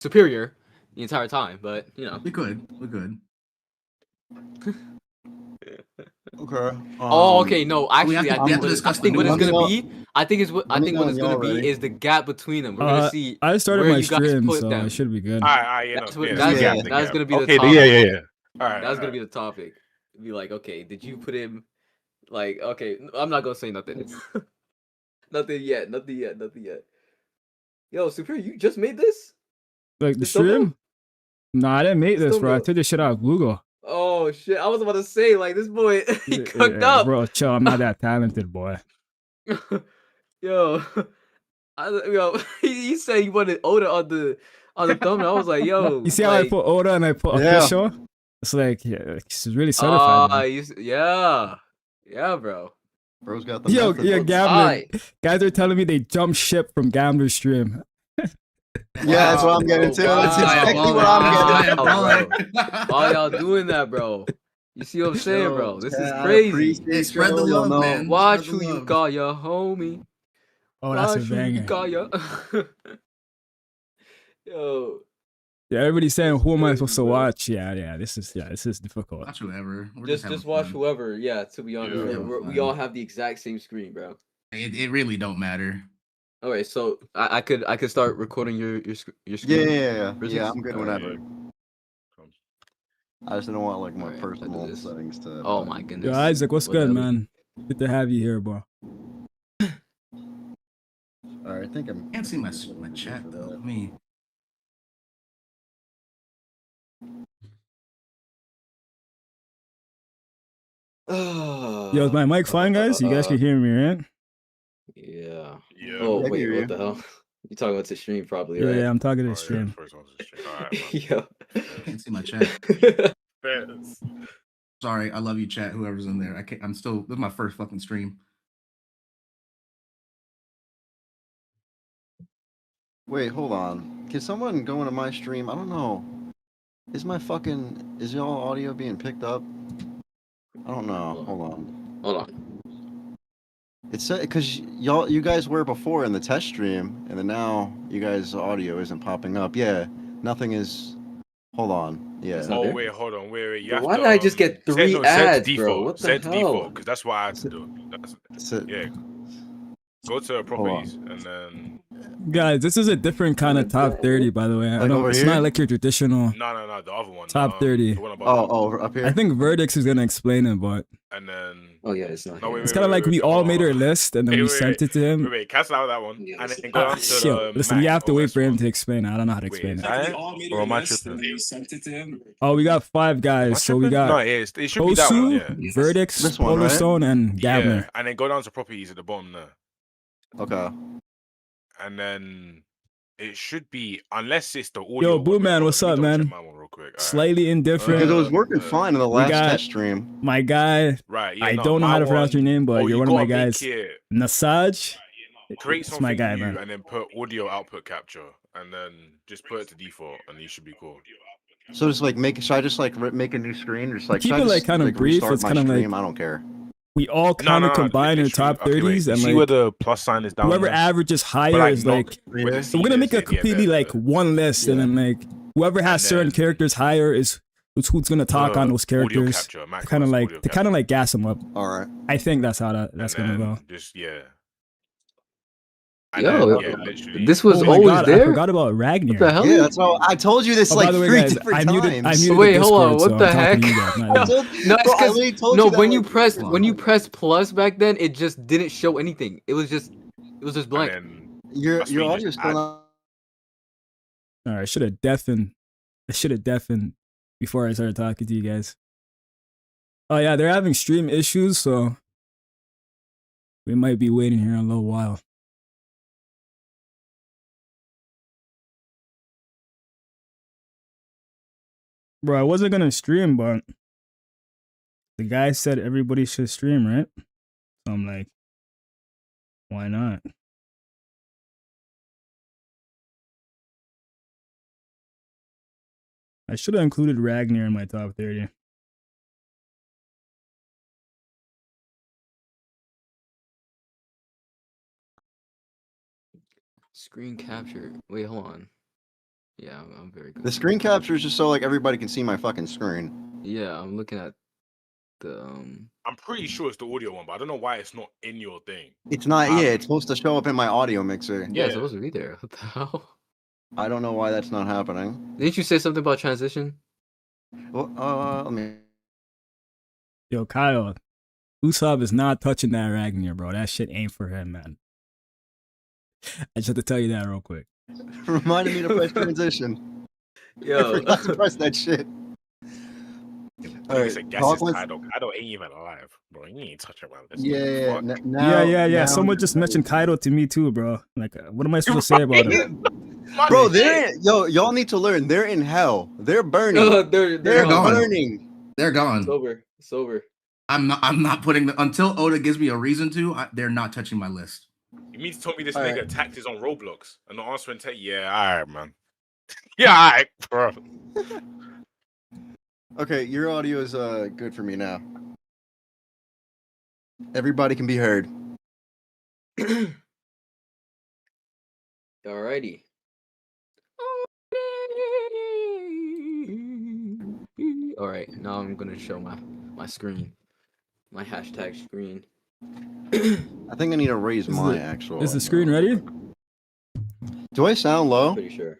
superior the entire time, but you know. We could. Okay. Oh, okay. No, We have actually, to, we have to discuss the what it's gonna nuance. be. I think what it's gonna be ready. is the gap between them. We're gonna see I started where my you guys stream, put so them. it should be good. All right, you know, That's gonna be the okay, topic. yeah. All right, That's gonna be the topic. Be like, okay, did you put him? Like, okay, I'm not gonna say nothing. Nothing yet. Yo, Superior, you just made this? Like the This stream? thumbnail? No, I didn't make this, bro. I thumbnail. took this shit out of Google. Oh shit! I was about to say, like, this boy, he cooked up, bro. Chill, I'm not that talented, boy. Yo, he said he wanted Oda on the thumbnail. I was like, yo, You see how I put Oda and I put official? It's like, yeah, it's really certified. Yeah, bro. Bro's got the Yo, method. yeah, Gambler. Guys are telling me they jumped ship from Gambler's stream. Yeah, that's what I'm getting to. That's exactly what I'm getting. Why y'all doing that, bro? You see what I'm saying, bro? This is crazy. Hey, spread the love, man. Watch who you call your homie. Oh, that's a Watch who you banger. call your. Yo. Yeah, everybody's saying, who am I supposed to watch? Yeah, this is difficult. Watch whoever. Just watch whoever. Yeah, to be honest, we all have the exact same screen, bro. It really don't matter. All right, so I could start recording your screen. Yeah, I'm good whenever. I just don't want like my personal settings to. Oh my goodness. Yo, Isaac, what's good, man? Good to have you here, bro. All right, I think I can't see my chat though. Me. Yo, is my mic fine, guys? You guys can hear me, right? Yeah. Oh wait, what the hell? You talking about the stream, probably, right? Yeah, I'm talking to the stream. Yo, I can't see my chat. Sorry, I love you, chat. Whoever's in there, I'm still. This is my first fucking stream. Wait, hold on. Can someone go into my stream? I don't know. Is y'all audio being picked up? I don't know. Hold on. It said because you guys were before in the test stream, and then now you guys' audio isn't popping up. Yeah, nothing is. Hold on. Yeah. Oh wait, hold on, wait. You have why to, did I just get 3 ads, default, bro? What the set hell? default, because that's what I had to do. Yeah. Go to properties and then. Guys, this is a different kind of top 30, by the way. It's not like your traditional. No, the other one. Top 30. Up here. I think Verdix is gonna explain it, but. And then. Oh yeah, it's not. It's kind of like we all made our list and then we sent it to him. Wait, cancel out that one. And then go down to the listen, you have to wait for him to explain it. I don't know how to explain it. Or am I tripping? Oh, we got 5 guys. So we got. No, it should be that one. Yeah. Verdix, Polar Stone, and Gabner. Yeah, and then go down to properties at the bottom there. Okay. And then it should be, unless it's the audio. Yo, Blue Man, what's up, man? Slightly indifferent. Because it was working fine in the last test stream. My guy. Right. Yeah, I don't know how to pronounce your name, but you're one of my guys. Create Nasaj. It's something my guy, new man. and then put audio output capture, and then just put it to default, and you should be cool. So just like should I just like make a new screen? Just like keep it like kind of brief. It's kind of like I don't care. We all kind of combine our top 30s and see like where the plus sign is down. Whoever there? averages higher is like. So we're gonna make a completely like one list, and then like whoever has certain characters higher is who's gonna talk on those characters. Kind of like gas them up. All right. I think that's how that's gonna go. Just this was always there. I forgot about Ragnar. What the hell? Yeah, that's how I told you this like 3 different times. I muted wait, the hold on. Discord, What the so heck? No, when you pressed plus back then, it just didn't show anything. It was just blank. Your audio is still not. All right, I should have deafened before I started talking to you guys. Oh yeah, they're having stream issues, so we might be waiting here a little while. Bro, I wasn't gonna stream, but the guy said everybody should stream, right? So I'm like, why not? I should have included Ragnar in my top 30. Screen capture. Wait, hold on. Yeah, I'm very good. The screen capture is just so like everybody can see my fucking screen. Yeah, I'm looking at the I'm pretty sure it's the audio one, but I don't know why it's not in your thing. It's not. Yeah, it's supposed to show up in my audio mixer. Yeah, it's supposed to be there. What the hell? I don't know why that's not happening. Didn't you say something about transition? Well, let me. Yo, Kyle, Usopp is not touching that Ragnar, bro. That shit ain't for him, man. I just have to tell you that real quick. Reminded me to press transition. Yo, I forgot to press that shit. All right, Kaido ain't even alive, bro. He ain't touching about this. Yeah, yeah. Someone just mentioned Kaido to me too, bro. Like, what am I supposed to say about him? Bro, y'all need to learn. They're in hell. They're burning. they're gone. burning. They're gone. Sober. I'm not putting until Oda gives me a reason to. They're not touching my list. You mean to tell me this nigga attacked his on Roblox and the answer and yeah, alright, man. Yeah, alright, bro. Okay, your audio is good for me now. Everybody can be heard. Alrighty. Alright, now I'm gonna show my screen. My hashtag screen. I think I need to raise my actual. Is the screen ready? Do I sound low? Pretty sure.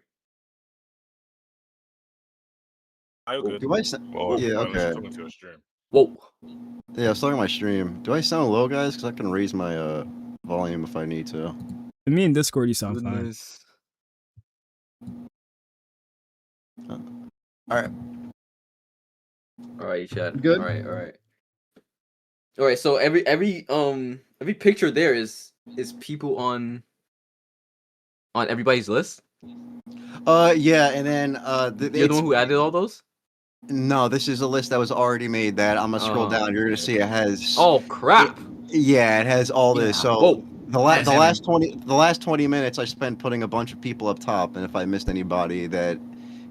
Are you good? Do I sound? Yeah, okay. Talking to a stream. Whoa. Yeah, I was talking to my stream. Do I sound low, guys? Because I can raise my volume if I need to. Me and Discord, you sound fine. Alright. Alright, chat. Good? Alright. Alright, so every picture there is people on everybody's list? Yeah, and then You're the one who added all those? No, this is a list that was already made. That I'm gonna scroll down. You're gonna see it has. Oh crap! It has all this. So whoa. the last 20 minutes I spent putting a bunch of people up top, and if I missed anybody that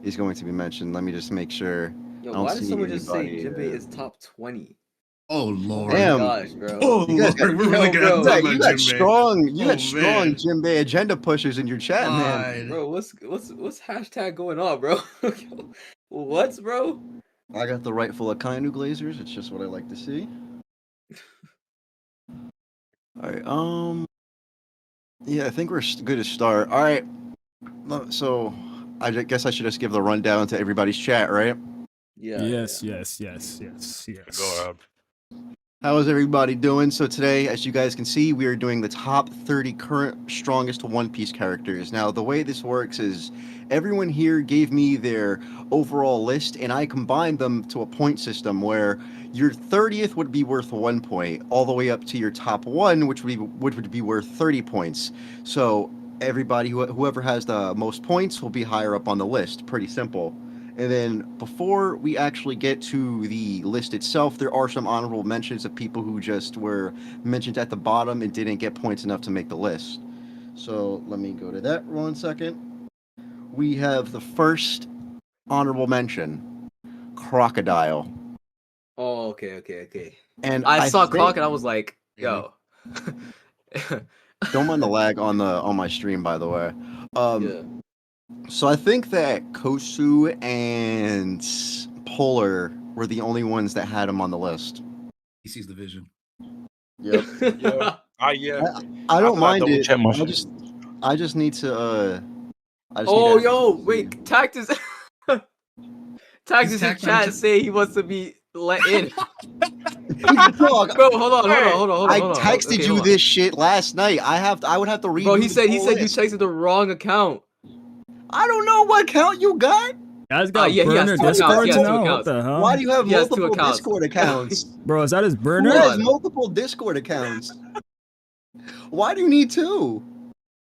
is going to be mentioned, let me just make sure. Yo, why did someone just say Jinbei is top 20? Oh lord! Damn. Oh my gosh, bro. Oh lord, we're really gonna talk about you got Jinbei. strong. You got Oh, strong man. Jinbei agenda pushers in your chat, man. Bro, what's hashtag going on, bro? What's bro? I got the right full of Kainu Glazers. It's just what I like to see. All right. Yeah, I think we're good to start. All right. So, I guess I should just give the rundown to everybody's chat, right? Yeah. Yes. Go up. How is everybody doing? So today, as you guys can see, we are doing the top 30 current strongest One Piece characters. Now, the way this works is everyone here gave me their overall list, and I combined them to a point system where your 30th would be worth 1 point, all the way up to your top one, which would be worth 30 points. So everybody, whoever has the most points, will be higher up on the list. Pretty simple. And then before we actually get to the list itself, there are some honorable mentions of people who just were mentioned at the bottom and didn't get points enough to make the list. So let me go to that 1 second. We have the first honorable mention, Crocodile. Oh, okay. And I saw Crocodile, I was like, yo. Don't mind the lag on my stream, by the way. Yeah. So I think that Kosu and Polar were the only ones that had him on the list. He sees the vision. Yep. Yeah. I don't mind it. Check my I just need to Wait, Tactus Tactus in chat say he wants to be let in. Bro, hold on. I texted you this shit last night. I would have to read. Bro, he said you texted the wrong account. I don't know what account you got. Guys got burner Discord now? What the hell? Why do you have multiple Discord accounts? Bro, is that his burner? Who has multiple Discord accounts? Why do you need two?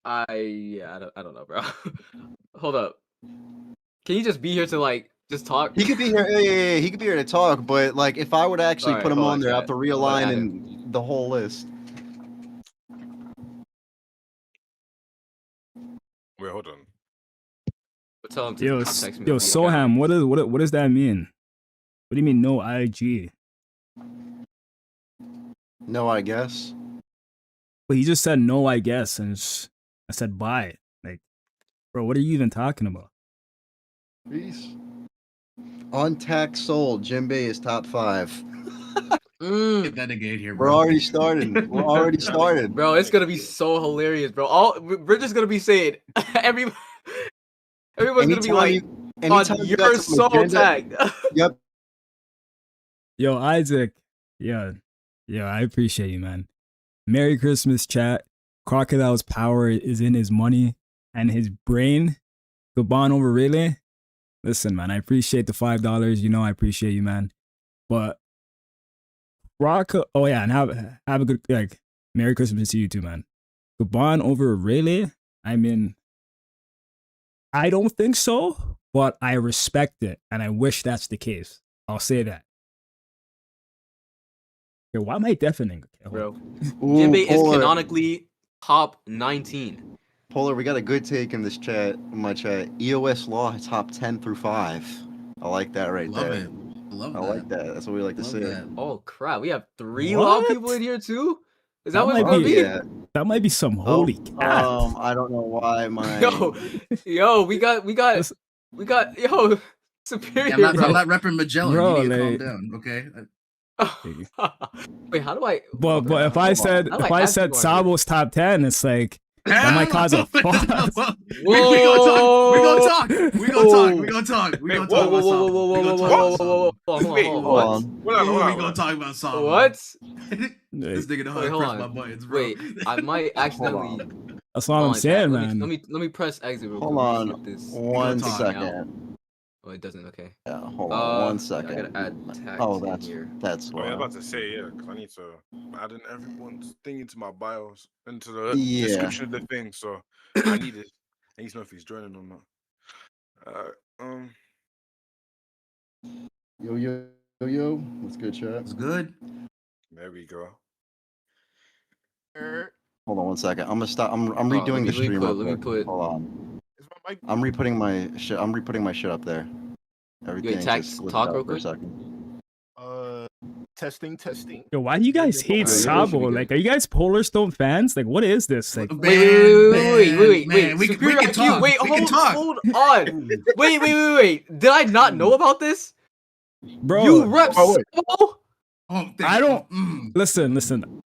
I don't know, bro. Hold up. Can you just be here to just talk? He could be here. Yeah, he could be here to talk. But if I would actually put him on there, I have to realign in the whole list. Wait, hold on. Tell him to text me. Yo, Soham, what does that mean? What do you mean no IG? No, I guess. Well, he just said no, I guess, and I said bye. Like, bro, what are you even talking about? Peace. Untaxed Soul, Jinbei is top 5. Get that negate here, We're bro. already starting. We're already started. Bro, it's gonna be so hilarious, bro. We're just gonna be saying everyone's gonna be like, anytime you got your some soul agenda, tag. Yep. Yo, Isaac. Yeah, I appreciate you, man. Merry Christmas, chat. Crocodile's power is in his money and his brain. Gabon over really. Listen, man, I appreciate the $5. You know I appreciate you, man. But oh yeah, and have a good Merry Christmas to you too, man. Gabon over really? I mean, I don't think so, but I respect it, and I wish that's the case. I'll say that. Okay, why am I deafening? Okay, bro, Jinbei is canonically top 19. Polar, we got a good take in this chat. In my chat, EOS Law top 10 through 5. I like that right Love there. it. Love I that. like that. That's what we like to see. Oh crap, we have 3 law people in here too. Is that what it's might gonna be? Yeah. That might be some holy cat. I don't know why my yo, we got yo superior. Yeah, bro. I'm not repping Magellan. Bro, you need to calm down, okay? Wait, how do I? But if I said Sabo's top 10, it's like that might cause a pause. We're gonna talk. We're gonna talk about Sabo. Hold on. We're gonna talk about Sabo. What? This nigga know how to press my buttons, bro. Wait, I might accidentally. That's what I'm saying, man. Let me press exit real quick. Hold on 1 second. Oh, it doesn't. Okay. Yeah, hold on 1 second. I gotta add tags. Oh, here. that's I what. was about to say, yeah, because I need to add in everyone's thing into my bios, into the Yeah. description of the thing. So I need to know if he's joining or not. Yo. What's good, chat? It's good. There we go. Hold on 1 second. I'm gonna stop. I'm redoing the stream. Let me put. Hold on. I'm re-putting my shit. I'm re-putting my shit up there. Everything just glitched talk out real for a quick? second. Testing. Yo, why do you guys hate Sabo? Like, are you guys Polar Stone fans? Like, what is this? Like, wait. We can talk. Wait, we can talk. Hold on. Wait. Did I not know about this? bro, You rep Sabo? I don't. Listen.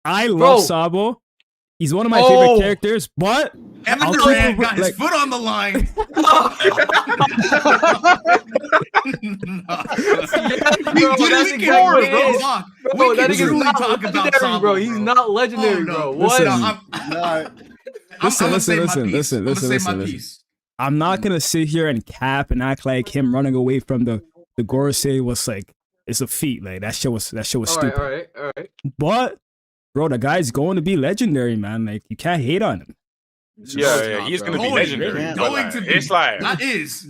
I love Sabo. He's one of my favorite characters, but Evan Durant got his foot on the line. Bro. He's not legendary, bro. What? Listen. I'm not gonna sit here and cap and act like him running away from the Gorosei was like it's a feat. Like that shit was stupid. All right. But bro, the guy's going to be legendary, man. Like you can't hate on him. Yeah, he's gonna be legendary. Going to be. It's like not is.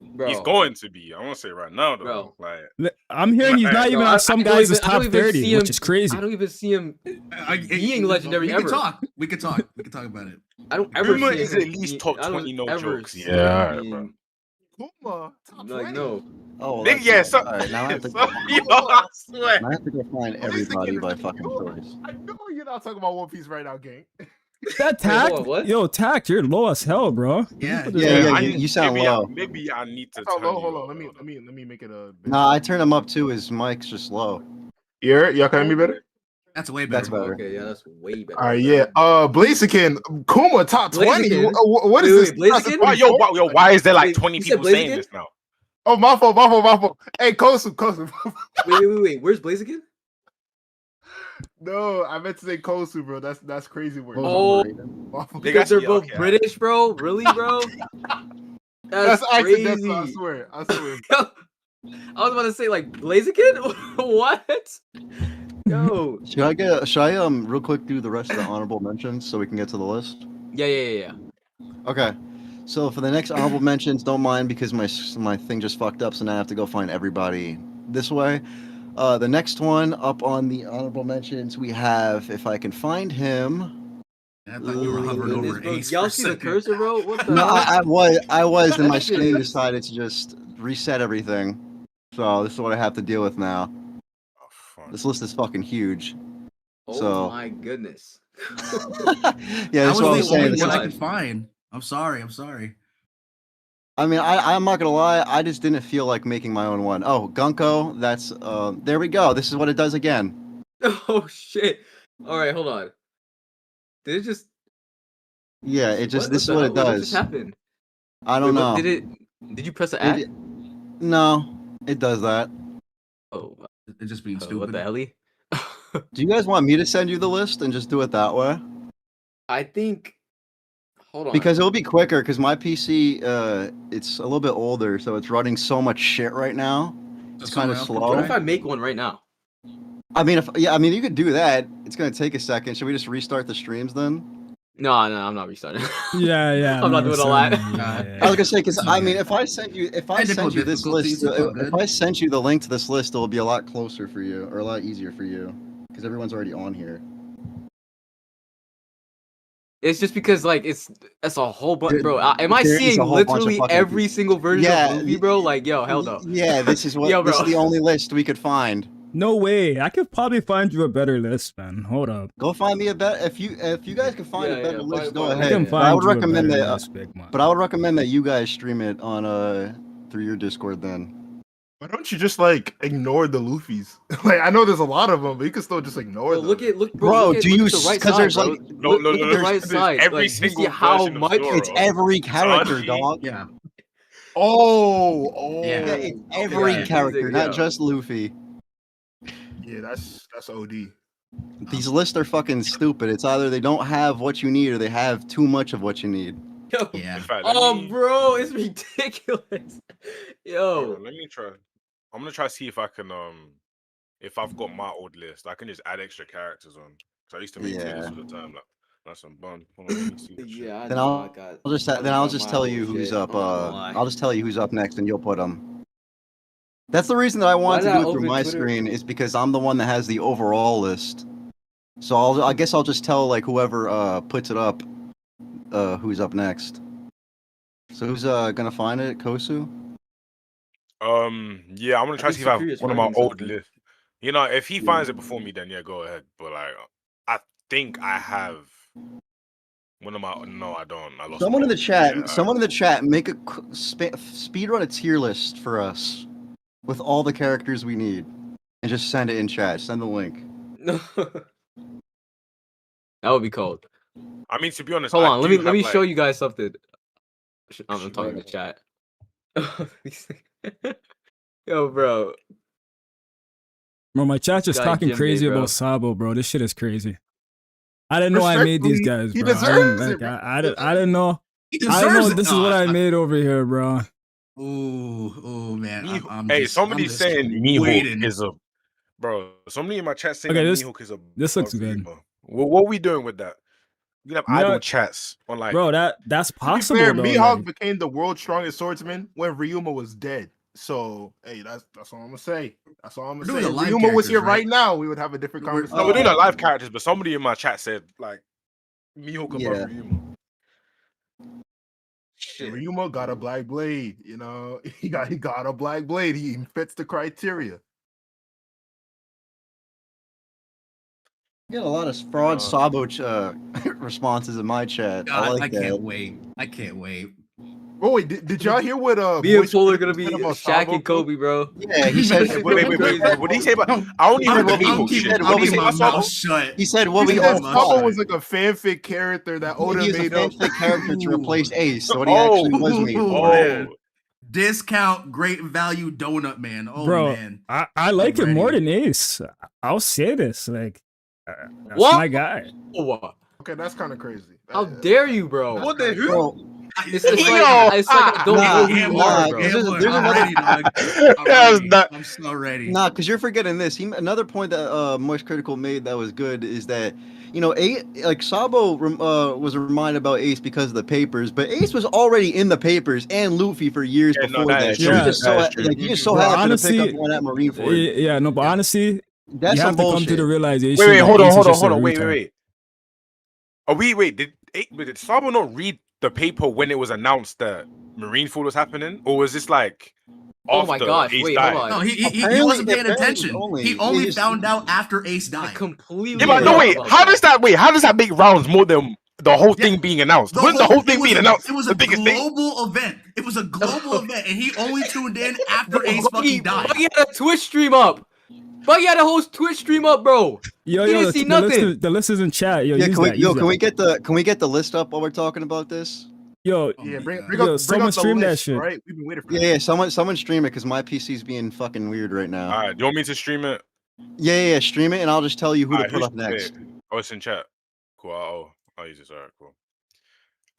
Bro. He's going to be. I want to say right now, though. Bro. Like I'm hearing he's not even on some guys' top 30, which is crazy. I don't even see him being legendary ever. We can talk about it. I don't ever Kuma see is him at least top 20, no jokes. see Yeah, him bro. Kuma, top 20. Like no. Oh, Nigga, yeah, so, all right, now I have to I swear. I have to go find everybody by fucking choice. I know you're not talking about One Piece right now, gang. That Tact, what? yo, Tact, you're low as hell, bro. Yeah. You sound low. Maybe I need to. Hold on. Let me make it a. Nah, I turned him up too. His mic's just low. Y'all can hear me better? That's way better. That's better. Okay, yeah, that's way better. All right, yeah. Blaziken, Kuma top 20. Blaziken? What is this? Blaziken? Yo, why is there like Wait, 20 you said people saying Blaziken? this now? Oh, my fault. Hey, Kosu. Wait. Where's Blaziken? No, I meant to say Kosu, bro. That's crazy word. Oh, because they're both British, bro. Really, bro? That's crazy. Accidental, I swear. I was about to say like Blaziken. What? Yo. Should I real quick do the rest of the honorable mentions so we can get to the list? Yeah. Okay. So for the next honorable mentions, don't mind because my thing just fucked up, so now I have to go find everybody this way. The next one up on the honorable mentions, we have, if I can find him. I thought you were hovering over Ace. Y'all see the cursor, bro? What the? No, I was, and my screen decided to just reset everything. So this is what I have to deal with now. This list is fucking huge. Oh my goodness. Yeah, that's what I'm saying. What I can find. I'm sorry. I mean, I'm not gonna lie. I just didn't feel like making my own one. Oh, Gunko. That's there we go. This is what it does again. Oh shit! All right, hold on. Did it just? Yeah, it just. What This is the what hell? it Wait, what just does. happened? I don't Wait, know. what did it? Did you press the ad? No, it does that. Oh, It's just being what stupid. the helly? Do you guys want me to send you the list and just do it that way? I think. Hold on. Because it'll be quicker. Because my PC, it's a little bit older, so it's running so much shit right now. It's kind of slow. What if I make one right now? I mean, I mean, you could do that. It's gonna take a second. Should we just restart the streams then? No, I'm not restarting. Yeah. I'm not doing all that. I was gonna say because I mean, if I sent you this difficulties, list, it's all if good. I sent you the link to this list, it'll be a lot closer for you or a lot easier for you because everyone's already on here. It's just because like that's a whole bunch, bro. Am I There is seeing a whole bunch of literally fucking every people. single version of Luffy, bro? Like, yo, hell no. Yeah, this is what. Yo, this bro. is the only list we could find. No way. I could probably find you a better list, man. Hold up. Go find me a better. If you guys can find a better list, go I ahead. can But I would find you a recommend better that. list, big man. But I would recommend that you guys stream it on through your Discord then. Why don't you just like ignore the Luffys? Like I know there's a lot of them, but you can still just ignore them. Bro, do you? Because There's like look at the right side. Every Like, you single see how version of much Zoro. it's every character, Sanji. dog. Yeah. Oh, Yeah. Yeah, it's every Yeah. character, Yeah. not just Luffy. yeah, that's OD. These lists are fucking stupid. It's either they don't have what you need or they have too much of what you need. Yo. Yeah. In fact, Bro, it's ridiculous. Yo. let me try. I'm gonna try to see if I can if I've got my old list, I can just add extra characters on. Cause I used to make this all the time. Like that's some bun. Hold on, let me see that shit. Yeah, I Then know I'll just tell you who's up. I'll just tell you who's up next, and you'll put them. That's the reason that I wanted to did I do it through open my Twitter? screen is because I'm the one that has the overall list. So I guess I'll just tell like whoever puts it up who's up next. So who's gonna find it? Kosu? Yeah, I'm gonna try to see if I have one of my old lists. You know, if he finds it before me, then yeah, go ahead. But like, I think I have one of my. No, I don't. I lost. Someone in the chat. Yeah, Someone in the chat. Make a speed run a tier list for us with all the characters we need, and just send it in chat. Send the link. That would be cold. I mean, to be honest, Hold on, let me like, show you guys something. I'm talking to chat. Yo, bro. Bro, my chat's just Guy talking Jim crazy Day, bro. about Sabo, bro. This shit is crazy. I didn't know I made these guys, He bro. deserves I it, didn't bro. I didn't know. He I didn't know deserves it. this is what I made over here, bro. Ooh, man. Hey, somebody's saying Mihawk waiting. is a bro. Somebody in my chat saying Okay, that this- Mihawk is a. this looks bug good. reaper. What are we doing with that? We can have You know- idle chats on like. Bro, that's To be possible fair, though. Mihawk like- became the world's strongest swordsman when Ryuma was dead. So hey, that's all I'm gonna say. That's all I'm We're gonna doing say. the If live Ryuma was characters, here right? right now, we would have a different We're- conversation. No, we're doing the live characters, but somebody in my chat said like Mihawk above Yeah. Ryuma. And Ryuma got a black blade. You know, he got a black blade. He fits the criteria. You got a lot of fraud Sabo responses in my chat. God, I like that. can't wait. I can't wait. Oh wait, did y'all hear what Me and Moist Pool are Critic gonna be said about Shaq Sabo, and bro? Kobe, bro. Yeah, he said. Wait. What did he say about? I don't even I'm remember Mihawk keeping shit. what my he said about Sabo? mouth shut. He said what He we said all my Sabo thought. was like a fanfic character that Oda He is a made up. fanfic character to replace Ace. So what he Oh. actually was made Oh, for. man. Discount great value donut man. Oh bro, man. I like it ready. more than Ace. I'll say this. Like, that's What? my guy. Oh, Okay, that's kind of crazy. how dare you, bro? That's What the kinda hell? Bro, It's like I don't Nah, know who you are, bro. there's I'm another- ready, dog. I'm That was ready. not- I'm so ready. nah, because you're forgetting this. Another point that Moist Critical made that was good is that, you know, Sabo was reminded about Ace because of the papers, but Ace was already in the papers and Luffy for years Yeah, no, before that that. is So true. he just That so is true. like he just so Bro, happened to honestly, pick up one at Marineford. Yeah, no, but honestly, That's you some have to come bullshit. to the realization. Wait, that hold Ace is on. just a retard. Wait. Are we did Sabo not read the paper when it was announced that Marineford was happening, or was this like Oh my after gosh, Ace wait, died? hold on. No, he Apparently- wasn't paying apparently attention. only- He only it's- found out after Ace I died. completely. Yeah, but no, forgot wait. about How does that make rounds more than the whole thing being announced. Wasn't the whole thing being announced? It was the a biggest thing. global event. It was a global event, and he only tuned in after Ace fucking died. Buggy had a Twitch stream up. Buggy had a whole Twitch stream up, bro. Yo, He didn't see nothing. The list is in chat. Yo, Yeah, use can we, that, yo, use can we that. get the list up while we're talking about this? Yo, Oh Yeah, my bring God. Yo, up someone the stream that list, shit. all right? We've been waiting for Yeah, someone stream it because my PC's being fucking weird right now. All right, do you want me to stream it? Yeah, stream it, and I'll just tell you who to Alright, put who's up next. Oh, it's in chat. Cool. I'll use this. All right, cool.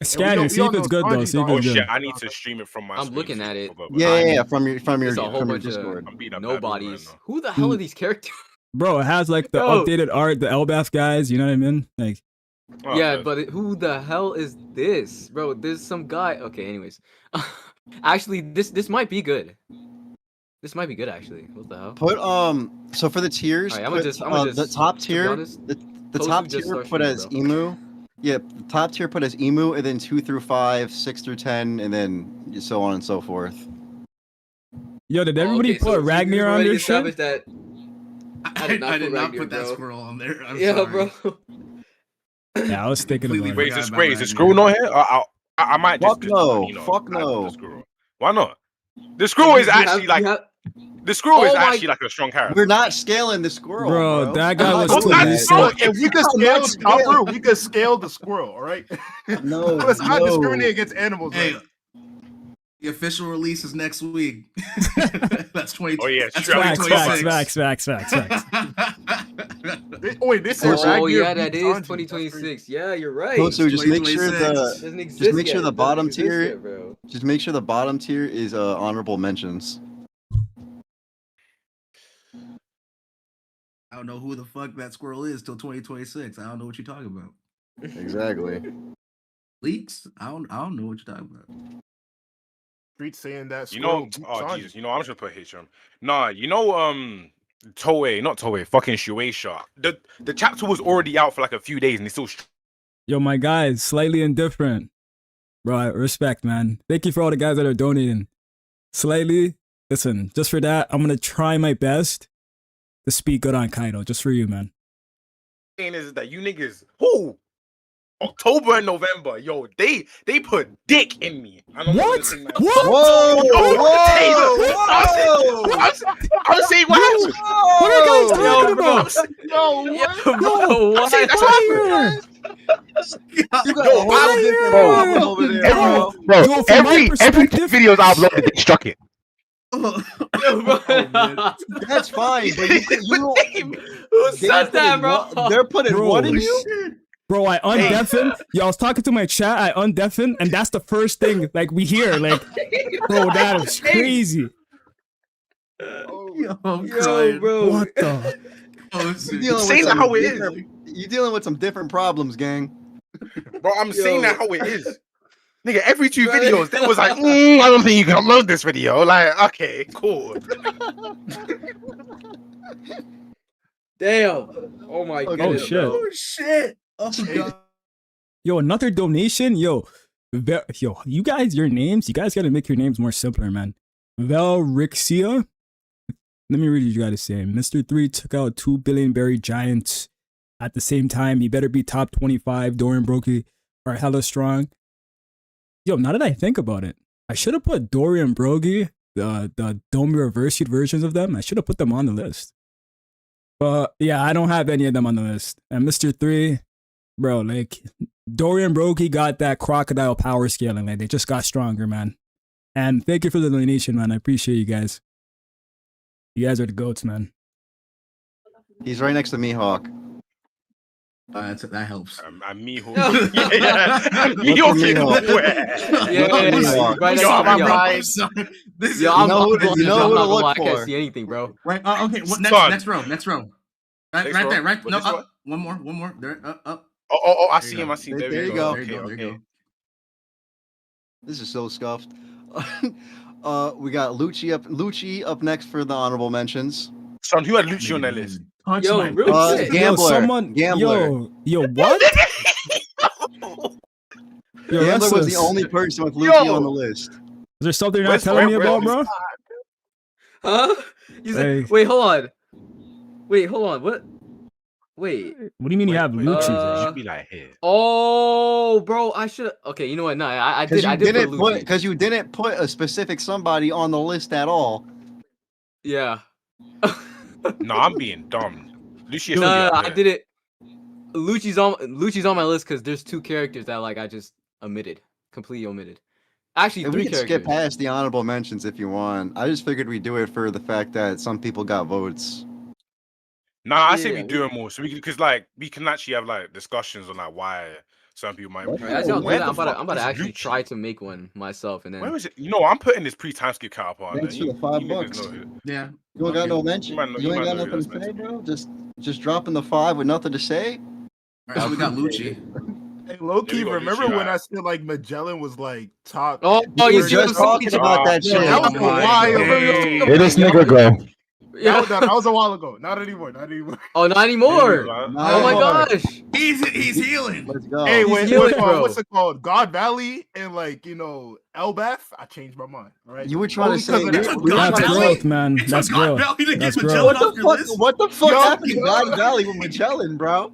scan it, see if it's good though. See if Oh it's shit, good. I need to stream it from my I'm screen. looking at it. Yeah, from your There's a whole bunch Discord. of nobodies. Who the hell are these characters? Bro, it has like the Yo. updated art, the Elbath guys. You know what I mean? Like, Oh, Yeah, okay. but who the hell is this, bro? There's some guy. Okay, anyways, actually, this might be good. This might be good, actually. What the hell? Put so for the tiers, Alright, put, the top to be tier, honest, the Tosu top just tier start put streaming, as bro. emu. Yeah, the top tier put as emu, and then 2 through 5, 6 through 10, and then so on and so forth. yo, did everybody put Ragnar on their shit? That I did not did put not Ragnar, put that bro. squirrel on there. I'm yeah, sorry. bro. Yeah, I was thinking Completely about Wait, it. is forgot this about is Ragnar. Screw not here? I might just Fuck no, you know, fuck add no. the Screw. Why not? The Screw is actually like the Screw is Oh my- actually like a strong character. We're not scaling the squirrel, Bro, bro. that guy I'm was not too doing decent. that. Look, if we could I'm scale not the chopper, scaling. we could scale the squirrel, all right? No, Let's not no. discriminate against animals. Hey, Right? the official release is next week. That's 20. Oh, yeah, that's sure. Facts, 2026. facts. Oh, wait, this is Oh Ragnar yeah, that beats is Sanji. That's crazy. 2026. Yeah, you're right. So just make sure 2026. the Doesn't exist just make yet. sure the It doesn't bottom exist tier yet, bro. just make sure the bottom tier is honorable mentions. I don't know who the fuck that squirrel is till 2026. I don't know what you're talking about. Exactly. Leaks? I don't know what you're talking about. Street saying that You know, squirrel oh beats Sanji. Jesus, you know, I'm just gonna put HM. Nah, you know, Toei, not Toei, fucking Shueisha. The chapter was already out for like a few days and it's still. Yo, my guys, slightly indifferent. Bro, respect, man. Thank you for all the guys that are donating. Slightly, listen, just for that, I'm gonna try my best to speak good on Kaido, just for you, man. Thing is that you niggas, who October and November, yo, they put dick in me. And I'm not What? gonna sing that. What? I'm saying what happened. What are you guys talking Yo, bro. about? Bro, I'm saying that's Fire! You got Yo, a lot of different bro, problems over there, bro. Bro, Yo, from my every perspective- videos I uploaded, they struck it. That's fine, but you don't. Who said that, bro? They're putting Bro, what in you? Bro, I undeafened. Yo, I was talking to my chat. I undeafened, and that's the first thing like we hear. Like, bro, that is crazy. Yo, I'm Yo, crying. bro. What the? Oh, shit. You're dealing Say with that some how it is. different- You're dealing with some different problems, gang. Bro, I'm saying Yo. that how it is. Nigga, every two Right. videos, they was like, I don't think you can upload this video. Like, okay, cool. Damn. Oh my Okay. goodness. Oh, shit. bro. Oh shit! Oh my god! Yo, another donation. Yo, you guys, your names. You guys gotta make your names more simpler, man. Velrixia. Let me read what you gotta say. Mr. 3 took out 2 billion berry giants at the same time. He better be top 25. Dorian Brokey are hella strong. Yo, now that I think about it, I should have put Dorian Broggy, the Domi reverse sheet versions of them. I should have put them on the list. But yeah, I don't have any of them on the list. And Mr. 3, bro, like Dorian Broggy got that crocodile power scaling. Like they just got stronger, man. And thank you for the donation, man. I appreciate you guys. You guys are the goats, man. He's right next to Mihawk. That helps. I'm me who. No. I'm me Look who at can Mihawk. wear. Yeah, Mihawk. right Yo, next to I'm yo. right. I'm sorry. This Yo, is I'm know who to- blind, you know I'm who to not gonna look lie, I for. can't see anything, bro. right. Okay. What, Son. next row. Right, Next right row? there. Right. What, No, this up. one? One more. There. Up. Oh, I There see you him. go. I see him. There There you you go. go. There you Okay, go. There you okay. go. This is so scuffed. We got Lucci up next for the honorable mentions. Son, who had Lucci on their list? Punch Yo, my real face. shit. Gambler. Gambler. Yo, what? Yo, Gambler was the Restless. only person with Lucci Yo. on the list. Is there something you're not Where's- telling me where- about, where's- bro? Huh? You said, Hey. wait, hold on. Wait, hold on. What? Wait. What do you mean you have Lucci there? should be like here. Oh, bro, I should. Okay, you know what? No, I did. I did put Lucci. Because you didn't put a specific somebody on the list at all. Yeah. No, I'm being dumb. Lucius No, I did it. Lucci's on my list because there's 2 characters that like I just completely omitted. Actually, And 3 we can characters. skip past the honorable mentions if you want. I just figured we'd do it for the fact that some people got votes. Nah, I say we do it more so we can, because like we can actually have like discussions on like why some people might. Right, As y'all do Where that, the I'm about fuck to is actually Lucci? try to make one myself, and then. Where is it? You know, I'm putting this pre-time skip cat up on. Thanks for You the $5. niggas know who- Yeah. You ain't got no mention. might know- You you ain't might got know who nothing to that's say, meant bro. Just dropping the 5 with nothing to say. All right, so we got Lucci. Hey, low key, Yeah, we got remember Lucci, when right. I said like Magellan was like top? Oh, We you were see what I'm just talking saying? about that Yeah, shit. that was Oh a my while. days. Where this nigga go? Yeah. That was a while ago. Not anymore. Not anymore. Oh, not anymore. Yeah, Not Oh my anymore. gosh. He's healing. Let's go. Hey, He's wait, healing, bro. what's it called? God Valley and like Elbath. I changed my mind. All right. You were trying to Only say 'cause of that. took we were God trying to That's Valley? say- growth, man. It That's took God growth. Valley to That's get growth. Magellan What off the your fuck? list. What the fuck Yo, happened to yo. God Valley with Magellan, bro?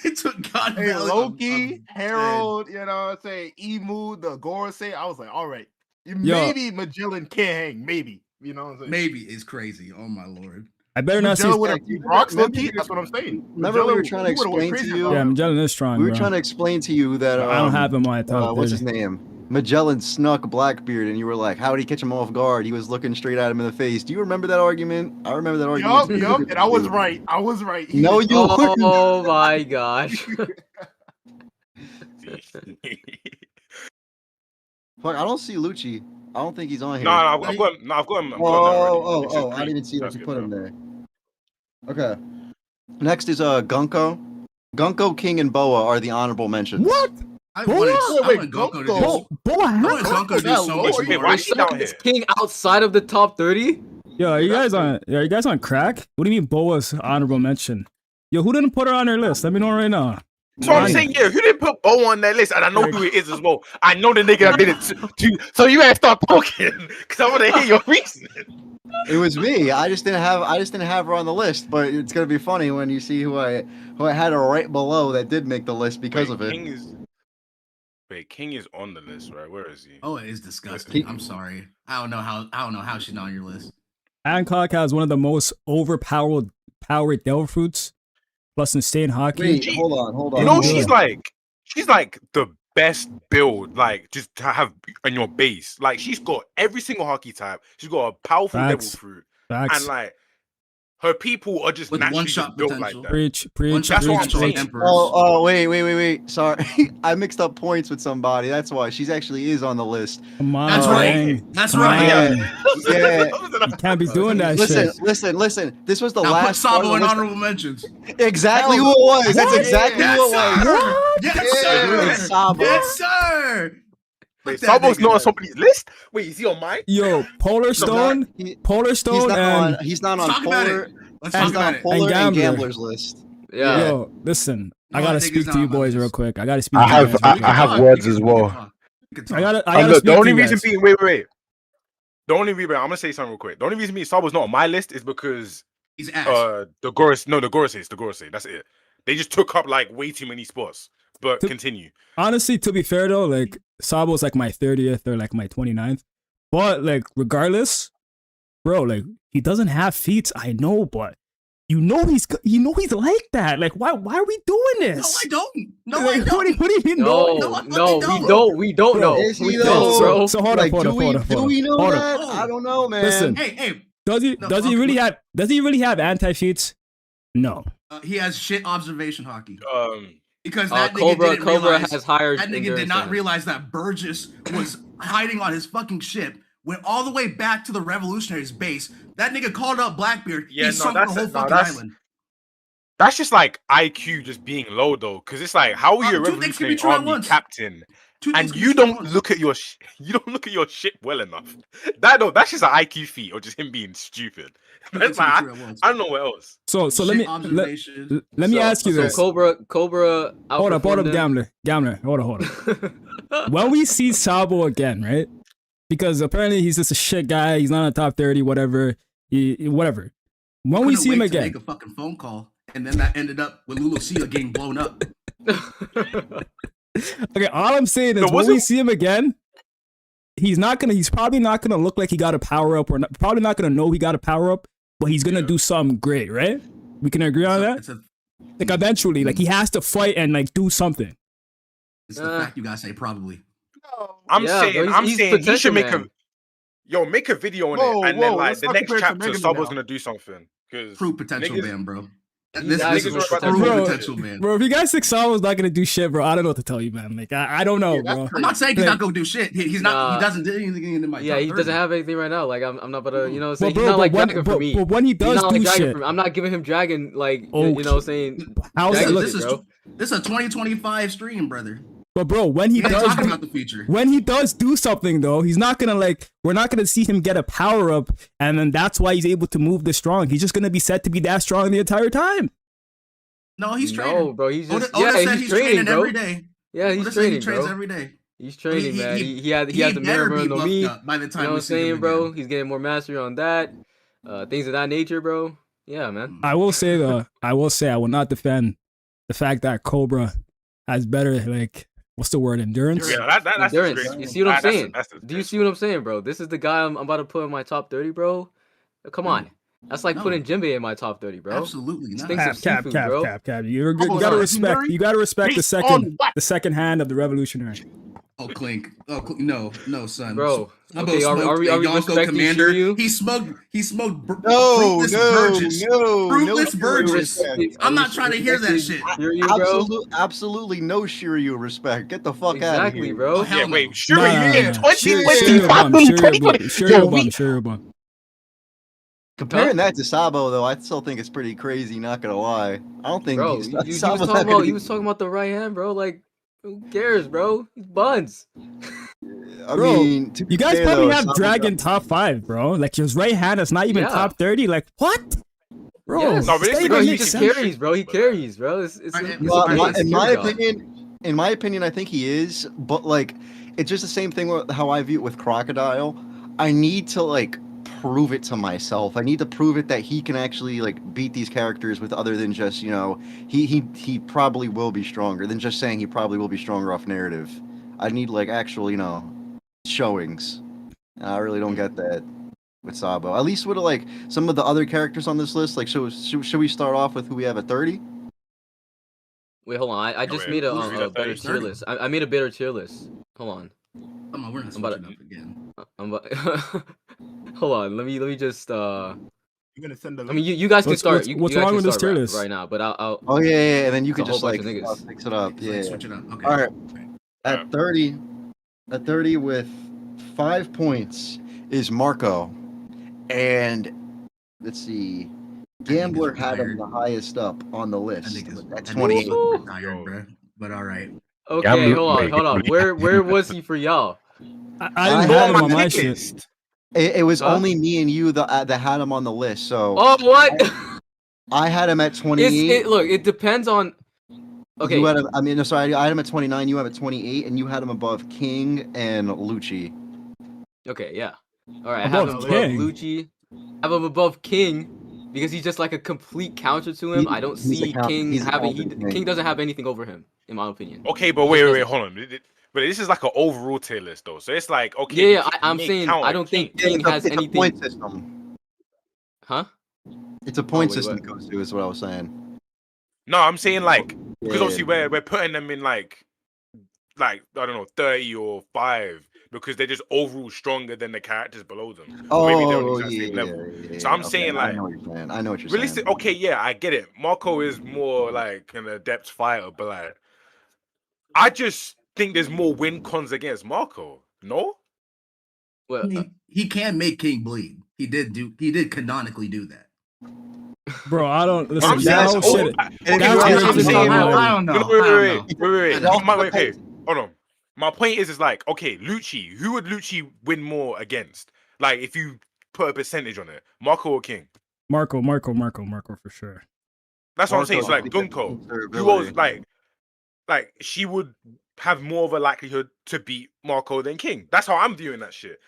It took God Hey, Valley. Loki, Harold, you know what I'm saying? Emu, the Gorosei. I was like, all right. Yo. Maybe Magellan can't hang. Maybe. You know what I'm saying? Maybe is crazy. Oh my lord. I better not see. Magellan would have Yeah, beat Rocks, remember Loki. we were- That's what I'm saying. Remember we were Magellan, trying to he would've went explain to crazy you- about Yeah, it. Magellan is strong, We were bro. trying to explain to you that I don't have him on my top what's his 30. name? Magellan snuck Blackbeard, and you were like, "How did he catch him off guard? He was looking straight at him in the face." Do you remember that argument? I remember that argument. Yup, and I was right. I was right. He No, did- you weren't. Oh my gosh. Fuck, I don't see Lucci. I don't think he's on here. No, I've got him. No, I've got him. Oh, I didn't even see that you put him there. Okay. Next is Gunko. Gunko, King, and Boa are the honorable mentions. What? I Boa? wanted, I Wait, want Gonko to Gonko. do. Boa, I want how? Gonko to do that so low? much Wait, more. why is he down Is here? King outside of the top 30? Yo, are you guys on crack? What do you mean Boa's honorable mention? Yo, who didn't put her on their list? Let me know right now. So I'm Mine. saying, yeah, who didn't put Bo on that list? And I know who it is as well. I know the nigga that did it too. So you gotta start talking because I want to hear your reason. It was me. I just didn't have her on the list. But it's gonna be funny when you see who I had her right below that did make the list because of it. King is on the list, right? Where is he? Oh, it is disgusting. I'm sorry. I don't know how she's not on your list. Hancock has one of the most overpowered devil fruits, plus insane hockey. Wait, hold on. You know, Yeah. she's like the best build, like just to have on your base. Like she's got every single hockey type. She's got a powerful devil Facts. fruit, Facts. and like her people are just With naturally one-shot just built potential. like that. Preach. That's what I'm saying. Wait. Sorry, I mixed up points with somebody. That's why she's actually is on the list. Come on, That's right. gang. That's Come right. on. Yeah. You can't be doing that shit. Listen. This was the Now put last. part of Sabo the in list. honorable mentions. Exactly who it was. That's What? exactly Yes, who it was. sir. Yes, Yeah, sir. Sabo. Yes, sir. Wait, Put that Sabo's nigga not on there. somebody's list. Wait, is he on mine? Yo, Polar Stone, He- Polar he's Stone, not and on. He's not Let's on talk about Polar. it. Let's He's talk not about on it. Polar and Gambler. Gambler's list. Yeah. yo, listen. I No, gotta niggas speak not to you on my boys list. real quick. I gotta speak I to you have guys. I real quick. have words as well. I gotta Look, speak the to only you reason guys. being, wait. The only reason I'm gonna say something real quick. The only reason being Sabo's not on my list is because He's ass. the Gorosei. That's it. They just took up like way too many spots. But To- continue. Honestly, to be fair though, like Sabo's like my 30th or like my 29th. But like regardless, bro, like he doesn't have feats. I know, but he's like that. Like why are we doing no, this? I don't. No, Like, I don't. What do you mean? No, No, I no, fucking don't. we don't know. Is he We though? don't, bro. So hold Like, up. do we know Hold that? up. I don't know, man. Listen. Hey, Does he No, does he okay, really but- have anti feats? No. he has shit observation hockey Um, because that nigga Cobra didn't realize has higher. that nigga endurance did not than him. realize that Burgess was hiding on his fucking ship. Went all the way back to the Revolutionaries base. That nigga called up Blackbeard. Yeah, he no, sunk the that's whole it. No, fucking that's- island. that's just like IQ just being low though, because it's like, how are you a Two things can be revolutionary true at army once. captain Two things and can you be true at don't once. look at your you don't look at your shit well enough? That's just an IQ feat or just him being stupid. Two That's things can be like, true at once. I don't know what else. So let me observation. let me ask you So this. Cobra. Hold up, outperformed him. Gambler. Hold on. When we see Sabo again, right? Because apparently he's just a shit guy. He's not on the top 30, whatever. Whatever. When we Couldn't see him wait to again, make a fucking phone call and then that ended up with Lulucia getting blown up. Okay, all I'm saying is when we see him again, he's probably not gonna look like he got a power up, or probably not gonna know he got a power up, but he's gonna do something great, right? We can agree on that. Like eventually, like he has to fight and like do something. It's the fact you gotta say probably. I'm saying he should make make a video on it, and then like the next chapter, Sabo's gonna do something. True potential man, bro. This is true potential man. Bro, if you guys think Sabo's not gonna do shit, bro, I don't know what to tell you, man. Like I don't know, bro. I'm not saying he's not gonna do shit. He's not. He doesn't do anything in my. Yeah, he doesn't have anything right now. Like I'm not about to, you know, saying bro, he's not like when, Dragon for me. But when he does do shit, I'm not giving him Dragon like you know, saying. This is a 2025 stream, brother. But bro, when he does do something though, he's not gonna we're not gonna see him get a power up, and then that's why he's able to move this strong. He's just gonna be set to be that strong the entire time. No, he's training. No, bro, he's just he's training every day. Yeah, he's training, he trains every day. He's training, man. He has the mirror no me. By the time you know what I'm saying, bro? He's getting more mastery on that. Things of that nature, bro. Yeah, man. I will say though, I will not defend the fact that Cobra has better what's the word? Endurance? Yeah, that's endurance. You see what I'm saying? Do you see what I'm saying, bro? This is the guy I'm about to put in my top 30, bro. Come on. That's like putting Jinbei in my top 30, bro. Absolutely not. Cap. You gotta respect. You gotta respect the second hand of the revolutionary. Oh, Clink. Oh, no, son. Bro. Okay, are we respecting Commander? Shiryu? He smoked fruitless virgins. I'm not trying to hear that shit. Shiryu, absolutely no Shiryu respect. Get the fuck out of here. Bro. Yeah, wait, Shiryu, 2025. Shiryu. Comparing that to Sabo, though, I still think it's pretty crazy. Not gonna lie, I don't think bro. He was talking about the right hand, bro. Like, who cares, bro? He's buns. I mean, you guys probably have Dragon top 5, bro. Like his right hand is not even top 30. Like what, bro? Yes. No, he carries, bro. He carries, bro. In my opinion, I think he is. But like, it's just the same thing with how I view it with Crocodile. I need to prove it to myself. I need to prove it that he can actually beat these characters with other than just he probably will be stronger than just saying he probably will be stronger off narrative. I need actual showings. And I really don't get that with Sabo. At least with some of the other characters on this list. Should we start off with who we have at 30? Wait, hold on. I just made a better tier list. I made a better tier list. Hold on. Come on, we're not switching up again. Hold on. Let me just. You're gonna send the. I mean, you guys can start. What's wrong with this tier list right now? But I'll. Oh yeah, and then you can just fix it up. Yeah. Switch it up. Okay. All right. At 30 with 5 points is Marco, and let's see, Gambler had him the highest up on the list. That's 28. But all right. Okay, hold on. Where was he for y'all? I didn't have him on my shit. It was only me and you that had him on the list. So. Oh, what? I had him at 28. Look, it depends on. Okay. You had him, I had him at 29. You have at 28, and you had him above King and Lucci. Okay, yeah. All right, I have him above Lucci. I have him above King because he's just like a complete counter to him. I don't see King having. King doesn't have anything over him, in my opinion. Okay, but wait, hold on. But this is like an overall tier list, though. So it's like, okay. Yeah, I'm saying I don't think King has anything. It's a point system. Huh? It's a point system it goes to, is what I was saying. No, I'm saying because obviously we're putting them in I don't know, 30 or 5 because they're just overall stronger than the characters below them. Oh, maybe they're on the exact same level. Yeah. So I'm saying I know what you're saying. I know what you're saying. Okay, yeah, I get it. Marco is more an adept fighter, but I just think there's more win cons against Marco. No? Well, he can make King bleed. He did canonically do that. Bro, I don't listen. I don't know. Wait. Hold on. My point is okay, Lucci. Who would Lucci win more against? If you put a percentage on it, Marco or King? Marco for sure. That's what I'm saying. So Dunko, who was she would have more of a likelihood to beat Marco than King. That's how I'm viewing that shit.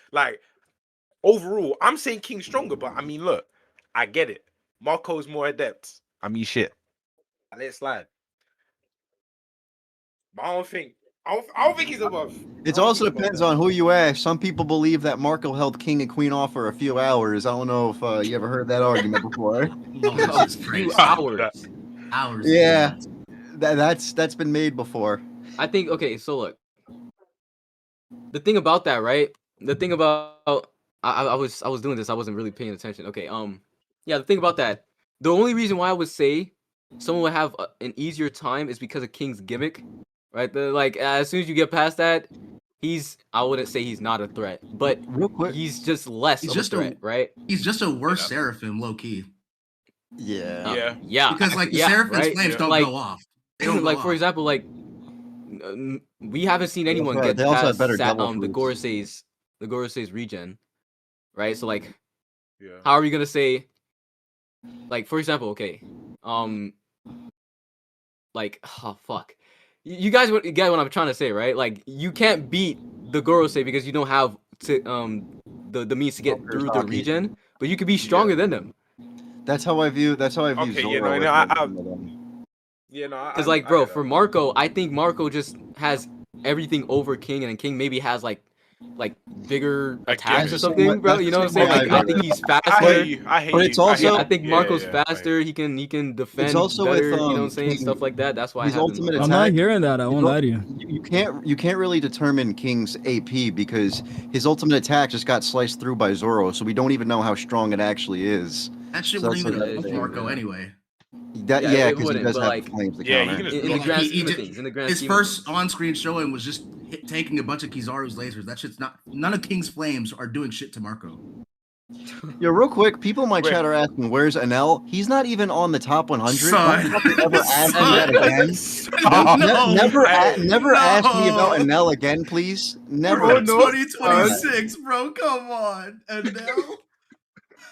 Overall, I'm saying King's stronger, but I mean, look, I get it. Marco's more adept. I mean, shit. I let it slide. But I don't think he's above. It also depends on who you ask. Some people believe that Marco held king and queen off for a few hours. I don't know if you ever heard that argument before. A few hours. Hours. Yeah, that's been made before. I think. Okay, so look. The thing about that, right? The thing about I was doing this. I wasn't really paying attention. Okay. Yeah. The thing about that. The only reason why I would say someone would have an easier time is because of King's gimmick, right? Like as soon as you get past that, I wouldn't say he's not a threat, but real quick, he's just less of a threat, right? He's just a worse Seraphim, low key. Yeah. Yeah. Because like the Seraphim's flames don't go off. They don't like go for off. example, like we haven't seen anyone get past the Gorosei's regen, right? So like, how are we gonna say? Like for example, okay, like oh fuck, you guys get what I'm trying to say, right? Like you can't beat the Gorosei because you don't have the means to get through the regen, but you could be stronger than them. That's how I view. Zoro. Because like, bro, for Marco, I think Marco just has everything over King, and King maybe has like bigger attacks or something, bro. You know what I'm saying? Like, I think he's faster. I hate but it's also I think Marco's faster. He can defend also better. with, you know what I'm saying? King, Stuff like that. That's why his ultimate I'm not hearing that. I won't lie to you. You can't really determine King's AP because his ultimate attack just got sliced through by Zoro, so we don't even know how strong it actually is. That shit wouldn't even affect Marco anyway. Because he does have flames to counter. In the grand scheme of things, his first on-screen showing was just taking a bunch of Kizaru's lasers. That shit's not. None of King's flames are doing shit to Marco. Yeah, real quick, people in my chat are asking, "Where's Enel?" He's not even on the top 100. Son. Never ask me that again. Never ask me about Enel again, please. Never. 2026, bro. Come on, Enel.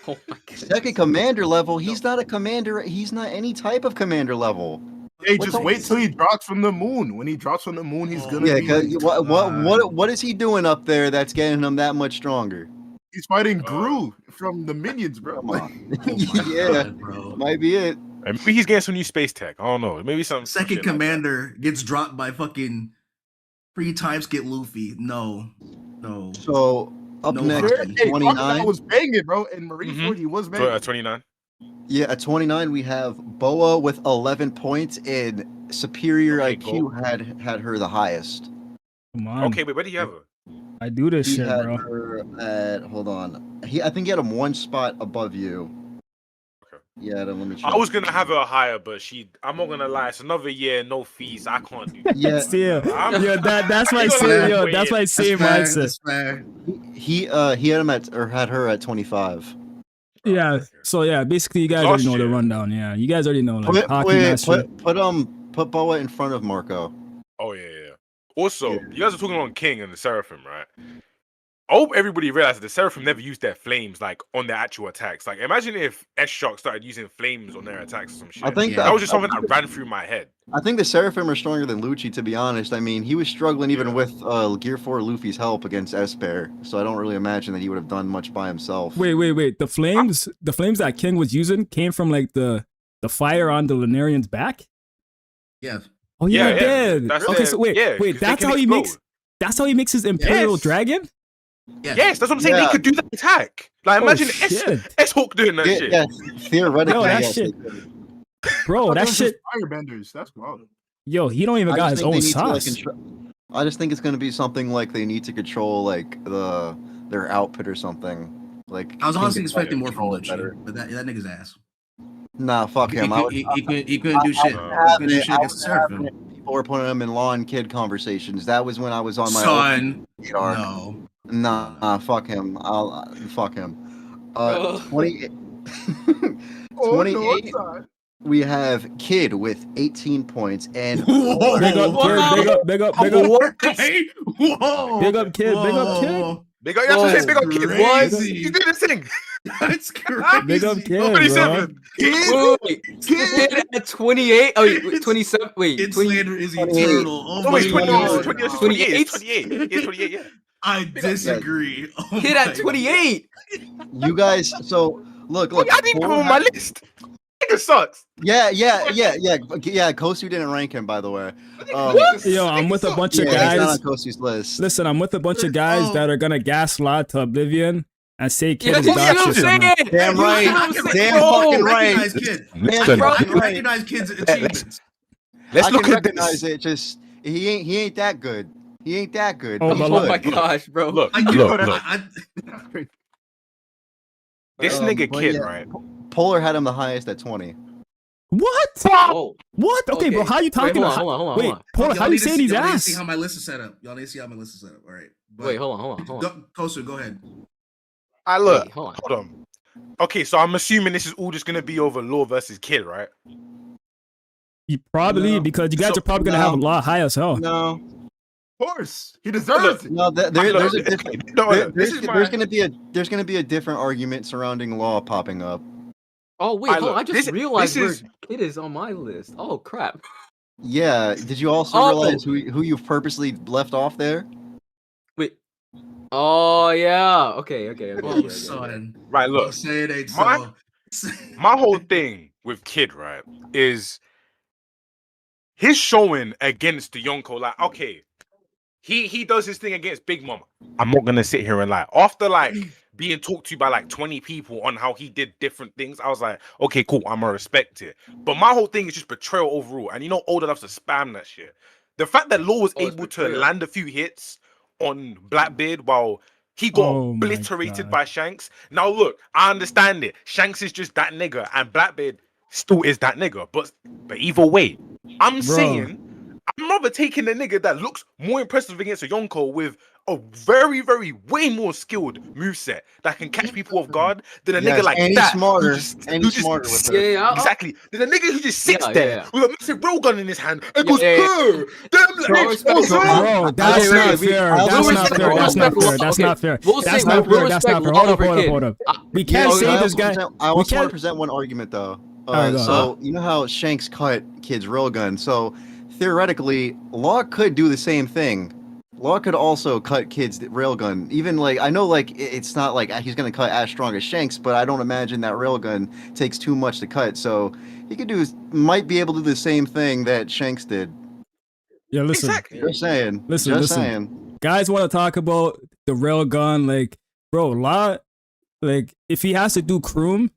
Oh my God. Second commander level. He's not a commander. He's not any type of commander level. Hey, just wait till he drops from the moon. When he drops from the moon, he's gonna. Yeah, because what is he doing up there that's getting him that much stronger? He's fighting Gru from the minions, bro. Come on. Yeah, bro. Might be it. Maybe he's getting some new space tech. I don't know. Maybe some second commander gets dropped by fucking 3 times get Luffy. No. So up next, 29. I was banging, bro. And Marineford, he was banging. 29. Yeah, at 29 we have Boa with 11 points, and Superior IQ had her the highest. Come on. Okay, but where do you have her? I do this shit, had bro. Her at, hold on. I think he had him one spot above you. Okay. Yeah, let me check. I was gonna have her higher, but I'm not gonna lie. It's another year, no fees. I can't do that. Yeah, that's my same. Yo, that's my same mindset. He had him had her at 25. Yeah. So yeah, basically you guys already know the rundown. Yeah, you guys already know like put Boa in front of Marco. Oh yeah. Also, you guys are talking on King and the Seraphim, right? I hope everybody realizes the Seraphim never used their flames like on their actual attacks. Like, imagine if S.Shark started using flames on their attacks or some shit. I think that was just something that ran through my head. I think the Seraphim are stronger than Lucci, to be honest. I mean, he was struggling even with Gear 4 Luffy's help against Esper, so I don't really imagine that he would have done much by himself. Wait. The flames that King was using came from like the fire on the Lunarian's back? Yeah. Oh yeah, it did. Okay, so wait, that's how he makes. That's how he makes his Imperial Dragon. Yes, that's what I'm saying. They could do that attack. Like, imagine S-Hawk doing that shit. Yeah, theoretically. That shit. Bro, that shit. Firebenders. That's wild. Yo, he don't even got his own sauce. I just think it's gonna be something like they need to control like their output or something. Like I was honestly expecting more from Luchi, but that nigga's ass. Nah, fuck him. He couldn't do shit. Against the Seraphim. People were putting him in law and kid conversations. That was when I was on my son. No. Nah, fuck him. Fuck him. 28. 28. We have Kid with 18 points and big up Kid. Big up Kid. Whoa. Big up Kid. Big up, you have to say big up Kid. What? He's doing this thing. That's crazy. Big up Kid, 27. Kid at 28. Oh, wait, 27. Wait, Kid slander is eternal. Oh, wait, 28. 28, yeah. I disagree. Kid at 28. You guys, so look. I didn't put him on my list. nigga sucks. Yeah. Kosu didn't rank him, by the way. Yo, I'm with a bunch of He's not guys. on Kosu's list. Listen, I'm with a bunch of guys that are gonna gas Lot to oblivion and say Kid is you dog see what I'm shit. somehow. saying? Damn right. Damn fucking right. Recognize Kid. Listen, I can recognize Kid's achievements. Let's I look can at recognize this. it. Just he ain't that good. He ain't that good. Oh, but he's but Oh my good. gosh, bro. Look, I get look, it. look. This nigga but Kid, yeah, right? Polar had him the highest at 20. What? Whoa. What? Okay, bro, how you talking Wait, about? hold on. Wait, Polar, how you saying he's Y'all need to ass? see how my list is set up. Y'all need to see how my list is set up. All right. But Wait, hold on. Kosu, go ahead. I look. Wait, hold on. Okay, so I'm assuming this is all just gonna be over Law versus Kid, right? You probably, No. because you guys are probably gonna have a lot high as hell. No, Of course, he deserves it. no. There's a different. There's There's gonna be a different argument surrounding Law popping up. Oh wait, hold on. I just realized this where Kid is on my list. Oh crap. Yeah. Did you also realize who you purposely left off there? Wait. Oh yeah. Okay. Oh, son. Right, Don't look. say it ain't My- so. My whole thing with Kid, right, is his showing against the Yonko. Like, okay, he does his thing against Big Mama. I'm not gonna sit here and lie. After like being talked to by like 20 people on how he did different things, I was like, okay, cool, I'm gonna respect it. But my whole thing is just betrayal overall. And you know, old enough to spam that shit. The fact that Law was able to land a few hits on Blackbeard while he got obliterated by Shanks. Now look, I understand it. Shanks is just that nigga, and Blackbeard still is that nigga. But either way, I'm saying I'm rather taking the nigga that looks more impressive against a Yonko with a very, very, way more skilled moveset that can catch people off guard than a nigga like and that. Smarter. Who just With it. Yeah, exactly. There's a nigga who just sits there yeah. with a massive railgun in his hand and goes, yeah. damn, Bro, respect, Bro, that's not fair. That's not fair. Hold up. We can't say this guy. I also want to present one argument though. So you know how Shanks cut Kid's railgun. So theoretically, Law could do the same thing. Law could also cut Kid's railgun. Even like I know, like it's not like he's gonna cut as strong as Shanks, but I don't imagine that railgun takes too much to cut. So he might be able to do the same thing that Shanks did. Yeah, listen. Exactly. Just saying. Listen. Guys want to talk about the railgun, like, bro, Law, like if he has to do Kroom,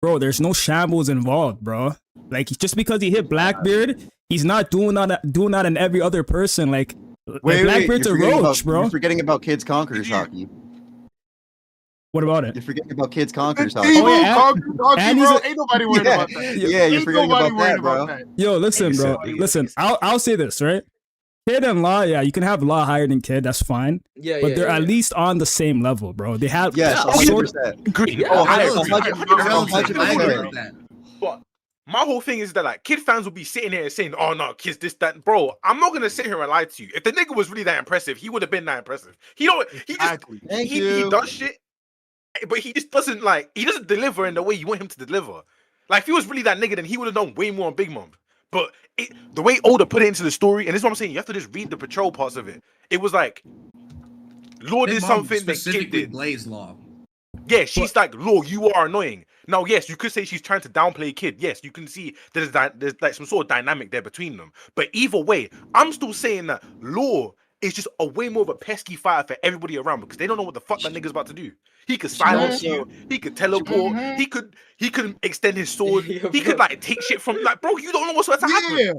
bro, there's no shambles involved, bro. Like just because he hit Blackbeard, he's not doing that in every other person. Like Blackbeard's a roach, bro. You're forgetting about Kids Conquerors hockey. What about it? You're forgetting about Kids Conquerors hockey. Oh yeah, and bro. Ain't nobody worried about that. Yeah, you're forgetting about that, bro. Yo, listen, bro. Listen, I'll say this, right? Kid and Law, yeah, you can have Law higher than Kid, that's fine. Yeah, but they're at least on the same level, bro. They have 100%. Agree. I agree with that. But my whole thing is that like Kid fans will be sitting here and saying, "Oh no, Kid's this, that." Bro, I'm not gonna sit here and lie to you. If the nigga was really that impressive, he would have been that impressive. He does shit, but he just doesn't deliver in the way you want him to deliver. Like if he was really that nigga, then he would have done way more on Big Mom. But the way Oda put it into the story, and this is what I'm saying, you have to just read the patrol parts of it. It was like Law did something that Kid did. Blaze Law. Yeah, she's like, Law, you are annoying. Now, yes, you could say she's trying to downplay Kid. Yes, you can see there's like some sort of dynamic there between them. But either way, I'm still saying that Law is just a way more of a pesky fighter for everybody around because they don't know what the fuck that nigga's about to do. He could silence you. He could teleport. He could extend his sword. Yeah, he could like take shit from like, bro. You don't know what's about to happen. Yeah.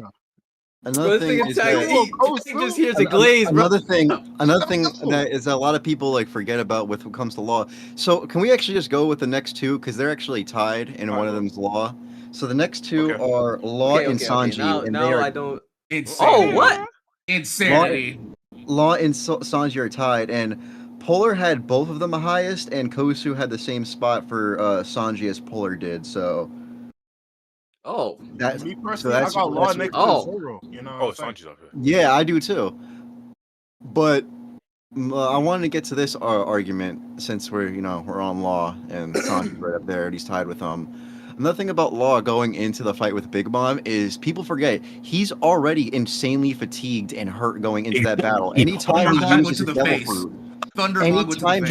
Another thing is that he just hears a glaze, bro. another thing that is a lot of people like forget about when it comes to Law. So can we actually just go with the next two because they're actually tied and one of them's Law. So the next two are Law and Sanji, and now they are I don't. Insanity. Oh, what? Insanity. Law and Sanji are tied, and Polar had both of them the highest, and Kosu had the same spot for Sanji as Polar did. So. Oh, That's me personally, I got Law next to Zoro. You know. Oh, Sanji's up here. Yeah, I do too. But I wanted to get to this argument since we're on Law and Sanji's right up there and he's tied with Another thing about Law going into the fight with Big Mom is people forget he's already insanely fatigued and hurt going into that battle. Anytime he uses his devil fruit, anytime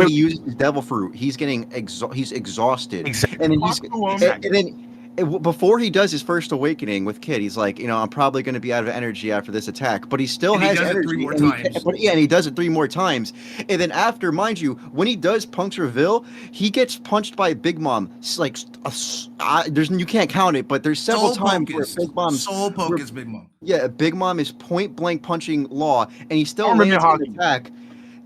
he uses his devil fruit, he's getting he's exhausted, and then before he does his first awakening with Kid, he's like, I'm probably going to be out of energy after this attack, but he still has energy. 3 more times. And he does it 3 more times. And then after, mind you, when he does puncture Vil, he gets punched by Big Mom. It's like, you can't count it, but there's several times where Big Mom's Soul Poke is Big Mom. Yeah, Big Mom is point blank punching Law, and he still lands an attack.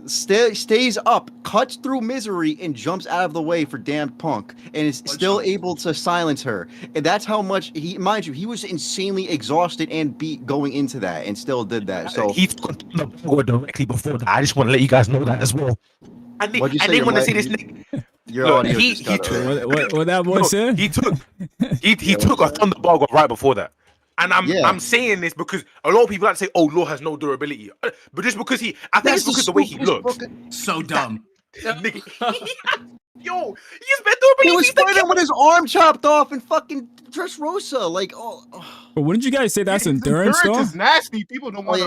Stays up, cuts through misery, and jumps out of the way for damned Punk, and is still able to silence her. And that's how much mind you, he was insanely exhausted and beat going into that, and still did that. So he took the ball directly before that. I just want to let you guys know that as well. I didn't want to see this nigga. Your audio just got what that boy said? He took a Thunderball right before that. And I'm saying this because a lot of people like to say, "Oh, Law has no durability," but just because I think it's because the way he looks. So dumb. Yo, he has been durability. He was fighting with his arm chopped off and fucking Dressrosa. Like, But wouldn't you guys say that's endurance, though? Is nasty. People don't want to.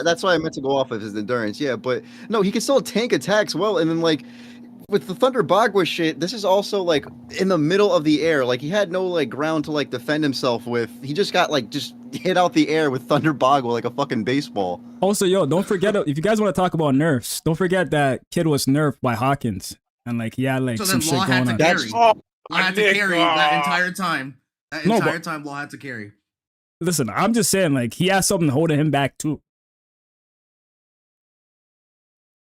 That's why I meant to go off of his endurance. Yeah, but no, he can still tank attacks well, and then like. With the Thunder Bagua shit, this is also like in the middle of the air. Like he had no like ground to like defend himself with. He just got like just hit out the air with Thunder Bagua like a fucking baseball. Also, don't forget if you guys want to talk about nerfs, don't forget that Kid was nerfed by Hawkins and like he had like some shit going on. I had to carry that entire time. That entire time, Law had to carry. Listen, I'm just saying like he has something holding him back too.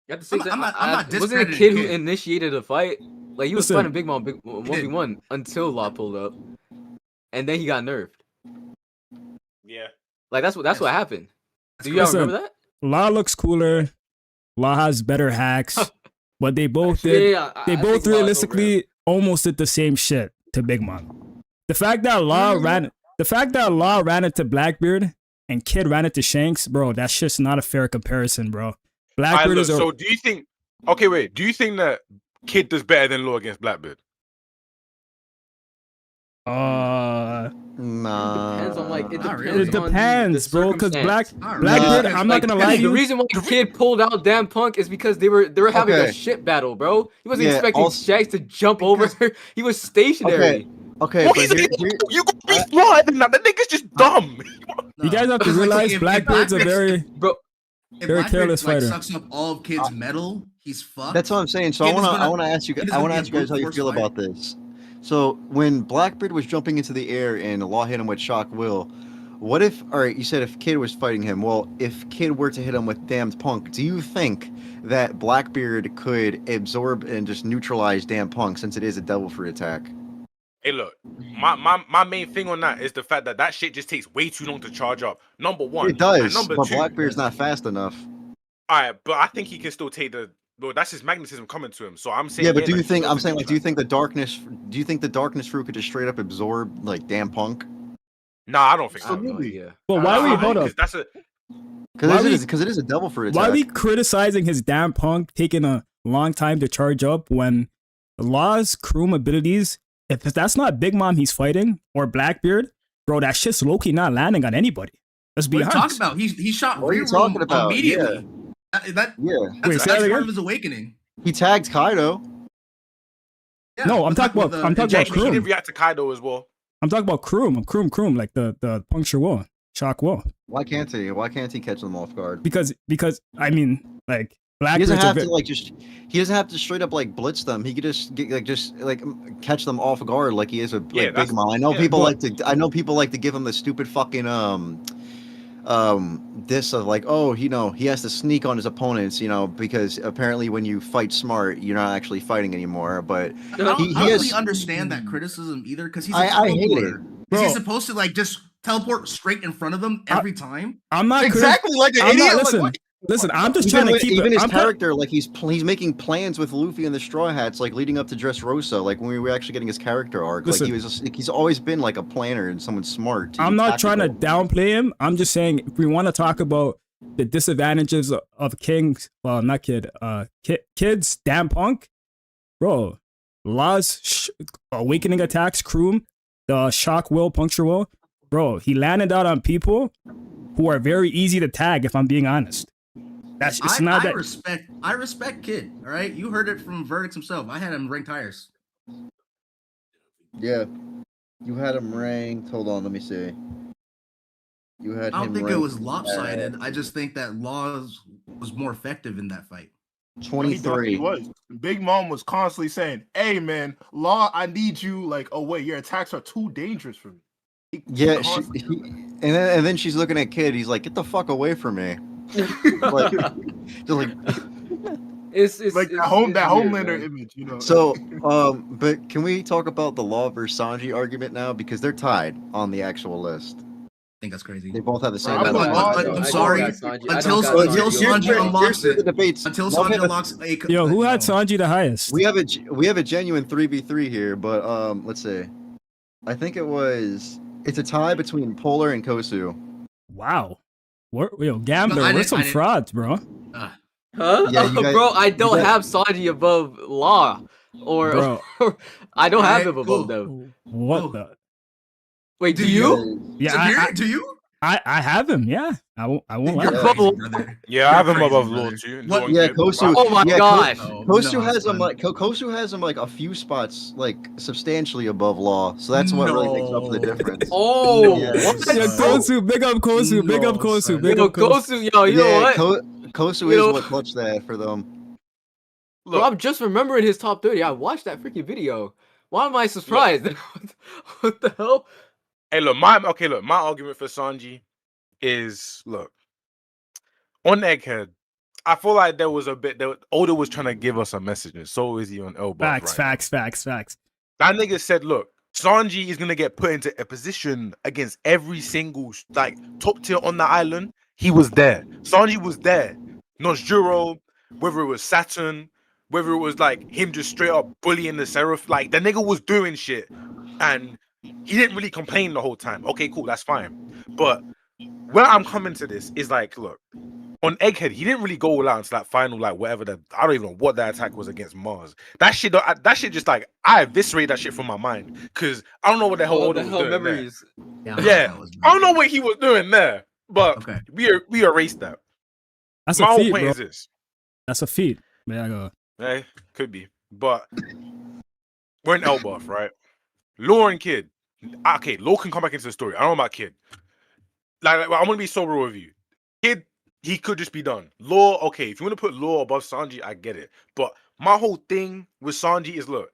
I'm not wasn't a Kid who initiated a fight? Like he was fighting Big Mom 1v1 until Law pulled up, and then he got nerfed. Yeah, like that's what happened. Do you remember that? Law looks cooler. Law has better hacks, but they both did. They both realistically almost did the same shit to Big Mom. The fact that Law ran into Blackbeard and Kid ran into Shanks, bro, that's just not a fair comparison, bro. Blackbeard is so do you think? Okay, wait. Do you think that Kid does better than Law against Blackbeard? Nah. It depends, bro. Because Blackbeard, I'm not gonna lie to you. The reason why Kid pulled out damn Punk is because they were having a shit battle, bro. He wasn't expecting Shanks to jump over. He was stationary. Okay, well, you gonna be flawed and that nigga's just dumb. You guys have to realize Blackbeard's a very very careless fighter. Sucks up all of Kid's metal. He's fucked. That's what I'm saying. So I want to ask you guys how you feel about this. So when Blackbeard was jumping into the air and Law hit him with Shock Will, what if? All right, you said if Kid was fighting him. Well, if Kid were to hit him with Damned Punk, do you think that Blackbeard could absorb and just neutralize Damned Punk since it is a Devil Fruit attack? Hey, look, my main thing on that is the fact that shit just takes way too long to charge up. Number one, it does, number but two, Blackbeard's not fast enough. All right, but I think he can still take the. Well, that's his magnetism coming to him. So I'm saying. Yeah, but do you think the darkness? Do you think the darkness fruit could just straight up absorb like Damn Punk? Nah, I don't think so. Yeah. Well, why we hold up? Because it is a Devil Fruit attack. Why are we criticizing his Damn Punk taking a long time to charge up when Law's Kroom abilities? If that's not Big Mom he's fighting or Blackbeard, bro, that shit's low-key not landing on anybody. Let's be honest. What are you talking about? He shot what are you talking about? Immediately. Yeah. That's part of his awakening. He tagged Kaido. Yeah, no, I'm talking about Kroom. He did react to Kaido as well. I'm talking about Kroom, like the puncture wall, shock wall. Why can't he? Why can't he catch them off guard? Because I mean, like he doesn't have to he doesn't have to straight up like blitz them. He could just catch them off guard like he is a Big Mom. I know people like to give him the stupid fucking diss of like, oh, he has to sneak on his opponents, because apparently when you fight smart, you're not actually fighting anymore. But I don't really understand that criticism either, because he's I hate it. Is he supposed to like just teleport straight in front of them every time? I'm not exactly like an idiot. Listen, I'm just trying to keep even his character, like he's making plans with Luffy and the Straw Hats, like leading up to Dressrosa, like when we were actually getting his character arc. Listen, like he's always been like a planner and someone smart. I'm not trying to downplay him. I'm just saying if we want to talk about the disadvantages of Kid's Damn Punk, bro, Law's awakening attacks, Kroom, the shock will, puncture will, bro, he landed out on people who are very easy to tag. If I'm being honest. I respect Kid. All right, you heard it from Verdicts himself. I had him ranked highest. Yeah. You had him ranked. Hold on, let me see. You had I don't him think it ranked was lopsided. I just think that Laws was more effective in that fight. 23. He was. Big Mom was constantly saying, "Hey man, Law, I need you." Like, oh wait, your attacks are too dangerous for me. Yeah, and then she's looking at Kid. He's like, "Get the fuck away from me!" Like, just like. It's like it's that weird, Homelander man. image, you know. So, but can we talk about the Law versus Sanji argument now, because they're tied on the actual list? I think that's crazy. They both have the same. I'm sorry. Until Sanji unlocks it. Until Sanji unlocks a. Yo, who had Sanji the highest? We have a genuine 3v3 here, but let's see. I think it's a tie between Polar and Kosu. Wow. Yo, Gambler, we're some frauds, bro. Huh? Yeah, guys, bro, I don't have Sanji above Law, or I don't have him above them. What the? Wait, do you? Yeah, do you? I have him. Yeah, I won't lie. Yeah, I have him above Law too. Yeah, Kosu. Oh my gosh. Kosu has him like a few spots like substantially above Law, so that's what really makes up for the difference. Oh, yeah. what? Kosu, big up Kosu, big up Kosu, big up Kosu. Yo, you know what? Kosu is what clutched that for them. Bro, I'm just remembering his top 30. I watched that freaking video. Why am I surprised? What the hell? Hey, look, my argument for Sanji is, look, on Egghead, I feel like there was a bit that Oda was trying to give us a message, and so is he on Elbow. Facts. That nigga said, look, Sanji is gonna get put into a position against every single like top tier on the island. He was there. Sanji was there. Nojuro, whether it was Saturn, whether it was like him just straight up bullying the Seraph, like the nigga was doing shit, and he didn't really complain the whole time. Okay, cool, that's fine. But where I'm coming to this is like, look, on Egghead, he didn't really go all out into that final, like whatever that, I don't even know what that attack was against Mars. That shit just like, I eviscerate that shit from my mind because I don't know what the hell Oda was doing memories. Yeah, I don't know what he was doing there, but we erased that. That's my a feat, whole point bro. is this. That's a feat. Yeah, could be, but we're in Elbaf, right? Law and Kid. Okay, Law can come back into the story. I don't know about Kid. Like I'm gonna be so real with you. Kid, he could just be done. Law, okay, if you want to put Law above Sanji, I get it. But my whole thing with Sanji is, look,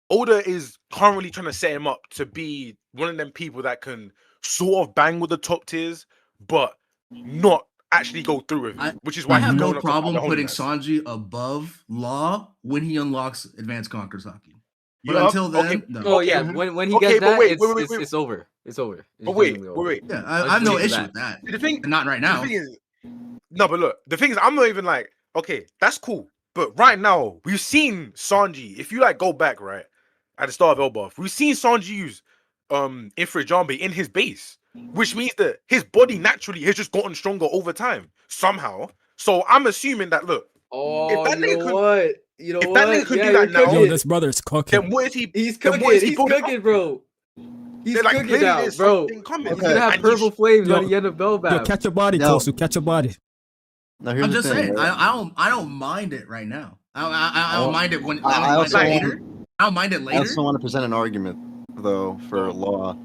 Oda is currently trying to set him up to be one of them people that can sort of bang with the top tiers, but not actually go through with it. Which is why I have no problem putting Sanji above Law when he unlocks Advanced Conquer Saki. But until then, no. Oh yeah, when he gets that, it's over. It's over. But wait. Yeah, I have no issue with that. The thing, not right now. No, but look, the thing is, I'm not even like, okay, that's cool. But right now, we've seen Sanji. If you like go back, right, at the start of Elbaf, we've seen Sanji use Infrared Jambe in his base, which means that his body naturally has just gotten stronger over time somehow. So I'm assuming that, look, if that nigga could do that now, yo, this brother's cooking. Then what is he? He's cooking. He's cooking, bro. He's cooking now, bro. He's gonna have purple flames by the end of Belbab. Yo, catch your body, Tosu. Catch your body. I'm just saying, I don't mind it right now. I don't mind it when I don't mind it later. I also want to present an argument though for Law,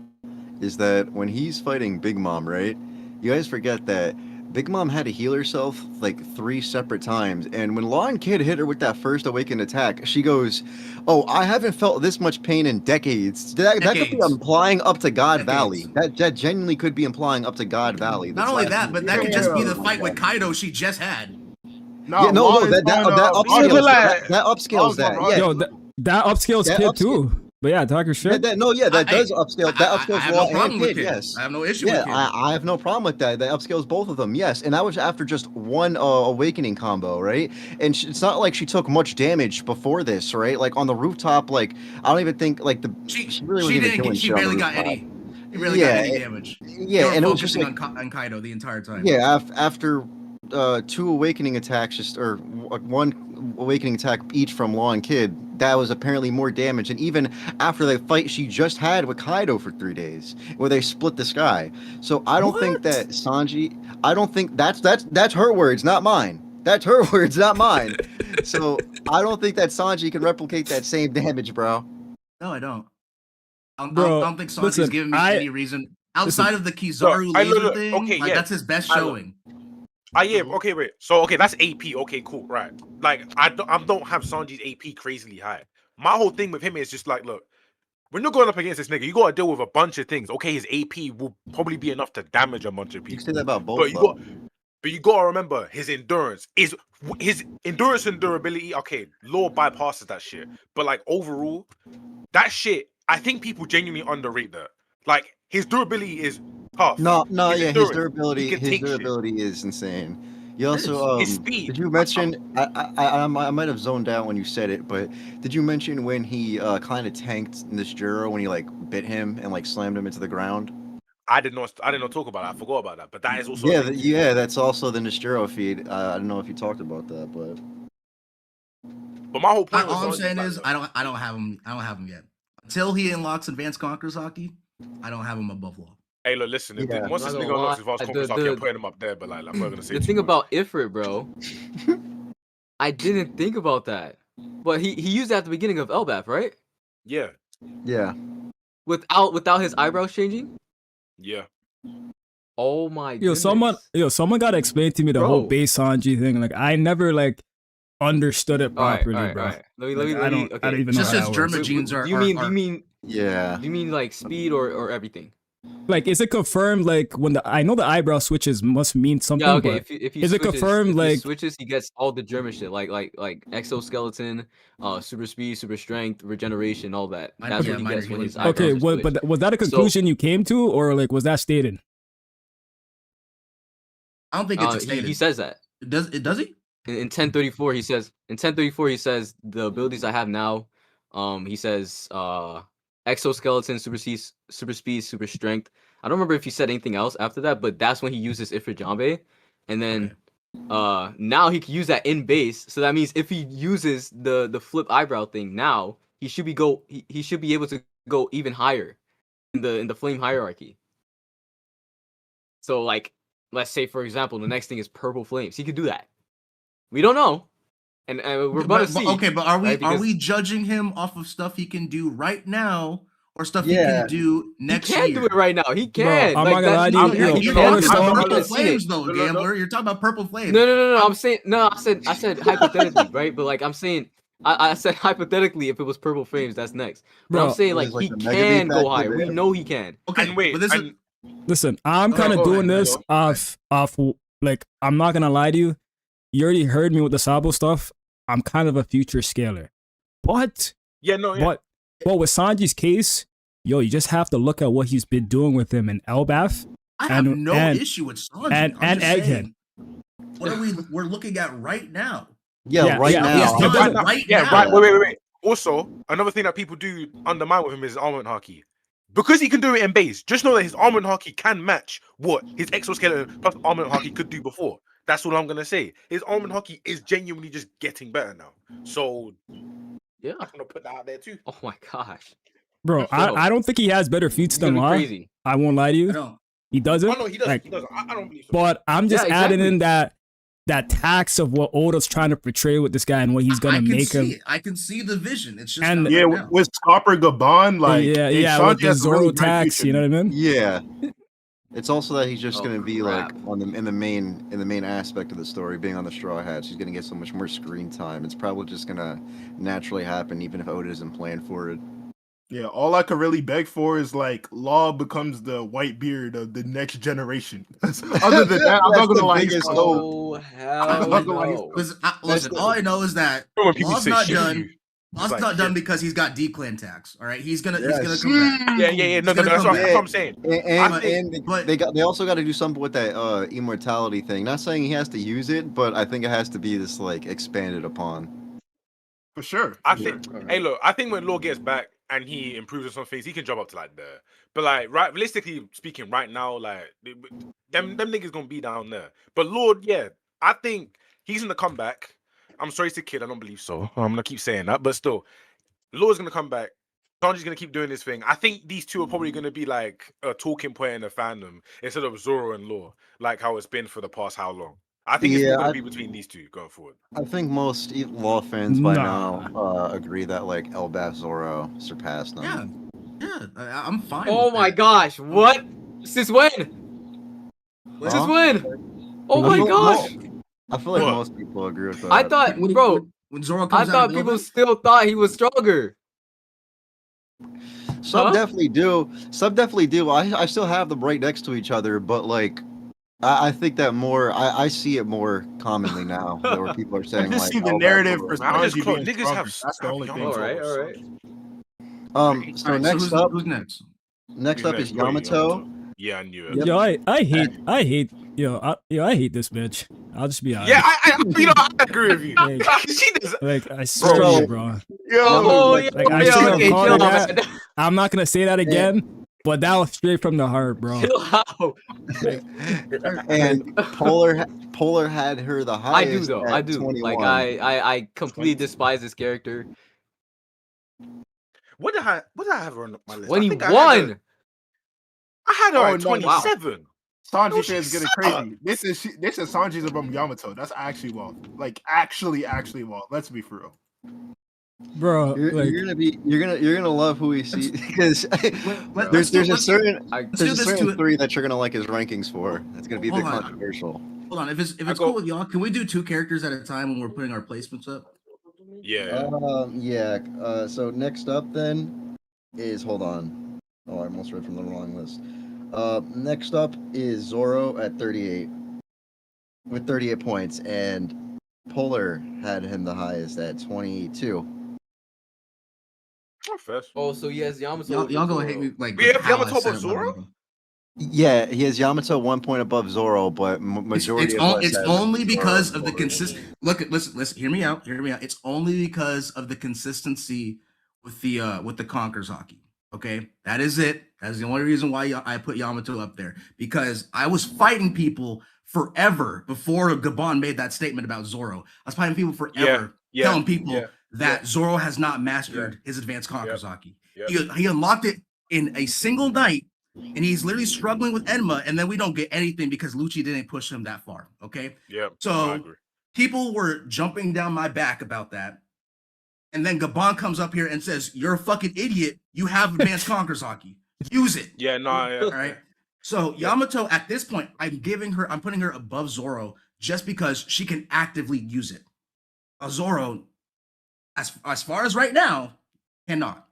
is that when he's fighting Big Mom, right? You guys forget that Big Mom had to heal herself like 3 separate times, and when Law and Kid hit her with that first awakened attack, she goes, "Oh, I haven't felt this much pain in decades." That could be implying up to God Valley. That genuinely could be implying up to God Valley. Not only that, but that could just be the fight with Kaido she just had. That upscales that. Yeah. Yo, that upscales Kid too. But yeah, talking shit. That does upscale. That upscales Law and Kid. Yes, I have no issue with Kid. I have no problem with that. That upscales both of them. Yes, and that was after just one awakening combo, right? And it's not like she took much damage before this, right? Like on the rooftop, like I don't even think like she barely got any. He really got any damage. Yeah, and it was just like, on Kaido the entire time. Yeah, after 2 awakening attacks, or 1 awakening attack each from Law and Kid, that was apparently more damage. And even after the fight she just had with Kaido for 3 days, where they split the sky. So I don't think that Sanji. I don't think that's her words, not mine. That's her words, not mine. So I don't think that Sanji can replicate that same damage, bro. No, I don't. I don't think Sanji's giving me any reason outside of the Kizaru laser thing. Okay, like that's his best showing. Okay, wait. So okay, that's AP. Okay, cool, right? Like I don't have Sanji's AP crazily high. My whole thing with him is just like, look, when you're going up against this nigga, you gotta deal with a bunch of things. Okay, his AP will probably be enough to damage a bunch of people. You can say that about both. But you gotta remember his endurance and durability. Okay, Law bypasses that shit. But like overall, that shit, I think people genuinely underrate that. Like his durability is tough. His durability is insane. You also his speed. Did you mention? I might have zoned out when you said it, but did you mention when he kind of tanked Nishijiro when he like bit him and like slammed him into the ground? I did not talk about that. I forgot about that. But that is also that's also the Nishijiro feed. I don't know if you talked about that, but my whole point. All I'm saying is I don't have him. I don't have him yet. Until he unlocks Advanced Conqueror's Haki, I don't have him above Law. Hey, look, listen. Once this nigga unlocks Advanced Conqueror's Haki, I'm putting him up there. But like, I'm not gonna say the thing about Ifrit, bro. I didn't think about that, but he used that at the beginning of Elbaf, right? Yeah. Yeah. Without his eyebrows changing. Yeah. Oh my goodness. Someone gotta explain to me the whole base Sanji thing. Like I never like understood it properly, bro. Let me I don't even know. Just his German genes are. Do you mean yeah? Do you mean like speed or everything? Like, is it confirmed? Like, when I know the eyebrow switches must mean something. Yeah, okay. But if he is switches, it confirmed? Like, he switches, he gets all the German shit, like exoskeleton, super speed, super strength, regeneration, all that. That's what he gets when his eyebrows are switched. But was that a conclusion you came to, or like was that stated? I don't think it's stated. He says that. Does he? In 1034, he says. In 1034, he says the abilities I have now. He says exoskeleton, super speed, super strength. I don't remember if he said anything else after that, but that's when he uses Ifrit Jambe. And then now he can use that in base. So that means if he uses the flip eyebrow thing now, he should be able to go even higher in the flame hierarchy. So like, let's say for example, the next thing is purple flames. He could do that. We don't know. And we're about to see. Okay, but are we judging him off of stuff he can do right now, or stuff he can do next year? He can do it right now. He can. Bro, I'm not gonna lie to you. You're talking about purple flames, though, Gambler. You're talking about purple flames. No. I'm saying I said hypothetically, right? But like I'm saying, I said hypothetically, if it was purple flames, that's next. But Bro, I'm saying like he can go higher. We know he can. Okay, and wait. But this is... Listen, I'm kind of doing this off. Like, I'm not gonna lie to you. You already heard me with the Sabo stuff. I'm kind of a future scaler, but but with Sanji's case, you just have to look at what he's been doing with him in Elbaf. I have no issue with Sanji and Egghead. What we're looking at right now? Right now. Wait. Also, another thing that people do undermine with him is armament haki. Because he can do it in base, just know that his armament haki can match what his exoskeleton plus armament haki could do before. That's all I'm gonna say. His armament haki is genuinely just getting better now. So yeah, I'm gonna put that out there too. Oh my gosh, bro! I don't think he has better feats than Law. I won't lie to you. He doesn't. Oh no, he doesn't. Like, he doesn't. I don't believe so. But I'm just adding in that tax of what Oda's trying to portray with this guy and what he's gonna make him. I can see the vision. It's just with Scopper Gabon, like with the Zoro tax. You know what I mean? Yeah. It's also that he's just going to be like in the main aspect of the story, being on the Straw Hats. He's going to get so much more screen time. It's probably just going to naturally happen, even if Oda isn't planned for it. Yeah, all I could really beg for is like Law becomes the white beard of the next generation. Other than that, I'm not gonna lie. Oh hell no! Listen, all I know is that Law's not done. Law's not done because he's got D clan tax. All right, he's gonna come back. Yeah. No, that's what I'm saying. And they also got to do something with that immortality thing. Not saying he has to use it, but I think it has to be this like expanded upon. For sure. I think. Hey, look, I think when Law gets back and he improves on some things, he can jump up to like there. But like, realistically speaking, right now, like them niggas gonna be down there. But Lord, I think he's gonna come back. I'm sorry to kid, I don't believe so. I'm gonna keep saying that, but still, Lord's gonna come back. Sanji's gonna keep doing this thing. I think these two are probably gonna be like a talking point in the fandom instead of Zoro and Law, like how it's been for the past how long. I think it's gonna be between these two going forward. I think most Law fans by now agree that like Elbaf Zoro surpassed them. Yeah, I'm fine. Oh with my that. gosh, what? Since when? Since when? Oh my gosh! I feel like most people agree with that. I thought, bro, when Zoro I comes out thought of people Velvet, still thought he was stronger. Some definitely do. Some definitely do. I still have them right next to each other, but like, I think that more. I see it more commonly now, where people are I saying just like, see the "Oh, narrative for Man, I just Sanji being niggas stronger." That's the have only thing. Yamato. All right. So all right, next so up, who's next? next up is Yamato. Yeah, I knew it. Yep. Yo, I hate, I hate this bitch. I'll just be honest. Yeah, I agree with you. Like, She does. like I swear So- to you, bro. Oh, Like, yeah, Like I yeah, shouldn't okay, have called her chill out, that. man. I'm not gonna say that again. But that was straight from the heart, bro. Chill out. And Polar had her the I highest. do though. At I do. 21. Like I completely despise this character. What did I have her on my list? 21. I had her Oh, at no, no. 27. Sanji No, fans she getting crazy. This is Sanji's above Yamato. That's actually well, like actually well. Let's be for real. Bro, You're gonna love who we see because there's a certain three that you're gonna like his rankings for. That's gonna be a bit controversial. Hold on, if it's cool with y'all, can we do 2 characters at a time when we're putting our placements up? Yeah. So next up then is hold on. Oh, I almost read from the wrong list. Next up is Zoro at 38 with 38 points, and Polar had him the highest at 22. Oh, so he has Yamato. Y'all gonna hate me like. We have how I Yamato said above Zoro? Yeah, he has Yamato 1 point above Zoro, but majority of us it's have only because Zoro of the consist. Listen. Hear me out. It's only because of the consistency with the Conquerors hockey. Okay, that is it. That's the only reason why I put Yamato up there, because I was fighting people forever before Gabon made that statement about Zoro. I was fighting people forever, telling people that Zoro has not mastered his advanced Conquerors hockey. He unlocked it in a single night. And he's literally struggling with Enma, and then we don't get anything because Lucci didn't push him that far. Okay. Yeah. So people were jumping down my back about that. And then Gabon comes up here and says, "You're a fucking idiot. You have advanced Conquerors hockey. Use it." Yeah, All right. So Yamato, at this point, I'm putting her above Zoro just because she can actively use it. Zoro, as far as right now, cannot.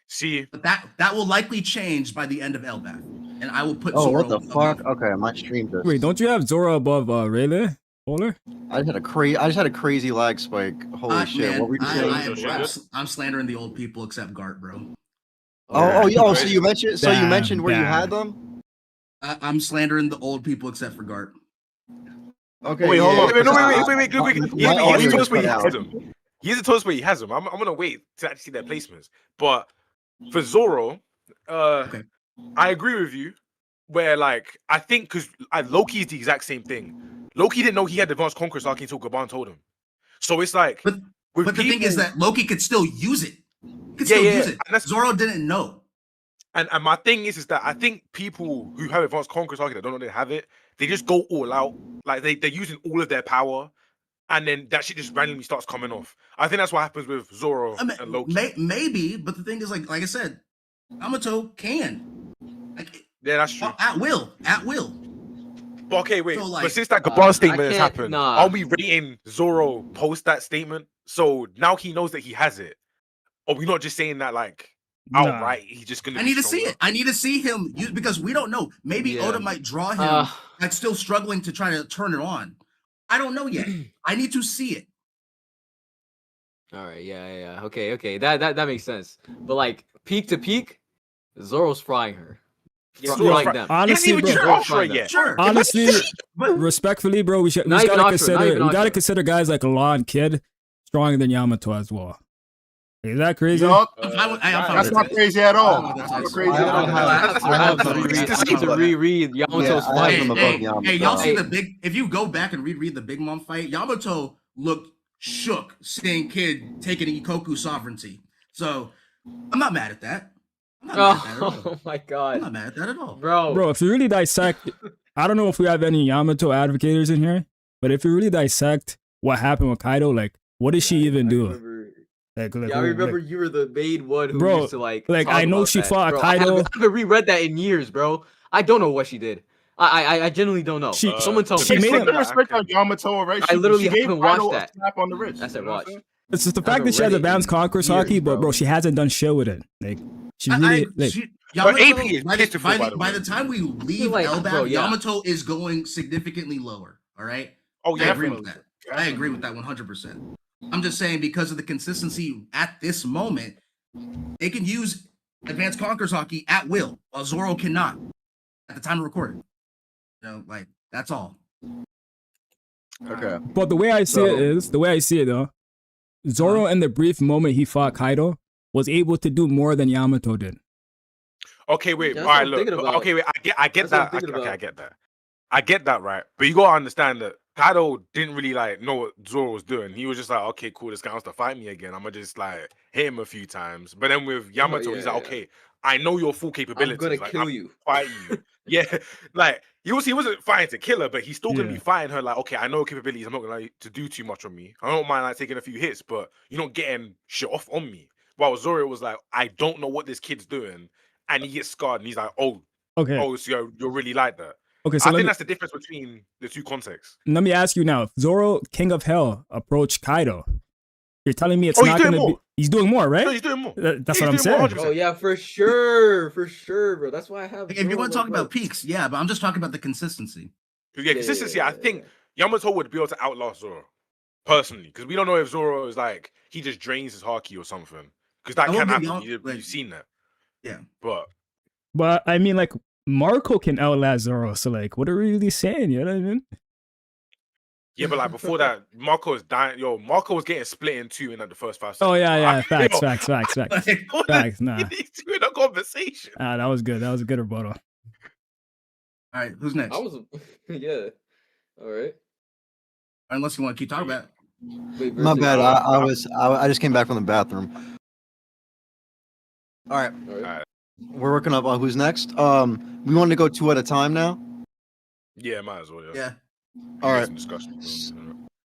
See, but that will likely change by the end of Elbath, and I will put. Oh, Zoro what the fuck? Okay, my stream just. Wait, don't you have Zoro above Rayleigh? Polar? I just had a crazy lag spike. Holy shit! Man, What were you saying? I'm slandering the old people except Gart, bro. Oh, so you mentioned where you had them? I'm slandering the old people except for Gart. Okay. Wait, hold on. Wait. He hasn't told us where he has them. He hasn't told us where he has them. I'm gonna wait to actually see their placements. But for Zoro, I agree with you. Where like I think because Loki is the exact same thing. Loki didn't know he had advanced Conquerors hockey until Gabon told him. So it's like, but the thing is that Loki could still use it. Use it. Zoro didn't know. And my thing is that I think people who have advanced Conquerors hockey that don't know they have it, they just go all out. Like they're using all of their power, and then that shit just randomly starts coming off. I think that's what happens with Zoro and Loki. Maybe, but the thing is, like I said, Yamato can. Yeah, that's true. At will. But okay, wait. So, but since that Gabon statement has happened, are we rating Zoro post that statement? So now he knows that he has it. Or we not just saying that like outright? He's just gonna. I need to see it. I need to see him use, because we don't know. Maybe Oda might draw him like still struggling to try to turn it on. I don't know yet. I need to see it. All right. Yeah. Okay. That makes sense. But like peak to peak, Zoro's frying her. Them. Honestly, bro. Sure. Honestly, respectfully, bro, we gotta consider guys like Law and Kid stronger than Yamato as well. Is that crazy? That's not crazy at all. That's not crazy at all. I have to reread Yamato's fight. Hey, y'all see the big? If you go back and reread the Big Mom fight, Yamato looked shook seeing Kid taking Ikoku sovereignty. So I'm not mad at that. Oh my god! I'm not mad at that at all, bro. If you really dissect, I don't know if we have any Yamato advocates in here, but if you really dissect what happened with Kaido, like, what did she even do? Like, I remember you were the main one who bro, used to like. Like, talk I know about she that. fought Bro, Kaido. I haven't reread that in years, bro. I don't know what she did. I genuinely don't know. Someone tell me. She made him respect on Yamato, right? I literally she gave haven't watched Kaido that. a slap on the wrist. I said watch. It's just the fact that she has advanced conquerors hockey, but she hasn't done shit with it. Like she really Yamato, by the time we leave Elbaf, yeah. Yamato is going significantly lower. All right. Oh yeah, I agree with that. I agree with that 100%. I'm just saying because of the consistency at this moment, they can use advanced conquerors hockey at will, while Zoro cannot at the time of recording. You know, like that's all. Okay. But the way I see it though, Zoro in the brief moment he fought Kaido was able to do more than Yamato did. Okay, wait. All right, look. Okay, wait. I get that. Okay, I get that. I get that, right? But you gotta understand that Kaido didn't really like know what Zoro was doing. He was just like, okay, cool, this guy wants to fight me again. I'm gonna just like hit him a few times. But then with Yamato, he's like, okay, I know your full capabilities. I'm gonna like, kill you. Fight you. Yeah, like he wasn't fighting to kill her, but he's still gonna be fighting her. Like, okay, I know your capabilities. I'm not gonna to do too much on me. I don't mind like taking a few hits, but you're not getting shit off on me. While Zoro was like, I don't know what this kid's doing, and he gets scarred, and he's like, oh, so you're really like that. Okay, so I think that's the difference between the two contexts. Let me ask you now: if Zoro, King of Hell, approached Kaido, you're telling me it's not going to be? He's doing more, right? No, he's doing more. That's what I'm saying. Oh yeah, for sure, bro. That's why I have. If you want to talk about peaks, yeah, but I'm just talking about the consistency. Yeah, consistency. I think Yamato would be able to outlast Zoro personally, because we don't know if Zoro is like he just drains his haki or something. Because that can happen. You've seen that. Yeah, but I mean, like Marco can outlast Zoro. So like, what are we really saying? You know what I mean? Yeah, but like before that, Marco was dying. Yo, Marco was getting split in two in like the first 5 seconds. Oh yeah. Facts. Facts. Nah. These two in a conversation. That was good. That was a good rebuttal. All right, who's next? Yeah. All right. Unless you want to keep talking about it. My bad. I just came back from the bathroom. All right. We're working up who's next. We want to go 2 at a time now. Yeah, might as well. Yeah. All right.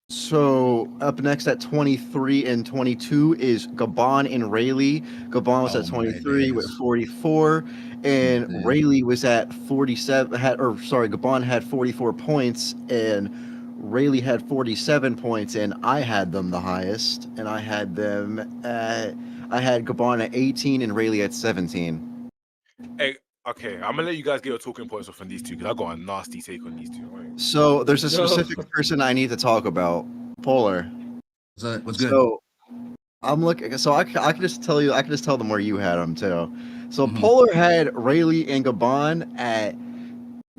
So up next at 23 and 22 is Gabon and Rayleigh. Gabon was at 23 with 44, and Rayleigh was at 47. Gabon had 44 points, and Rayleigh had 47 points, and I had them the highest, and I had Gabon at 18 and Rayleigh at 17. Hey, okay, I'm gonna let you guys get your talking points off on these two because I got a nasty take on these two. Right? So there's a specific person I need to talk about. Polar. What's good? So I'm looking. So I can just tell you. I can just tell them where you had them too. So Polar had Rayleigh and Gabon at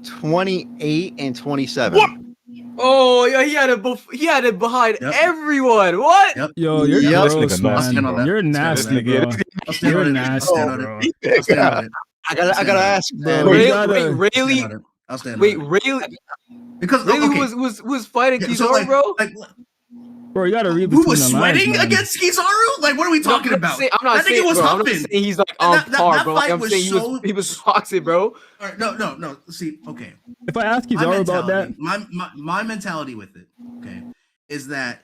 28 and 27. What? Oh yeah, he had it behind everyone. What? Yep. Yo, you're gross, man. You're nasty, bro. You're nasty, bro. I gotta ask, bro. Rayleigh. I'll stand. Wait, Rayleigh. Because Rayleigh was fighting Kizaru, bro. Bro, you gotta read who was between the lines, sweating man. against Kizaru? Like, what are we talking about? I'm not saying was I'm not saying he's like on par, bro. Like, I'm saying he was toxic, bro. Right, no. See, okay. If I ask Kizaru about that, my mentality with it, okay, is that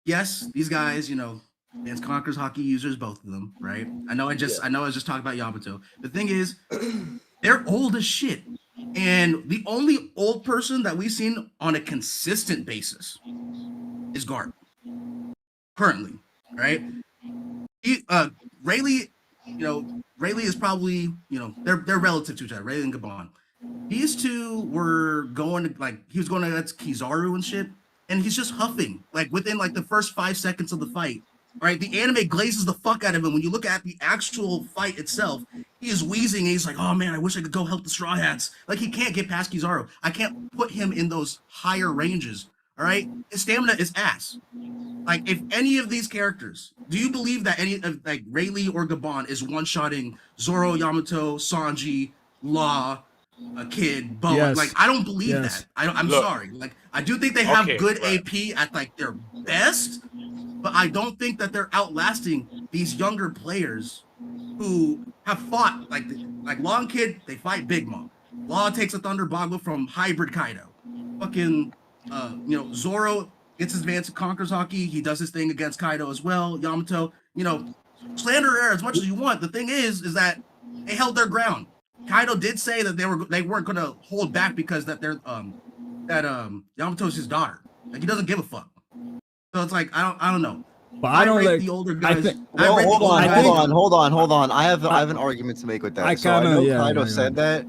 yes, these guys, you know, Advanced Conquerors hockey users, both of them, right? I know I just talked about Yamato. The thing is, they're old as shit. And the only old person that we've seen on a consistent basis is Garp. Currently, right? Rayleigh, Rayleigh is probably, they're relative to each other, Rayleigh and Gabon. These two were going to, he was going against Kizaru and shit, and he's just huffing, within, the first 5 seconds of the fight. Right, the anime glazes the fuck out of him. When you look at the actual fight itself, he is wheezing and he's like, oh man, I wish I could go help the Straw Hats. He can't get past Kizaru. I can't put him in those higher ranges. All right, his stamina is ass. If any of these characters, do you believe that any of Rayleigh or Gabon is one-shotting Zoro, Yamato, Sanji, Law, a Kid, Boa? Yes. I don't believe that. I'm sorry. I do think they have good AP at their best. But I don't think that they're outlasting these younger players who have fought like Law and Kid. They fight Big Mom. Law takes a Thunder Bongo from Hybrid Kaido. Fucking, Zoro gets his advance, conquers Haki. He does his thing against Kaido as well. Yamato, you know, slander her as much as you want. The thing is that they held their ground. Kaido did say that they weren't going to hold back because that Yamato's his daughter. Like he doesn't give a fuck. So it's like I don't know. But I don't like the older guys. Hold on. I have an argument to make with that. I know Kaido said that.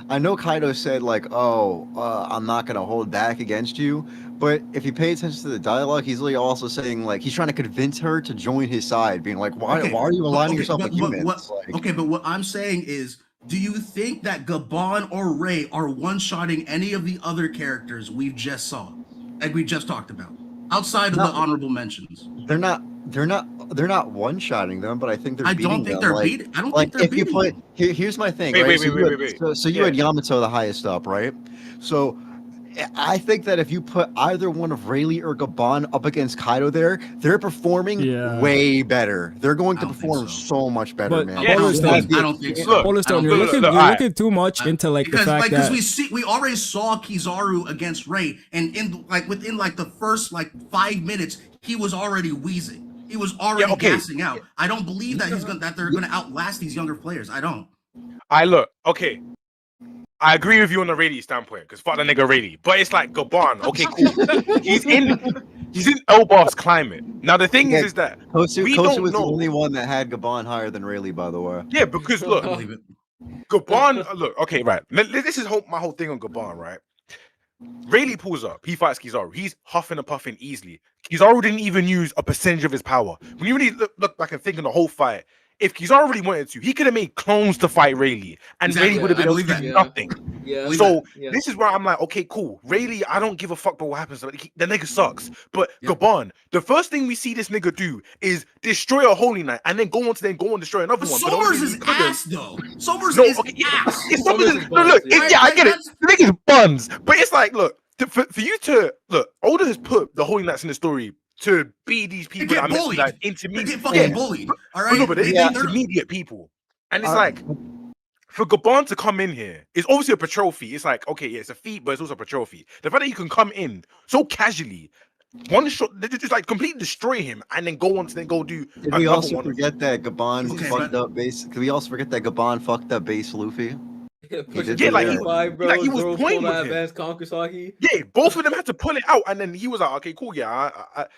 I know Kaido said like, "Oh, I'm not gonna hold back against you." But if you pay attention to the dialogue, he's really also saying like he's trying to convince her to join his side, being like, "Why are you aligning yourself with humans?" But what I'm saying is, do you think that Gabon or Ray are one-shotting any of the other characters we've just saw, like we just talked about, outside of the honorable mentions? They're not one-shotting them, but I think they're beating them. I don't think they're beating them. Here's my thing. Wait. So you had Yamato the highest up, right? So I think that if you put either one of Rayleigh or Gabon up against Kaido they're performing way better. They're going to perform so much better, man. I don't think so. You're looking too much into like the fact that we already saw Kizaru against Ray, and within the first 5 minutes, he was already wheezing. He was already gassing out. I don't believe that they're gonna outlast these younger players. I don't. I agree with you on the Rayleigh standpoint, because fuck the nigga Rayleigh. But it's like Gabon, okay, cool. He's in Elbaf's climate. Now the thing is that Kosu was the only one that had Gabon higher than Rayleigh, by the way. Yeah, because look, Gabon, look, okay, right. This is my whole thing on Gabon, right? Rayleigh pulls up, he fights Kizaru. He's huffing and puffing easily. Kizaru didn't even use a percentage of his power. When you really look back and think of the whole fight, if Kizaru really wanted to, he could have made clones to fight Rayleigh, and Rayleigh would have been able to do nothing. This is where I'm like, okay, cool. Rayleigh, I don't give a fuck about what happens. The nigga sucks. But Gabon, the first thing we see this nigga do is destroy a Holy Knight, and then go on to destroy another one. Somers is ass, though. Somers is ass. I get it. The nigga's buns. But it's like, look, for you to look, Oda has put the Holy Knights in the story to be these people that are like intermediate. They get fucking bullied. All right, but they're intermediate people, and it's like for Gabon to come in here is obviously a patrol fee. It's like, okay, yeah, it's a feat, but it's also a patrol fee. The fact that you can come in so casually, one shot, they just like completely destroy him, and then go on to go do. Did we also forget that Gabon fucked up base? Could we also forget that Gabon fucked up base Luffy? He was pointing with him. Yeah, both of them had to pull it out, and then he was like, "Okay, cool, yeah."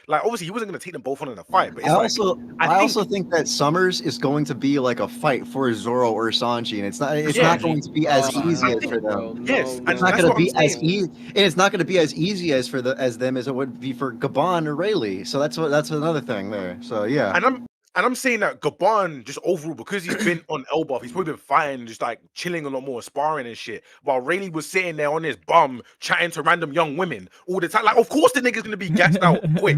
Like obviously he wasn't gonna take them both on in a fight, but I also think that Summers is going to be like a fight for Zoro or Sanji, and it's not going to be as easy as for them. Yes, it's not going to be as easy, and it's not going to be as easy as them as it would be for Gabon or Rayleigh. So that's another thing there. So yeah, and I'm saying that Gabon, just overall, because he's been on Elbaf, he's probably been fighting, just like chilling a lot more, sparring and shit. While Rayleigh was sitting there on his bum, chatting to random young women all the time. Like, of course the nigga's gonna be gassed out quick.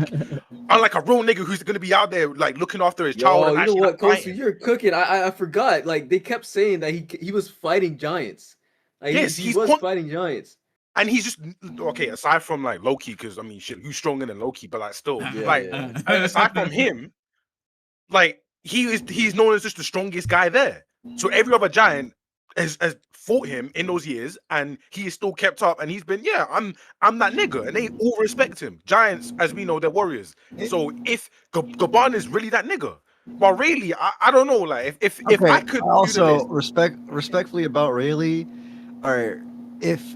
Unlike a real nigga who's gonna be out there like looking after his child. You know what, Kosu, you're cooking. I forgot. Like they kept saying that he was fighting giants. Like, yes, he was fighting giants. And he's just okay. Aside from like Loki, because I mean, shit, who's stronger than Loki? But like, still, aside from him. Like he's known as just the strongest guy there. So every other giant has fought him in those years, and he is still kept up. And he's been, I'm that nigga, and they all respect him. Giants, as we know, they're warriors. So if Gabon is really that nigga, but Rayleigh, I don't know. Like if I could also respectfully about Rayleigh, or if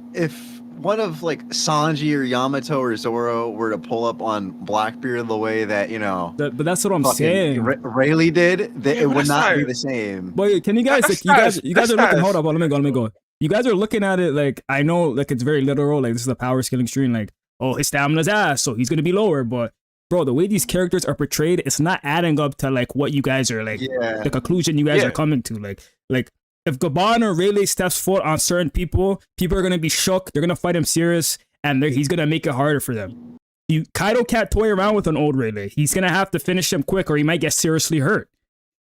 one of like Sanji or Yamato or Zoro were to pull up on Blackbeard the way that but that's what I'm saying. Rayleigh did, it would not be the same. But can you guys you guys are looking? Hold up, let me go. You guys are looking at it like I know, like it's very literal. Like this is a power scaling stream. Like, oh, his stamina's ass, so he's gonna be lower. But bro, the way these characters are portrayed, it's not adding up to like what you guys are like. The conclusion you guys are coming to, like. If Gabon or Rayleigh steps foot on certain people are going to be shook. They're going to fight him serious, and he's going to make it harder for them. Kaido can't toy around with an old Rayleigh. He's going to have to finish him quick, or he might get seriously hurt.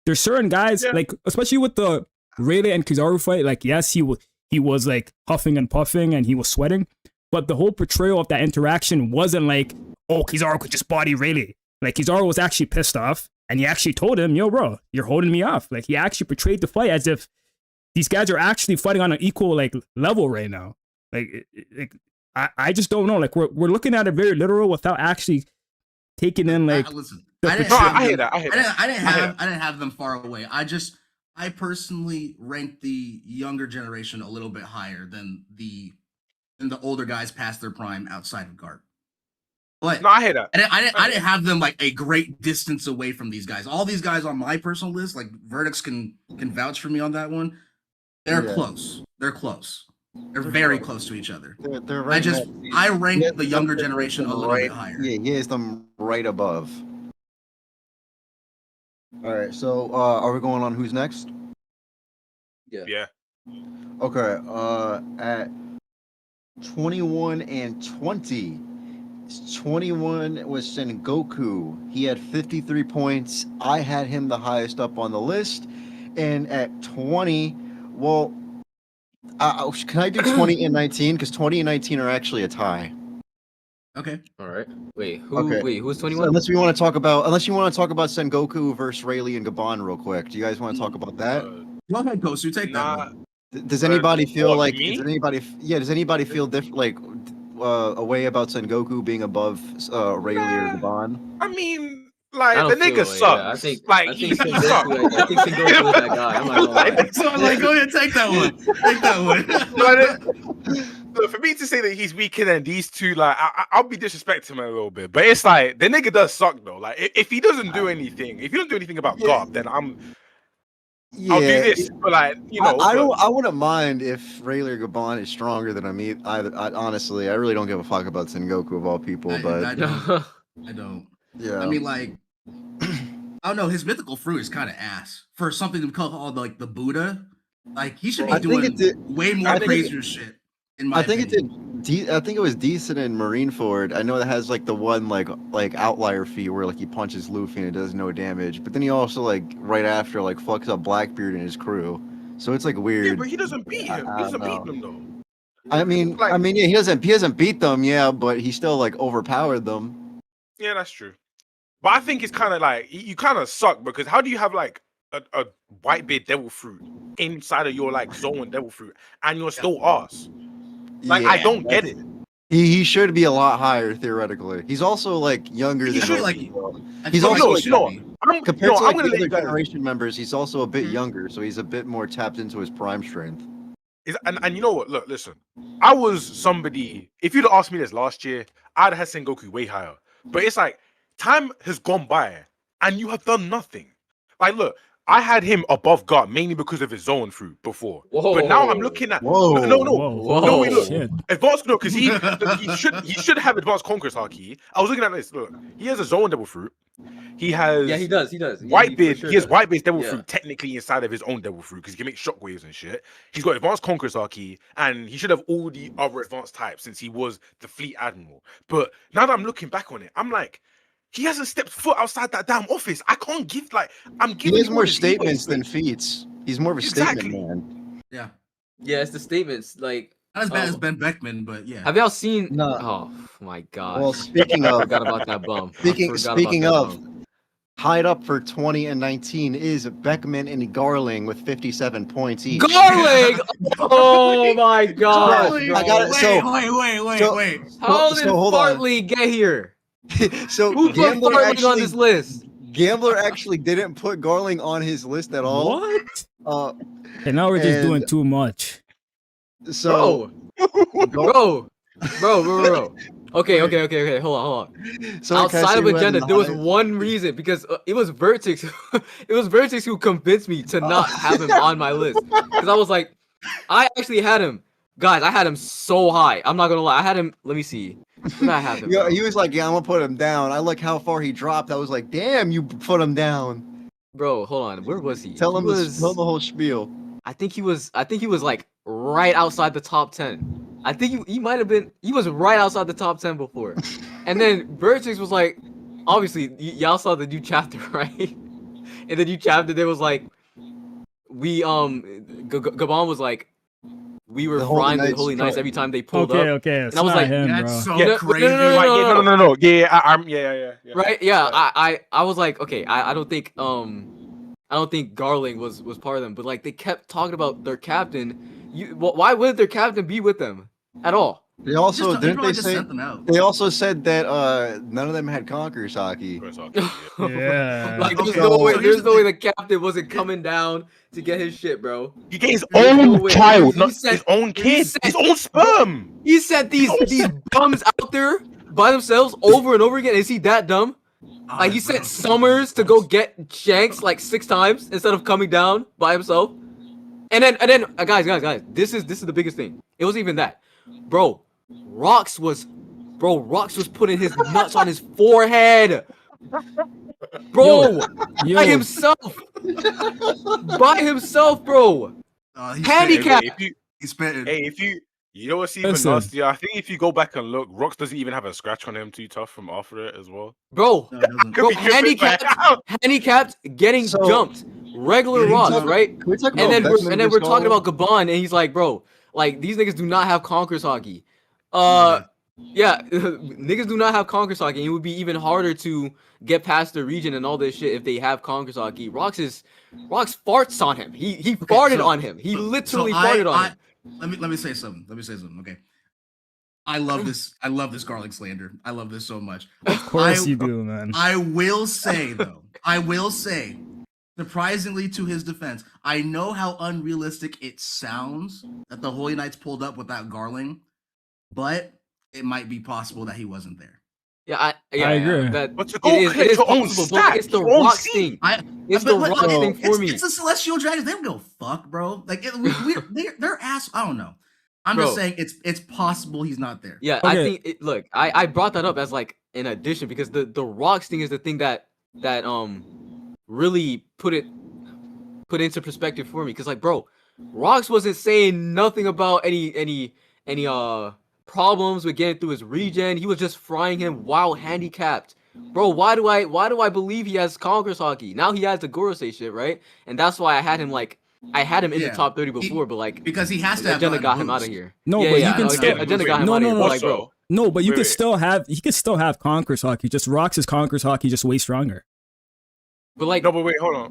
There's certain guys, like especially with the Rayleigh and Kizaru fight, like yes, he was like huffing and puffing, and he was sweating, but the whole portrayal of that interaction wasn't like, oh, Kizaru could just body Rayleigh. Like Kizaru was actually pissed off, and he actually told him, yo, bro, you're holding me off. Like he actually portrayed the fight as if these guys are actually fighting on an equal like level right now. Like I just don't know. Like we're looking at it very literal without actually taking in like. Listen, I hear that. I didn't have them far away. I personally ranked the younger generation a little bit higher than the older guys past their prime outside of Garp. But no, I hear that. I didn't have them like a great distance away from these guys. All these guys on my personal list, like Verdicts can vouch for me on that one. They're close. They're close. They're very close to each other. They're right. I ranked the younger generation a little bit higher. Yeah, he has them right above. All right, so are we going on who's next? Yeah. Okay. At 21 and 20. 21 was Sengoku. He had 53 points. I had him the highest up on the list. And at 20, well, can I do 20 and 19? Because 20 and 19 are actually a tie. Okay. All right. Wait, who's 21? So unless you want to talk about Sengoku versus Rayleigh and Gabon real quick. Do you guys want to talk about that? Go ahead, Kosu, take that one. Does anybody feel like me? does anybody feel different, like a way about Sengoku being above Rayleigh or Gabon? I mean, like the nigga sucks. Yeah, I think Sengoku. I think Sengoku is that guy. I'm not gonna lie. So I'm like, go ahead, take that one. Take that one. Look, for me to say that he's weaker than these two, like I'll be disrespecting him a little bit. But it's like the nigga does suck though. Like if he doesn't do anything, if you don't do anything about Garp, then I'll do this. But like I wouldn't mind if Rayleigh or Gabon is stronger than him either. Honestly, I really don't give a fuck about Sengoku of all people. I don't. Yeah. I mean, like, I don't know. His mythical fruit is kind of ass for something to be called like the Buddha. Like he should be doing way more crazier shit. In my opinion. I think it was decent in Marineford. I know that has like the one like outlier feat where like he punches Luffy and it does no damage, but then he also like right after like fucks up Blackbeard and his crew. So it's like weird. Yeah, but he doesn't beat him. He doesn't beat them though. I mean, yeah, he doesn't beat them, yeah, but he still like overpowered them. Yeah, that's true. But I think it's kind of like you kind of suck because how do you have like a Whitebeard devil fruit inside of your like zone devil fruit and you're still arse? Like I don't get it. He should be a lot higher theoretically. He's also like younger than he's also compared to like the other generation members. He's also a bit younger, so he's a bit more tapped into his prime strength. And you know what? Look, listen. I was somebody. If you'd asked me this last year, I'd have Sengoku way higher. But it's like time has gone by, and you have done nothing. Like, look. I had him above Garp mainly because of his zone fruit before. Whoa. But now I'm looking at no, wait, look. Advanced because he should have advanced Conqueror's Haki. I was looking at this. Look, he has a zone devil fruit. He has he does. Whitebeard. He has Whitebeard's devil fruit technically inside of his own devil fruit because he can make shockwaves and shit. He's got advanced Conqueror's Haki, and he should have all the other advanced types since he was the fleet admiral. But now that I'm looking back on it, I'm like, he hasn't stepped foot outside that damn office. I can't give I'm giving. He has more statements than feats. He's more of a statement man. Yeah. Yeah, it's the statements. Like not as bad as Ben Beckman, but yeah. Have y'all seen? No. Oh my god. Well, speaking I of, forgot about that bum. Speaking of, tied up for 20 and 19 is Beckman and Garling with 57 points each. Garling! Oh my god! I got it. Wait. How did Fartley get here? So who put Fartley on this list? Gambler actually didn't put Garling on his list at all. What? And now we're just doing too much. So, bro. Okay. Hold on. So outside of agenda, there was one reason because it was Vertex. It was Vertex who convinced me to not have him on my list because I was like, I actually had him. Guys, I had him so high. I'm not gonna lie. I had him. Let me see. I have him. He was like, "Yeah, I'm gonna put him down." I look how far he dropped. I was like, "Damn, you put him down." Bro, hold on. Where was he? Tell him the whole spiel. I think he was like right outside the top 10. I think he might have been. He was right outside the top 10 before. And then Vertex was like, obviously, y'all saw the new chapter, right? In the new chapter, there was like, Gabon was like, we were frying the Holy Knights every time they pulled up. Okay. And I was like, that's so crazy. No. Yeah. Right? Yeah. I was like, okay, I don't think Garling was part of them, but like they kept talking about their captain. Why wouldn't their captain be with them at all? They also They didn't they just say sent them out. they also said that none of them had conquerors hockey. Yeah. Like Okay, there's no way the captain wasn't coming down to get his shit, bro. He get his There's no own way. child, He not sent- his own he kid, sent- his own sperm. He sent these bums out there by themselves over and over again. Is he that dumb? Like he sent Summers to go get Shanks like 6 times instead of coming down by himself. And then guys, this is the biggest thing. It wasn't even that, bro. Rox was putting his nuts on his forehead, bro, by himself, bro. Handicap. You know what's even nastier? I think if you go back and look, Rox doesn't even have a scratch on him too tough from after it as well. Bro, handicapped getting jumped. Regular Rox, right? And then we're talking about Gabon, and he's like, bro, like these niggas do not have Conquerors hockey. Yeah, niggas do not have Conquerors hockey, and it would be even harder to get past the region and all this shit if they have Conquerors hockey. Rox farts on him. He farted on him. He literally farted on him. Let me say something. Okay. I love this. I love this garlic slander. I love this so much. Of course you do, man. I will say though. Surprisingly, to his defense, I know how unrealistic it sounds that the Holy Knights pulled up without Garling, but it might be possible that he wasn't there. Yeah, I agree. But it is possible, but it's the Rox thing. It's the Rox thing for me. It's the Celestial Dragons. They don't go fuck, bro. Like they're ass. I don't know. I'm just saying it's possible he's not there. Yeah, okay. I think I brought that up as like an addition because the Rox thing is the thing that really put into perspective for me. Because like, bro, Rox wasn't saying nothing about any problems with getting through his regen. He was just frying him while handicapped. Bro, why do I believe he has Conquerors hockey? Now he has the Gorosei shit, right? And that's why I had him in the top 30 before, but like because he has to Agenda got him out of here. No, but you can still Agenda got him out of here. Like, bro. No, but you could still have Conquerors hockey. Just Rox's Conquerors hockey just way stronger. But like no, but wait, hold on.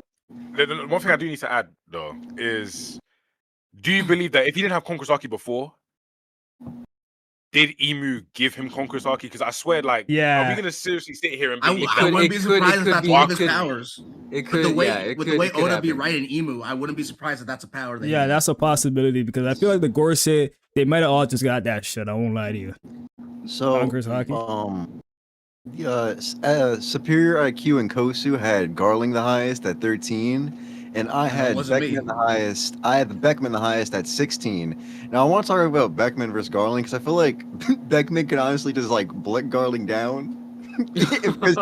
The one thing I do need to add though is, do you believe that if he didn't have Conquerors hockey before, did Emu give him Conquerors hockey? Because I swear, like, are we gonna seriously sit here and be? I wouldn't be surprised if that's one of his powers. It could. With the way Oda be writing Emu, I wouldn't be surprised if that's a power. That's a possibility because I feel like the Gorosei, they might have all just got that shit. I won't lie to you. So Conquerors hockey. Superior IQ and Kosu had Garling the highest at 13, and I had Beckman the highest. I had Beckman the highest at 16. Now I want to talk about Beckman versus Garling because I feel like Beckman can honestly just like blick Garling down. Because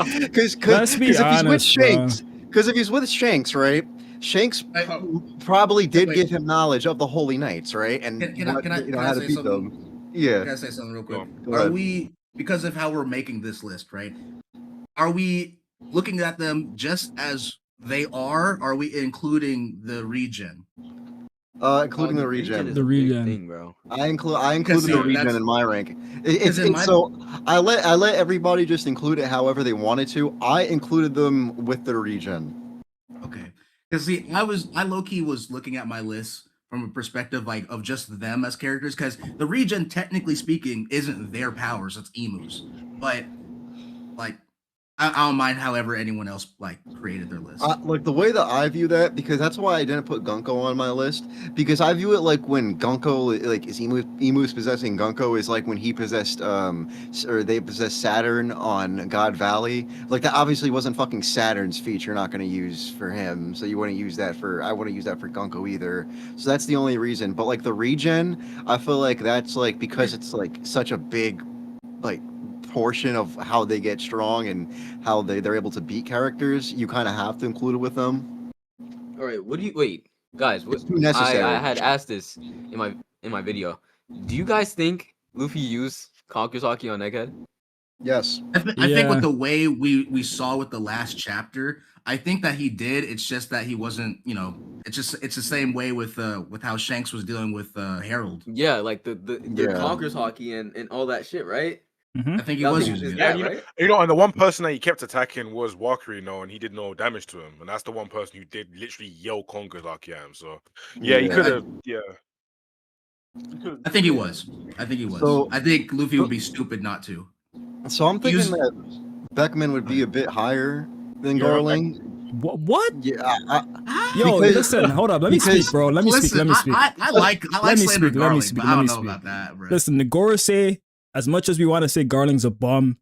if he's with Shanks, right? Shanks probably did give him knowledge of the Holy Knights, right? And how to beat them. Yeah. Can I say something real quick? Are we, because of how we're making this list, right? Are we looking at them just as they are? Or are we including the regen? Including the regen. The regen thing, bro. I included the regen in my ranking. So I let everybody just include it however they wanted to. I included them with the regen. Okay. Because see, I low-key was looking at my list from a perspective like of just them as characters, because the regen, technically speaking, isn't their powers, it's Emu's. But like I don't mind however anyone else like created their list. Like the way that I view that, because that's why I didn't put Gunko on my list, because I view it like when Gunko, like is Emu's possessing Gunko is like when he possessed or they possessed Saturn on God Valley. Like that obviously wasn't fucking Saturn's feat you're not going to use for him, so you wouldn't use that for, I wouldn't use that for Gunko either. So that's the only reason. But like the regen, I feel like that's like because it's like such a big like portion of how they get strong and how they're able to beat characters, you kind of have to include it with them. All right, what do you wait, guys? What necessary. I had asked this in my video. Do you guys think Luffy used Conqueror's Haki on Egghead? Yes. I think with the way we saw with the last chapter, I think that he did. It's just that he wasn't, you know, it's the same way with how Shanks was dealing with Harold. Yeah, like the Conqueror's Haki and all that shit, right? I think he was using that, right? You know, and the one person that he kept attacking was Walker, you know, and he did no damage to him. And that's the one person who did literally yell Conqueror's Haki at him. So, yeah, he could have, I think he was. I think he was. So- I think Luffy would be stupid not to. So I'm thinking Use- that Beckman would be a bit higher than Yeah, Garling. What? Yeah, Yo, because- listen, hold up. Let me speak, bro. Let me speak. Let me speak. I like Let me Slander speak, let me Garling, speak, but let I me don't know speak. about that, bro. Listen, the Gorosei, as much as we want to say Garling's a bum,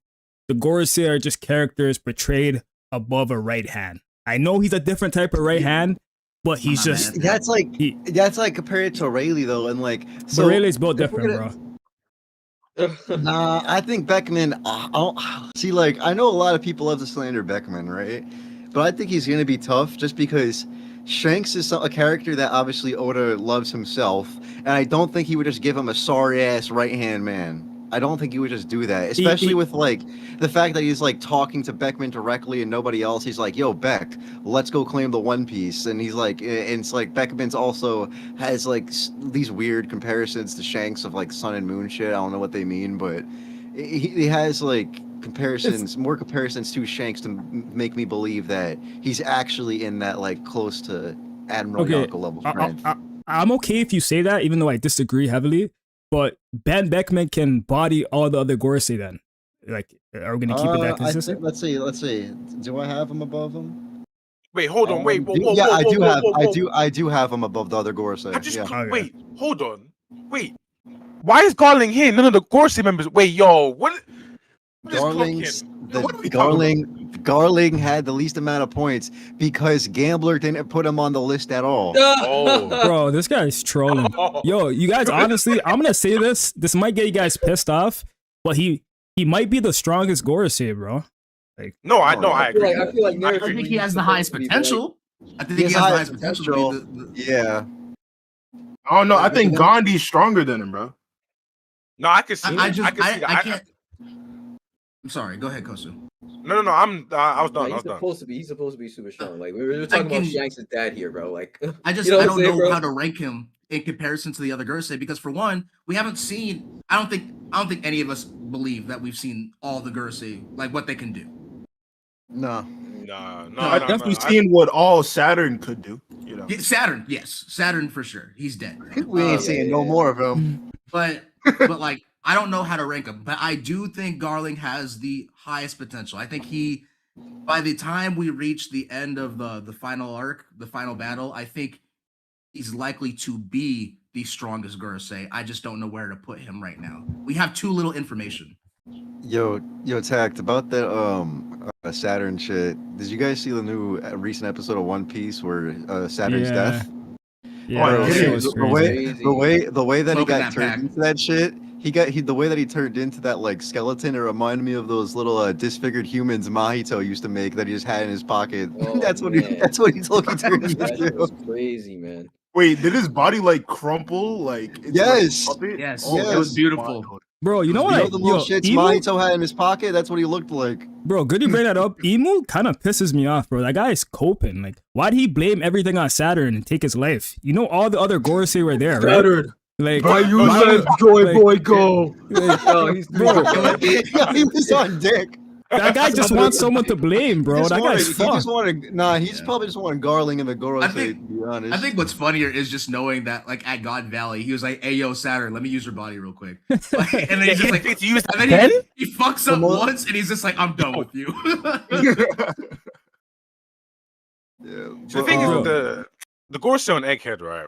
the Gorosei are just characters portrayed above a right hand. I know he's a different type of right hand, but he's I'm not just mad at that. that's like compared to Rayleigh though, and like so. Rayleigh's built if we're different, gonna- bro. Nah, I think Beckman. See, like I know a lot of people love to slander Beckman, right? But I think he's gonna be tough just because Shanks is a character that obviously Oda loves himself, and I don't think he would just give him a sorry ass right hand man. I don't think he would just do that, especially with like the fact that he's like talking to Beckman directly and nobody else. He's like, "Yo, Beck, let's go claim the One Piece," and he's like, and it's like Beckman's also has like these weird comparisons to Shanks of like Sun and Moon shit. I don't know what they mean, but he has like more comparisons to Shanks to make me believe that he's actually in that like close to Admiral Yonko level strength. I'm okay if you say that, even though I disagree heavily. But Ben Beckman can body all the other Gorosei then. Like, are we gonna keep it that consistent? Let's see. Do I have him above him? Wait, hold on. Wait, whoa, I do have him above the other Gorosei. I just Yeah. wait. Hold on. Wait. Why is Garling here? None of the Gorosei members. Wait, yo, what? Garling had the least amount of points because Gambler didn't put him on the list at all. Oh, bro, this guy's trolling. Yo, you guys, honestly, I'm gonna say this. This might get you guys pissed off, but he might be the strongest Gorosei, bro. Like, no, I agree. I feel like I think he has the highest potential. I think he has the highest potential. Yeah. I don't know. I think Gandhi's stronger than him, bro. No, I can see. I can't. I'm sorry. Go ahead, Kosu. No. I was done. He's supposed to be super strong. Like we're talking about Shanks' dad here, bro. Like I don't know how to rank him in comparison to the other Gorosei because for one, we haven't seen. I don't think any of us believe that we've seen all the Gorosei, like what they can do. No. I've definitely seen what all Saturn could do. You know, Saturn, yes, Saturn for sure. He's dead. We ain't seeing no more of him. But like I don't know how to rank him, but I do think Garling has the highest potential. I think by the time we reach the end of the final arc, the final battle, I think he's likely to be the strongest Gorosei. I just don't know where to put him right now. We have too little information. Yo, Tact, about that Saturn shit. Did you guys see the new recent episode of One Piece where Saturn's death? Yeah, the way that he got turned into that shit. The way that he turned into that like skeleton, it reminded me of those little disfigured humans Mahito used to make that he just had in his pocket. Oh, that's what he told me turned into. That's crazy, man. Wait, did his body like crumple? Like yes, yes, oh, it was beautiful. Bro, you know what? The little shits Mahito had in his pocket. That's what he looked like. Bro, good you bring that up. Emu kind of pisses me off, bro. That guy is coping. Like, why'd he blame everything on Saturn and take his life? You know, all the other Gorosei were there, right? Saturn. Like, why you let Joy Boy go? Like, bro, he was on dick. That guy just wants someone to blame, bro. That guy's fucked. He's probably just wanted Garling and the Gorosei, to be honest. I think what's funnier is just knowing that, like, at God Valley, he was like, "Hey, yo, Saturn, let me use your body real quick." Like, and then he's just like, and then he fucks up once, and he's just like, "I'm done with you." The thing is, the Gorosei on Egghead, right?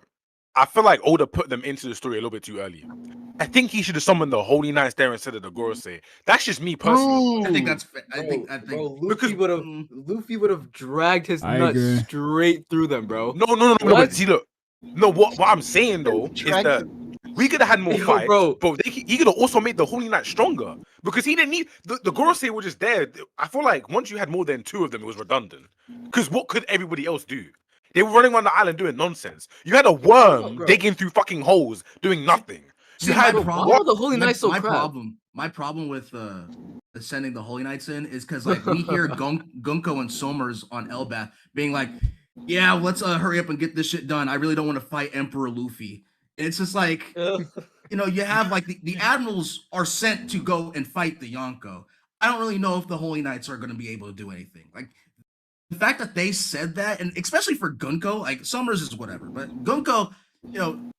I feel like Oda put them into the story a little bit too early. I think he should have summoned the Holy Knights there instead of the Gorosei. That's just me personally. I think that's. I think. Bro, Luffy would have dragged his nuts straight through them, bro. No. But see, look. No, what I'm saying though is that we could have had more fights, bro. But he could have also made the Holy Knight stronger because he didn't need the Gorosei were just there. I feel like once you had more than two of them, it was redundant. Because what could everybody else do? They were running around the island doing nonsense. You had a worm digging through fucking holes, doing nothing. You had the Holy Knights. My problem with sending the Holy Knights in is because like we hear Gunko and Somers on Elbath being like, "Yeah, let's hurry up and get this shit done. I really don't want to fight Emperor Luffy." And it's just like, you have like the admirals are sent to go and fight the Yonko. I don't really know if the Holy Knights are going to be able to do anything. Like. The fact that they said that, and especially for Gunko, like Summers is whatever, but Gunko,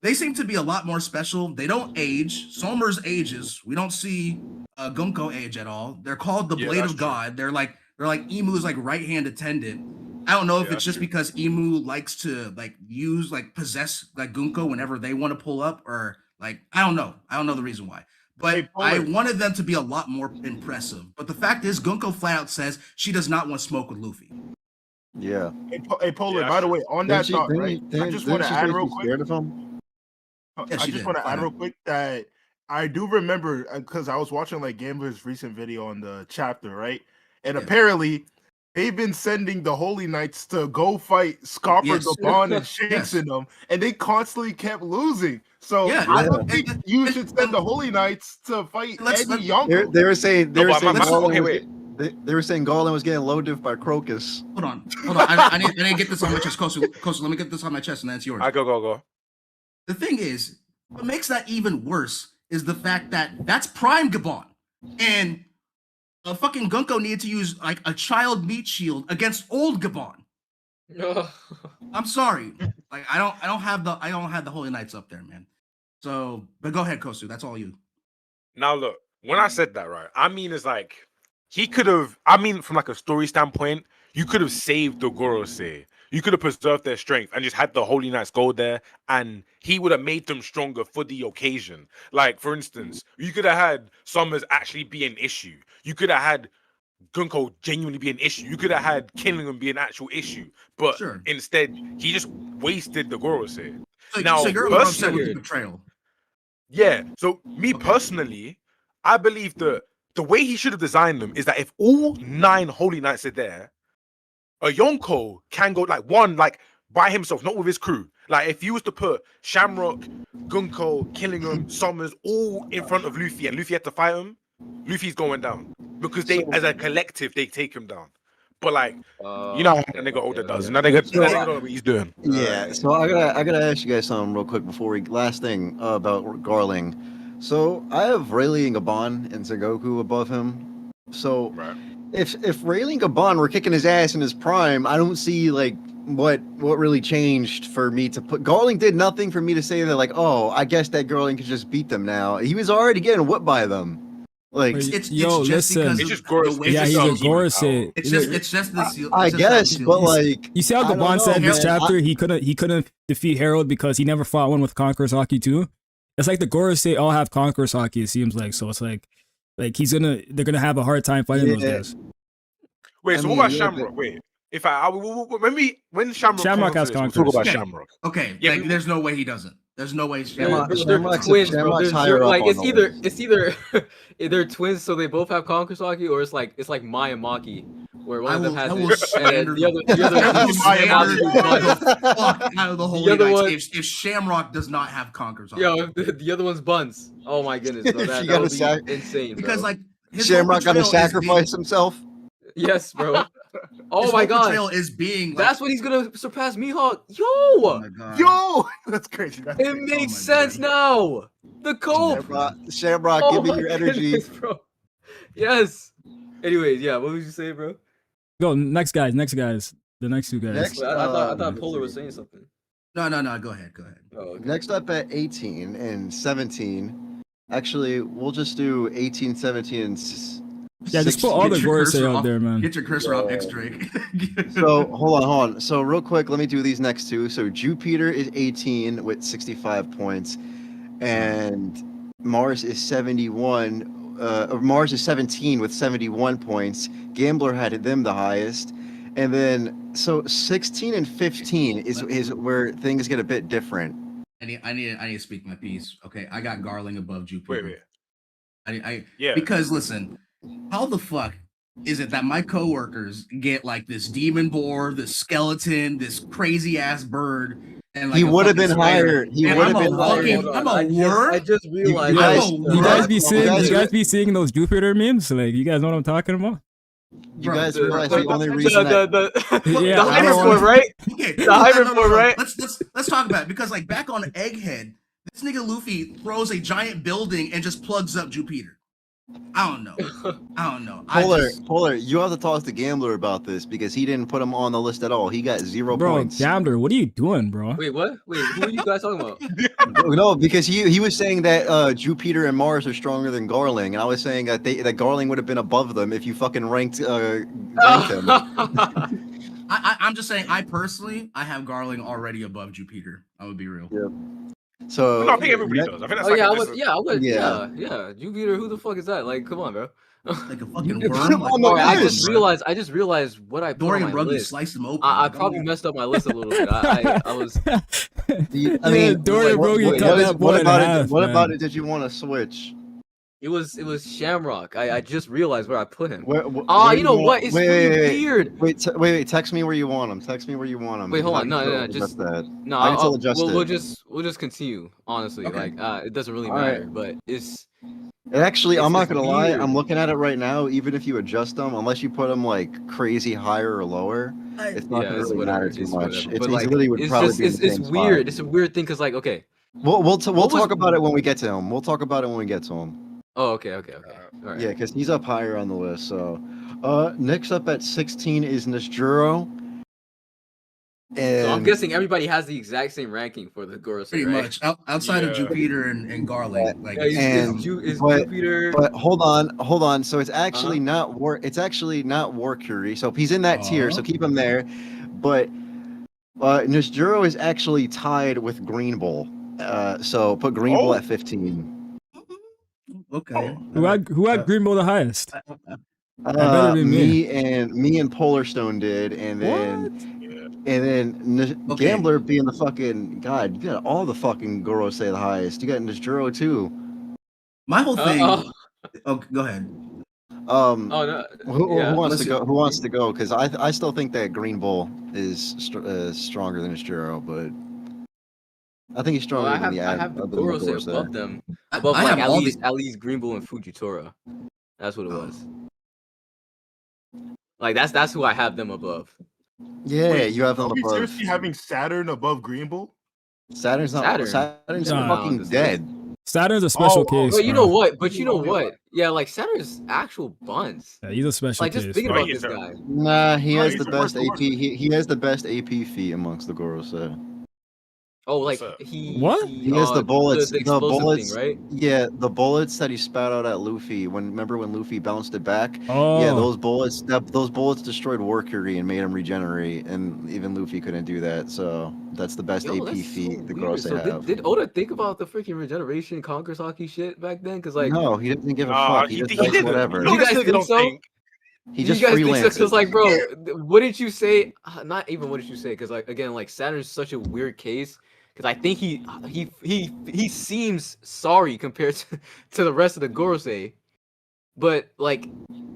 they seem to be a lot more special. They don't age. Somers ages. We don't see Gunko age at all. They're called the Blade of God. They're like Emu's like right-hand attendant. I don't know if it's just because Emu likes to possess like Gunko whenever they want to pull up, or like I don't know. I don't know the reason why. But I wanted them to be a lot more impressive. But the fact is, Gunko flat out says she does not want smoke with Luffy. Yeah. Hey, Polar, by the way, on that thought, right? I just want to add real quick. I just want to add real quick that I do remember, because I was watching like Gambler's recent video on the chapter, right? And apparently they've been sending the Holy Knights to go fight Scoffer, Gabon, and Shanks in them, and they constantly kept losing. So I don't think you should send the Holy Knights to fight any Yonko. They were saying Garland was getting low diff by Crocus. Hold on. I need to get this on my chest. Kosu, let me get this on my chest, and then it's yours. I go. The thing is, what makes that even worse is the fact that that's Prime Gabon, and a fucking Gunko needed to use like a child meat shield against old Gabon. I'm sorry, like I don't have the Holy Knights up there, man. So, but go ahead, Kosu. That's all you. Now look, when I said that, right, I mean it's like he could have. I mean, from like a story standpoint, you could have saved the Gorosei. You could have preserved their strength and just had the Holy Knights go there, and he would have made them stronger for the occasion. Like, for instance, you could have had Summers actually be an issue. You could have had Gunko genuinely be an issue. You could have had Killingham be an actual issue. But instead, he just wasted the Gorosei. So you're upset with the betrayal. Yeah. So me personally, I believe that the way he should have designed them is that if all 9 Holy Knights are there, a Yonko can go like by himself, not with his crew. Like if you was to put Shamrock, Gunko, Killingham, Summers all in front of Luffy, and Luffy had to fight him, Luffy's going down because they, as a collective, they take him down. But like, you know, how that nigga Oda does. Now they know what he's doing. Yeah. So I gotta ask you guys something real quick before we. Last thing about Garling. So I have Rayleigh and Gabon and Sengoku above him. So if Rayleigh and Gabon were kicking his ass in his prime, I don't see like what really changed for me to put. Garling did nothing for me to say that like, oh, I guess that Garling could just beat them now. He was already getting whipped by them. Like it's just listen, because it's just Gorosei. Yeah, he's a Gorosei. It's just the seal. I guess, but like you see how Gabon said in this chapter he couldn't defeat Harold because he never fought one with Conqueror's Haki too. It's like the Gorosei all have Conqueror's Haki. It seems like so. It's like they're gonna have a hard time fighting those guys. Wait, so what about Shamrock? Wait. If when Shamrock has Conqueror's, we'll talk about Shamrock. Okay, like, there's no way he doesn't. There's no way. They're twins, bro. Like it's either they're twins, so they both have Conqueror's Haki, or it's like Mai and Maki, where one of them has it, and the other one. If Shamrock does not have Conqueror's Haki, the other one's Buns. Oh my goodness, bro, that would be insane. Because like Shamrock got to sacrifice himself. Yes, bro. Oh my god, is being. That's when he's gonna surpass Mihawk. Yo, yo, that's crazy. It makes sense now. The cope. Shamrock, give me your energy, bro. Yes. Anyways, yeah. What would you say, bro? Go next guys. The next two guys. I thought Polar was saying something. No. Go ahead. Oh, okay. Next up at 18 and 17. Actually, we'll just do 18, 17, and. Yeah, just put all the Gorosei out there, man. Get your cursor off X Drake. So hold on. So real quick, let me do these next two. So Jupiter is 18 with 65 points, and Mars is 71. Mars is 17 with 71 points. Gambler had them the highest, and then so 16 and 15 is where things get a bit different. I need to speak my piece. Okay, I got Garling above Jupiter. Wait. Because listen. How the fuck is it that my coworkers get like this demon boar, this skeleton, this crazy ass bird, and like he would have been higher. He would have been higher. I'm a word. I just realized. You guys be seeing those Jupiter memes? Like you guys know what I'm talking about? You guys realize the only reason the hybrid form, right? Okay, the hybrid form, right? Let's talk about it because like back on Egghead, this nigga Luffy throws a giant building and just plugs up Jupiter. I don't know. I don't know. Polar, you have to talk to Gambler about this because he didn't put him on the list at all. He got 0 points. Gambler, what are you doing, bro? Wait, what? Wait, who are you guys talking about? No, because he was saying that Jupiter and Mars are stronger than Garling, and I was saying that that Garling would have been above them if you fucking ranked him. I'm just saying, I have Garling already above Jupiter. I would be real. Yeah. So no, I think everybody does. I think that's yeah. Jupiter, who the fuck is that? Like, come on, bro. Like a fucking worm. I just realized what I put Dorian on my Ruggie list. Sliced him open. I probably messed up my list a little bit. I was. I mean, Dorian Ruggie cut that what about half, it? What about it? Did you want to switch? It was Shamrock. I just realized where I put him. Where you know what? It's weird. Wait. Text me where you want him. Text me where you want him. Wait, hold on. No. Just that. No. I can still adjust it. We'll just continue. Honestly, okay. Like it doesn't really matter. But it's. Actually, I'm not gonna lie. weird. I'm looking at it right now. Even if you adjust them, unless you put them like crazy higher or lower, it's not gonna really matter too much. It's literally would probably be it's weird. It's a weird thing because like okay. We'll talk about it when we get to him. We'll talk about it when we get to him. Oh, okay. All right. Yeah, because he's up higher on the list. So, next up at 16 is Nisjuro. And So I'm guessing everybody has the exact same ranking for the Gorosei, Pretty right? much outside of Jupiter and Garling. Like, Jupiter. But hold on. So it's actually not War Curie. So he's in that tier. So keep him there. But Nisjuro is actually tied with Green Bull. So put Green Bull at 15. Okay. Who had Green Bull the highest? Me and Polarstone did, and then Gambler being the fucking god. You got all the fucking Gorosei the highest. You got Nisjuro too. My whole thing. Oh, go ahead. Who wants to go? Who wants to go? Because I still think that Green Bull is stronger than Nisjuro, but I think he's stronger than the. I have the Gorosei above them. Above like at least Green Bull and Fujitora. That's what it was. Like that's who I have them above. Yeah, Wait, you have them above. Are we above. seriously having Saturn above Green Bull? Saturn's No, fucking dead. Saturn's a special case. But you know what? Yeah, like Saturn's actual buns. Yeah, he's a special like case. just thinking about this guy. Nah, he has he's the the best worst AP. He has the best AP feat amongst the Gorosei. Oh, like He has the bullets. The bullets, thing, right? Yeah, the bullets that he spat out at Luffy. Remember when Luffy bounced it back? Oh. Yeah, those bullets destroyed War Curie and made him regenerate, and even Luffy couldn't do that. So that's the best AP feat the Gorosei have. Did Oda think about the freaking regeneration Conqueror's Haki shit back then? Because like, no, he didn't give a fuck. He just does whatever. You guys think so? He just freelances. Because like, bro, what did you say? Not even what did you say? Because like, again, like Saturn's such a weird case. Because I think he seems sorry compared to the rest of the Gorosei, but like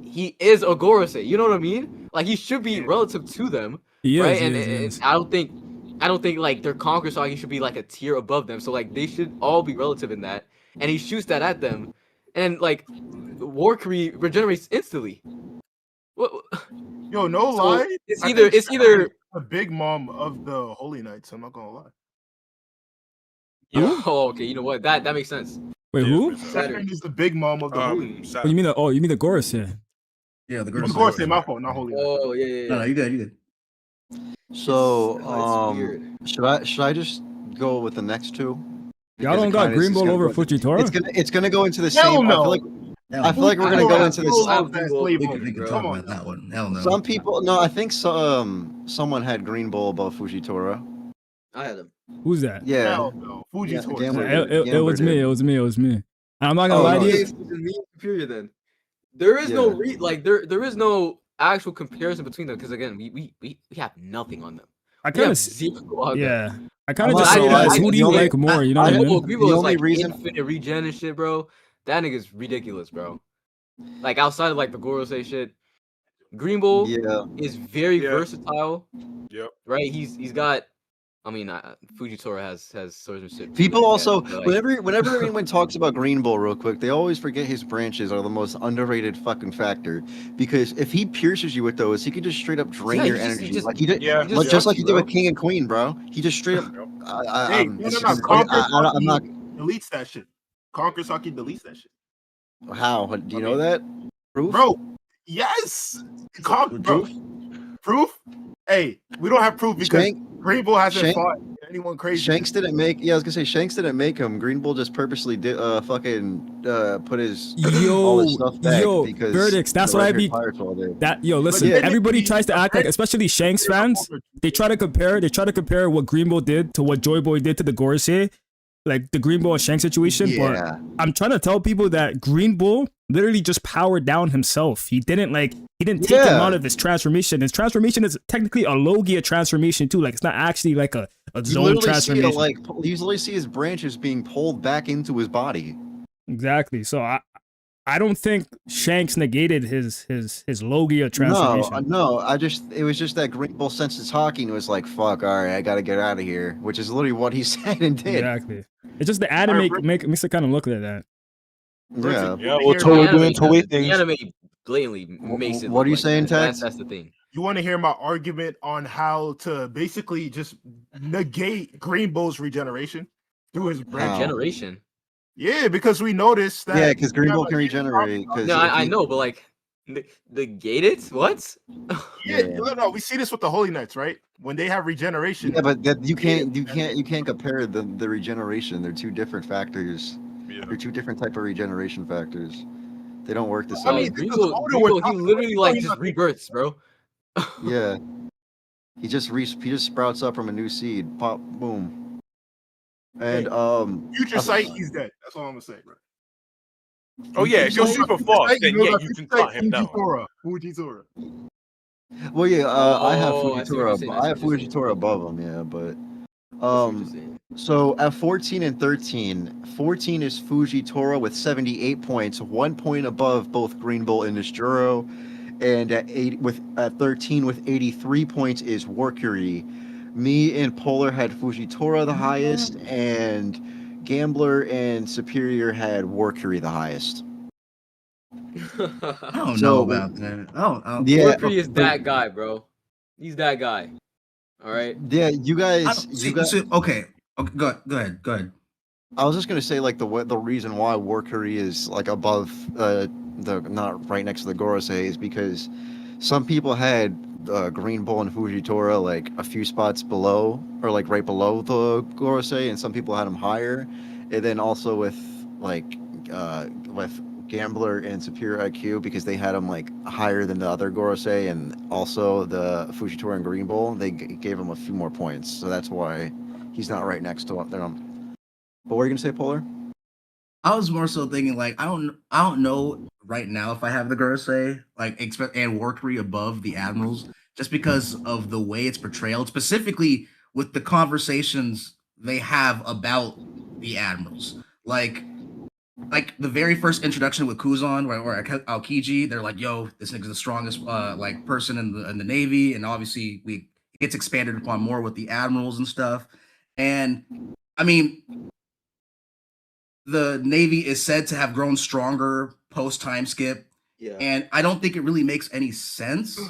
he is a Gorosei. You know what I mean? Like he should be relative to them, right? And I don't think like their Conqueror's Haki should be like a tier above them. So like they should all be relative in that. And he shoots that at them, and like War Curie regenerates instantly. What? Yo, no lie. It's either a big mom of the Holy Knights. I'm not gonna lie. Oh, okay. You know what? That makes sense. Wait, who? Saturn is the big mom of the Holy Knights. You mean the Gorosei? Yeah, the Gorosei. My fault, not Holy Knights. Oh yeah. No, you good. So should I just go with the next two? Y'all don't got Green Bull over Fujitora? It's gonna go into the same. No. I feel like we're gonna go into this. We can talk about that one. Hell no. Some people, no, I think someone had Green Bull above Fujitora. I had him. Who's that? Yeah. Hell no. Fujitora. It was me. It was me. I'm not gonna lie to you. Superior then. There is no there is no actual comparison between them because again we have nothing on them. I kind of just realized who do you like more? You know what I mean? Green Bull is like infinite regen and shit, bro. That nigga's ridiculous, bro. Like outside of like the Gorosei shit, Green Bull is very versatile. Yep. Right? He's got. I mean, Fujitora has swordsmanship. People also, whenever anyone talks about Green Bull real quick, they always forget his branches are the most underrated fucking factor. Because if he pierces you with those, he can just straight up drain your energy. Like he did, just like he did with King and Queen, bro. He just straight up. I'm not. Deletes that shit. Conqueror's Haki deletes that shit. How? Do you know that? Proof? Bro, yes. Proof? Hey, we don't have proof because Green Bull hasn't fought anyone crazy. Shanks didn't make. Yeah, I was gonna say Shanks didn't make him. Green Bull just purposely did. Fucking put his all his stuff back because verdicts. That's what I be. Listen. Everybody tries to act like, especially Shanks fans. They try to compare. They try to compare what Green Bull did to what Joy Boy did to the Gorosei, like the Green Bull and Shanks situation. Yeah. But I'm trying to tell people that Green Bull literally just powered down himself. He didn't take him out of his transformation. His transformation is technically a Logia transformation too. Like it's not actually like a zone transformation. You usually see his branches being pulled back into his body. Exactly. So I don't think Shanks negated his Logia transformation. No. It was just that Green Bull sensed his hockey and was like, "Fuck, all right, I gotta get out of here," which is literally what he said and did. Exactly. It's just the anime makes it kind of look like that. Yeah. Well, Toro doing Toei things. The anime blatantly makes it. What are you saying, Tex? That's the thing. You want to hear my argument on how to basically just negate Green Bull's regeneration through his regeneration? Yeah, because we noticed that. Yeah, because Green Bull can regenerate. No, I know, but like, negate it? What? No, we see this with the Holy Knights, right? When they have regeneration. Yeah, but you can't compare the regeneration. They're two different factors. Yeah. They're two different type of regeneration factors. They don't work the same. I mean, Green Bull, he literally like just rebirths, bro. Yeah, he just sprouts up from a new seed. Pop, boom, and future sight, he's dead. That's all I'm gonna say, bro. Oh yeah, if you're super fast, then yeah, you can cut him down. Fujitora. Well, yeah, I have Fujitora above him, yeah, but so at 14 and 13, 14 is Fujitora with 78 points, 1 point above both Green Bull and Nishijuro, and at 13 with 83 points is Warcury. Me and Polar had Fujitora the highest, and Gambler and Superior had Warcury the highest. I don't know about that. Yeah, Warcury is that guy, bro. He's that guy. All right. Yeah, you guys. Okay. Go ahead. I was just gonna say, like, the reason why Warcury is like above not right next to the Gorosei is because some people had Green Bull and Fujitora like a few spots below, or like right below the Gorosei, and some people had them higher. And then also with Gambler and Superior IQ, because they had them like higher than the other Gorosei, and also the Fujitora and Green Bull, they gave him a few more points. So that's why he's not right next to them. But what were you gonna say, Polar? I was more so thinking like I don't know right now if I have the Gorosei and Warcury above the Admirals, just because of the way it's portrayed, specifically with the conversations they have about the Admirals. Like the very first introduction with Kuzan or Aokiji, they're like, "Yo, this nigga's the strongest person in the Navy," and obviously it gets expanded upon more with the Admirals and stuff. And I mean, the Navy is said to have grown stronger post time skip. Yeah. And I don't think it really makes any sense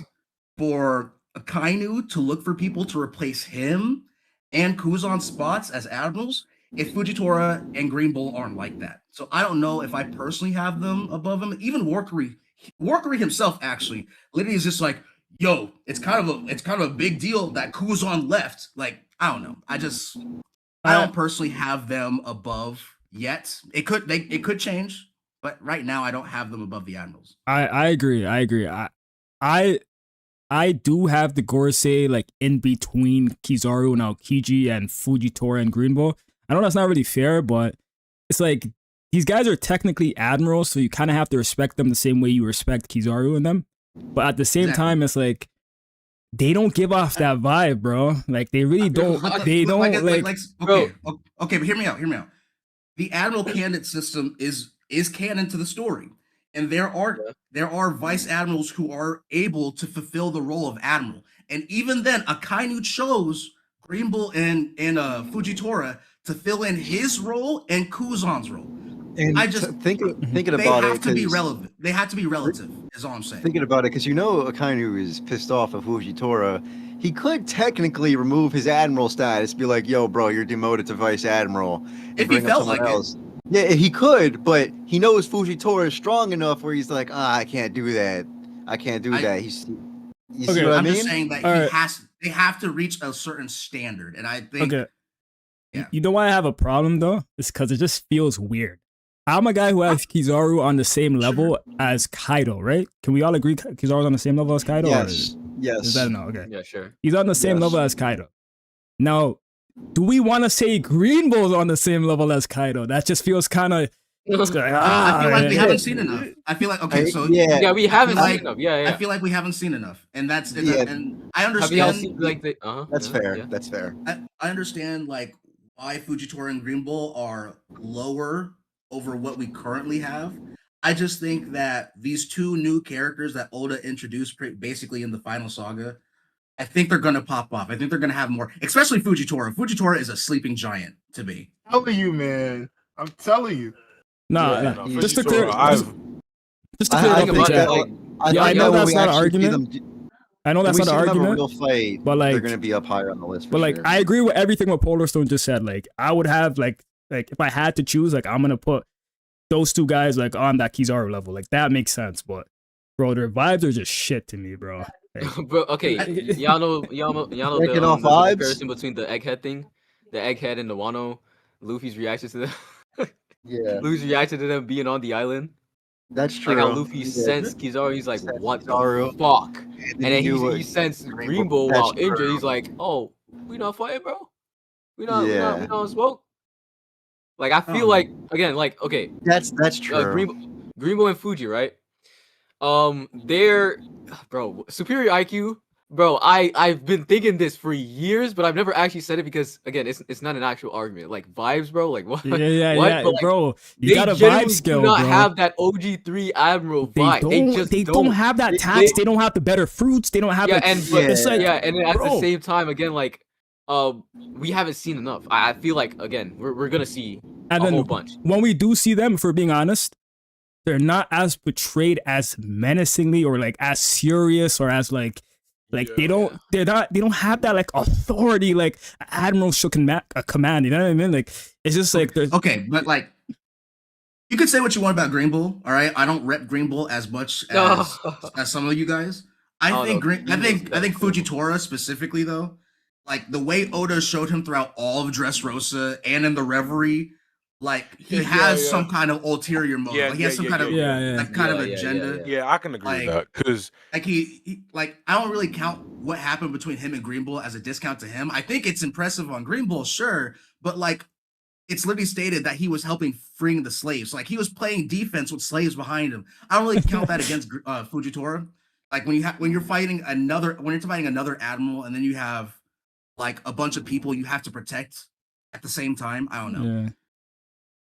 for Akainu to look for people to replace him and Kuzan's spots as admirals if Fujitora and Green Bull aren't like that. So I don't know if I personally have them above him. Even Warcury himself actually literally is just like, yo, it's kind of a big deal that Kuzan left. Like, I don't know. I don't personally have them above yet. It could change, but right now I don't have them above the Admirals. I agree. I do have the Gorosei like in between Kizaru and Aokiji and Fujitora and Green Bull. I know that's not really fair, but it's like these guys are technically admirals, so you kind of have to respect them the same way you respect Kizaru and them. But at the same time, it's like they don't give off that vibe, bro. Like they really don't. They don't Okay, but hear me out. The Admiral candidate system is canon to the story, and there are vice admirals who are able to fulfill the role of admiral. And even then, Akainu chose Green Bull and Fujitora to fill in his role and Kuzan's role. And I just thinking about it, they have to be relevant. They have to be relative. Is all I'm saying. Thinking about it, because Akainu is pissed off at Fujitora. He could technically remove his admiral status, be like, "Yo, bro, you're demoted to vice admiral." If he felt like else. Yeah, he could, but he knows Fujitora is strong enough where he's like, I can't do that. I can't do that. He's, you see what I mean? I'm just saying that they have to reach a certain standard, and I think. Okay. Yeah. You know why I have a problem though? It's because it just feels weird. I'm a guy who has Kizaru on the same level as Kaido, right? Can we all agree Kizaru's on the same level as Kaido? Yes. Yes. Is that no? Okay. Yeah, sure. He's on the same level as Kaido. Now, do we want to say Green Bull's on the same level as Kaido? That just feels kind of. I feel like we haven't seen enough. I feel like we haven't seen enough. Yeah. I feel like we haven't seen enough, and that's and I understand. Have you seen, like that's fair. Yeah. That's fair. I understand like why Fujitora and Green Bull are lower over what we currently have. I just think that these two new characters that Oda introduced basically in the final saga, I think they're going to pop off. I think they're going to have more, especially Fujitora. Fujitora is a sleeping giant to me. I'm telling you, man. I'm telling you. No, just to clear. I know that's not an argument. I know that's not an argument. Real fight, but like they're gonna be up higher on the list. But like, I agree with everything what Polar Stone just said. Like, I would have like if I had to choose, like I'm gonna put those two guys like on that Kizaru level. Like that makes sense. But bro, their vibes are just shit to me, bro. Like, bro, okay, y'all know the comparison between the egghead thing, the egghead and the Wano. Luffy's reaction to them. Yeah. Luffy's reaction to them being on the island. That's true. Like how Luffy sensed Kizaru, he's like, what the fuck? And then he sensed Green Bull while injured. He's like, oh, we not fighting, bro? We not smoke? Like, I feel like, again, like, okay. That's true. Green Bull and Fuji, right? They're, bro, superior IQ. Bro, I've been thinking this for years, but I've never actually said it because again, it's not an actual argument. Like vibes, bro. Like what? Yeah, but, like, bro. You got a vibe skill, do not bro. have that OG3 Admiral vibe. They don't have that tax. They don't have the better fruits. They don't have. It's like, and then at the same time, again, like, we haven't seen enough. I feel like again, we're gonna see a whole bunch. When we do see them, if we're being honest, they're not as portrayed as menacingly or like as serious or as like they don't have that like authority like Admiral should command. You know what I mean? Like it's just like okay, but like you could say what you want about Green Bull. All right, I don't rep Green Bull as much as some of you guys. I think Fujitora specifically though, like the way Oda showed him throughout all of Dressrosa and in the Reverie. Like he has some kind of ulterior motive. Like, he has some kind of agenda. Yeah, I can agree with that because like he like I don't really count what happened between him and Green Bull as a discount to him. I think it's impressive on Green Bull, sure, but like it's literally stated that he was helping freeing the slaves. Like he was playing defense with slaves behind him. I don't really count that against Fujitora. Like when you're fighting another admiral and then you have like a bunch of people you have to protect at the same time. I don't know. Yeah.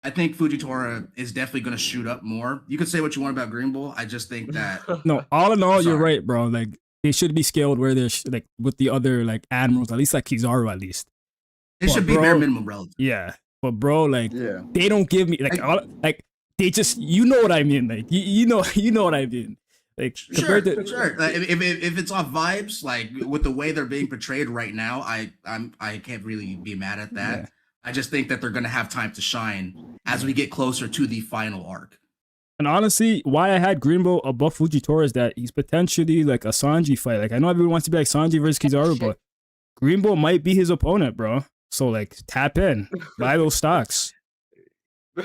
I think Fujitora is definitely going to shoot up more. You could say what you want about Green Bull. I just think that no, all in all, you're right, bro. Like they should be scaled where they're like with the other like admirals, at least like Kizaru, at least. It should be bare minimum relative. Yeah, but bro, like they don't give me like they just you know what I mean. Like you know what I mean. Like sure. Like, if it's off vibes, like with the way they're being portrayed right now, I can't really be mad at that. Yeah. I just think that they're going to have time to shine as we get closer to the final arc. And honestly, why I had Green Bull above Fujitora is that he's potentially like a Sanji fight. Like I know everyone wants to be like Sanji versus Kizaru, but Green Bull might be his opponent, bro. So like tap in, buy those stocks. I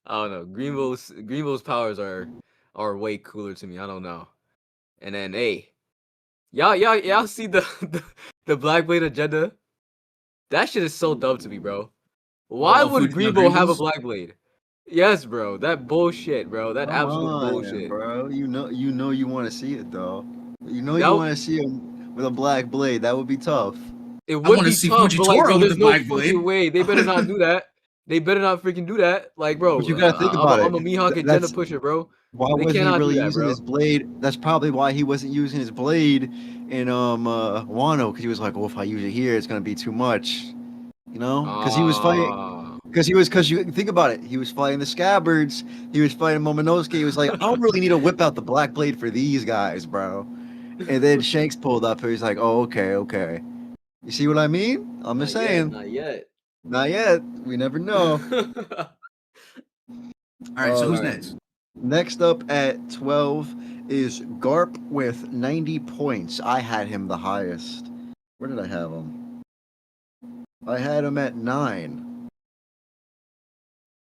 don't know. Green Bull's powers are way cooler to me. I don't know. And then hey, y'all see the Black Blade agenda? That shit is so dumb to me, bro. Why would Green Bull have a Black Blade? Yes, bro. That bullshit, bro. That absolute bullshit, bro. You know you want to see it though. You know you want to see him with a Black Blade. That would be tough. It would be tough, but like, bro, there's no fucking way. They better not do that. They better not freaking do that. Like, bro, but you gotta think about it. I'm a Mihawk agenda pusher, bro. Why wasn't he really using his blade? That's probably why he wasn't using his blade in Wano, because he was like, well, if I use it here, it's gonna be too much. You know? Because he was fighting. Because you think about it, he was fighting the Scabbards. He was fighting Momonosuke. He was like, I don't really need to whip out the Black Blade for these guys, bro. And then Shanks pulled up, and he's like, oh, okay. You see what I mean? I'm just saying. Not yet. Not yet. We never know. All right, so who's next? Next up at 12 is Garp with 90 points. I had him the highest. Where did I have him? I had him at 9.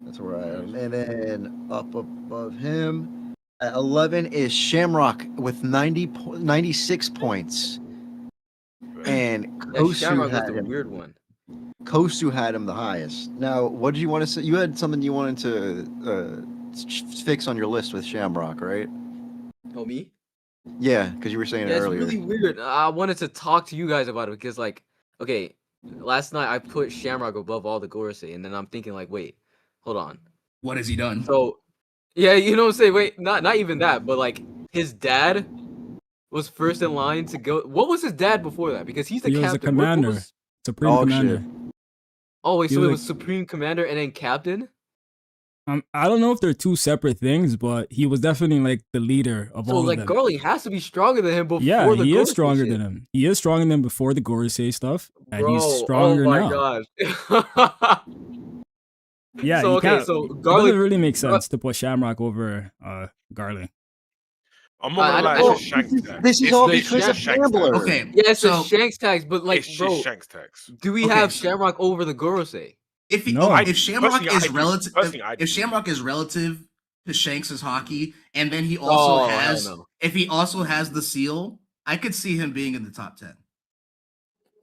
That's where I had him. And then up above him at 11 is Shamrock with 96 points. And Shamrock was the weird one. Kosu had him the highest. Now, what did you want to say? You had something you wanted to fix on your list with Shamrock, right? Oh, me? Yeah, because you were saying it earlier. It's really weird. I wanted to talk to you guys about it because, like, okay, last night I put Shamrock above all the Gorosei, and then I'm thinking, like, wait, hold on. What has he done? So, yeah, you know what I'm saying? Wait, not even that, but, like, his dad was first in line to go. What was his dad before that? Because he's the captain. He was a commander. Supreme commander. Shit. Oh, wait, so it was Supreme Commander and then Captain? I don't know if they're two separate things, but he was definitely like the leader of all of them. So, like, Garling has to be stronger than him before the he Gorosei is stronger shit. than him. He is stronger than before the Gorosei stuff, and Bro, he's stronger now. Oh my gosh. Yeah, so, okay, so Garling... It doesn't really make sense to put Shamrock over Garling. I'm not gonna lie, it's just Shanks tags. This is all because of Gambler. Okay. Yeah, it's the Shanks tags, but like, it's bro, just Shanks tags. Do we have Shamrock over the Gorosei? If Shamrock is relative, if Shamrock is relative to Shanks' hockey, and then he also if he also has the seal, I could see him being in the top 10.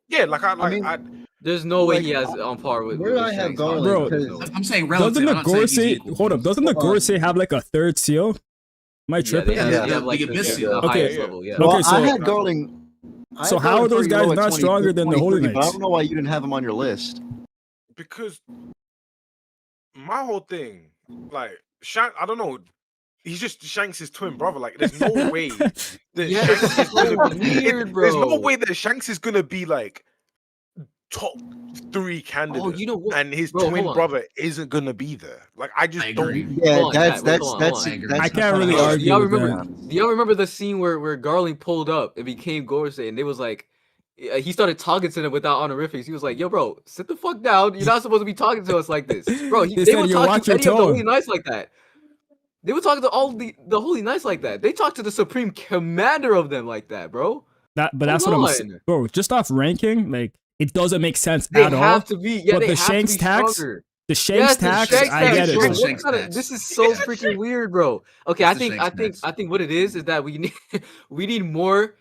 Yeah, like there's no way he has on par with. Where do I have Garland? Bro, I'm saying relative. Doesn't the Gorosei hold up? Doesn't the Gorosei have like a third seal? Am I tripping? They have like the highest level. Yeah. Well, so I had Garling. So how are those guys not stronger than the Holy Knights? But I don't know why you didn't have them on your list. Because my whole thing, like I don't know, he's just Shanks' twin brother. Like, there's no way that Shanks is gonna be weird, bro. There's no way that Shanks is gonna be like top 3 candidate. Oh, you know what? And his twin brother isn't gonna be there. Like, I just don't. Yeah, that's I can't really argue. Do y'all remember the scene where Garling pulled up and became Gorosei, and it was like he started talking to them without honorifics. He was like, "Yo, bro, sit the fuck down. You're not supposed to be talking to us like this, bro." They would talk to any of the Holy Knights like that. They would talk to all the Holy Knights like that. They talk to the Supreme Commander of them like that, bro. That's what I'm saying, bro. Just off ranking, like, it doesn't make sense at all. They have to be. Yeah, but they the have Shanks to be tax, stronger. the Shanks tax, I get it. This is so freaking weird, bro. Okay, I think what it is that we need more.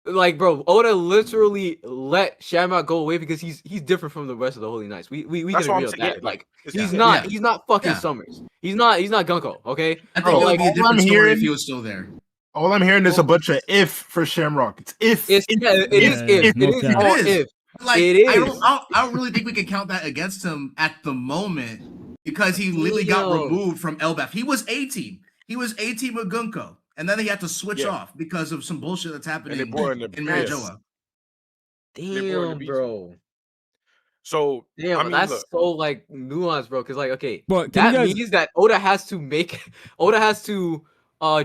Like, bro, Oda literally let Shamrock go away because he's different from the rest of the Holy Knights. We can agree on that. Like, he's not fucking Summers. He's not Gunko. Okay, I think it would be a different story if he was still there. All I'm hearing is a bunch of if for Shamrock. It's if. It is. Like, I don't really think we can count that against him at the moment because he literally got removed from LBAF. He was A team. He was A team with Gunko. And then he had to switch off because of some bullshit that's happening in Marijoa. Damn, bro. So that's so like nuanced, bro. Because, like, okay, but that means that Oda has to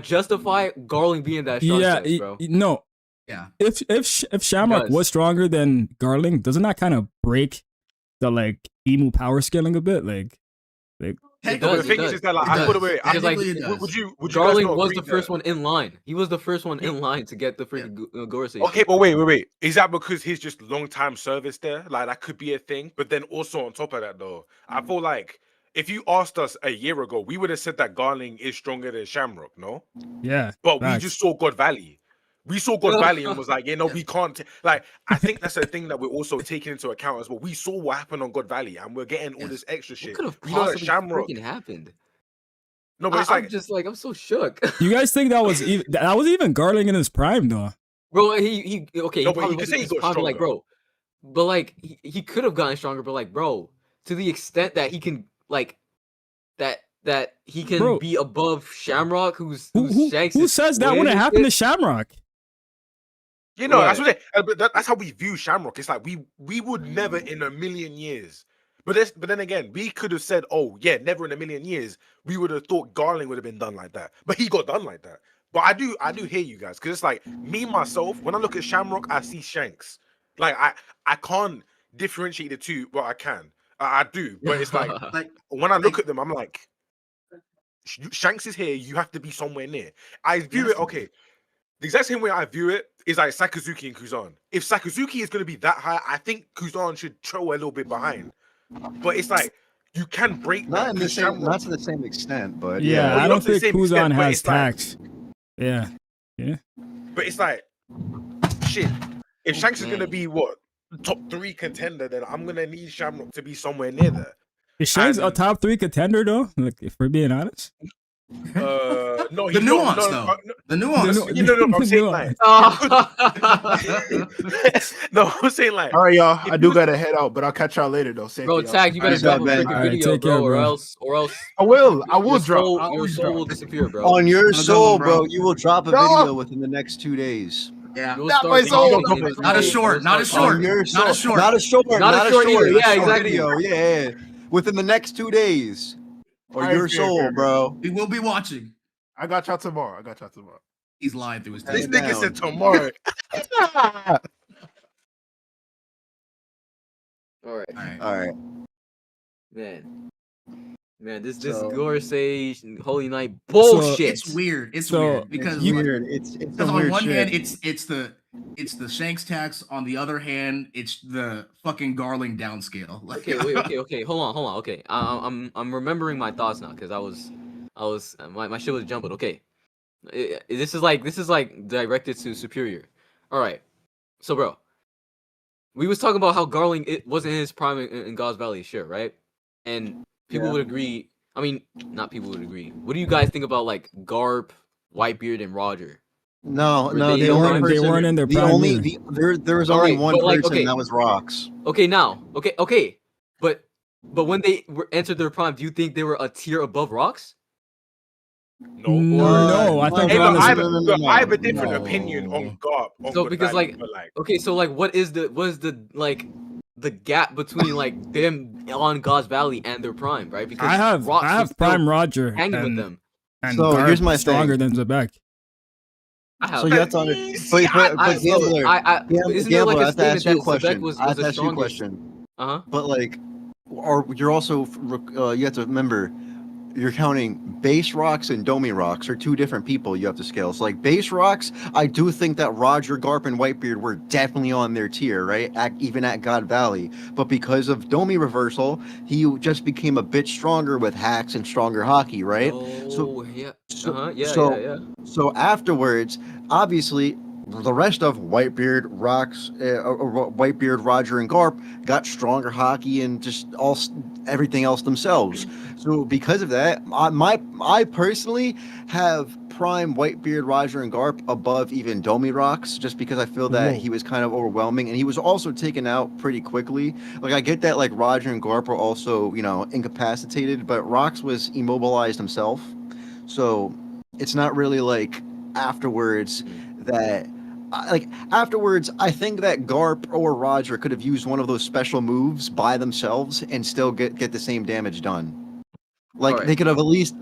justify Garling being that strong, bro. No. Yeah. If Shamrock was stronger than Garling, doesn't that kind of break the like Emu power scaling a bit? Like the thing is that, like, I put away. Would you Garling was the first one in line. He was the first one in line to get the freaking Gorosei. Okay, but wait. Is that because he's just long time service there? Like, that could be a thing. But then also on top of that, though, I feel like if you asked us a year ago, we would have said that Garling is stronger than Shamrock, no? Yeah. But we just saw God Valley. We saw God Valley and was like, we can't. Like, I think that's a thing that we're also taking into account as well. We saw what happened on God Valley, and we're getting all this extra shit. What could have possibly freaking happened? No, but I'm so shook. You guys think that was even Garling in his prime, though? Bro, he okay. No, but you can say he got stronger, like, bro. But like, he could have gotten stronger. But like, bro, to the extent that he can, like, that he can be above Shamrock, who says that wouldn't happen to Shamrock? You know, that's how we view Shamrock. It's like we would never in a million years. But then again, we could have said, oh yeah, never in a million years we would have thought Garling would have been done like that. But he got done like that. But I do hear you guys, because it's like me myself, when I look at Shamrock, I see Shanks. Like, I can't differentiate the two, but I can. I do, but it's like when I look at them, I'm like, Shanks is here. You have to be somewhere near. I view it okay. The exact same way I view it is like Sakazuki and Kuzan. If Sakazuki is going to be that high, I think Kuzan should throw a little bit behind. But it's like you can break not that. Not to the same extent, but yeah. yeah. I don't think Kuzan has tax. Yeah. But it's like shit. If Shanks is going to be what top 3 contender, then I'm going to need Shamrock to be somewhere near there. Is Shanks a top 3 contender though? Like, if we're being honest. No, the nuance though. The nuance. I'm saying like. No, I'm saying like. All right, y'all. I do gotta head out, but I'll catch y'all later though. Bro, Tag, you better drop a freaking video, bro, or else. I will drop. Your soul will disappear, bro. On your soul, bro. You will drop a video within the next 2 days. Yeah, not my soul. Not a short. Not a short. Not a short. Not a short. Yeah, exactly. Yeah. Within the next 2 days. Or your soul, bro. We will be watching. I got y'all tomorrow. He's lying through his teeth. This nigga said tomorrow. All right. Man, this Gorsei Holy Night bullshit. It's weird. It's weird because on one hand it's the Shanks tax. On the other hand, it's the fucking Garling downscale. Like, okay. Hold on. Okay, I'm remembering my thoughts now because my shit was jumbled. Okay, this is like directed to Superior. All right, so bro, we was talking about how Garling it wasn't in his prime in God's Valley, sure, right? And people would agree. I mean, not people would agree. What do you guys think about like Garp, Whitebeard, and Roger? No, they weren't in their prime. There was only one person that was Rocks. Okay, but when they entered their prime, do you think they were a tier above Rocks? No. I think I have a different opinion on Garp. So because what is the gap between like them on God's Valley and their prime, right? Because I have prime Roger hanging with them. And so here's my stronger than Zebek. So you have to understand. But Gambler, I have to ask you a question. But like, you're also you have to remember. You're counting base Rocks and Domi Rocks are 2 different people you have to scale. So like base Rocks, I do think that Roger, Garp, and Whitebeard were definitely on their tier, right? Even at God Valley. But because of Domi reversal, he just became a bit stronger with hacks and stronger hockey, right? So afterwards, obviously, the rest of Whitebeard, Rocks, Whitebeard, Roger, and Garp got stronger hockey and just everything else themselves. So because of that, I personally have prime Whitebeard, Roger, and Garp above even Domi Rocks, just because I feel that he was kind of overwhelming, and he was also taken out pretty quickly. Like I get that like Roger and Garp were also incapacitated, but Rocks was immobilized himself, so it's not really like afterwards that. Afterwards, I think that Garp or Roger could have used one of those special moves by themselves and still get the same damage done. Like they could have at least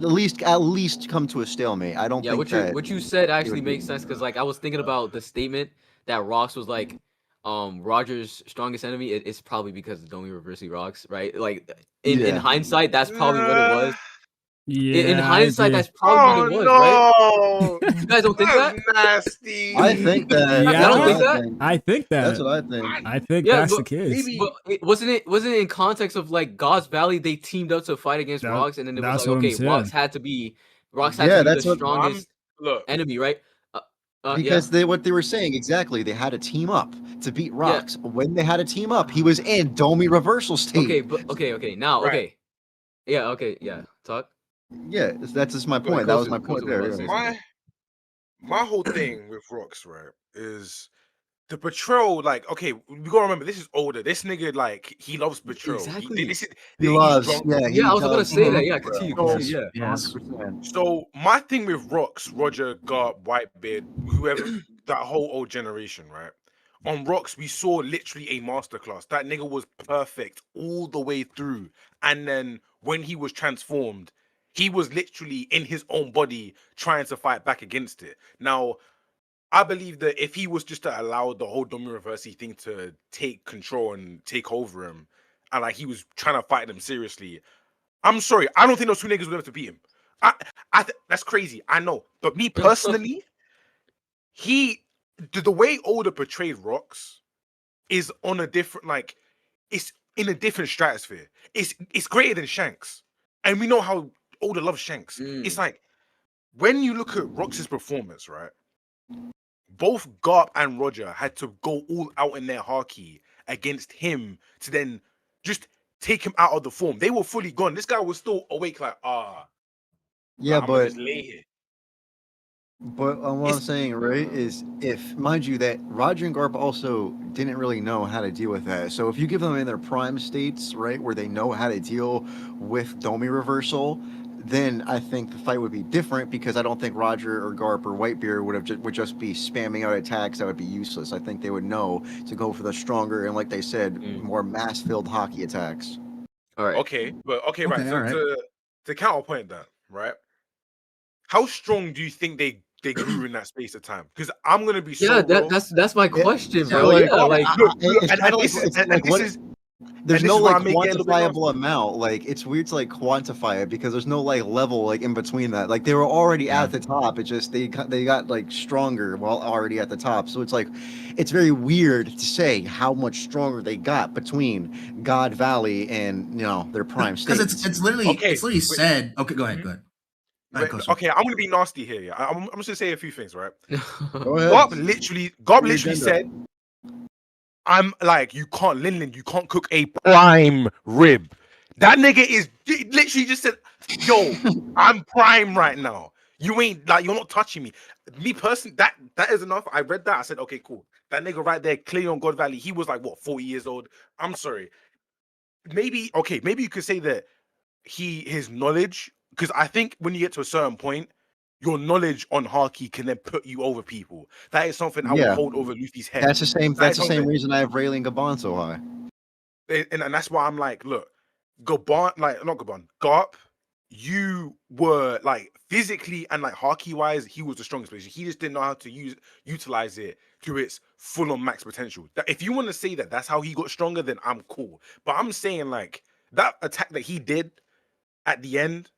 come to a stalemate. I don't think what you said actually makes sense because like I was thinking about the statement that Rocks was like Roger's strongest enemy. It's probably because of Domi reversing Rocks, right? Like in hindsight, that's probably what it was. Yeah, in hindsight, that's probably what it was, right? You guys don't think that? Nasty. I think that. I don't think that. I think that. That's what I think. I think that's the case. But wasn't it in context of like God's Valley? They teamed up to fight against Rocks, and then it was like, okay, Rocks had to be the strongest enemy, right? Because what they were saying exactly, they had to team up to beat Rocks. Yeah. When they had to team up, he was in Domi reversal state. Talk. Yeah, that's just my point. That was my point there. My whole thing with Rocks, right, is the betrayal. Like, okay, we gotta remember this is older. This nigga, like, he loves betrayal. Exactly. He loves. Yeah, I was gonna say that. Yeah, continue. Yeah. So my thing with Rocks, Roger, Garp, Whitebeard, whoever, that whole old generation, right? On Rocks, we saw literally a masterclass. That nigga was perfect all the way through, and then when he was transformed, he was literally in his own body trying to fight back against it. Now, I believe that if he was just to allow the whole Domi Reversi thing to take control and take over him, and like he was trying to fight them seriously. I'm sorry, I don't think those two niggas would have to beat him. That's crazy. I know, but me personally, the way Oda portrayed Rocks is on a different, like, it's in a different stratosphere. It's greater than Shanks, and we know how Oda loves Shanks. It's like when you look at Rocks' performance, right? Both Garp and Roger had to go all out in their haki against him to then just take him out of the form. They were fully gone. This guy was still awake, like, yeah, I'm gonna just lay here. But what I'm saying, right, is if, mind you, that Roger and Garp also didn't really know how to deal with that. So if you give them in their prime states, right, where they know how to deal with Domi reversal, then I think the fight would be different because I don't think Roger or Garp or Whitebeard would just be spamming out attacks that would be useless. I think they would know to go for the stronger and, like they said, more mass-filled hockey attacks. All right. Okay, but right. So to counterpoint that, right? How strong do you think they grew in that space of time? Because I'm gonna be that's my question, bro. There's no like quantifiable amount. Like it's weird to like quantify it because there's no like level like in between that. Like they were already at the top. It just they got like stronger while already at the top. So it's like it's very weird to say how much stronger they got between God Valley and their prime state. Because it's literally said. Okay, go ahead. Okay, I'm gonna be nasty here. Yeah, I'm just gonna say a few things, right? Garp literally said, "I'm like, you can't cook a prime rib." That nigga literally just said, "Yo, I'm prime right now. You ain't like you're not touching me." Me personally, that is enough. I read that. I said, "Okay, cool." That nigga right there, clearly on God Valley, he was like what 40 years old. I'm sorry. Maybe you could say that his knowledge. Because I think when you get to a certain point, your knowledge on haki can then put you over people. That is something I would hold over Luffy's head. That's the same. That's the same reason I have Rayleigh and Gabon so high. And that's why I'm like, look, Gabon, like not Gabon, Garp, you were like physically and like haki wise, he was the strongest player. He just didn't know how to utilize it to its full on max potential. That if you want to say that that's how he got stronger, then I'm cool. But I'm saying like that attack that he did at the end.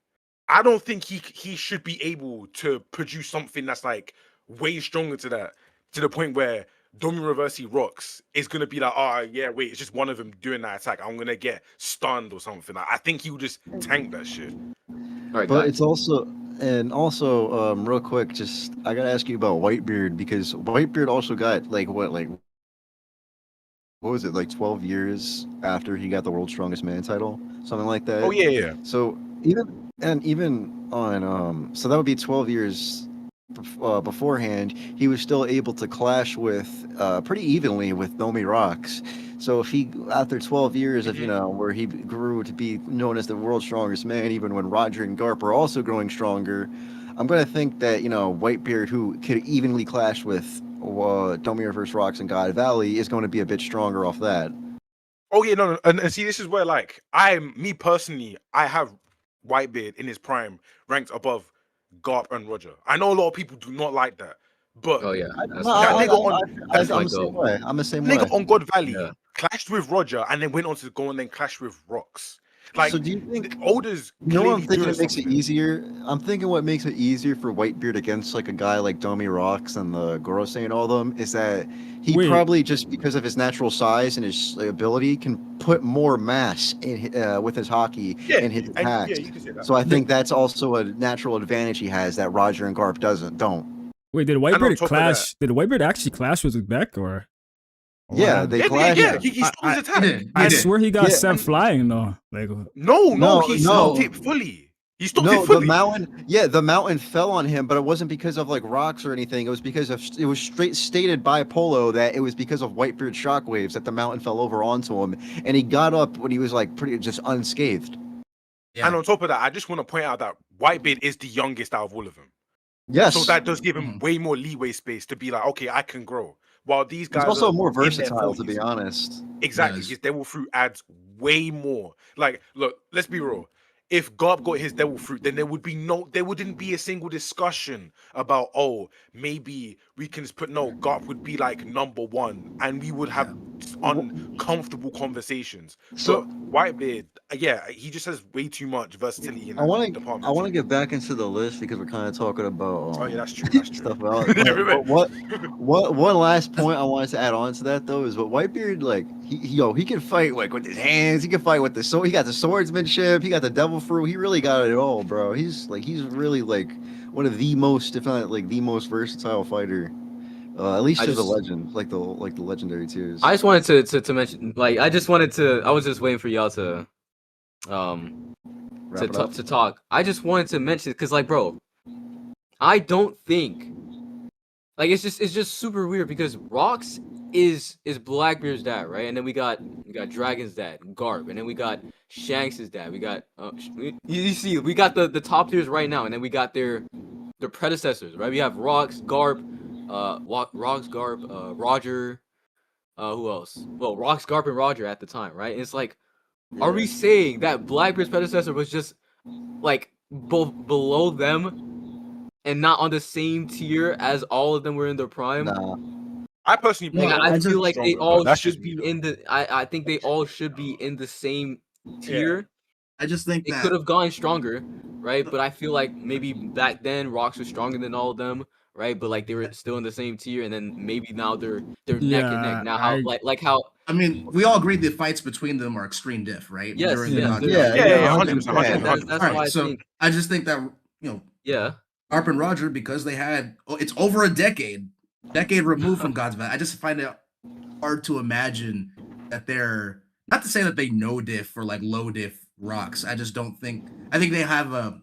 I don't think he should be able to produce something that's like way stronger to the point where Domi Reversi Rocks is gonna be like, wait, it's just one of them doing that attack. I'm gonna get stunned or something. I think he would just tank that shit. All right, but it's also real quick, just I gotta ask you about Whitebeard because Whitebeard also got like what was it, like 12 years after he got the World's Strongest Man title, something like that. Oh yeah. So even on so that would be 12 years beforehand, he was still able to clash with pretty evenly with Domi Rocks. So if he, after 12 years of where he grew to be known as the world's strongest man, even when Roger and Garp are also growing stronger, I'm gonna think that Whitebeard, who could evenly clash with Domi Reverse Rocks and God Valley, is going to be a bit stronger off that. Oh yeah, no. And see, this is where like me personally, I have Whitebeard in his prime ranked above Garp and Roger. I know a lot of people do not like that, but I'm the same way. I'm the same way. Nigga on God Valley clashed with Roger and then went on to go and then clash with Rocks. Like, so do you think Oda's? I'm thinking it makes it easier. I'm thinking what makes it easier for Whitebeard against like a guy like Domi Rocks and the Gorosei and all of them is that he probably, just because of his natural size and his ability, can put more mass in with his haki and his attacks. You can say that. So I think that's also a natural advantage he has that Roger and Garp don't. Wait, did Whitebeard clash? Did Whitebeard actually clash with Beck or? Yeah, they clashed. Yeah, he stole his attack. I swear he got sent flying though. Like he stopped it fully. He stopped it fully. The mountain fell on him, but it wasn't because of like rocks or anything. It was because it was straight stated by Polo that it was because of Whitebeard shockwaves that the mountain fell over onto him, and he got up when he was like pretty just unscathed. Yeah. And on top of that, I just want to point out that Whitebeard is the youngest out of all of them. Yes. So that does give him way more leeway space to be like, okay, I can grow. While these guys are also more versatile, to be honest. Exactly, his Devil Fruit adds way more. Like, look, let's be real. If Garp got his Devil Fruit, then there wouldn't be a single discussion about, maybe we can just put Garp would be like number one, and we would have uncomfortable conversations. So Whitebeard, yeah, he just has way too much versatility in I want to department. get back into the list because we're kind of talking about Oh yeah, that's true. That's true. stuff about. But one last point I wanted to add on to that though is what Whitebeard like he can fight like with his hands. He can fight with the sword. He got the swordsmanship. He got the devil fruit. He really got it all, bro. He's really like one of the most, if not like the most versatile fighter. At least to the legend, like the legendary tiers. I just wanted to mention, like, I was just waiting for y'all to talk. I just wanted to mention, because, like, bro, I don't think, like, it's just super weird because Rox is Blackbeard's dad, right? And then we got Dragon's dad, Garp, and then we got Shanks' dad. We got you see, we got the top tiers right now, and then we got their predecessors, right? We have Rox, Garp, Roger, who else? Well, Rox, Garp, and Roger at the time, right? And it's like, are we saying that Blackbeard's predecessor was just like both below them and not on the same tier as all of them were in their prime? Nah. I personally, I feel like they all should be in the. I think they all should be in the same tier. Yeah. I just think it could have gone stronger, right? But I feel like maybe back then Rox was stronger than all of them, right? But like they were still in the same tier, and then maybe now they're neck and neck. Now how how? I mean, we all agree the fights between them are extreme diff, right? Yes, 100%. That's why I think. I just think that Garp and Roger, because they had it's over a decade removed from God's Valley. I just find it hard to imagine that they're not to say that they no diff or like low diff Rox. I just don't think. I think they have a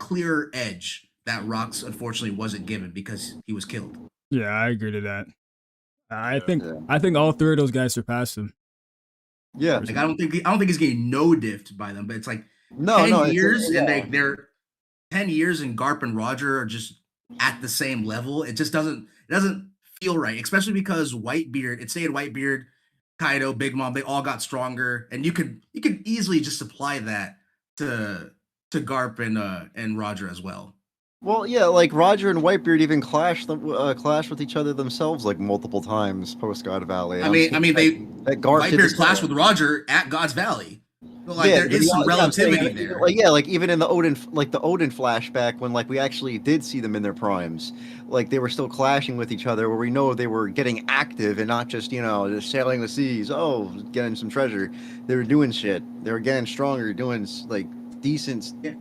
clear edge that Rox unfortunately wasn't given because he was killed. Yeah, I agree to that. I think all three of those guys surpassed him. Yeah, like I don't think he's getting no diffed by them, but it's like 10 years and they're 10 years and Garp and Roger are just at the same level. It just doesn't feel right, especially because Whitebeard, it stayed Whitebeard, Kaido, Big Mom, they all got stronger, and you could easily just apply that to Garp and Roger as well. Well, yeah, like Roger and Whitebeard even clashed with each other themselves like multiple times post God Valley. Whitebeard clashed with Roger at God's Valley. Like there is some relativity there. Like even in the Odin flashback when like we actually did see them in their primes, like they were still clashing with each other where we know they were getting active and not just just sailing the seas, getting some treasure. They were doing shit. They were getting stronger, doing like decent. Yeah.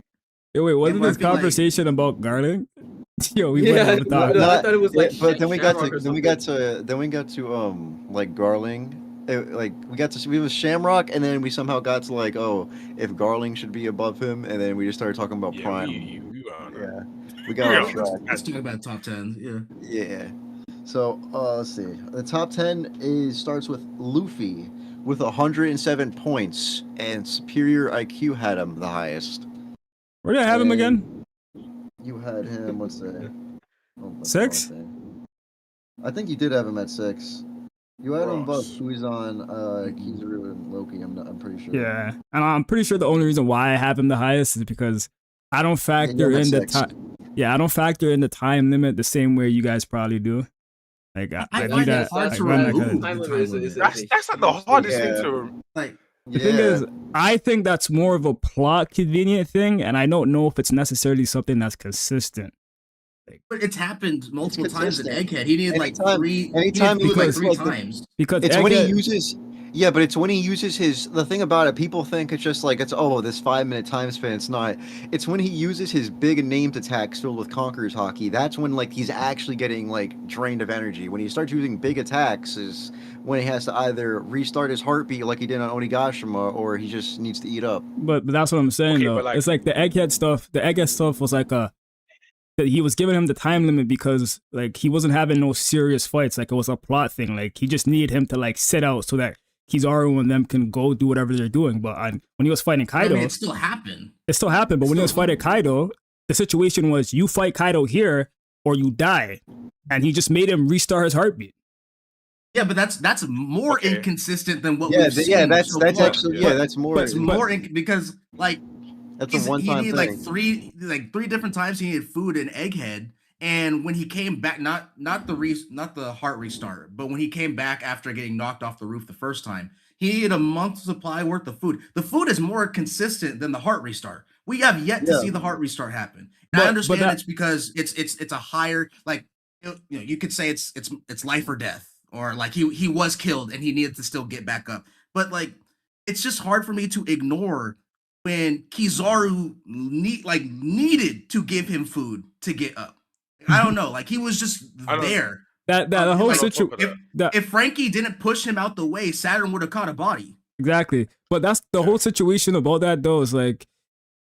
Wait, wasn't this conversation about Garland? Yo, we went over the top. I thought it was like. But then we got to like Garling. We was Shamrock, and then we somehow got to like, if Garling should be above him, and then we just started talking about Prime. We got off track. Let's talk about top 10. Yeah. So let's see. The top 10 starts with Luffy with 107 points, and superior IQ had him the highest. Where did I have him again? You had him. What's that? 6? I think you did have him at 6. You had him above Kuzan, Kizaru, and Loki. I'm pretty sure. Yeah, and I'm pretty sure the only reason why I have him the highest is because I don't factor in the time. Yeah, I don't factor in the time limit the same way you guys probably do. Like I do that. That's like the hardest thing to like. The thing is, I think that's more of a plot convenient thing, and I don't know if it's necessarily something that's consistent. But it's happened multiple times in Egghead. He needed like three times. Because it's when he uses. Yeah, but it's when he uses the thing about it, people think it's just like, this 5-minute time span. It's not. It's when he uses his big named attacks filled with Conqueror's Haki. That's when like he's actually getting like drained of energy. When he starts using big attacks is when he has to either restart his heartbeat like he did on Onigashima, or he just needs to eat up. But that's what I'm saying though. Like, it's like the Egghead stuff. The Egghead stuff was like he was giving him the time limit because like he wasn't having no serious fights. Like it was a plot thing. Like he just needed him to like sit out so that Kizaru and them can go do whatever they're doing. But when he was fighting Kaido, it still happened. But when he was fighting Kaido, the situation was you fight Kaido here or you die, and he just made him restart his heartbeat. Yeah, but that's more inconsistent than what we've seen. Yeah, that's actually that's more. But it's more because like that's a one-time he thing. Like three different times he needed food in Egghead, And when he came back, not the heart restart, but when he came back after getting knocked off the roof the first time, he needed a month's supply worth of food. The food is more consistent than the heart restart. We have yet to see the heart restart happen. And I understand it's because it's a higher, like, you could say it's life or death, or like he was killed and he needed to still get back up. But like, it's just hard for me to ignore when Kizaru needed to give him food to get up. I don't know. Like, he was just there. The whole situation. If Frankie didn't push him out the way, Saturn would have caught a body. Exactly. But that's the whole situation about that, though. Is like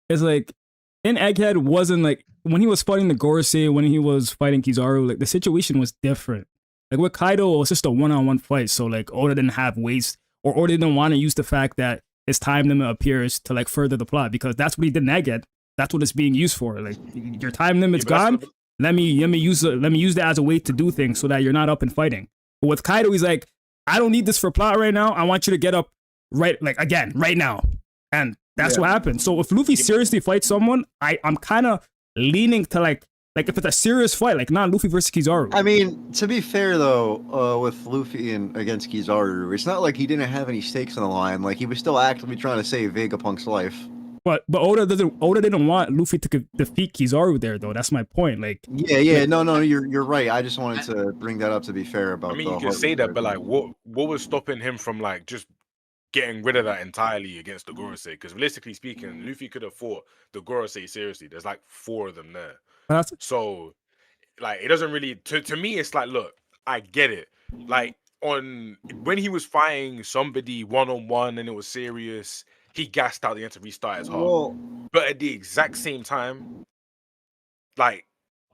in Egghead wasn't like when he was fighting the Gorosei, when he was fighting Kizaru, like the situation was different. Like with Kaido, it was just a one-on-one fight. So like Oda didn't have waste, or Oda didn't want to use the fact that his time limit appears to like further the plot, because that's what he did in Egghead. That's what it's being used for. Like, your time limit's gone. Let me use that as a way to do things so that you're not up and fighting. But with Kaido, he's like, I don't need this for plot right now. I want you to get up right now. And that's what happened. So if Luffy seriously fights someone, I'm kind of leaning to like if it's a serious fight, like not Luffy versus Kizaru. I mean, to be fair though, with Luffy and against Kizaru, it's not like he didn't have any stakes on the line. Like, he was still actively trying to save Vegapunk's life. But Oda didn't want Luffy to defeat Kizaru there, though. That's my point. Like, no, you're right. I just wanted to bring that up to be fair about. I mean, you can say that, but like, what was stopping him from like just getting rid of that entirely against the Gorosei? Because realistically speaking, Luffy could have fought the Gorosei seriously. There's like 4 of them there. So like, it doesn't really to me. It's like, look, I get it. Like, when he was fighting somebody one-on-one and it was serious, he gassed out the end to restart his heart. But at the exact same time, like,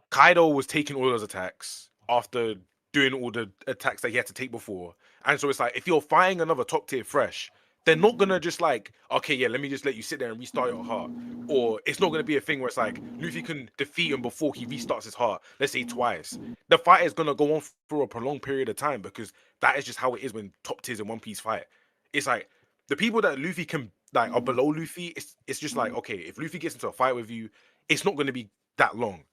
Kaido was taking all those attacks after doing all the attacks that he had to take before. And so it's like, if you're fighting another top tier fresh, they're not gonna just like, okay, yeah, let me just let you sit there and restart your heart. Or it's not gonna be a thing where it's like, Luffy can defeat him before he restarts his heart, let's say twice. The fight is gonna go on for a prolonged period of time, because that is just how it is when top tiers in One Piece fight. It's like, the people that Luffy can like are below Luffy, it's just like, okay, if Luffy gets into a fight with you, it's not going to be that long.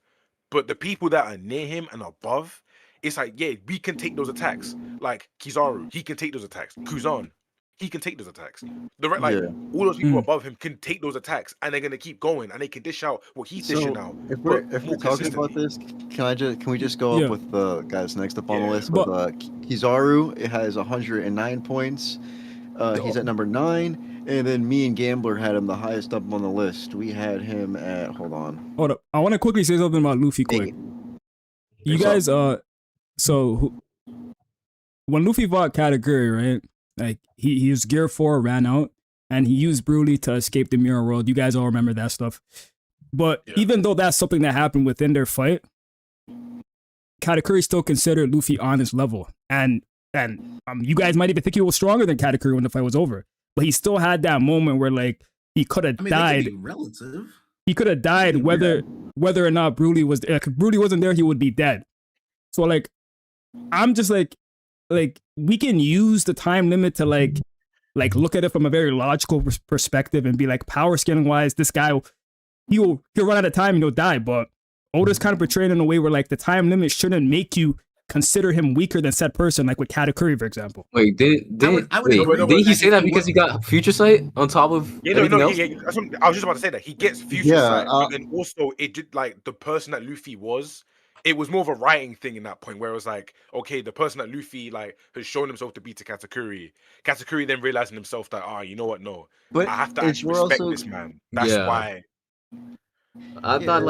But the people that are near him and above, it's like, yeah, we can take those attacks. Like Kizaru, he can take those attacks. Kuzan, he can take those attacks. All those people above him can take those attacks, and they're gonna keep going, and they can dish out what he's dishing out. If we're talking about this, can we just go up with the guys next up on the list? With Kizaru, it has 109 points. He's at number 9. And then me and Gambler had him the highest up on the list. We had him at, hold up. I want to quickly say something about Luffy quick. You guys, so when Luffy fought Katakuri, right? Like, he used Gear 4, ran out, and he used Broly to escape the Mirror World. You guys all remember that stuff. But even though that's something that happened within their fight, Katakuri still considered Luffy on his level. And you guys might even think he was stronger than Katakuri when the fight was over. But he still had that moment where, like, he could have died. Relative. He could have died whether or not Broly was there. If Broly wasn't there, he would be dead. So, like, I'm just like we can use the time limit to like look at it from a very logical perspective and be like, power scaling wise, this guy he'll run out of time and he'll die. But Oda's kind of portrayed in a way where, like, the time limit shouldn't make you consider him weaker than said person, like with Katakuri, for example. Wait, did he say that because he got future sight on top of everything else? I was just about to say that he gets future sight, and also it did, like, the person that Luffy was. It was more of a writing thing in that point, where it was like, okay, the person that Luffy like has shown himself to be to Katakuri. Katakuri then realizing himself that, you know what? No, but I have to actually respect this man. That's why. I thought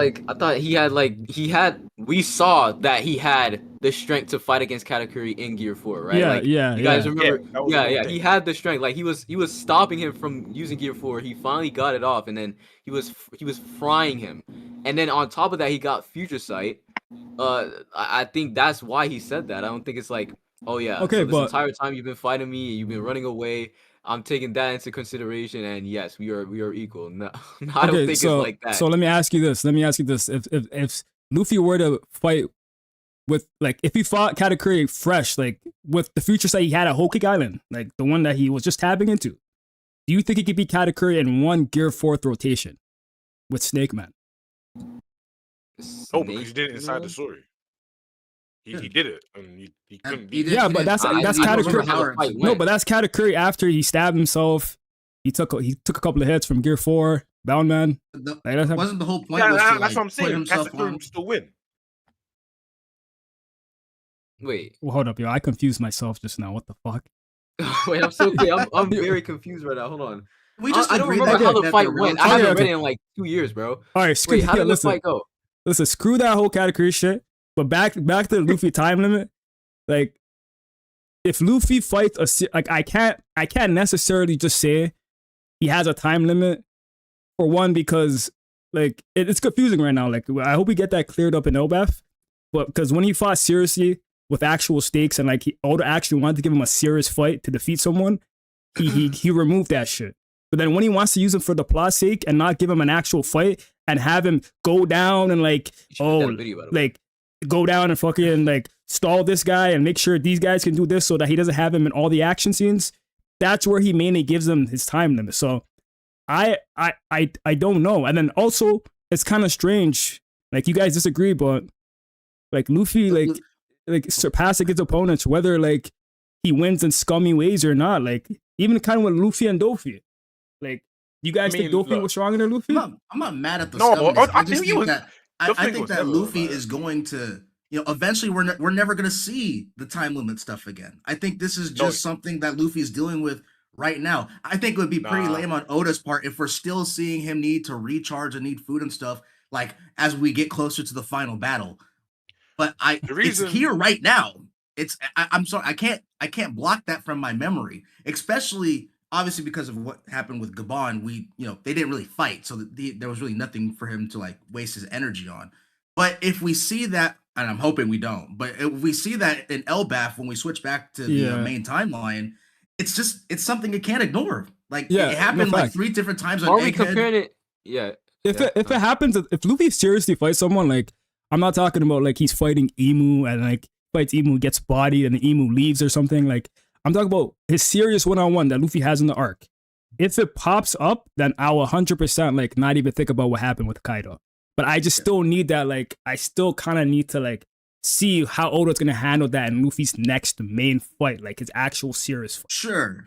we saw that he had the strength to fight against Katakuri in Gear 4, right? You guys remember? He had the strength. Like, he was stopping him from using Gear 4. He finally got it off, and then he was frying him. And then on top of that, he got future sight. I think that's why he said that. I don't think it's like, okay, so this entire time you've been fighting me, you've been running away, I'm taking that into consideration, and yes, we are equal. No, I don't think it's like that. So let me ask you this. If Luffy were to fight with, like, if he fought Katakuri fresh, like with the future sight he had at Whole Cake Island, like the one that he was just tapping into, do you think he could beat Katakuri in one Gear 4th rotation with Snake Man? Oh, because he did it inside the story. He did it, and he couldn't beat. Yeah, but that's Katakuri. No, but that's Katakuri after he stabbed himself. He took a couple of hits from Gear 4, Bound Man. Wasn't the whole point? Yeah, that's what I'm saying. Katakuri would still win. Wait. Well, hold up, yo. I confused myself just now. What the fuck? Wait, I'm so I'm very confused right now. Hold on. I don't remember how the fight went. I haven't read it in like 2 years, bro. All right, how did the fight go? Listen, screw that whole Katakuri shit. But back to the Luffy time limit. Like, if Luffy fights I can't necessarily just say he has a time limit. For one, because like it's confusing right now. Like, I hope we get that cleared up in Elbaf. But because when he fought seriously with actual stakes and like Oda actually wanted to give him a serious fight to defeat someone, he removed that shit. But then when he wants to use him for the plot's sake and not give him an actual fight and have him go down and like go down and fucking like stall this guy and make sure these guys can do this so that he doesn't have him in all the action scenes, that's where he mainly gives them his time limit. So I don't know. And then also it's kind of strange. Like, you guys disagree, but like Luffy like surpassing his opponents, whether like he wins in scummy ways or not. Like, even kind of with Luffy and Doffy. Like, you guys think Doffy was stronger than Luffy? I'm not mad at the scumminess. I think that Luffy is going to, eventually we're never going to see the time limit stuff again. I think this is just something that Luffy is dealing with right now. I think it would be pretty lame on Oda's part if we're still seeing him need to recharge and need food and stuff, like, as we get closer to the final battle. But it's here right now. I'm sorry, I can't block that from my memory, especially obviously because of what happened with Gabon. They didn't really fight, so there was really nothing for him to like waste his energy on. But if we see that, and I'm hoping we don't, but if we see that in Elbaf when we switch back to the main timeline, it's something you can't ignore. Like, it happened like 3 different times on Are we comparing it? Yeah. If it happens, if Luffy seriously fights someone, like, I'm not talking about like he's fighting Emu and like fights Emu, gets bodied, and the Emu leaves or something. Like, I'm talking about his serious one-on-one that Luffy has in the arc. If it pops up, then I'll 100% like not even think about what happened with Kaido. But I just still need that, like, I still kind of need to like see how Oda's gonna handle that in Luffy's next main fight, like his actual serious fight.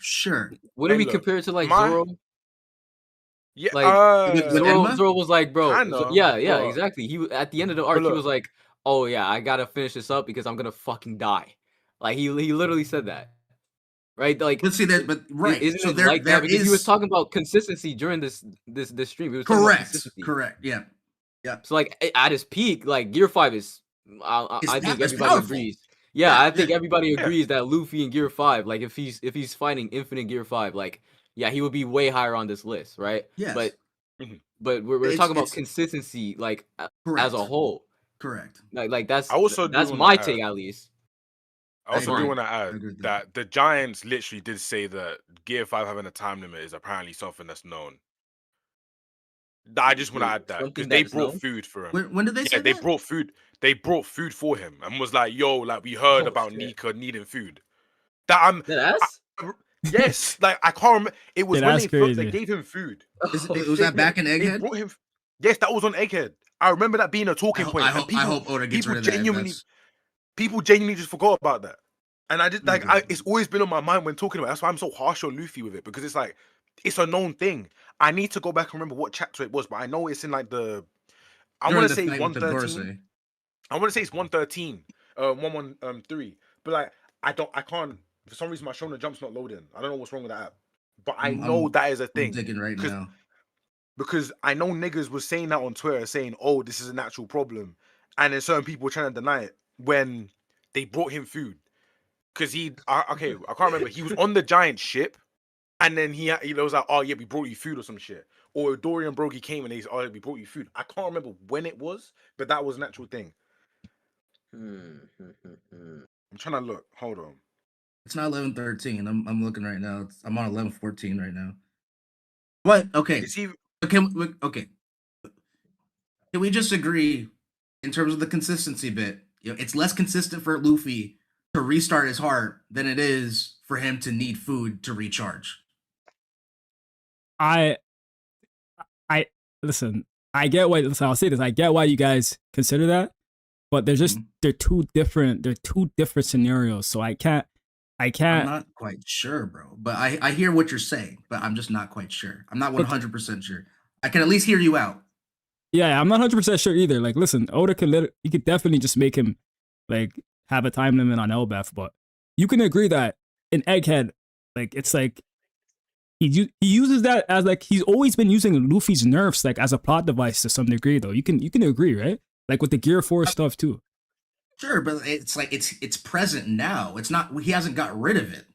Sure. What do we compare it to, like, Zoro? Yeah, like Zoro was like, bro, exactly. He at the end of the arc, he was like, "Oh yeah, I gotta finish this up because I'm gonna fucking die." Like, he literally said that, right? Like, let's see that, but right. Isn't so it like that? Because he was talking about consistency during this stream. He was talking about consistency. Correct. Yeah. So like at his peak, like Gear 5 is, I think everybody agrees. Yeah, I think everybody agrees that Luffy in Gear 5, like if he's fighting Infinite Gear 5, like, yeah, he would be way higher on this list, right? Yes. But we're talking about consistency, like, as a whole. Correct. Like that's that's my take, at least. I also do want to add that the Giants literally did say that Gear 5 having a time limit is apparently something that's known. I just want to add that because they brought food for him. When did they say they that? brought food. They brought food for him and was like, "Yo, like, we heard about Nika needing food." Yes, like, I can't remember. It was when they gave him food. Was that back in Egghead? Brought him. Yes, that was on Egghead. I remember that being a talking point. I hope Oda gets rid of that. People genuinely just forgot about that, and I just it's always been on my mind when talking about it. That's why I'm so harsh on Luffy with it, because it's like, it's a known thing. I need to go back and remember what chapter it was, but I know it's in like I want to say 113. I want to say it's 113, 113. But like, I can't. For some reason, my Shonen Jump's not loading. I don't know what's wrong with that app, but I know that is a thing. I'm digging right now because I know niggas was saying that on Twitter, saying, "Oh, this is an actual problem," and then certain people were trying to deny it when they brought him food. Because I can't remember. He was on the giant ship. And then he was like, "Oh yeah, we brought you food" or some shit. Or Dorian Brogy came and he said, "Oh, we brought you food." I can't remember when it was, but that was an actual thing. I'm trying to look. Hold on. It's not 11:13. I'm looking right now. I'm on 11:14 right now. What? Okay. Okay. Can we just agree in terms of the consistency bit? It's less consistent for Luffy to restart his heart than it is for him to need food to recharge. Listen, I get why. So I'll say this: I get why you guys consider that, but they're two different scenarios. So I can't. I'm not quite sure, bro. But I hear what you're saying, but I'm just not quite sure. I'm not 100% sure. I can at least hear you out. Yeah, I'm not 100% sure either. Like, listen, Oda you could definitely just make him like have a time limit on Elbaf, but you can agree that in Egghead, like it's like he uses that as like he's always been using Luffy's nerfs like as a plot device to some degree though. You can agree, right? Like with the Gear 4 stuff too. Sure, but it's like it's present now. It's not, he hasn't got rid of it.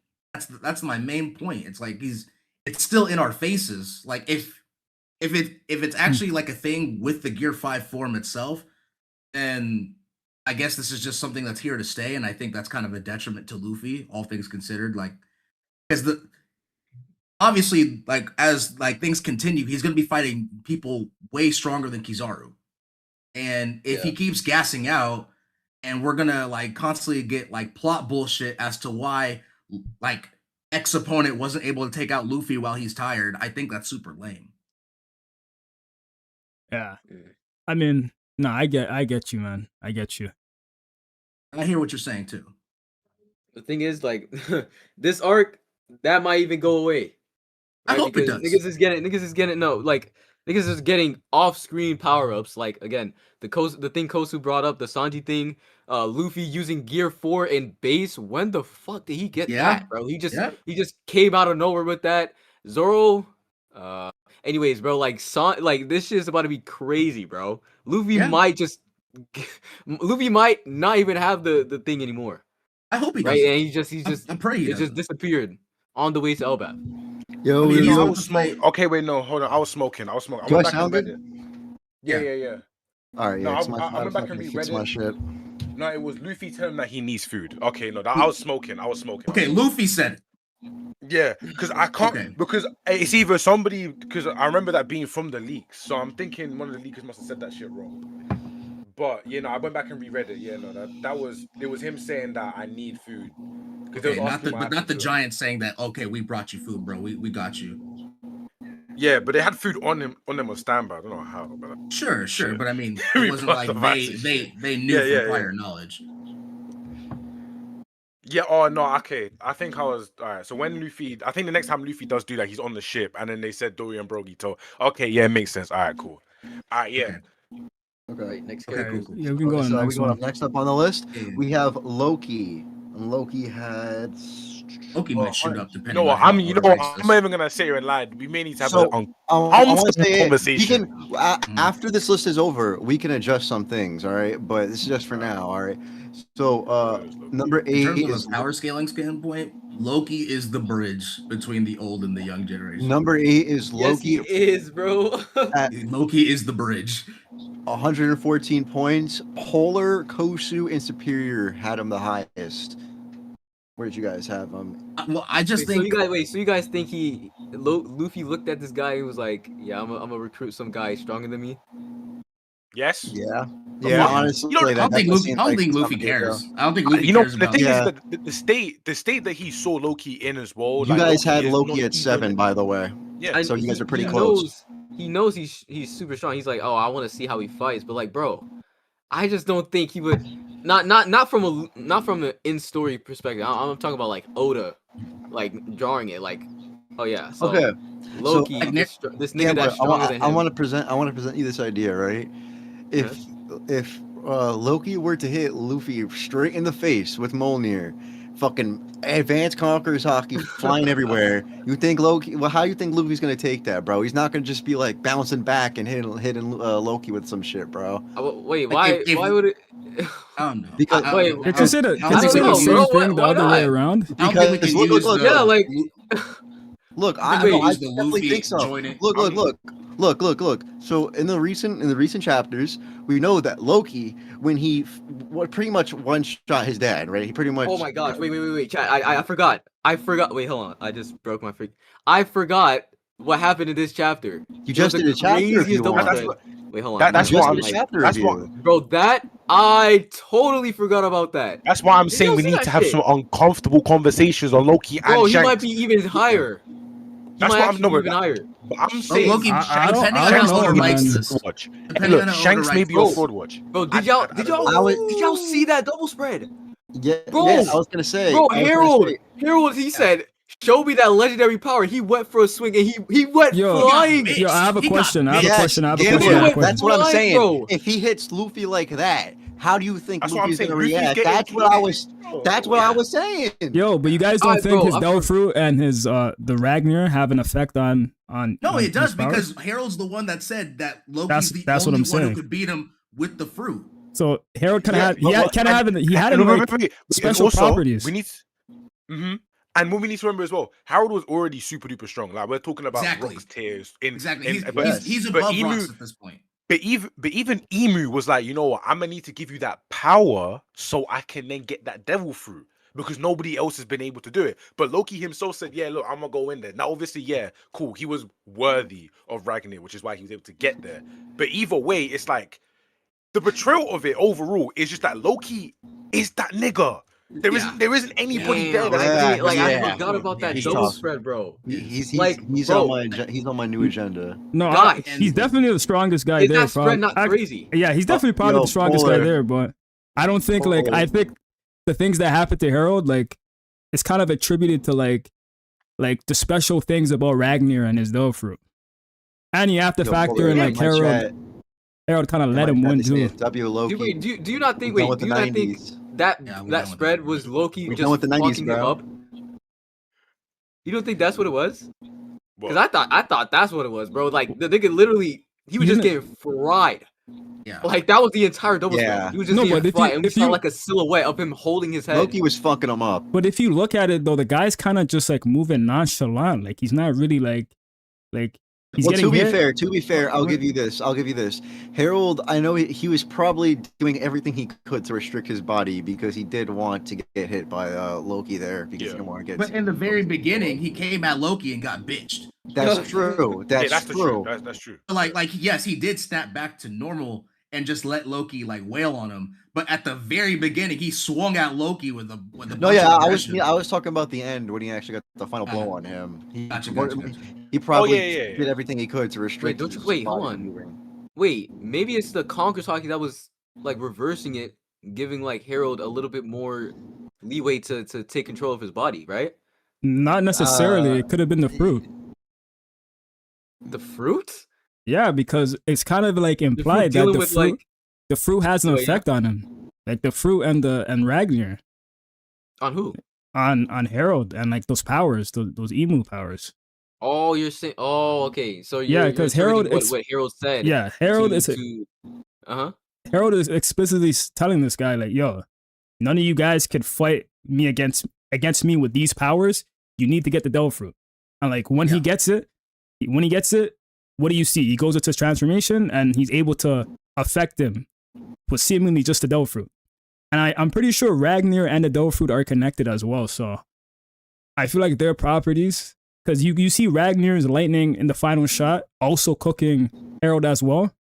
That's my main point. It's like it's still in our faces. Like if it's actually like a thing with the Gear 5 form itself, then I guess this is just something that's here to stay, and I think that's kind of a detriment to Luffy, all things considered. Like, because obviously, like as like things continue, he's gonna be fighting people way stronger than Kizaru, and if he keeps gassing out, and we're gonna like constantly get like plot bullshit as to why like X opponent wasn't able to take out Luffy while he's tired, I think that's super lame. Yeah, I mean, no, I get you, man. I get you. I hear what you're saying too. The thing is, like, this arc that might even go away. Right? I hope because it does. Niggas is getting off-screen power-ups. Like again, the thing Kosu brought up, the Sanji thing, Luffy using Gear 4 in base. When the fuck did he get that, bro? He just came out of nowhere with that. Zoro. Anyways, bro, like this shit is about to be crazy, bro. Luffy might not even have the thing anymore. I hope he does. Right, and he just I pray he just disappeared on the way to Elbaf. Yo, I was smoking. Okay, wait, no, hold on. I was smoking. Do I sound good? Yeah. All right, no, yeah. I went back and reread my shit. No, it was Luffy telling him that he needs food. Okay, no, I was smoking. Okay, Luffy said it. Yeah, because I can't because it's either somebody because I remember that being from the leaks, so I'm thinking one of the leakers must have said that shit wrong. But I went back and reread it. Yeah, no, it was him saying that I need food. Okay, not the giant saying that. Okay, we brought you food, bro. We got you. Yeah, but they had food on them on standby. I don't know how. But sure, but I mean, it wasn't like they knew from prior knowledge. Yeah. Oh no. Okay. I think I was all right. So when I think the next time Luffy does do that, he's on the ship, and then they said Dory and Brogy told. Okay. Yeah, it makes sense. All right. Cool. All right. Yeah. Okay. Next. Okay. Cool. Yeah, we can go on. So we going up next up on the list. We have Loki. And Loki might shoot up depending. No, I'm not even gonna say you're in line. We may need to have an conversation. After this list is over, we can adjust some things. All right, but this is just for now. All right. So number 8 in terms of a power scaling standpoint, Loki is the bridge between the old and the young generation. Number 8 is Loki. Yes, he is, bro. Loki is the bridge. 114 points. Polar, Kosu, and Superior had him the highest. Where did you guys have him? Well, I just think. So you guys think Luffy looked at this guy and was like, "Yeah, I'm gonna recruit some guy stronger than me." Yes. Yeah. Honestly, I don't think Luffy cares. I don't think Luffy cares the about thing is that the state that he saw Loki in as well. You guys had Loki at 7, by the way. Yeah. So you guys are pretty close. He knows he's super strong. He's like, oh, I want to see how he fights. But like, bro, I just don't think he would. Not from an in-story perspective. I'm talking about like Oda, like drawing it. Like, oh yeah. So, okay. Loki, this nigga that's stronger than him. I want to present you this idea, right? If Loki were to hit Luffy straight in the face with Mjolnir, fucking advanced conquerors hockey flying everywhere, you think Loki? Well, how you think Luffy's gonna take that, bro? He's not gonna just be like bouncing back and hitting Loki with some shit, bro. Wait, why would it? I don't know. Because consider the same thing the other way around. Because look, I definitely think so. Look. So in the recent chapters, we know that Loki, when he pretty much one shot his dad, right? He pretty much. Oh my gosh! Wait, chat. I forgot. Wait, hold on. I just broke my freak. I forgot what happened in this chapter. You just did a chapter review. Wait, hold on. That's why. Bro, that I totally forgot about that. That's why I'm saying we need to have some uncomfortable conversations on Loki. Bro, he might be even higher. That's what I'm even knowing. higher. But I'm saying, Loki, I depending don't on how know, Oda writes man. this. watch. Depending on how Shanks Oda may writes be your this. fraud watch. Bro, I did don't know. y'all see that double spread? Yeah, Bro, yeah, I was gonna say. Bro, I was gonna say, Harold, he said, "Show me that legendary power." He went for a swing and he went flying. bitched. Yo, I have a He got question. I have a Yes, question. I have a Gambler, question. I have a went question. that's what I'm flying, saying. bro. If he hits Luffy like that, how do you think That's what I'm Luffy's saying. gonna Luffy's react? getting That's what I was. hit. That's what I was saying. Yo, but you guys don't Alright, think bro, his Devil Fruit and his the Ragnar have an effect on No, on it does his powers? because Harold's the one that said that Loki's the That's what only I'm one who saying. could beat him with the fruit. So Harold kind of had he had and like special also, properties. We need, and what we need to remember as well, Harold was already super duper strong. Like we're talking about Rock's tears in Exactly. but He's above Ross at this point. But even Emu was like, you know what, I'm gonna need to give you that power so I can then get that devil fruit. Because nobody else has been able to do it. But Loki himself said, yeah, look, I'm gonna go in there. Now, obviously, yeah, cool. He was worthy of Ragnar, which is why he was able to get there. But either way, it's like the betrayal of it overall is just that Loki is that nigga. There isn't anybody there. I forgot about that double spread, bro. He's bro, on my new agenda. No, he's definitely the strongest guy there. That spread not crazy? Yeah, he's definitely probably the strongest guy there. But I don't think I think the things that happened to Harold, like, it's kind of attributed to like the special things about Ragnar and his Devil Fruit. And you have to factor in like Harold kind of let him win too. Loki. Do you not think that spread was Loki just fucking him up? You don't think that's what it was? Because I thought that's what it was, bro. Like the nigga literally, he was just getting fried. Yeah, like that was the entire double spread. He was just getting fried, and we saw like a silhouette of him holding his head. Loki was fucking him up. But if you look at it though, the guy's kind of just like moving nonchalant. Like he's not really like. He's to be fair, I'll give you this. Harold, I know he was probably doing everything he could to restrict his body because he did want to get hit by Loki there because he didn't want to get. But in the very beginning, he came at Loki and got bitched. That's true. That's true. That's true. Like yes, he did snap back to normal and just let Loki like wail on him. But at the very beginning, he swung at Loki with a I was talking about the end when he actually got the final blow on him. He probably did everything he could to restrict. Hold on. Wait, maybe it's the Conqueror's Haki that was like reversing it, giving like Harold a little bit more leeway to take control of his body, right? Not necessarily. It could have been the fruit. The fruit? Yeah, because it's kind of like implied that the fruit has an effect on him. Like the fruit and Ragnar. On who? On Harold and like those powers, those emu powers. Oh, you're saying. Oh, okay. So because Harold, what Harold said. Yeah, Harold Harold is explicitly telling this guy like, "Yo, none of you guys could fight me against me with these powers. You need to get the Devil Fruit." And like when he gets it, what do you see? He goes into his transformation and he's able to affect him with seemingly just the Devil Fruit. And I'm pretty sure Ragnar and the Devil Fruit are connected as well. So I feel like their properties. Because you see Ragnar's lightning in the final shot also cooking Harold as well.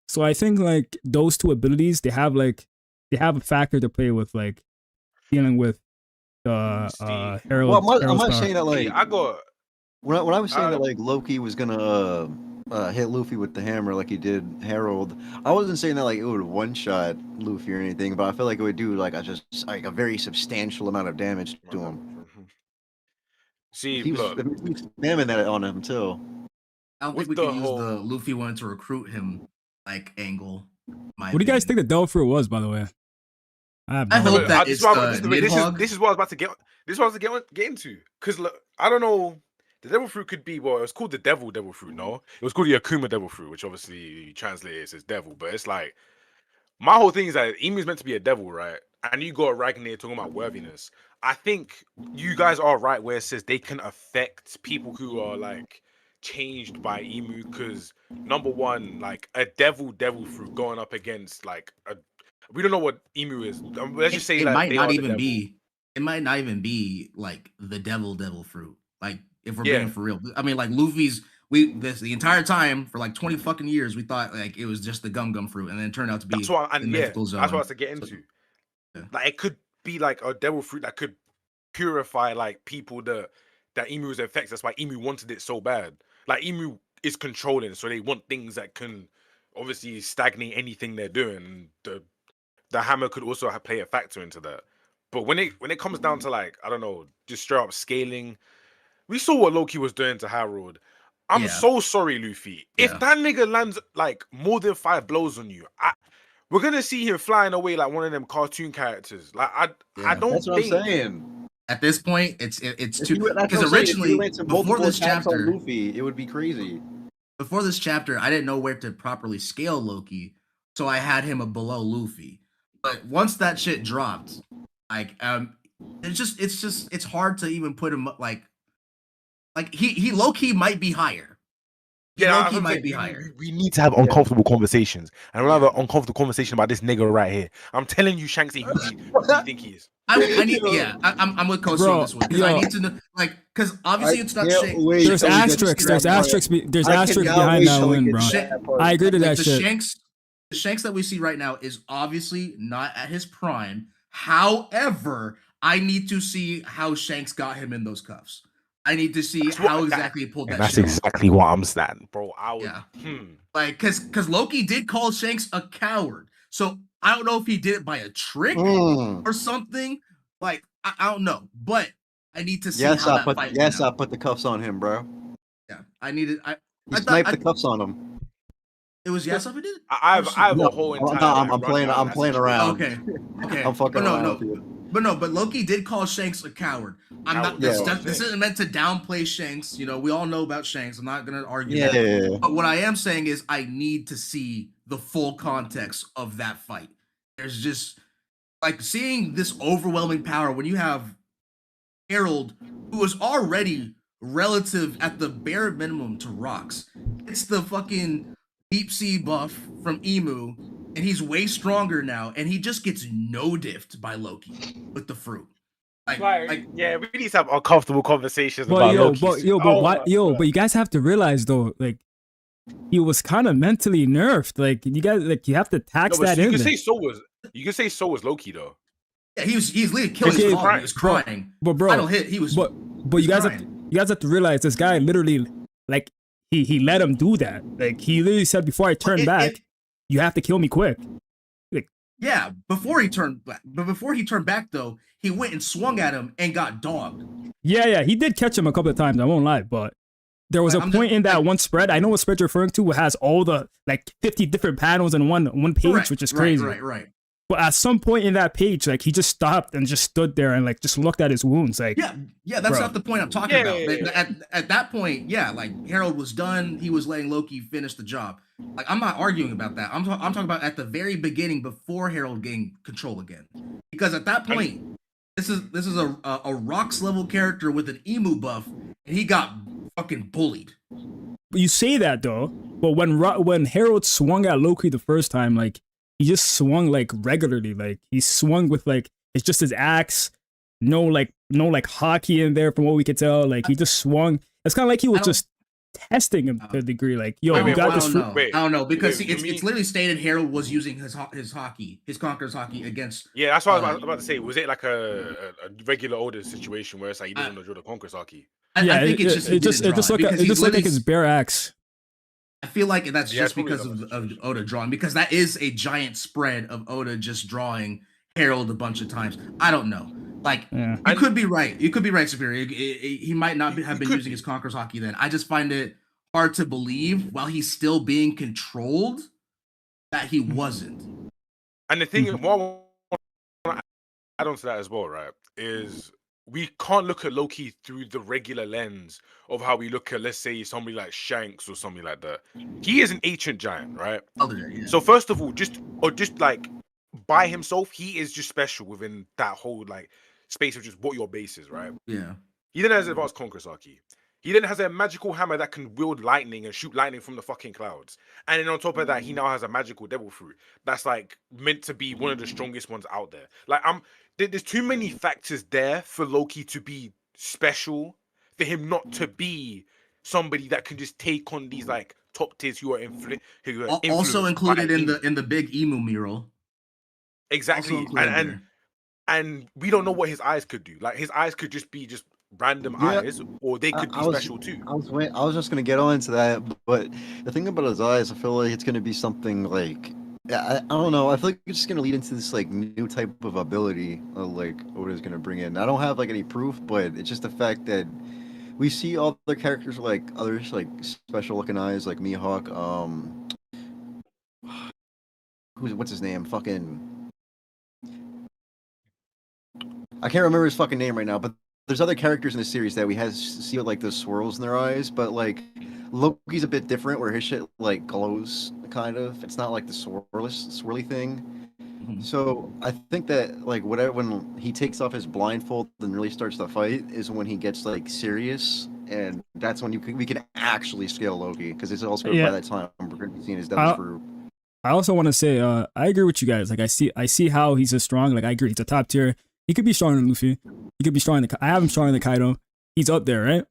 So I think like those two abilities, they have a factor to play with like dealing with Harold. Well, I'm not saying that like when I was saying that like Loki was gonna hit Luffy with the hammer like he did Harold, I wasn't saying that like it would one shot Luffy or anything, but I feel like it would do like a very substantial amount of damage to him. See, he was spamming that on him too. I don't think we can use the Luffy wanted to recruit him like angle. What do you guys think the Devil Fruit was, by the way? I hope that it's this is what I was about to get. This is what I was get into. Because I don't know. The Devil Fruit could be, well, it was called the Devil Fruit, no? It was called the Akuma Devil Fruit, which obviously translates as devil. But it's like, my whole thing is that Emu's meant to be a devil, right? And you got Ragnar talking about worthiness. I think you guys are right where it says they can affect people who are like changed by Emu. Because number one, like a devil fruit going up against like we don't know what Emu is. Let's just say it like might not even be. It might not even be like the devil fruit. Like if we're being for real, I mean, like Luffy's. The entire time for like 20 fucking years we thought like it was just the gum fruit, and then it turned out to be. That's what I was to get into. So, like it could be like a devil fruit that could purify like people that that Emu's effects. That's why Emu wanted it so bad. Like Emu is controlling, so they want things that can obviously stagnate anything they're doing. The hammer could also play a factor into that. But when it comes down to like, I don't know, just straight up scaling, we saw what Loki was doing to Harold. I'm so sorry, Luffy. If that nigga lands like more than 5 blows on you, we're gonna see him flying away like one of them cartoon characters. Like I don't. That's what I'm saying. At this point, it's too, because originally before this chapter, Luffy, it would be crazy. Before this chapter, I didn't know where to properly scale Loki, so I had him below Luffy. But once that shit dropped, like it's hard to even put him like he low key might be higher. Loki might be higher. We need to have uncomfortable conversations, and we'll have an uncomfortable conversation about this nigga right here. I'm telling you, Shanksy, who do you think he is? I'm with Kosi on this one because I need to know, like, because obviously it's not Shanks. There's asterisks. There's asterisks behind that one, bro. I agree to that shit. The Shanks that we see right now is obviously not at his prime. However, I need to see how Shanks got him in those cuffs. I need to see how exactly he pulled that. That's exactly what I'm saying, bro. Like, because Loki did call Shanks a coward, so I don't know if he did it by a trick or something. Like, I don't know, but I need to see. I put the cuffs on him, bro. Yeah, I needed. I sniped the cuffs on him. It was Yasop who did it. I have a whole entire. I'm playing around. Okay. I'm fucking around. But Loki did call Shanks a coward. I'm not. This isn't meant to downplay Shanks. You know, we all know about Shanks. I'm not gonna argue that. But what I am saying is, I need to see the full context of that fight. There's just like seeing this overwhelming power when you have Harold, who is already relative at the bare minimum to Rocks. It's the fucking deep sea buff from Emu. And he's way stronger now, and he just gets no-diffed by Loki with the fruit. We need to have uncomfortable conversations about Loki. But you guys have to realize though, like he was kind of mentally nerfed. Like you guys, like you have to tax that in. You can say so was Loki though. Yeah, he's literally killing his mom. He was crying. But bro, final hit. He was. But you guys have to realize this guy literally, like he let him do that. Like he literally said, before I turn back. You have to kill me quick. Like, yeah, before he turned back. But before he turned back, though, he went and swung at him and got dogged. Yeah, he did catch him a couple of times. I won't lie, but there was a point in that one spread. I know what spread you're referring to. It has all the like 50 different panels in one page, which is crazy. Right. But at some point in that page, like he just stopped and just stood there and like just looked at his wounds. Like, yeah, that's not the point I'm talking about. At that point, like Harold was done. He was letting Loki finish the job. Like, I'm not arguing about that. I'm talking about at the very beginning, before Harold gained control again. Because at that point, this is a Rocks level character with an Emu buff, and he got fucking bullied. But you say that though, but when Harold swung at Loki the first time, like he just swung like regularly. Like he swung with like it's just his axe, no hockey in there from what we could tell. Like he just swung. It's kind of like he was just testing him to a degree. Like, yo, you got this. I don't know because it's literally stated Harold was using his Conqueror's hockey against. Yeah, that's what I was about to say. Was it like a regular order situation where it's like he didn't draw the Conqueror's hockey? I think it just looked like his bare axe. I feel like that's just because of Oda drawing, because that is a giant spread of Oda just drawing Harold a bunch of times. I don't know. Like, you could be right. You could be right, Superior. He might not have been using his Conqueror's hockey then. I just find it hard to believe, while he's still being controlled, that he wasn't. And the thing, what I want to add on to that as well, right, is we can't look at Loki through the regular lens of how we look at, let's say, somebody like Shanks or something like that. He is an ancient giant, right? So first of all, just like by himself, he is just special within that whole like space of just what your base is, right? Yeah. He then has advanced Conqueror's hockey. He then has a magical hammer that can wield lightning and shoot lightning from the fucking clouds. And then on top of that, he now has a magical devil fruit that's like meant to be one of the strongest ones out there. Like there's too many factors there for Loki to be special, for him not to be somebody that can just take on these like top tiers who are also included in the big Emu mural. Exactly. And we don't know what his eyes could do. Like his eyes could just be just random eyes, or they could be special too. I was just gonna get on into that, but the thing about his eyes, I feel like it's gonna be something like I don't know. I feel like it's just gonna lead into this like new type of ability, like Oda's gonna bring in. I don't have like any proof, but it's just the fact that we see all the characters like others like special looking eyes, like Mihawk. What's his name? Fucking, I can't remember his fucking name right now, but there's other characters in the series that we see like those swirls in their eyes, but like Loki's a bit different, where his shit like glows, kind of. It's not like the swirly thing. Mm-hmm. So I think that like when he takes off his blindfold and really starts to fight is when he gets like serious, and that's when we can actually scale Loki, because it's also by that time we're going to be seeing his devil's fruit. I also want to say, I agree with you guys. Like, I see how he's a strong. Like, I agree, he's a top tier. He could be stronger than Luffy. He could be stronger than. I have him stronger than Kaido. He's up there, right?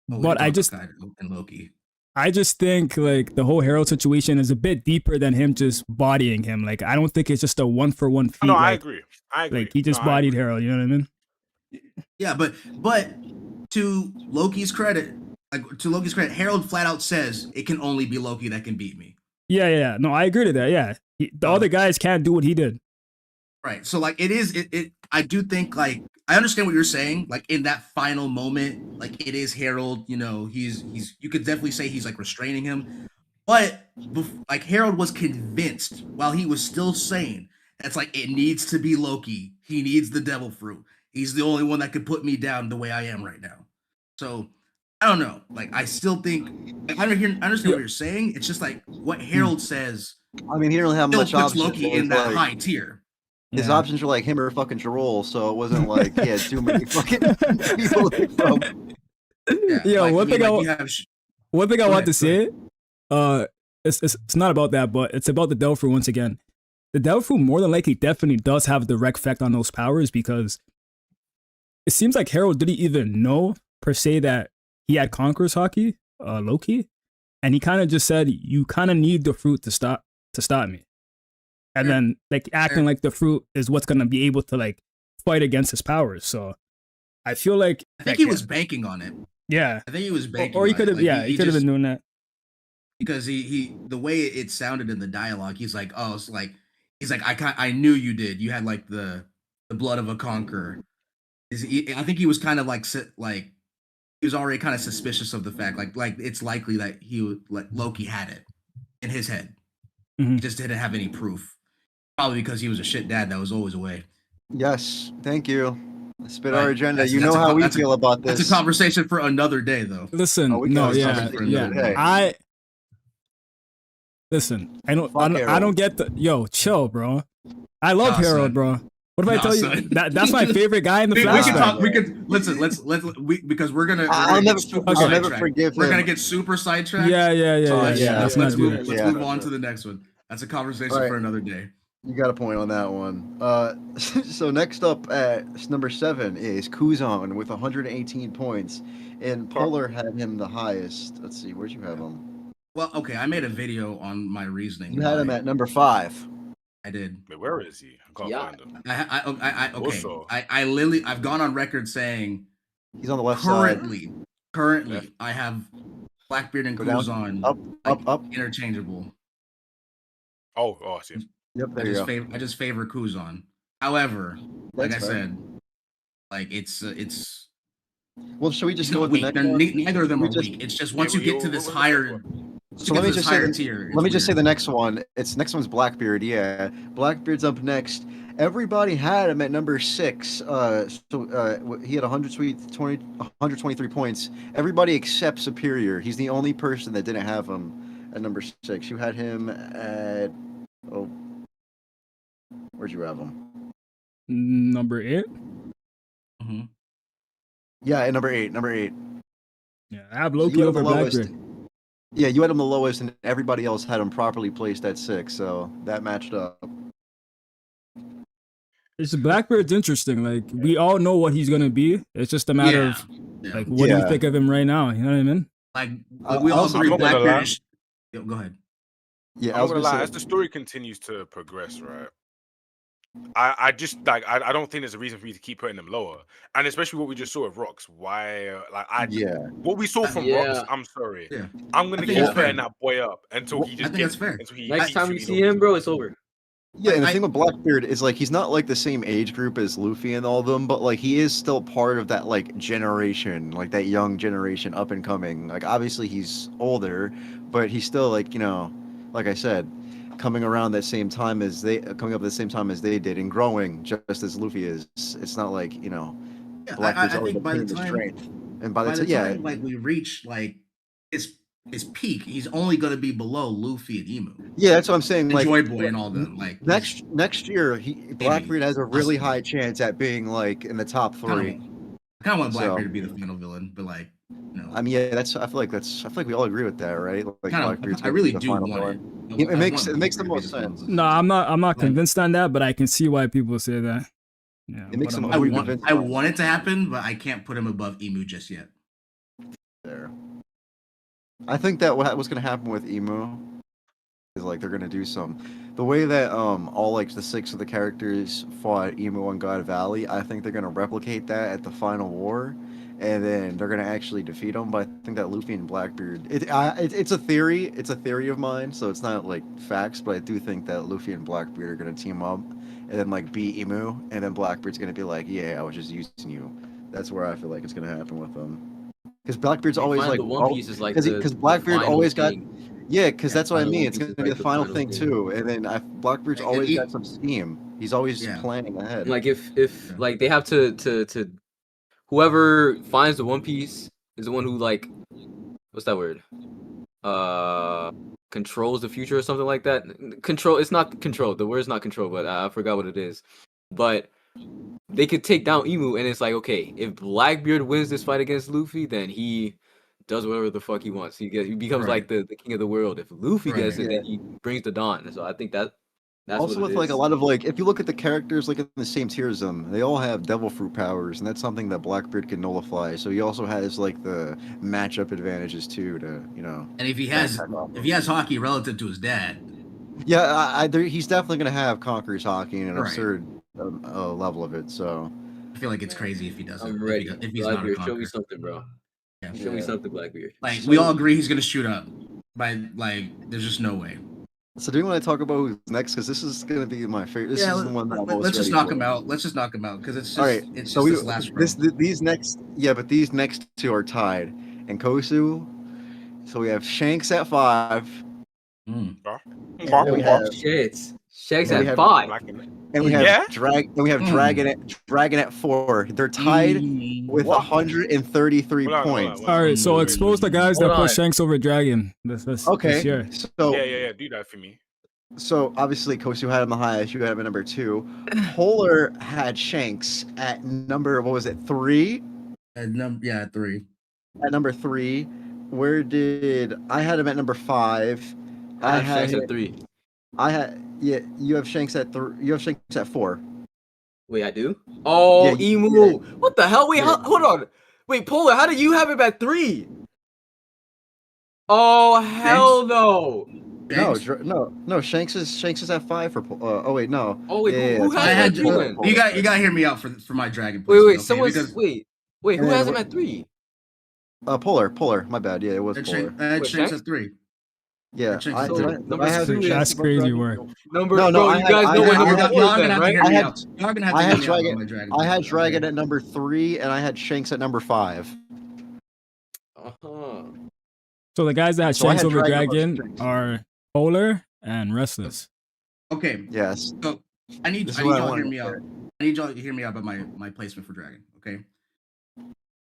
But I just and Loki. I just think like the whole Harold situation is a bit deeper than him just bodying him. Like, I don't think it's just a 1-for-1 feat. No, like, I agree. Like, he just bodied Harold. You know what I mean? Yeah, but to Loki's credit, Harold flat out says it can only be Loki that can beat me. Yeah. No, I agree to that. Yeah, the other guys can't do what he did. Right. So like I do think like I understand what you're saying. Like in that final moment, like it is Harold. You know, he's you could definitely say he's like restraining him, but like Harold was convinced while he was still sane. That's like it needs to be Loki. He needs the devil fruit. He's the only one that could put me down the way I am right now. So I don't know. Like I still think I understand what you're saying. It's just like what Harold says. I mean, he didn't have much options. Loki in that high tier. His options were like him or fucking Jarol, so it wasn't like he had too many fucking people to pick from. One thing I want to say, it's not about that, but it's about the Delphi once again. The Delphi more than likely definitely does have a direct effect on those powers, because it seems like Harold didn't even know per se that he had Conqueror's Haki, Loki, and he kind of just said, "You kind of need the fruit to stop me." And then like acting like the fruit is what's gonna be able to like fight against his powers. So I feel like I think he was banking on it. Yeah, I think he was banking. Or he could have, he could have been doing that. Because he the way it sounded in the dialogue, he's like, I knew you did. You had like the blood of a conqueror. I think he was kind of like he was already kind of suspicious of the fact like it's likely that he would like Loki had it in his head. Mm-hmm. He just didn't have any proof. Probably because he was a shit dad that was always away. Yes, thank you. Spit our agenda. You know how we feel about this. It's a conversation for another day, though. Listen, Listen, I don't get the chill, bro. I love Harold, bro. What if I tell you that's my favorite guy in the flashback? We can listen. Let's because we're gonna. I'll never forgive him. We're gonna get super sidetracked. Yeah. Let's move on to the next one. That's a conversation for another day. You got a point on that one. So next up at number 7 is Kuzan with 118 points, and Polar had him the highest. Let's see, where'd you have him? Well, okay, I made a video on my reasoning. You had him at number 5. I did. Wait, where is he? I can't find him. I've gone on record saying he's on the left side. Currently, I have Blackbeard and Kuzan up interchangeable. Oh, I see. Yep, there you go. I just favor Kuzan. However, like I said, like it's. Well, should we just go with the next one? Neither of them are weak. It's just once you get to this higher. So let me just say the next one. Next one's Blackbeard. Yeah, Blackbeard's up next. Everybody had him at number 6. He had 123 points. Everybody except Superior. He's the only person that didn't have him at number 6. You had him at where'd you have him? Number 8. Mm-hmm. Yeah, at number 8. Number 8. Yeah, I have Loki over Blackbeard. Yeah, you had him the lowest, and everybody else had him properly placed at 6. So that matched up. Blackbeard's interesting. Like we all know what he's gonna be. It's just a matter of like what do you think of him right now? You know what I mean? Like we all agree Blackbeard. Go ahead. Yeah, I was gonna lie. As the story continues to progress, right? I just like I don't think there's a reason for you to keep putting them lower, and especially what we just saw with Rocks. Why, what we saw from Rocks. I'm sorry, I'm gonna keep putting that boy up until he just gets until he. Next time we see him, bro, it's over. Yeah, and the thing with Blackbeard is like he's not like the same age group as Luffy and all of them, but like he is still part of that like generation, like that young generation up and coming. Like obviously he's older, but he's still like, you know, like I said, coming up at the same time as they did and growing just as Luffy is. It's not like, you know, Blackbeard's always obtained the strength. And by the time like we reach like his peak, he's only going to be below Luffy and Emu. Yeah, that's what I'm saying. Like Joy Boy and all them. Like next year, Blackbeard has a really high chance at being like in the top 3. I kind of want Blackbeard to be the final villain, but like, you know. I mean, yeah, I feel like we all agree with that, right? Like Blackbeard's I really do want it. It makes the most sense. No, I'm not convinced on that, but I can see why people say that. Yeah, it makes I want it to happen, but I can't put him above Emu just yet. There. I think that what's going to happen with Emu is like they're going to do the way that all like the 6 of the characters fought Emu on God Valley. I think they're going to replicate that at the final war, and then they're going to actually defeat them. But I think that Luffy and Blackbeard, it's a theory. It's a theory of mine, so it's not like facts. But I do think that Luffy and Blackbeard are going to team up and then like beat Emu, and then Blackbeard's going to be like, "Yeah, I was just using you." That's where I feel like it's going to happen with them. Because Blackbeard's always like, because Blackbeard always got, because that's what I mean. It's going to be the final thing too, and then Blackbeard's always got some scheme. He's always planning ahead. Like if like they have to whoever finds the One Piece is the one who like, what's that word? Controls the future or something like that. Control. It's not control. The word's not control, but I forgot what it is. But they could take down Emu, and it's like, okay, if Blackbeard wins this fight against Luffy, then he does whatever the fuck he wants. He becomes like the king of the world. If Luffy gets it, then he brings the dawn. So I think that's also with like a lot of like, if you look at the characters like in the same tier as them, they all have devil fruit powers, and that's something that Blackbeard can nullify. So he also has like the matchup advantages too, to And if he has hockey relative to his dad, he's definitely gonna have Conqueror's hockey in an absurd level of it. So I feel like it's crazy if he doesn't. I'm ready. If he's not a show me something, bro. Show me something, Blackbeard. Like we all agree he's gonna shoot up. There's just no way. So do you want to talk about who's next? Because this is gonna be my favorite. This is the one that let's just knock him out. Let's just knock him out because it's just, all right. It's so just this last round. These next 2 are tied, and Kosu. So we have Shanks at 5. Shanks at 5. And we have Dragon at 4. They're tied with 133 points. All right, so expose the guys that put Shanks over Dragon. Okay. So do that for me. So obviously Kosu had him the highest. You had him at number 2. Polar had Shanks at number 3? At 3. At number 3. Where did I had him at number 5? I had Shanks at 3. You have Shanks at 3. You have Shanks at 4. Wait, I do? Oh, Emu. What the hell? Wait, hold on. Wait, Polar, how did you have him at 3? Oh, hell no. No. Shanks is at 5 for. Oh wait, no. Oh wait, who has him at 3? You got to hear me out for my Dragon. Wait, wait, who has him at 3? Polar. My bad. Yeah, it was Polar. I had Shanks at 3. Yeah, that's crazy work. You guys know what number 4 is, right? I had Dragon at number 3, and I had Shanks at number 5. So the guys that had Shanks over Dragon are Polar and Restless. Okay. Yes. So I need y'all to hear me out. I need y'all to hear me out about my placement for Dragon. Okay.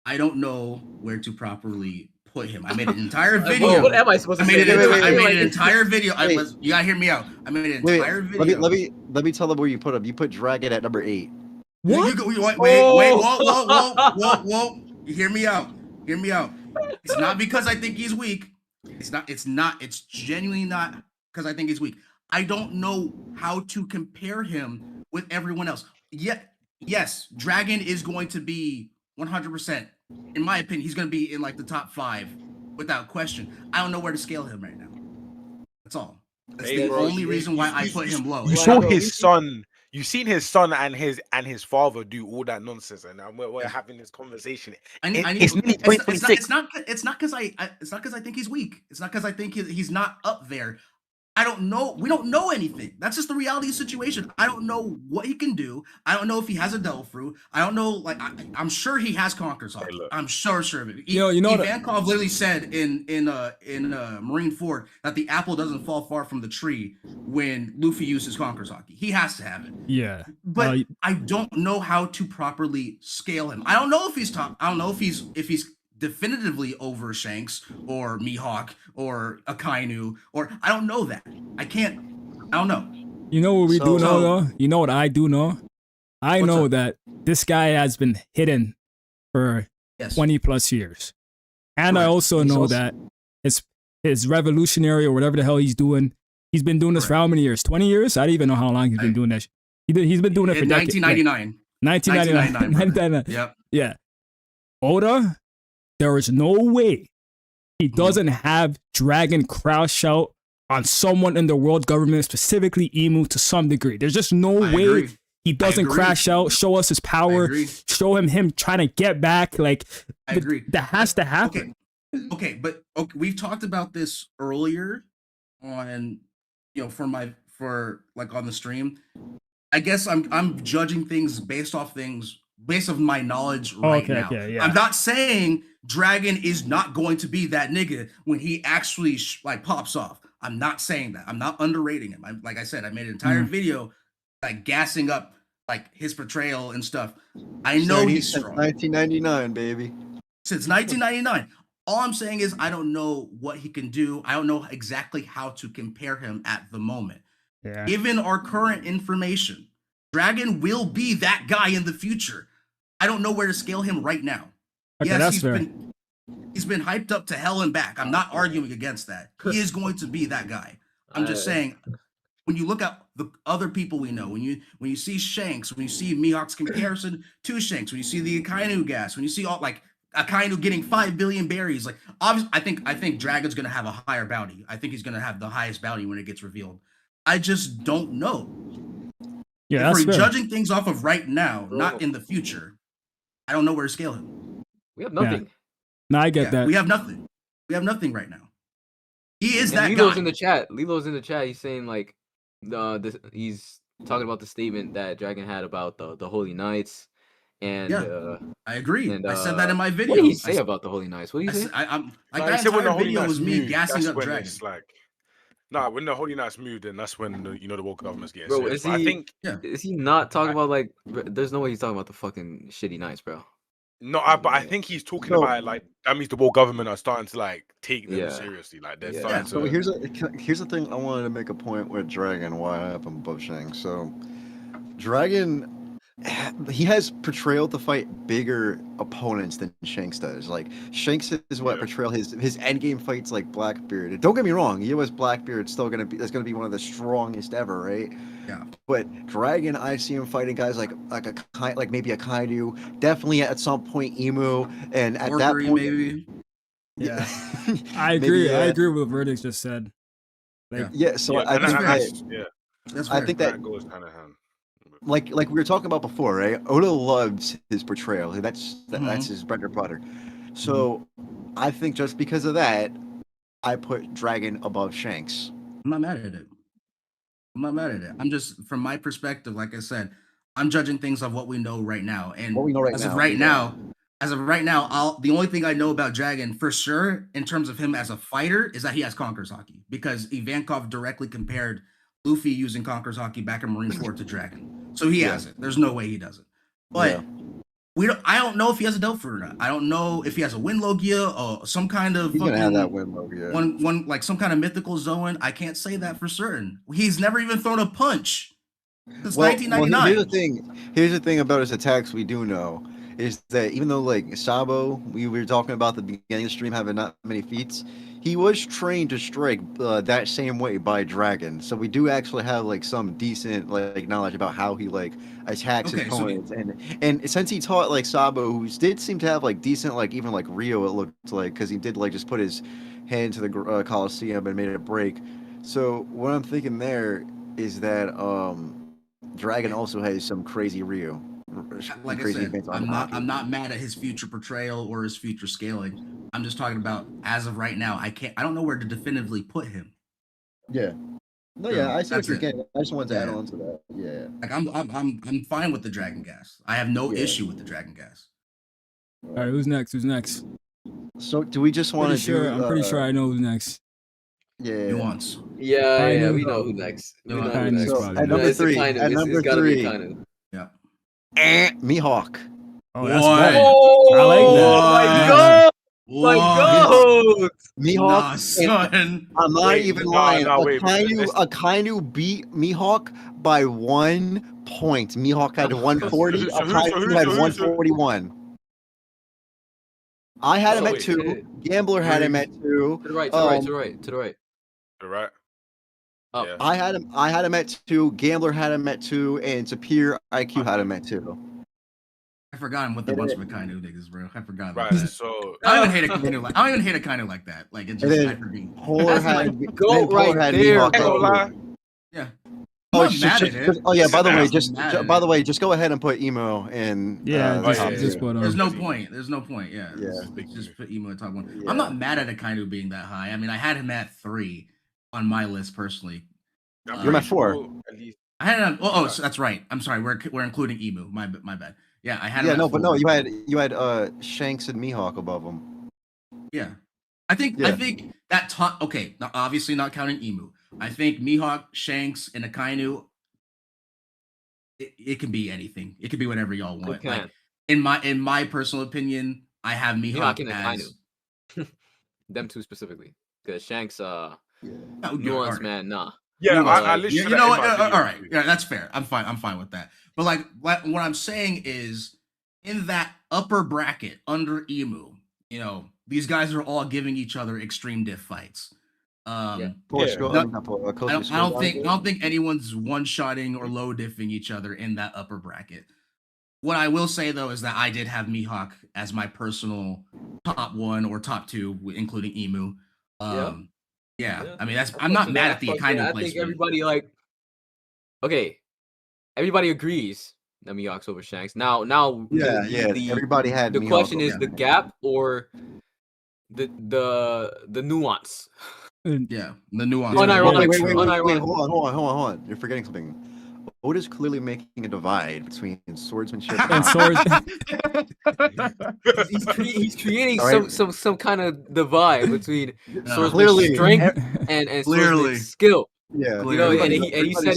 I don't know where to properly put him. I made an entire video. What am I supposed to say? I made an entire video. You gotta hear me out. I made an entire video. Let me tell them where you put him. You put Dragon at number 8. What? Wait, whoa. You hear me out. It's not because I think he's weak. It's genuinely not because I think he's weak. I don't know how to compare him with everyone else. Yes, Dragon is going to be 100%. In my opinion, he's going to be in like the top 5 without question. I don't know where to scale him right now. That's all. That's the only reason why I put him low. You saw his son you've seen his son and his father do all that nonsense, and we're having this conversation. It's nearly 2026. It's not because I think he's weak. It's not because I think he's not up there. I don't know. We don't know anything. That's just the reality of the situation. I don't know what he can do. I don't know if he has a devil fruit. I don't know. Like I'm sure he has Conqueror's Haki. I'm sure of it. Ivankov literally said in Marine Ford that the apple doesn't fall far from the tree when Luffy uses Conqueror's Haki. He has to have it. Yeah. But I don't know how to properly scale him. I don't know if he's top. I don't know if he's definitively over Shanks or Mihawk or Akainu, or I don't know that. I don't know. You know what we do know though? You know what I do know? I know that this guy has been hidden for 20 plus years. And I also know that his revolutionary or whatever the hell he's doing, he's been doing this for how many years? 20 years? I don't even know how long he's been doing that. He's been doing it for 1999. 1999. Yep. Yeah. Oda, there is no way he doesn't have Dragon crash out on someone in the world government, specifically Emu, to some degree. There's just no way he doesn't crash out, show us his power, show him trying to get back. Like, I agree. That has to happen. Okay, but we've talked about this earlier on, for on the stream. I guess I'm judging things based off my knowledge right now. Yeah. I'm not saying Dragon is not going to be that nigga when he actually pops off. I'm not saying that. I'm not underrating him. Like I said, I made an entire video gassing up his portrayal and stuff. I know he's strong. 1999, baby. Since 1999. All I'm saying is I don't know what he can do. I don't know exactly how to compare him at the moment. Yeah. Given our current information, Dragon will be that guy in the future. I don't know where to scale him right now. Okay, yes, that's fair. He's been hyped up to hell and back. I'm not arguing against that. He is going to be that guy. I'm just saying, when you look at the other people we know, when you see Shanks, when you see Mihawk's comparison to Shanks, when you see the Akainu gas, when you see all Akainu getting 5 billion berries, obviously, I think Dragon's gonna have a higher bounty. I think he's gonna have the highest bounty when it gets revealed. I just don't know. Yeah, if we're judging things off of right now, not in the future, I don't know where to scale him. We have nothing. Yeah. No, I get that. We have nothing. We have nothing right now. He is that Lilo's guy. in the chat. Lilo's in the chat. He's saying he's talking about the statement that Dragon had about the Holy Knights. And I agree. And, I said that in my video. What did he say about the Holy Knights? What did he say? That entire video was me gassing up Dragon. When the Holy Knights moved, then that's when the world government's getting bro, serious. Is he not talking about there's no way he's talking about the fucking shitty Knights, bro. No, but I think he's talking about that means the world government are starting to take them seriously. They're starting to. So here's the thing. I wanted to make a point with Dragon. Why I have him above Shanks. So Dragon, he has portrayal to fight bigger opponents than Shanks does. Shanks is what portrayal his endgame fights Blackbeard. Don't get me wrong, US Blackbeard's still gonna be one of the strongest ever, right? Yeah. But Dragon, I see him fighting guys like maybe a Kainu, definitely at some point Emu, and at that point maybe. Yeah. I agree. I agree with what Verdicts just said. So I think that goes hand in hand. Like we were talking about before, right? Oda loves his portrayal. That's his bread and butter. So I think just because of that, I put Dragon above Shanks. I'm not mad at it. I'm just, from my perspective, like I said, I'm judging things of what we know right now. And what we know as of right now, the only thing I know about Dragon for sure in terms of him as a fighter is that he has Conqueror's Haki, because Ivankov directly compared Luffy using Conqueror's Haki back in Marine Ford to Dragon. So he has it. There's no way he doesn't. But I don't know if he has a Delph or not. I don't know if he has a Winlogia or some kind of He's gonna have that Winlogia. One some kind of mythical Zoan. I can't say that for certain. He's never even thrown a punch since 1999. Here's the thing about his attacks we do know is that even though Sabo, we were talking about the beginning of the stream having not many feats, he was trained to strike that same way by Dragon. So we do actually have some decent knowledge about how he attacks his opponents. And since he taught Sabo, who did seem to have decent even Rio, it looked like, because he did just put his hand to the Coliseum and made it break. So what I'm thinking there is that Dragon also has some crazy Ryu. Like I said, I'm not mad at his future portrayal or his future scaling. I'm just talking about as of right now. I don't know where to definitively put him. Yeah. No, yeah, I see what you're getting. I just wanted to add on to that. Yeah. Like I'm fine with the Dragon Gas. I have no issue with the Dragon Gas. All right, who's next? Who's next? So do we just want to do? I'm pretty sure I know who's next. Yeah. Nuance. Yeah, we know who next. We know who next. So, at number three, Yeah. Mihawk. Oh, that's good. I like that. Oh my god! My god! Mihawk, son. I'm not even lying. Akainu beat Mihawk by 1 point. Mihawk had 140. Akainu had 141. I had him at 2. Gambler had him at 2. To the right. To the right. Oh. Yeah. I had him at 2. Gambler had him at 2, and Superior IQ had him at 2. I forgot him with a bunch of Akainu niggas, bro. I forgot about Right. that. So I don't even hate Akainu like I don't even hate Akainu like that. Like it just I forget. Polar had there, Mihawk. Yeah. Oh, yeah. By the way, just go ahead and put emo in. Just put There's no point. Yeah. Yeah. Just put emo at top 1. Yeah. I'm not mad at Akainu being that high. I mean, I had him at 3 on my list personally. You're at 4. I had him. So that's right. I'm sorry. We're including emu. My bad. Yeah, I had him. Yeah, at no, 4. but no, you had Shanks and Mihawk above him. Yeah. I think that top. Okay, now obviously not counting emu. I think Mihawk, Shanks, and Akainu. It can be anything. It can be whatever y'all want. Like, in my personal opinion, I have Mihawk and as them two specifically. Because Shanks, nuance, right. Man, nah. Yeah, I literally. You know what? All right, yeah, that's fair. I'm fine with that. But like, what I'm saying is, in that upper bracket under emu, these guys are all giving each other extreme diff fights. I don't think anyone's one-shotting or low diffing each other in that upper bracket. What I will say though is that I did have Mihawk as my personal top 1 or top 2, including emu. Yeah. I mean, I'm not mad at the Akainu placement. I think everybody agrees that Mihawk's over Shanks. Now, everybody had. The question is the gap or the nuance. Yeah, the nuance. Unironic. Wait, hold on. You're forgetting something. Oda's clearly making a divide between swordsmanship and swords. he's creating some kind of divide between swordsmanship strength and swordsmanship skill. Yeah, and he said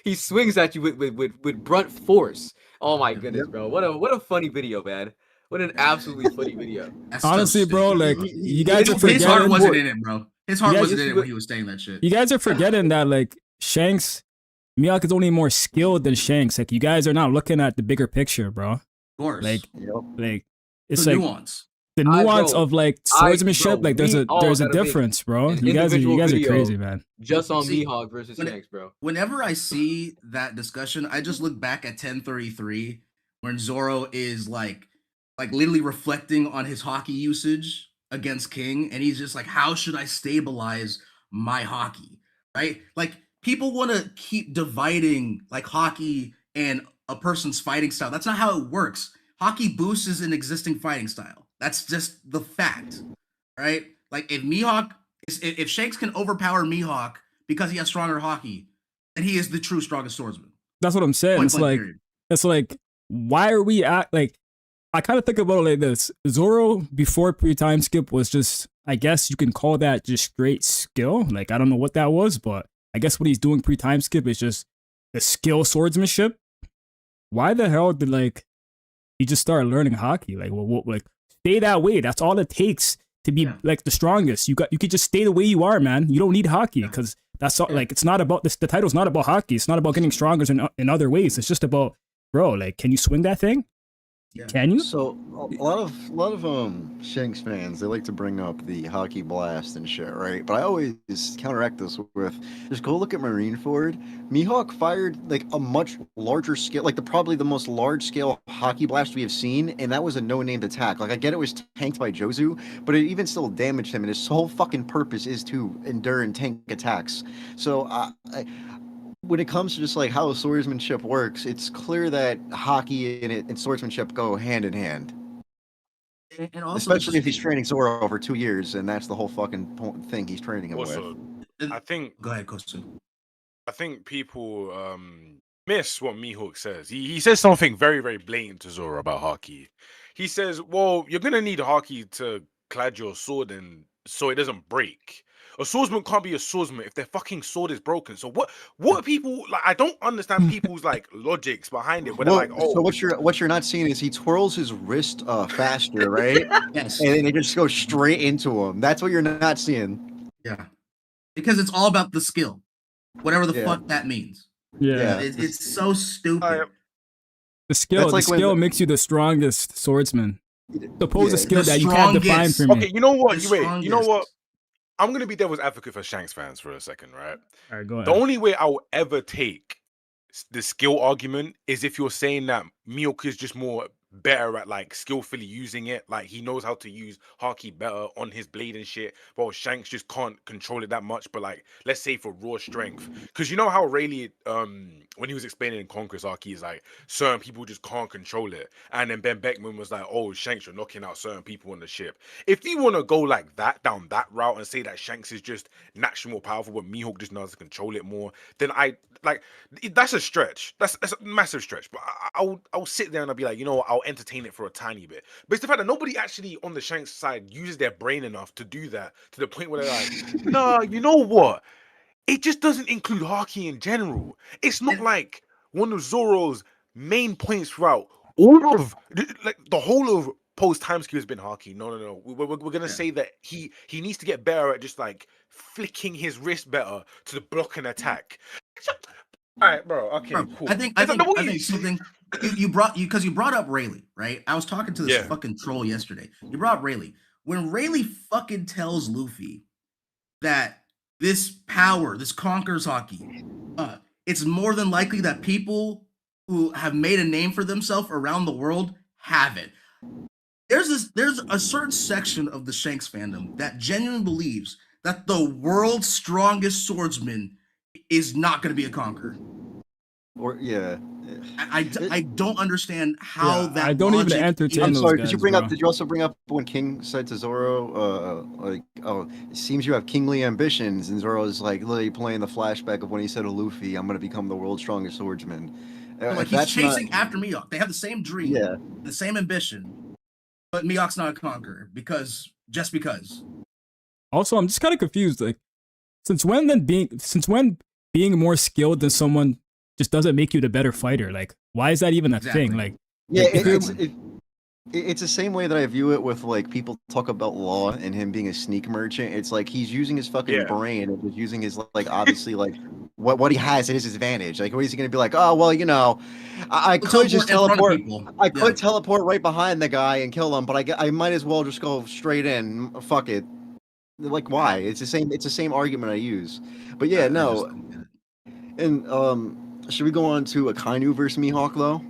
he swings at you with brunt force. Oh my goodness, bro! What a funny video, man. What an absolutely funny video. Honestly, bro, like you guys are forgetting. His heart wasn't in it, bro. His heart wasn't in it when he was saying that shit. You guys are forgetting that, like, Shanks, Mihawk is only more skilled than Shanks. Like, you guys are not looking at the bigger picture, bro. Of course. Like it's the like nuance. The nuance of like swordsmanship. Like, there's a difference, bro. You guys are crazy, man. Just on Mihawk versus Shanks, bro. Whenever I see that discussion, I just look back at 1033 when Zoro is like literally reflecting on his hockey usage against King, and he's just like, how should I stabilize my hockey? Right? Like, people want to keep dividing like hockey and a person's fighting style. That's not how it works. Hockey boosts an existing fighting style. That's just the fact. Right? Like, if Shanks can overpower Mihawk because he has stronger hockey, then he is the true strongest swordsman. That's what I'm saying. It's like, why are we at, like, I kind of think about it like this. Zoro before pre-time skip was just, I guess you can call that just straight skill. Like, I don't know what that was, but I guess what he's doing pre-time skip is just the skill swordsmanship. Why the hell did, like, he just start learning hockey? Like, like, stay that way. That's all it takes to be like the strongest. You could just stay the way you are, man. You don't need hockey because that's all, like, it's not about this. The title's not about hockey. It's not about getting stronger in other ways. It's just about, bro, like, can you swing that thing? Yeah. Can you? So a lot of Shanks fans, they like to bring up the hockey blast and shit, right? But I always counteract this with just go look at Marineford. Mihawk fired like a much larger scale, like probably the most large scale hockey blast we have seen, and that was a no-named attack. Like, I get it was tanked by Jozu, but it even still damaged him, and his whole fucking purpose is to endure and tank attacks. So when it comes to just like how swordsmanship works, it's clear that hockey and swordsmanship go hand in hand. And also, especially if he's training Zoro over 2 years, and that's the whole fucking thing he's training him Also, with. I think. Go ahead, Kosu. I think people miss what Mihawk says. He says something very, very blatant to Zoro about Haki. He says, well, you're going to need Haki to clad your sword and so it doesn't break. A swordsman can't be a swordsman if their fucking sword is broken. So what are people like? I don't understand people's like logics behind it. Where they're like, oh, so what you're not seeing is he twirls his wrist faster, right? Yes, and it just goes straight into him. That's what you're not seeing. Yeah, because it's all about the skill, whatever the fuck that means. Yeah, it's so stupid. The skill makes you the strongest swordsman. Suppose a skill that you can't define for me. Okay, you know what? You know what? I'm gonna be devil's advocate for Shanks fans for a second, right? All right, go ahead. The only way I will ever take the skill argument is if you're saying that Mihawk is just more better at like skillfully using it, like he knows how to use Haki better on his blade and shit, while Shanks just can't control it that much. But like, let's say for raw strength, because you know how Rayleigh, when he was explaining in Conqueror's Haki, is like certain people just can't control it, and then Ben Beckman was like, "Oh, Shanks, you're knocking out certain people on the ship." If you want to go like that down that route and say that Shanks is just naturally more powerful, but Mihawk just knows how to control it more, then I like that's a stretch. That's a massive stretch. But I'll sit there and I'll be like, you know what, I'll entertain it for a tiny bit. But it's the fact that nobody actually on the Shanks side uses their brain enough to do that to the point where they're like, nah, you know what? It just doesn't include Haki in general. It's not like one of Zoro's main points throughout all of like the whole of post time skip has been Haki. No. We're gonna say that he needs to get better at just like flicking his wrist better to block an attack. All right, bro. Okay, cool. I think something you brought up Rayleigh, right? I was talking to this fucking troll yesterday. You brought up Rayleigh. When Rayleigh fucking tells Luffy that this power, this conquers Haki, it's more than likely that people who have made a name for themselves around the world have it. There's a certain section of the Shanks fandom that genuinely believes that the world's strongest swordsman is not going to be a conqueror. Or I don't understand how that. I don't even entertain. I'm sorry. Guys, did you also bring up when King said to Zoro, like, "Oh, it seems you have kingly ambitions," and Zoro is like literally playing the flashback of when he said to Luffy, "I'm going to become the world's strongest swordsman." Like he's chasing after Mihawk. They have the same dream, the same ambition, but Mihawk's not a conqueror because. Also, I'm just kind of confused. Like, since when being more skilled than someone just doesn't make you the better fighter? Like, why is that even a thing? Like, it's the same way that I view it with like people talk about Law and him being a sneak merchant. It's like he's using his fucking brain and using his like obviously like what he has at his advantage. Like, what is he going to be like? Oh well, you know, I could just teleport. I could teleport right behind the guy and kill him, but I might as well just go straight in. Fuck it. Like, why? It's the same argument I use. But yeah, no. And should we go on to Akainu versus Mihawk though?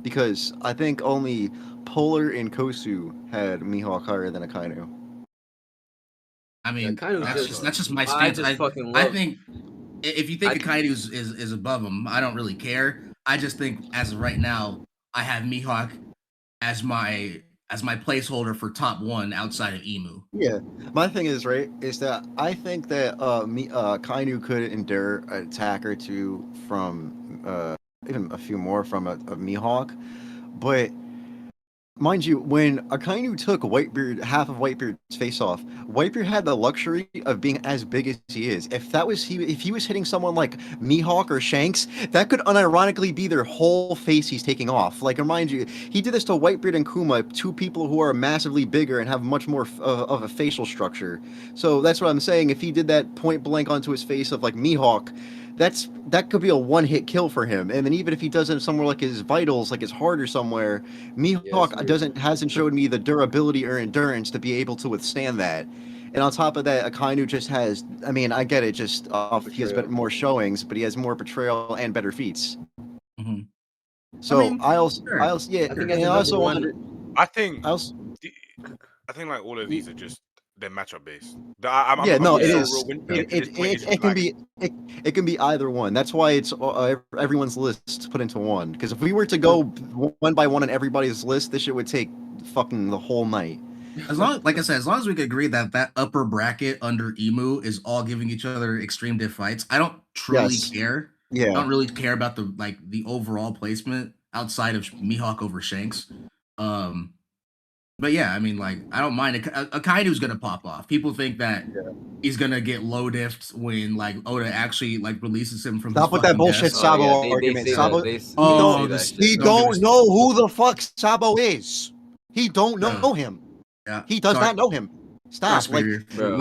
Because I think only Polar and Kosu had Mihawk higher than Akainu. I mean, that's just my stance. I think if you think Akainu is above him, I don't really care. I just think as of right now, I have Mihawk as my placeholder for top one outside of Emu. Yeah, my thing is that I think that Kainu could endure an attack or two from even a few more from a Mihawk, but mind you, when Akainu took half of Whitebeard's face off, Whitebeard had the luxury of being as big as he is. If he was hitting someone like Mihawk or Shanks, that could unironically be their whole face he's taking off. Like, remind you, he did this to Whitebeard and Kuma, two people who are massively bigger and have much more of a facial structure. So that's what I'm saying. If he did that point blank onto his face of like Mihawk, that could be a one-hit kill for him. And then even if he does it somewhere like his vitals, like his heart or somewhere, Mihawk hasn't showed me the durability or endurance to be able to withstand that. And on top of that, Akainu just has, I mean, I get it, he has more showings, but he has more betrayal and better feats. Mm-hmm. So I think like all of these are just they're matchup based. It can be either one. That's why it's everyone's lists put into one. Because if we were to go one by one on everybody's list, this shit would take fucking the whole night. As long, like I said, as long as we could agree that upper bracket under Emu is all giving each other extreme diff fights, I don't truly care. Yeah, I don't really care about the overall placement outside of Mihawk over Shanks. But yeah, I mean, like, I don't mind. Akainu's gonna pop off. People think that he's gonna get low diffs when like Oda actually like releases him from. Stop with that bullshit Sabo argument. Sabo, he don't know who the fuck Sabo is. He don't know him. Yeah, he does not know him. Stop, like, bro.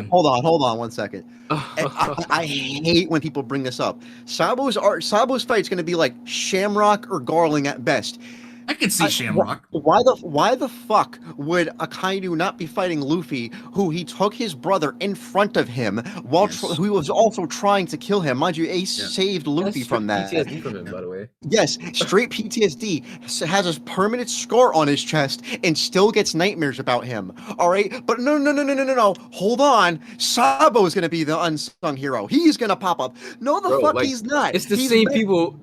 Hold on 1 second. I hate when people bring this up. Sabo's fight's gonna be like Shamrock or Garling at best. I could see Shamrock. Why the fuck would Akainu not be fighting Luffy, who he took his brother in front of him while who was also trying to kill him? Mind you, Ace saved Luffy from that. PTSD from him, by the way. Yes, straight PTSD. Has a permanent scar on his chest and still gets nightmares about him. All right, but no. Hold on, Sabo is gonna be the unsung hero. He's gonna pop up. No, he's not. It's the same people.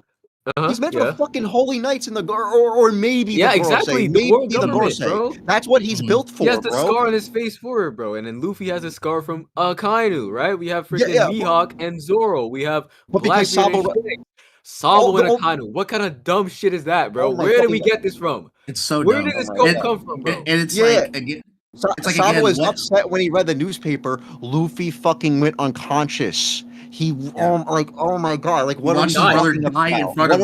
He's meant for the fucking holy knights in the or maybe the exactly. Maybe the Gorosei, bro. That's what he's built for. He has the scar on his face for it, bro. And then Luffy has a scar from Akainu, right? We have freaking Mihawk and Zoro. We have Blackbeard and Sabo and Akainu. What kind of dumb shit is that, bro? Where did we get this from? It's so Where dumb. did this come from, bro? And it's like again. Sabo was upset when he read the newspaper. Luffy fucking went unconscious. Oh my god, like what are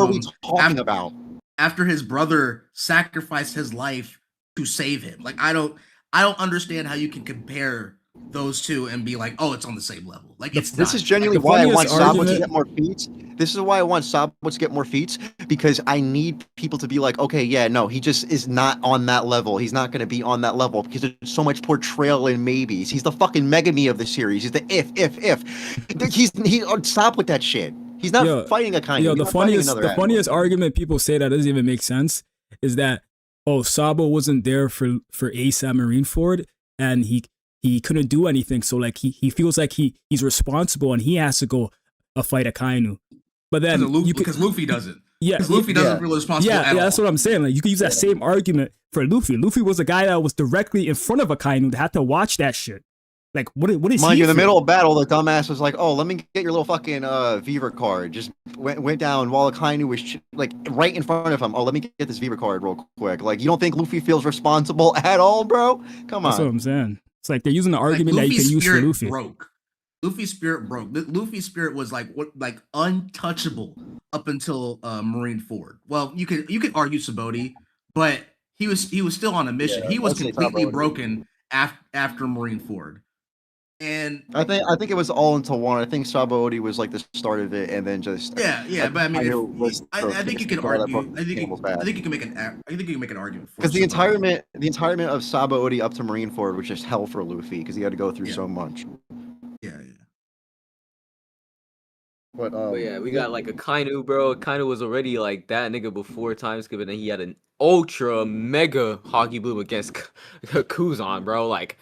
we talking about? After his brother sacrificed his life to save him. Like I don't understand how you can compare those two and be like, oh, it's on the same level. Like it's this is genuinely why I want Sabo to get more feats. This is why I want Sabo to get more feats, because I need people to be like, okay, yeah, no, he just is not on that level. He's not going to be on that level because there's so much portrayal in maybes. He's the fucking Megami of the series. He's the if. Stop with that shit. He's not fighting a kind. The funniest argument people say that doesn't even make sense is that, oh, Sabo wasn't there for Ace at Marineford and he couldn't do anything, so like he feels like he's responsible and he has to go fight Akainu. But then because Luffy doesn't. Yeah, because Luffy doesn't feel responsible. Yeah, that's what I'm saying. Like you could use that same argument for Luffy. Luffy was the guy that was directly in front of Akainu that had to watch that shit. Like what is Mind you, in the middle of battle, the dumbass was like, "Oh, let me get your little fucking Viva card." Just went down while Akainu was like right in front of him. Oh, let me get this Viva card real quick. Like you don't think Luffy feels responsible at all, bro? Come on. That's what I'm saying. It's like they're using the argument that you can use for Luffy. Luffy's spirit broke. Luffy's spirit was like untouchable up until Marineford. Well, you could argue Sabaody, but he was still on a mission. He was completely broken after Marineford. And I think it was all until one. I think Sabaody was like the start of it, and then just but I mean, I think you can argue. I think you can make an argument for because the entirement of Sabaody up to Marineford was just hell for Luffy because he had to go through so much. Yeah. But we got like Akainu, bro. Akainu was already like that nigga before time skip, and then he had an ultra mega hockey bloom against Kuzan, bro. Like,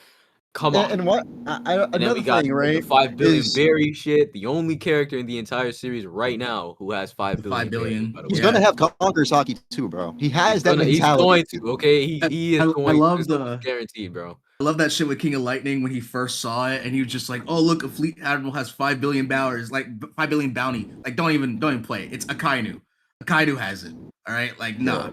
come on. And what? Another thing, right? The 5 billion berry shit. The only character in the entire series right now who has 5 billion. He's gonna have Conqueror's Hockey too, bro. He has that mentality. He's going to. Okay, he is going. I love guaranteed, bro. I love that shit with King of Lightning when he first saw it, and he was just like, "Oh, look, a fleet admiral has 5 billion bounties, like 5 billion bounty. Like, don't even play it. It's Akainu. Akainu has it. All right, like, nah.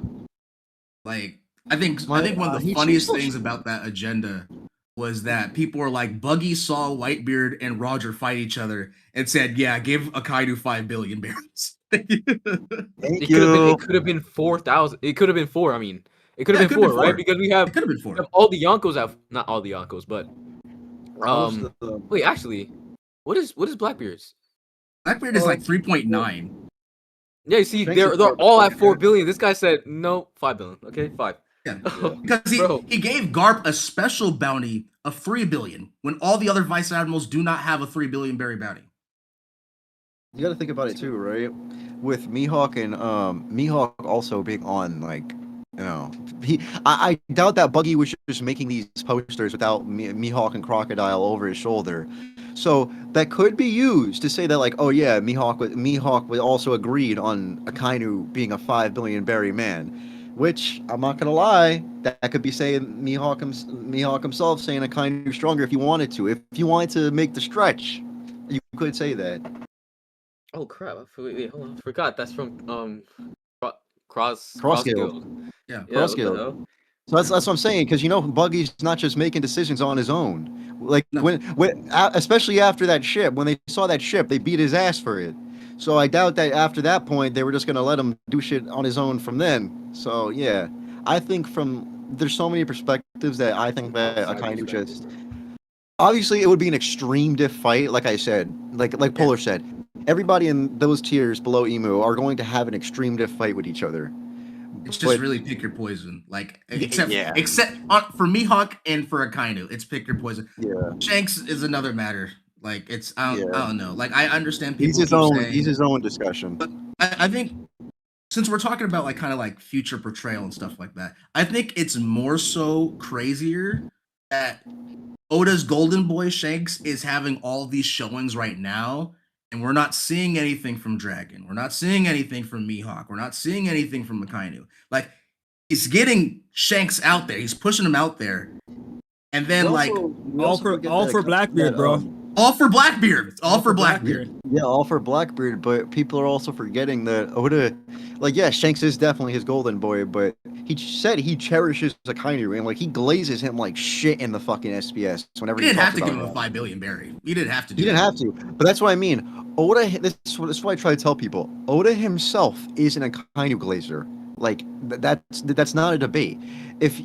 Like, I think one of the funniest things about that agenda was that people were like, Buggy saw Whitebeard and Roger fight each other and said, "Yeah, give Akainu 5 billion barrels." It could have been 4,000. It could have been 4. I mean. It could have been 4, right? Because we have all the Yonkos have not all the Yonkos, but wait, actually, what is Blackbeard's? Blackbeard is like 3.9. Yeah, you see, they're all at 4 billion. This guy said no, 5 billion. Okay, 5. Yeah, because he gave Garp a special bounty of 3 billion when all the other vice admirals do not have a 3 billion berry bounty. You got to think about it too, right? With Mihawk and Mihawk also being on like You know, I doubt that Buggy was just making these posters without Mihawk and Crocodile over his shoulder. So that could be used to say that, like, oh yeah, Mihawk was also agreed on Akainu being a 5 billion berry man, which I'm not gonna lie, that could be saying Mihawk himself saying Akainu stronger if you wanted to. If you wanted to make the stretch, you could say that. Oh crap! Wait, hold on. I forgot that's from Cross Guild. Yeah, Cross Guild. So that's what I'm saying, because Buggy's not just making decisions on his own. Like especially after that ship, when they saw that ship, they beat his ass for it. So I doubt that after that point they were just gonna let him do shit on his own from then. So yeah, I think there's so many perspectives that I think that Akainu just. Obviously, it would be an extreme diff fight, like I said, like Polar said. Everybody in those tiers below Emu are going to have an extreme diff fight with each other. It's just really pick your poison. Like except for Mihawk and for Akainu, it's pick your poison. Yeah. Shanks is another matter. Like it's I don't know. Like I understand people. He's his own discussion. But I think since we're talking about like kind of like future portrayal and stuff like that, I think it's more so crazier that Oda's Golden Boy Shanks is having all these showings right now. And we're not seeing anything from Dragon. We're not seeing anything from Mihawk. We're not seeing anything from Akainu. Like, he's getting Shanks out there. He's pushing him out there. And then, all for Blackbeard, bro. All for Blackbeard. All for Blackbeard. Yeah, all for Blackbeard. But people are also forgetting that Oda, Shanks is definitely his golden boy, but he said he cherishes Akainu, and he glazes him like shit in the fucking SBS whenever he didn't have to give him a 5 billion berry. He didn't have to. He didn't have to. But that's what I mean. Oda. This is what I try to tell people. Oda himself is an Akainu glazer. Like that's not a debate. If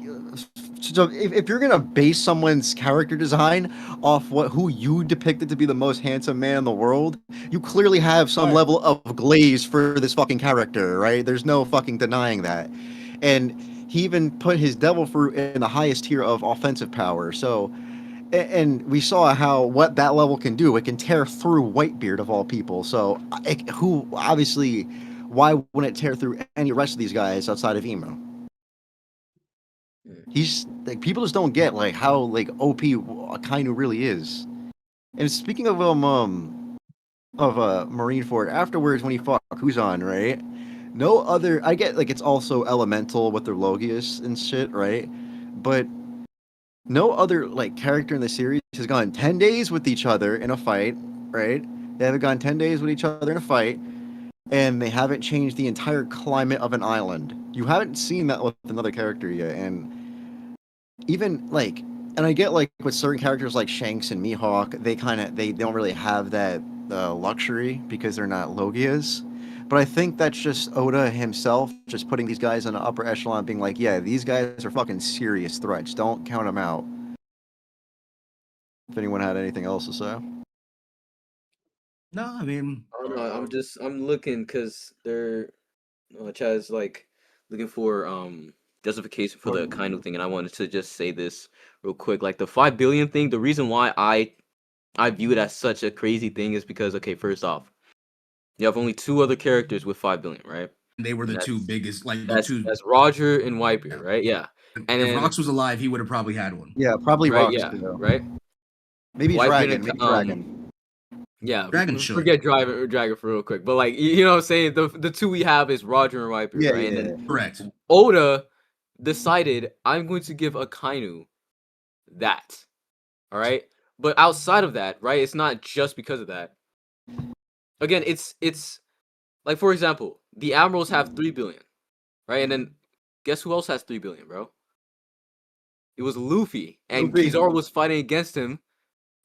you're gonna base someone's character design off who you depicted to be the most handsome man in the world, you clearly have some level of glaze for this fucking character, right? There's no fucking denying that. And he even put his devil fruit in the highest tier of offensive power. So, and we saw what that level can do. It can tear through Whitebeard of all people. So, why wouldn't it tear through any rest of these guys outside of Emo? He's people just don't get how OP Akainu really is. And speaking of Marineford, afterwards when he fought Kuzan, right? No other. I get it's also elemental with their Logius and shit, right? But no other character in the series has gone 10 days with each other in a fight, right? They haven't gone 10 days with each other in a fight, and they haven't changed the entire climate of an island. You haven't seen that with another character yet, and even and I get with certain characters like Shanks and Mihawk, they don't really have that luxury because they're not Logias. But I think that's just Oda himself just putting these guys in an upper echelon, being like, yeah, these guys are fucking serious threats. Don't count them out. If anyone had anything else to say. No, I mean, I don't know. I'm looking because they're Chad's looking for justification for the Akainu thing, and I wanted to just say this real quick. The 5 billion thing, the reason why I view it as such a crazy thing is because, okay, first off, you have only 2 other characters with 5 billion, right? They were the 2 biggest, that's Roger and Whitebeard, right? Yeah. And if Rox was alive, he would have probably had one. Yeah, probably right, Rox. Yeah, right. Maybe Dragon. Dragon. Yeah, Dragon should forget Dragon for real quick, but you know what I'm saying. The 2 we have is Roger and Whitebeard, right? Yeah. And then correct. Oda decided I'm going to give Akainu that. All right, but outside of that, right? It's not just because of that. Again, it's for example, the Admirals have 3 billion, right? And then guess who else has 3 billion, bro? It was Luffy, and Kizaru was fighting against him,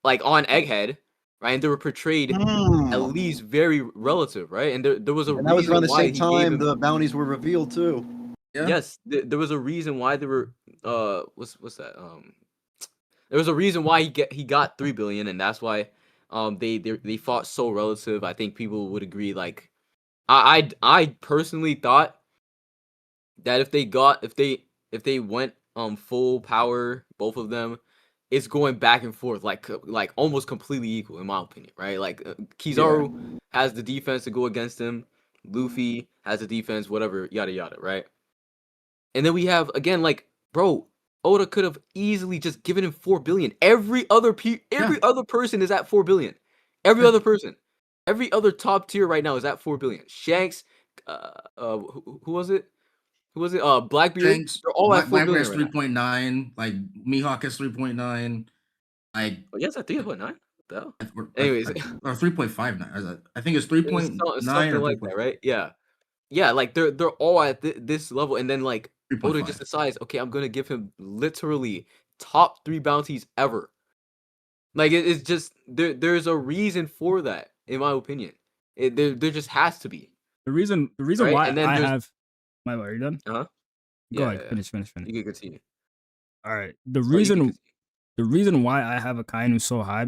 on Egghead, right? And they were portrayed at least very relative, right? And there was a reason that was around the why same time the bounties were revealed too. Yeah. Yes, there was a reason why they were what's that there was a reason why he got 3 billion, and that's why they fought so relative. I think people would agree. I personally thought that if they went full power, both of them, it's going back and forth like almost completely equal in my opinion, right? Kizaru has the defense to go against him, Luffy has the defense, whatever, yada yada, right? And then we have again, like, bro, Oda could have easily just given him 4 billion. Every other person is at 4 billion. Every other person, every other top tier right now is at 4 billion. Shanks, who was it? Who was it? Blackbeard. Shanks, They're all at 4 Blackbeard billion is right now. 3.9. Like Mihawk is 3.9. Like Oh, yes, at 3.9. Anyways, or 3.59. I think it's 3.9 something or like that, right? Yeah. Like they're all at this level, and then like Oda 3.5. just decides, okay, I'm gonna give him literally top 3 bounties ever. Like it's just there's a reason for that, in my opinion. There just has to be. The reason right? why And then I there's have my are you done? Uh-huh. Go Yeah, ahead, finish. You can continue. All right. The Sorry, you can reason continue. the reason why I have Akainu so high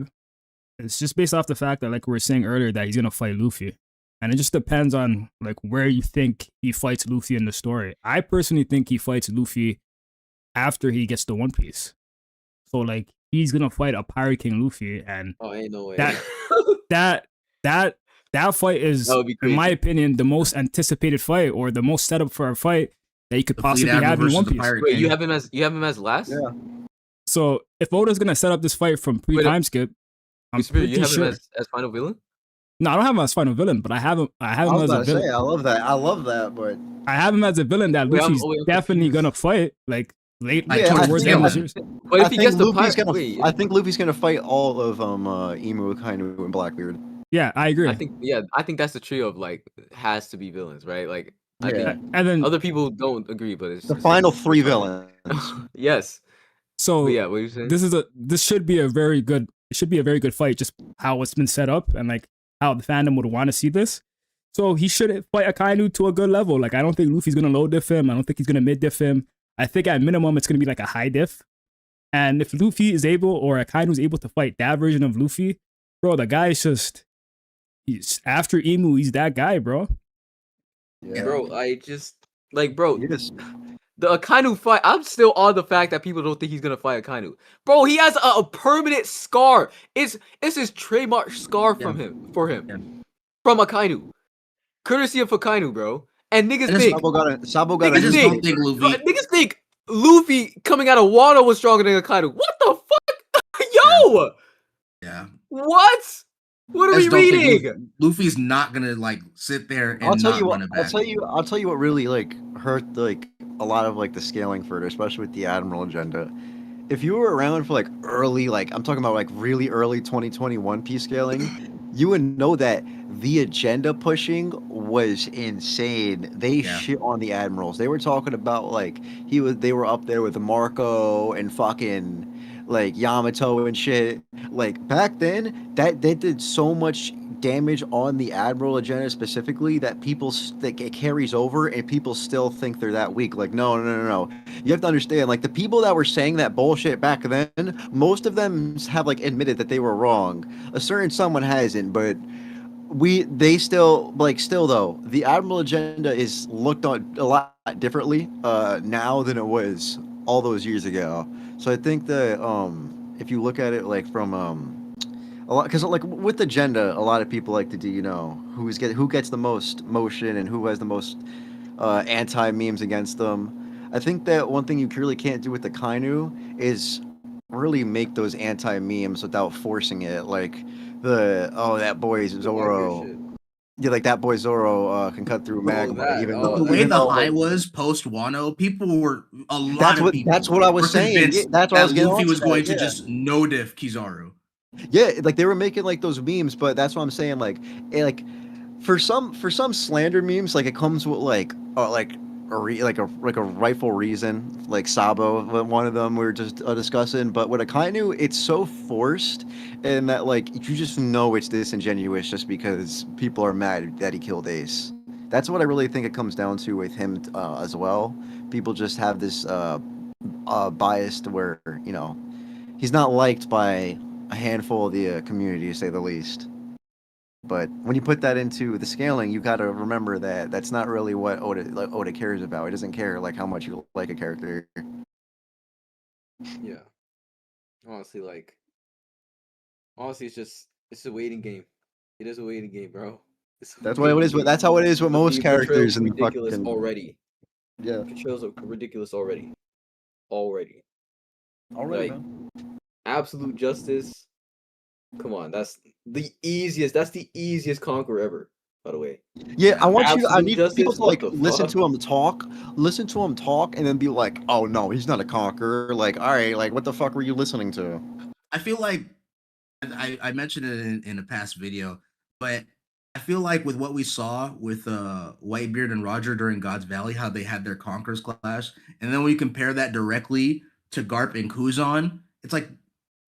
is just based off the fact that, like we were saying earlier, that he's gonna fight Luffy. And it just depends on like where you think he fights Luffy in the story. I personally think he fights Luffy after he gets the One Piece. So like he's gonna fight a Pirate King Luffy, and Oh, ain't no way. that fight is, That would be in my crazy. opinion, the most anticipated fight or the most setup for a fight that you could The Fleet possibly Admiral have in versus One the Piece. Pirate Wait, King. you have him as last? Yeah. So if Oda's gonna set up this fight from pre-time skip, I'm Wait, Spirit, pretty you have sure. him as final villain? No, I don't have him as final villain, but I have him I was as about a to say, villain. I love that, but I have him as a villain that Wait, Luffy's I'm definitely confused. gonna fight like late Yeah, towards the end of the series. But if he gets the Luffy's pirate, gonna. I think Luffy's gonna fight all of Emu, Akainu, and Blackbeard. Yeah, I agree. I think that's the trio of like has to be villains, right? Like I Yeah. think And then other people don't agree, but it's The it's final just- 3 villains. Yes. so But yeah, what are you saying? this should be a very good fight, just how it's been set up and like how the fandom would want to see this. So he should fight Akainu to a good level. Like I don't think Luffy's gonna low diff him. I don't think he's gonna mid diff him. I think at minimum it's gonna be like a high diff. And if Luffy is able, or Akainu is able to fight that version of Luffy, bro, the guy is he's after Emu, he's that guy, bro. Yeah. Bro, I just like bro. Yes. The Akainu fight, I'm still on the fact that people don't think he's gonna fight Akainu. Bro, he has a permanent scar. It's his trademark scar from him. From Akainu. Courtesy of Akainu, bro. And niggas think Sabo got I just don't think Luffy. niggas think Luffy coming out of Wano was stronger than Akainu. What the fuck? Yo! Yeah. What? What are we reading? Luffy's not gonna like sit there and I'll tell not you run what. it back. I'll tell you what really like hurt like a lot of like the scaling for it, especially with the Admiral agenda. If you were around for like early, like I'm talking about like really early 2021 P scaling, you would know that the agenda pushing was insane. They shit on the admirals. They were talking about like they were up there with Marco and fucking like Yamato and shit. Like back then, that they did so much damage on the admiral agenda specifically that it carries over and people still think they're that weak. Like no. You have to understand, like the people that were saying that bullshit back then, most of them have like admitted that they were wrong. A certain someone hasn't, but they still though the admiral agenda is looked on a lot differently now than it was all those years ago. So I think that if you look at it like from a lot, because like with agenda, a lot of people like to do who gets the most motion and who has the most anti memes against them. I think that one thing you really can't do with the Kainu is really make those anti memes without forcing it. Like that boy Zoro. Yeah, like that boy Zoro can cut through magma. The way the high was post Wano, people were That's what I was saying. Yeah, that's what I was getting Luffy was going to yeah. just no diff Kizaru. Yeah, like they were making like those memes, but that's what I'm saying. Like for some slander memes, like it comes with like a rightful reason, like Sabo, one of them we were just discussing. But with Akainu, it's so forced, and that like you just know it's disingenuous just because people are mad that he killed Ace. That's what I really think it comes down to with him as well. People just have this bias to where he's not liked by a handful of the community, to say the least. But when you put that into the scaling, you got to remember that that's not really what Oda cares about. He doesn't care like how much you like a character. Yeah. Honestly, it's a waiting game. It is a waiting game, bro. That's what it is. That's how it is with most characters in the ridiculous fucking already. Yeah. Portrayals are ridiculous already. Already, like, man. absolute justice. Come on, that's the easiest. That's the easiest conqueror ever. By the way. Yeah, I want you. I Absolute need justice, people to what like the listen fuck? to him talk, and then be like, "Oh no, he's not a conqueror." Like, all right, like what the fuck were you listening to? I feel like I mentioned it in a past video, but I feel like with what we saw with Whitebeard and Roger during God's Valley, how they had their Conquerors clash, and then we compare that directly to Garp and Kuzan, it's like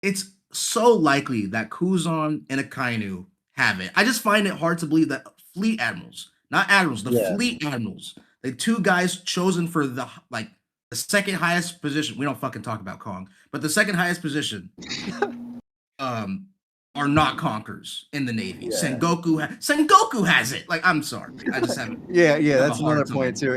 it's so likely that Kuzan and Akainu have it. I just find it hard to believe that fleet admirals, not admirals, the fleet admirals, the two guys chosen for the second highest position. We don't fucking talk about Kong, but the second highest position are not conquerors in the Navy. Yeah. Sengoku has it. Like, I'm sorry, I just haven't. Yeah, that's another point too.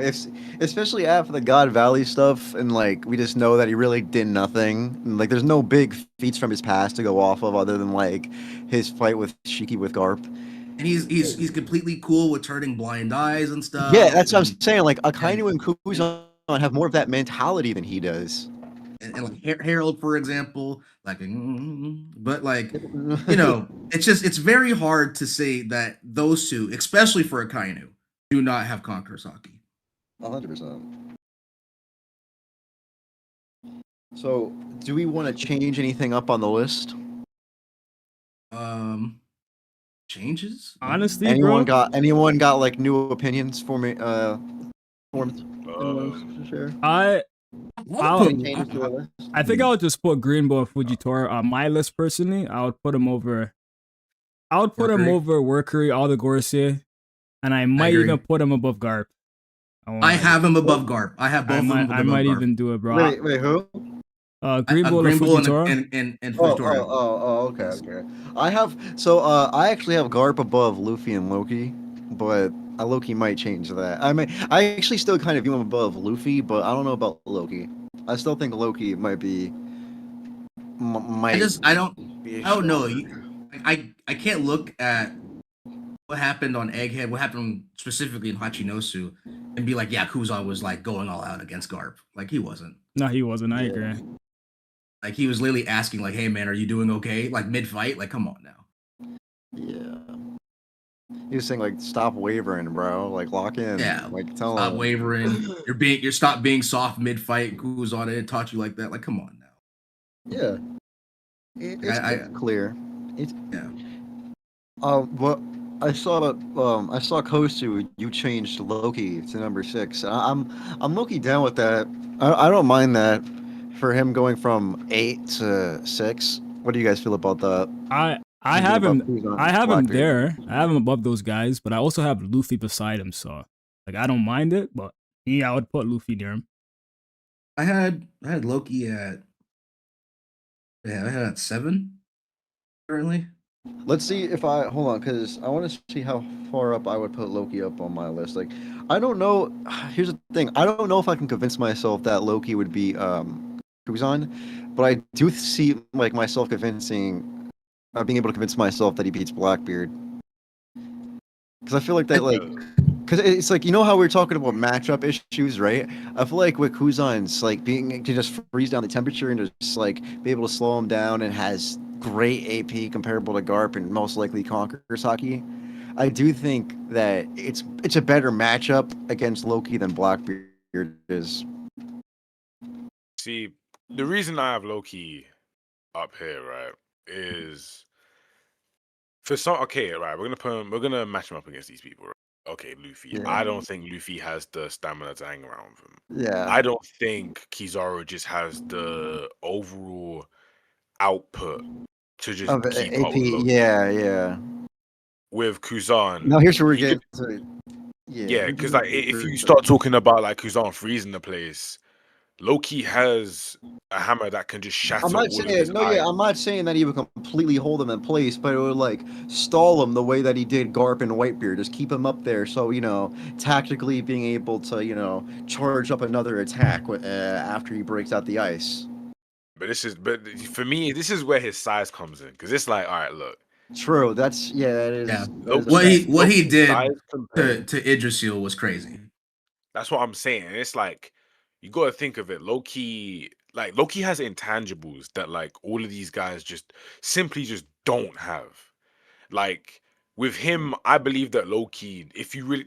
Especially after the God Valley stuff, and like we just know that he really did nothing. And, like, there's no big feats from his past to go off of other than like his fight with Shiki with Garp. And he's completely cool with turning blind eyes and stuff. Yeah, that's what I'm saying. Like Akainu and Kuzan have more of that mentality than he does. And like Harold, for example, like, but like, you know, it's very hard to say that those two, especially for Akainu, do not have Conqueror's Haki. 100%. So, do we want to change anything up on the list? Changes? Honestly, anyone bro? got like new opinions for me? Formed. Sure. I think I would just put Greenbow Fujitora on my list personally. I would put him over Workery, all the Gorsie, and I might even put him above Garp. I have him above Garp. I have both of them above Garp. I might even do it, bro. Wait, who? Greenbow and Fujitora. Okay. I actually have Garp above Luffy and Loki, but Loki might change that. I actually still kind of view him above Luffy, but I don't know about Loki. I still think Loki might be. I don't know. I can't look at what happened on Egghead, what happened specifically in Hachinosu, and be like, yeah, Kuzan was like going all out against Garp. Like, he wasn't. No, he wasn't. I agree. Like, he was literally asking, like, hey man, are you doing okay? Like, mid-fight? Like, come on now. Yeah. He was saying, like, stop wavering, bro. Like, lock in. Yeah. Like, tell stop him. wavering. You're stop being soft mid-fight. Kuzan didn't talk to you like that. Like, come on now. Yeah. It's clear. What I saw Kosu, you changed Loki to number 6. I'm Loki down with that. I don't mind that for him going from 8 to 6. What do you guys feel about that? I have him there. I have him above those guys, but I also have Luffy beside him, so like I don't mind it, but I would put Luffy near him. I had Loki at I had 7 currently. Let's see if hold on, because I want to see how far up I would put Loki up on my list. Like, I don't know. Here's the thing. I don't know if I can convince myself that Loki would be Kuzan, but I do see like myself being able to convince myself that he beats Blackbeard. Because I feel like that, like, because it's like, you know how we were talking about matchup issues, right? I feel like with Kuzan's like can just freeze down the temperature and just like be able to slow him down, and has great AP comparable to Garp and most likely conquers Haki. I do think that it's a better matchup against Loki than Blackbeard is. See, the reason I have Loki up here, right, is for some. Okay, right, we're gonna match him up against these people. Right? Okay, Luffy. Yeah. I don't think Luffy has the stamina to hang around with him. Yeah. I don't think Kizaru just has the overall output to just keep AP. Up with Loki. Yeah. With Kuzan. Now here's where we're getting to. Yeah, because like if you start talking about like Kuzan freezing the place, Loki has a hammer that can just shatter. I'm not saying that he would completely hold him in place, but it would like stall him the way that he did Garp and Whitebeard. Just keep him up there, so tactically being able to charge up another attack after he breaks out the ice. But for me, this is where his size comes in, because it's like, all right, look. True. That is. Yeah. What he did to Idrisil was crazy. That's what I'm saying. It's like you got to think of it. Loki, like Loki has intangibles that like all of these guys just simply just don't have. Like with him, I believe that Loki, if you really,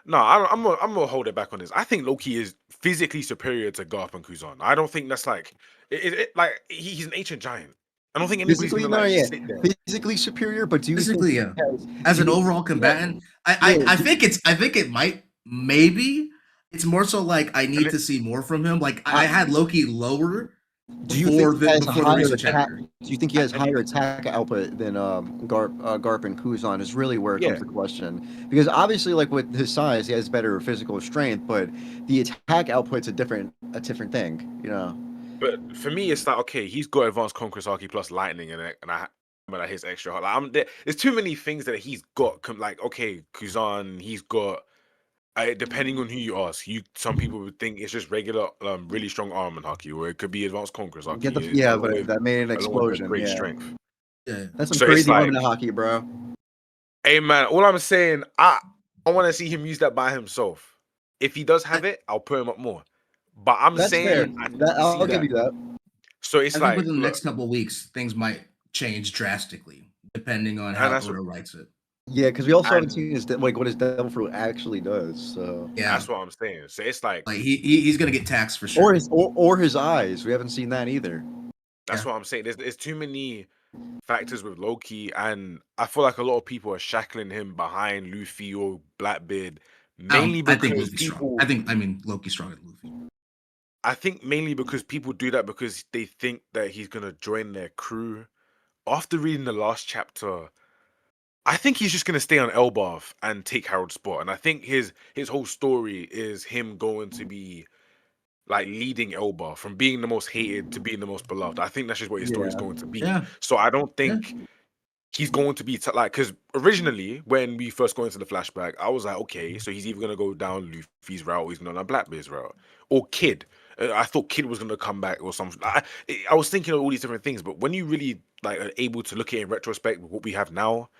no, I'm gonna hold it back on this. I think Loki is physically superior to Garp and Kuzan. I don't think that's like, like he's an ancient giant. I don't think anybody's Physically, gonna no, like yeah, sit there. physically superior. But do you Physically, think yeah. As an overall combatant, I think it might maybe it's more so like I need to see more from him. Like I had Loki lower do you think he has before the higher recent attack? chapter. Do you think he has higher attack output than Garp and Kuzan? Is really where it Yeah. comes to question. Because obviously, like with his size, he has better physical strength, but the attack output's a different thing. You know. But for me, it's like okay, he's got advanced Conqueror Saki plus lightning in it, and I but his extra hard. Like, there's too many things that he's got. Like okay, Kuzan, he's got. Depending on who you ask, some people would think it's just regular, really strong arm and Haki, or it could be advanced Conqueror Haki, but that made an explosion. great Yeah, strength. yeah, that's some So it's crazy like, arm hockey, bro. hey man, all I'm saying, I want to see him use that by himself. If he does have it, I'll put him up more. But I'm That's fair. saying I need to I'll see give you that. So it's I like think within the look, next couple of weeks, things might change drastically depending on and how that's Oda writes it. Yeah, because we also haven't seen his what his devil fruit actually does. So Yeah, that's what I'm saying. So it's like he's gonna get taxed for sure. or his eyes. We haven't seen that either. That's what I'm saying. There's too many factors with Loki, and I feel like a lot of people are shackling him behind Luffy or Blackbeard, mainly I think because Luffy's strong. people. I mean Loki's stronger than Luffy. I think mainly because people do that because they think that he's gonna join their crew. After reading the last chapter, I think he's just gonna stay on Elbaf and take Harold's spot, and I think his whole story is him going to be like leading Elba from being the most hated to being the most beloved. I think that's just what his story is going to be. Yeah. So I don't think he's going to be like, because originally when we first go into the flashback, I was like, okay, so he's either gonna go down Luffy's route or he's gonna go down Blackbeard's route or Kid. I thought Kid was gonna come back or something. I was thinking of all these different things, but when you really like are able to look at it in retrospect with what we have now,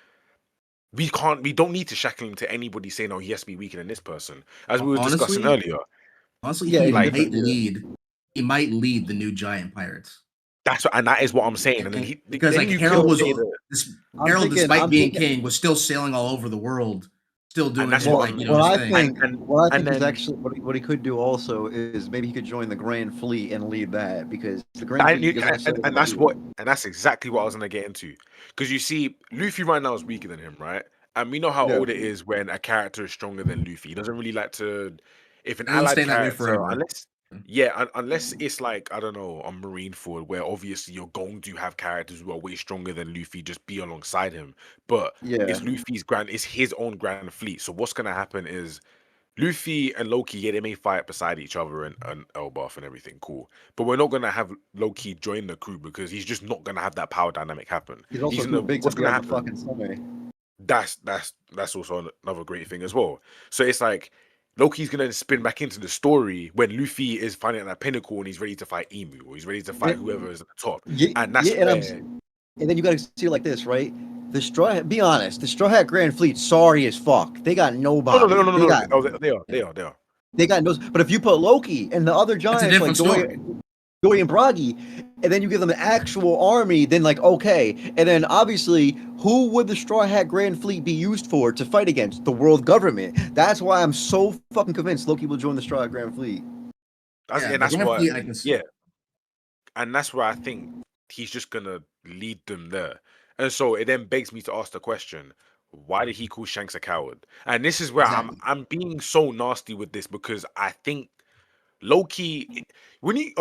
we don't need to shackle him to anybody saying, oh, he has to be weaker than this person, as we were discussing earlier. Honestly, Yeah, he like, might lead the new giant pirates. That is what I'm saying. And then because then like Harold despite being thinking, king, was still sailing all over the world, still doing that's what I think then, is actually what he could do also is maybe he could join the Grand Fleet and lead that, because the Grand Fleet and that's exactly what I was gonna get into. Because you see, Luffy right now is weaker than him, right? And we know how old it is when a character is stronger than Luffy. He doesn't really like to, if an allied character, unless it's like, I don't know, on Marineford, where obviously you're going to have characters who are way stronger than Luffy just be alongside him. But it's his own Grand Fleet. So what's gonna happen is Luffy and Loki, they may fight beside each other and Elbaf and everything, cool. But we're not gonna have Loki join the crew because he's just not gonna have that power dynamic happen. He's also too big to be on the fucking stomach. That's also another great thing as well. So it's like Loki's gonna spin back into the story when Luffy is finally at that pinnacle and he's ready to fight Emu or he's ready to fight whoever is at the top. And that's and then you gotta see it like this, right? Be honest, the Straw Hat Grand Fleet sorry as fuck. They got nobody. No. They are. They got no. But if you put Loki and the other giants like Dory and Bragi, and then you give them an actual army, then like okay, and then obviously, who would the Straw Hat Grand Fleet be used for to fight against? The world government. That's why I'm so fucking convinced Loki will join the Straw Hat Grand Fleet. And that's why I think he's just gonna lead them there. And so it then begs me to ask the question: why did he call Shanks a coward? And this is where I'm being so nasty with this, because I think Loki, when you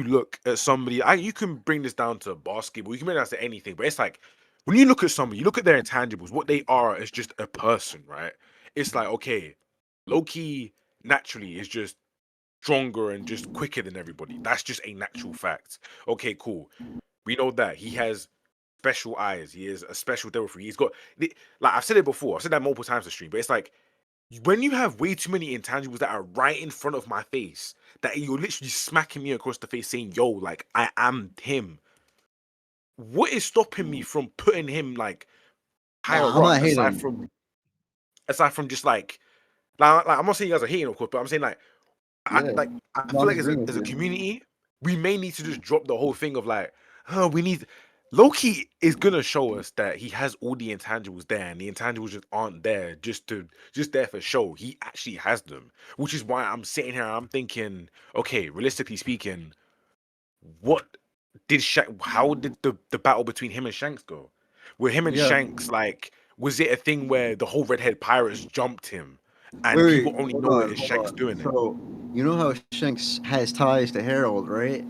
look at somebody, you can bring this down to basketball, you can bring it down to anything, but it's like when you look at somebody, you look at their intangibles, what they are is just a person, right? It's like, okay, Loki naturally is just stronger and just quicker than everybody. That's just a natural fact. Okay, cool. We know that he has special eyes. He is a special devil fruit. He's got, like I've said it before. I've said that multiple times on stream, but it's like when you have way too many intangibles that are right in front of my face, that you're literally smacking me across the face saying, yo, like, I am him. What is stopping me from putting him like higher up, aside from just like Like I'm not saying you guys are hating, of course, but I'm saying like, I feel like as a community, we may need to just drop the whole thing of like, we need. Loki is gonna show us that he has all the intangibles there, and the intangibles just aren't there just there for show. He actually has them, which is why I'm sitting here. I'm thinking, okay, realistically speaking, what did how did the battle between him and Shanks go? Were him and Shanks like? Was it a thing where the whole redhead pirates jumped him, and people only know it as Shanks doing it? So you know how Shanks has ties to Harold, right?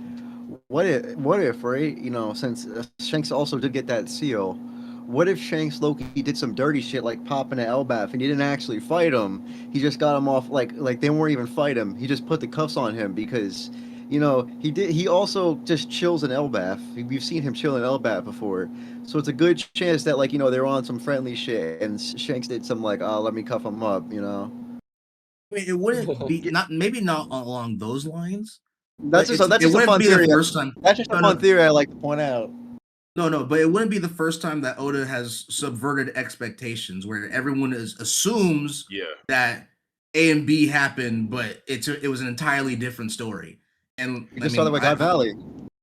What if, right? You know, since Shanks also did get that seal, what if Shanks Loki did some dirty shit like popping an Elbaf and he didn't actually fight him? He just got him off like they weren't even fight him. He just put the cuffs on him because, you know, he did. He also just chills in Elbaf. We've seen him chill in Elbaf before, so it's a good chance that like you know they're on some friendly shit and Shanks did some like let me cuff him up, you know. It wouldn't be maybe not along those lines. That's just a fun theory. That's just a fun theory I like to point out. No, but it wouldn't be the first time that Oda has subverted expectations, where everyone assumes that A and B happened, but it was an entirely different story. And you just saw that with God Valley.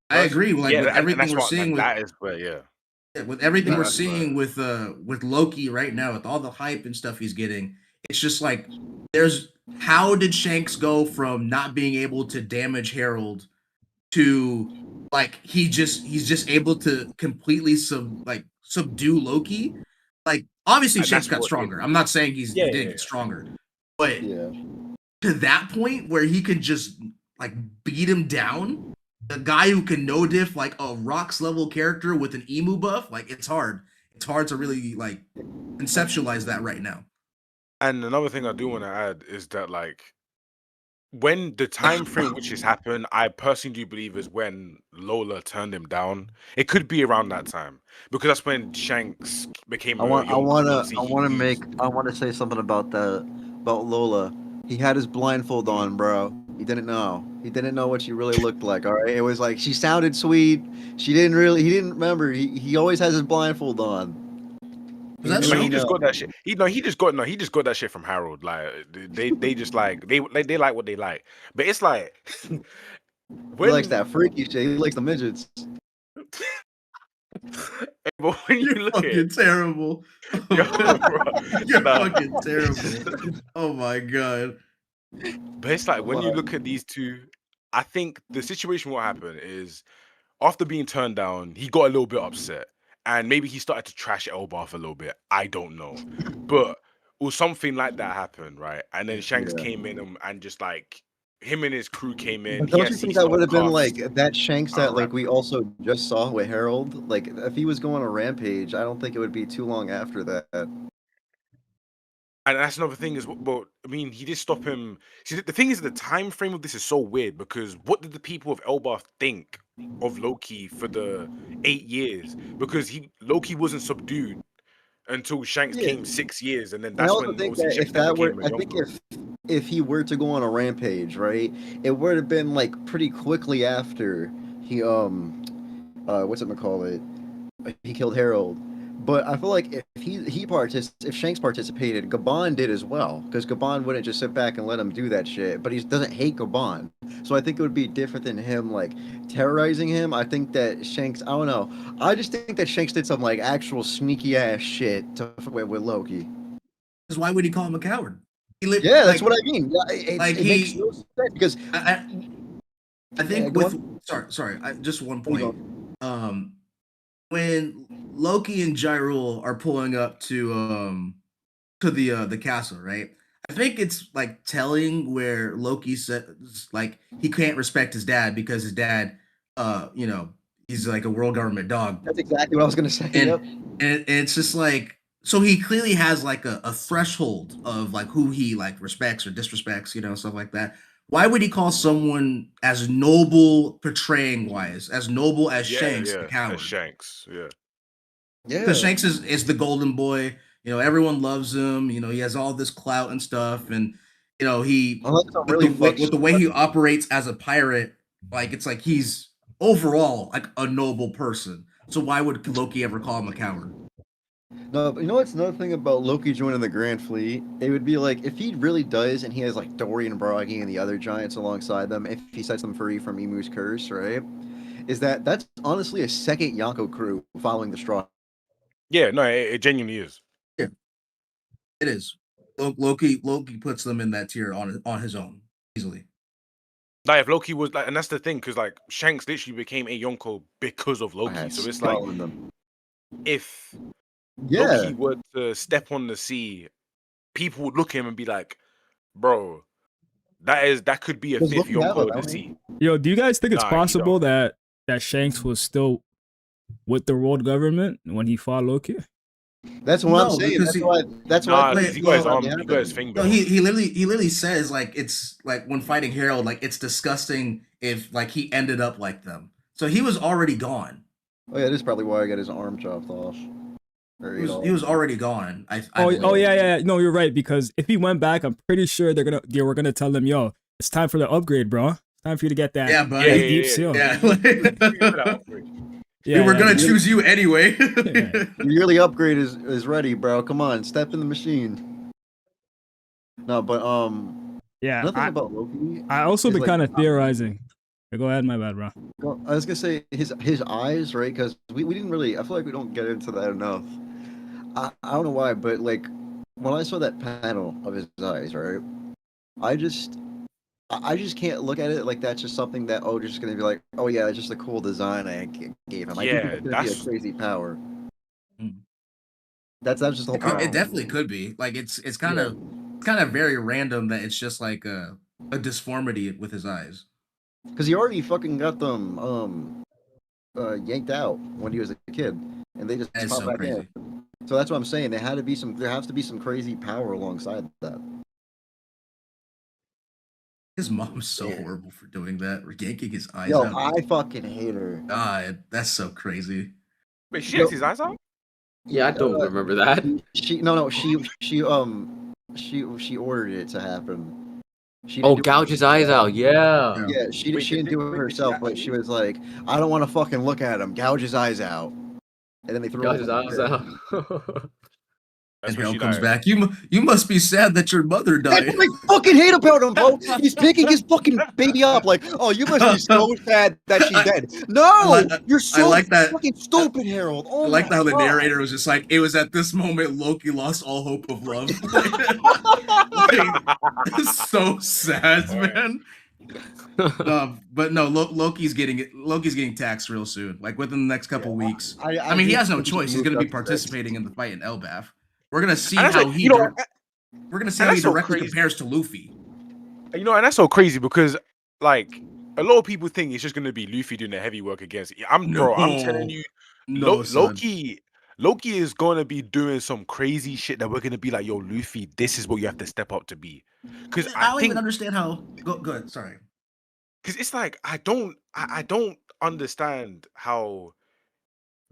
I agree. Like with everything we're seeing, with everything we're seeing with Loki right now, with all the hype and stuff he's getting, it's just like how did Shanks go from not being able to damage Harold to like he's just able to completely subdue Loki? Like obviously Shanks got stronger. I'm not saying he didn't get stronger, but to that point where he could just like beat him down, the guy who can no diff like a rocks level character with an emu buff, like it's hard to really like conceptualize that right now. And another thing I do want to add is that like when the time frame which has happened, I personally do believe is when Lola turned him down. It could be around that time because that's when Shanks became. I want to say something about Lola. He had his blindfold on, bro. He didn't know. He didn't know what she really looked like. All right, it was like she sounded sweet. He didn't remember. He always has his blindfold on. He just got that shit. He just got that shit from Harold. Like they just like they like what they like. But it's like he likes that freaky shit. He likes the midgets. But when you look fucking terrible. You're fucking terrible. Oh my god. But it's like when you look at these two, I think the situation what happened is after being turned down, he got a little bit upset. And maybe he started to trash Elbaf a little bit. I don't know. But or something like that happened, right? And then Shanks came in and just like him and his crew came in. But don't you think that would have been like that Shanks that like we also just saw with Harold? Like if he was going on a rampage, I don't think it would be too long after that. And that's another thing is, but I mean, he did stop him. See, the thing is, the time frame of this is so weird because what did the people of Elbaf think of Loki for the 8 years? Because Loki wasn't subdued until Shanks came 6 years, and then that's when think that if that were, I think if he were to go on a rampage, right, it would have been like pretty quickly after he what's it call it? He killed Harold. But I feel like if Shanks participated, Gabon did as well, because Gabon wouldn't just sit back and let him do that shit. But he doesn't hate Gabon, so I think it would be different than him like terrorizing him. I think that Shanks, I don't know. I just think that Shanks did some like actual sneaky ass shit with Loki. Because why would he call him a coward? That's what I mean. It makes no sense because I think just one point. When Loki and Jyrule are pulling up to the castle, right? I think it's like telling where Loki says like he can't respect his dad because his dad, he's like a world government dog. That's exactly what I was gonna say. And it's just like so he clearly has like a threshold of like who he like respects or disrespects, stuff like that. Why would he call someone as noble portraying wise, as noble as Shanks a coward? As Shanks, yeah. Because Shanks is the golden boy. Everyone loves him. He has all this clout and stuff, and he with the way he operates as a pirate, like it's like he's overall like a noble person. So why would Loki ever call him a coward? No, but you know what's another thing about Loki joining the Grand Fleet? It would be like if he really does, and he has like Dorian Broggy and the other giants alongside them. If he sets them free from Emu's curse, right? That's honestly a second Yonko crew following the straw. Yeah, no, it genuinely is. Yeah, it is. Loki puts them in that tier on his own easily. Like if Loki was like, and that's the thing, because like Shanks literally became a Yonko because of Loki. So it's like if Loki were to step on the sea, people would look at him and be like, "Bro, that could be a fifth Yonko of the sea." Yo, do you guys think it's possible that Shanks was still with the world government when he fought Loki? That's what I'm saying. That's why he got his thing back. No, he literally says like it's like when fighting Harold, like it's disgusting if like he ended up like them. So he was already gone. Oh yeah, this is probably why I got his arm chopped off. He was already gone. Yeah. No, you're right, because if he went back, I'm pretty sure they were gonna tell him, "Yo, it's time for the upgrade, bro. It's time for you to get that deep seal." We were gonna choose you anyway. The yearly upgrade is ready, bro. Come on, step in the machine. No, but nothing about Loki. I also been kind of theorizing. Go ahead, my bad, bro. Well, I was gonna say his eyes, right? Because we didn't really. I feel like we don't get into that enough. I don't know why, but like when I saw that panel of his eyes, right? I just can't look at it like that's just something that just gonna be like, oh yeah, it's just a cool design I gave him. I think it's gonna be a crazy power. That's just the whole power. It definitely could be. Like it's kind of very random that it's just like a disformity with his eyes. Because he already fucking got them yanked out when he was a kid, and they just popped back in. So that's what I'm saying. There has to be some crazy power alongside that. His mom's so horrible for doing that, or yanking his eyes out. I fucking hate her. God, that's so crazy. Wait, she yanks his eyes out? Yeah, I don't remember that. She ordered it to happen. Gouge his eyes out. Yeah. Yeah, she didn't do it herself, but she was like, I don't want to fucking look at him. Gouge his eyes out. And then they threw his eyes out. And Harold comes back. You must be sad that your mother died. That's what I fucking hate about him, bro. He's picking his fucking baby up like, oh, you must be so sad that she's dead. No, you're so fucking stupid, Harold. Oh, I like how the narrator was just like, it was at this moment Loki lost all hope of love. It's so sad, man. But no, Loki's getting taxed real soon, like within the next couple weeks. I mean, he has no choice. He's going to be participating in the fight in Elbaf. We're gonna see how he. We're gonna see how he directly compares to Luffy. And that's so crazy because, like, a lot of people think it's just gonna be Luffy doing the heavy work against. I'm telling you, Loki is gonna be doing some crazy shit that we're gonna be like, yo, Luffy, this is what you have to step up to be. Because I don't even understand how. Go ahead. Sorry. Because it's like I don't understand how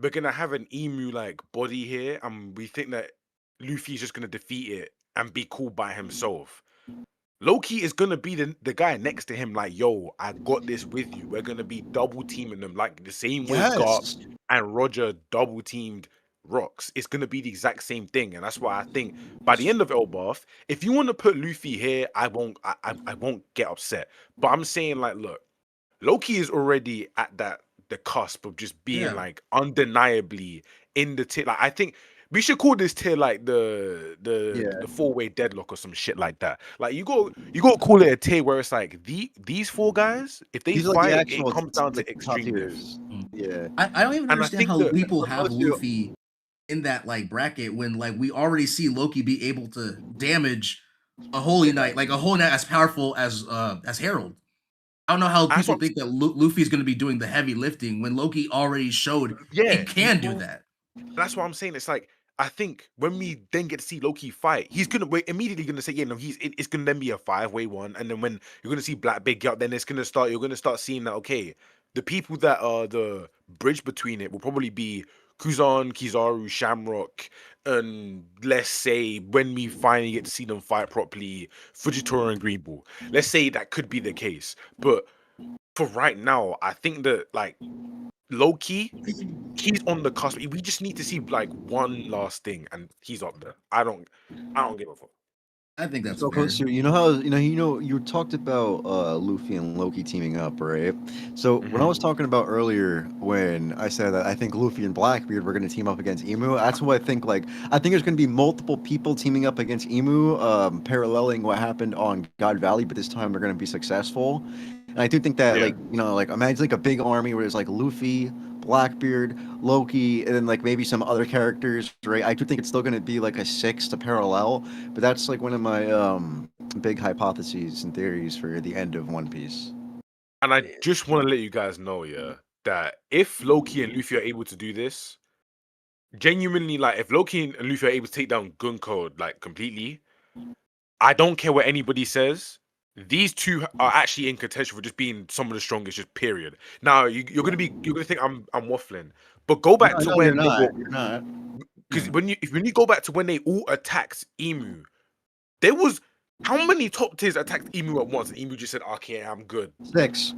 we're gonna have an emu like body here, and we think that Luffy's just gonna defeat it and be cool by himself. Loki is gonna be the guy next to him, like, yo, I got this with you. We're gonna be double teaming them, like the same way Garp and Roger double teamed Rocks. It's gonna be the exact same thing, and that's why I think by the end of Elbaf, if you want to put Luffy here, I won't get upset. But I'm saying, like, look, Loki is already at the cusp of just being like undeniably in the tier. Like, I think we should call this tier like the 4-way deadlock or some shit like that. Like you got to call it a tier where it's like these 4 guys, if they fight, like it comes down to extremeness. Yeah, I don't even understand how people have Luffy in that like bracket when like we already see Loki be able to damage a Holy Knight, like a Holy Knight as powerful as Harold. I don't know how people think that Luffy's going to be doing the heavy lifting when Loki already showed he can do that. That's what I'm saying. It's like, I think when we then get to see Loki fight, he's immediately gonna say, yeah, no, it's gonna then be a 5-way one, and then when you're gonna see Black Big out, then you're gonna start seeing that, okay, the people that are the bridge between it will probably be Kuzan, Kizaru, Shamrock, and let's say when we finally get to see them fight properly, Fujitora and Green Bull. Let's say that could be the case, but for right now, I think that like low key, he's on the cusp. We just need to see like one last thing, and he's up there. I don't give a fuck. I think that's so fair. So you know how you talked about Luffy and Loki teaming up, right? So when I was talking about earlier, when I said that I think Luffy and Blackbeard were going to team up against Emu, that's what I think. Like I think there's going to be multiple people teaming up against Emu, paralleling what happened on God Valley, but this time they're going to be successful. And I do think that like imagine like a big army where there's like Luffy, Blackbeard, Loki, and then like maybe some other characters, right? I do think it's still going to be like a 6 to parallel, but that's like one of my big hypotheses and theories for the end of One Piece. And I just want to let you guys know, that if Loki and Luffy are able to do this, genuinely, like if Loki and Luffy are able to take down Gunko like completely, I don't care what anybody says. These two are actually in contention for just being some of the strongest, just period. Now you're gonna think I'm waffling, but go back to when you're not. Because when you go back to when they all attacked Emu, there was how many top tiers attacked Emu at once, and Emu just said, "Okay, I'm good." 6.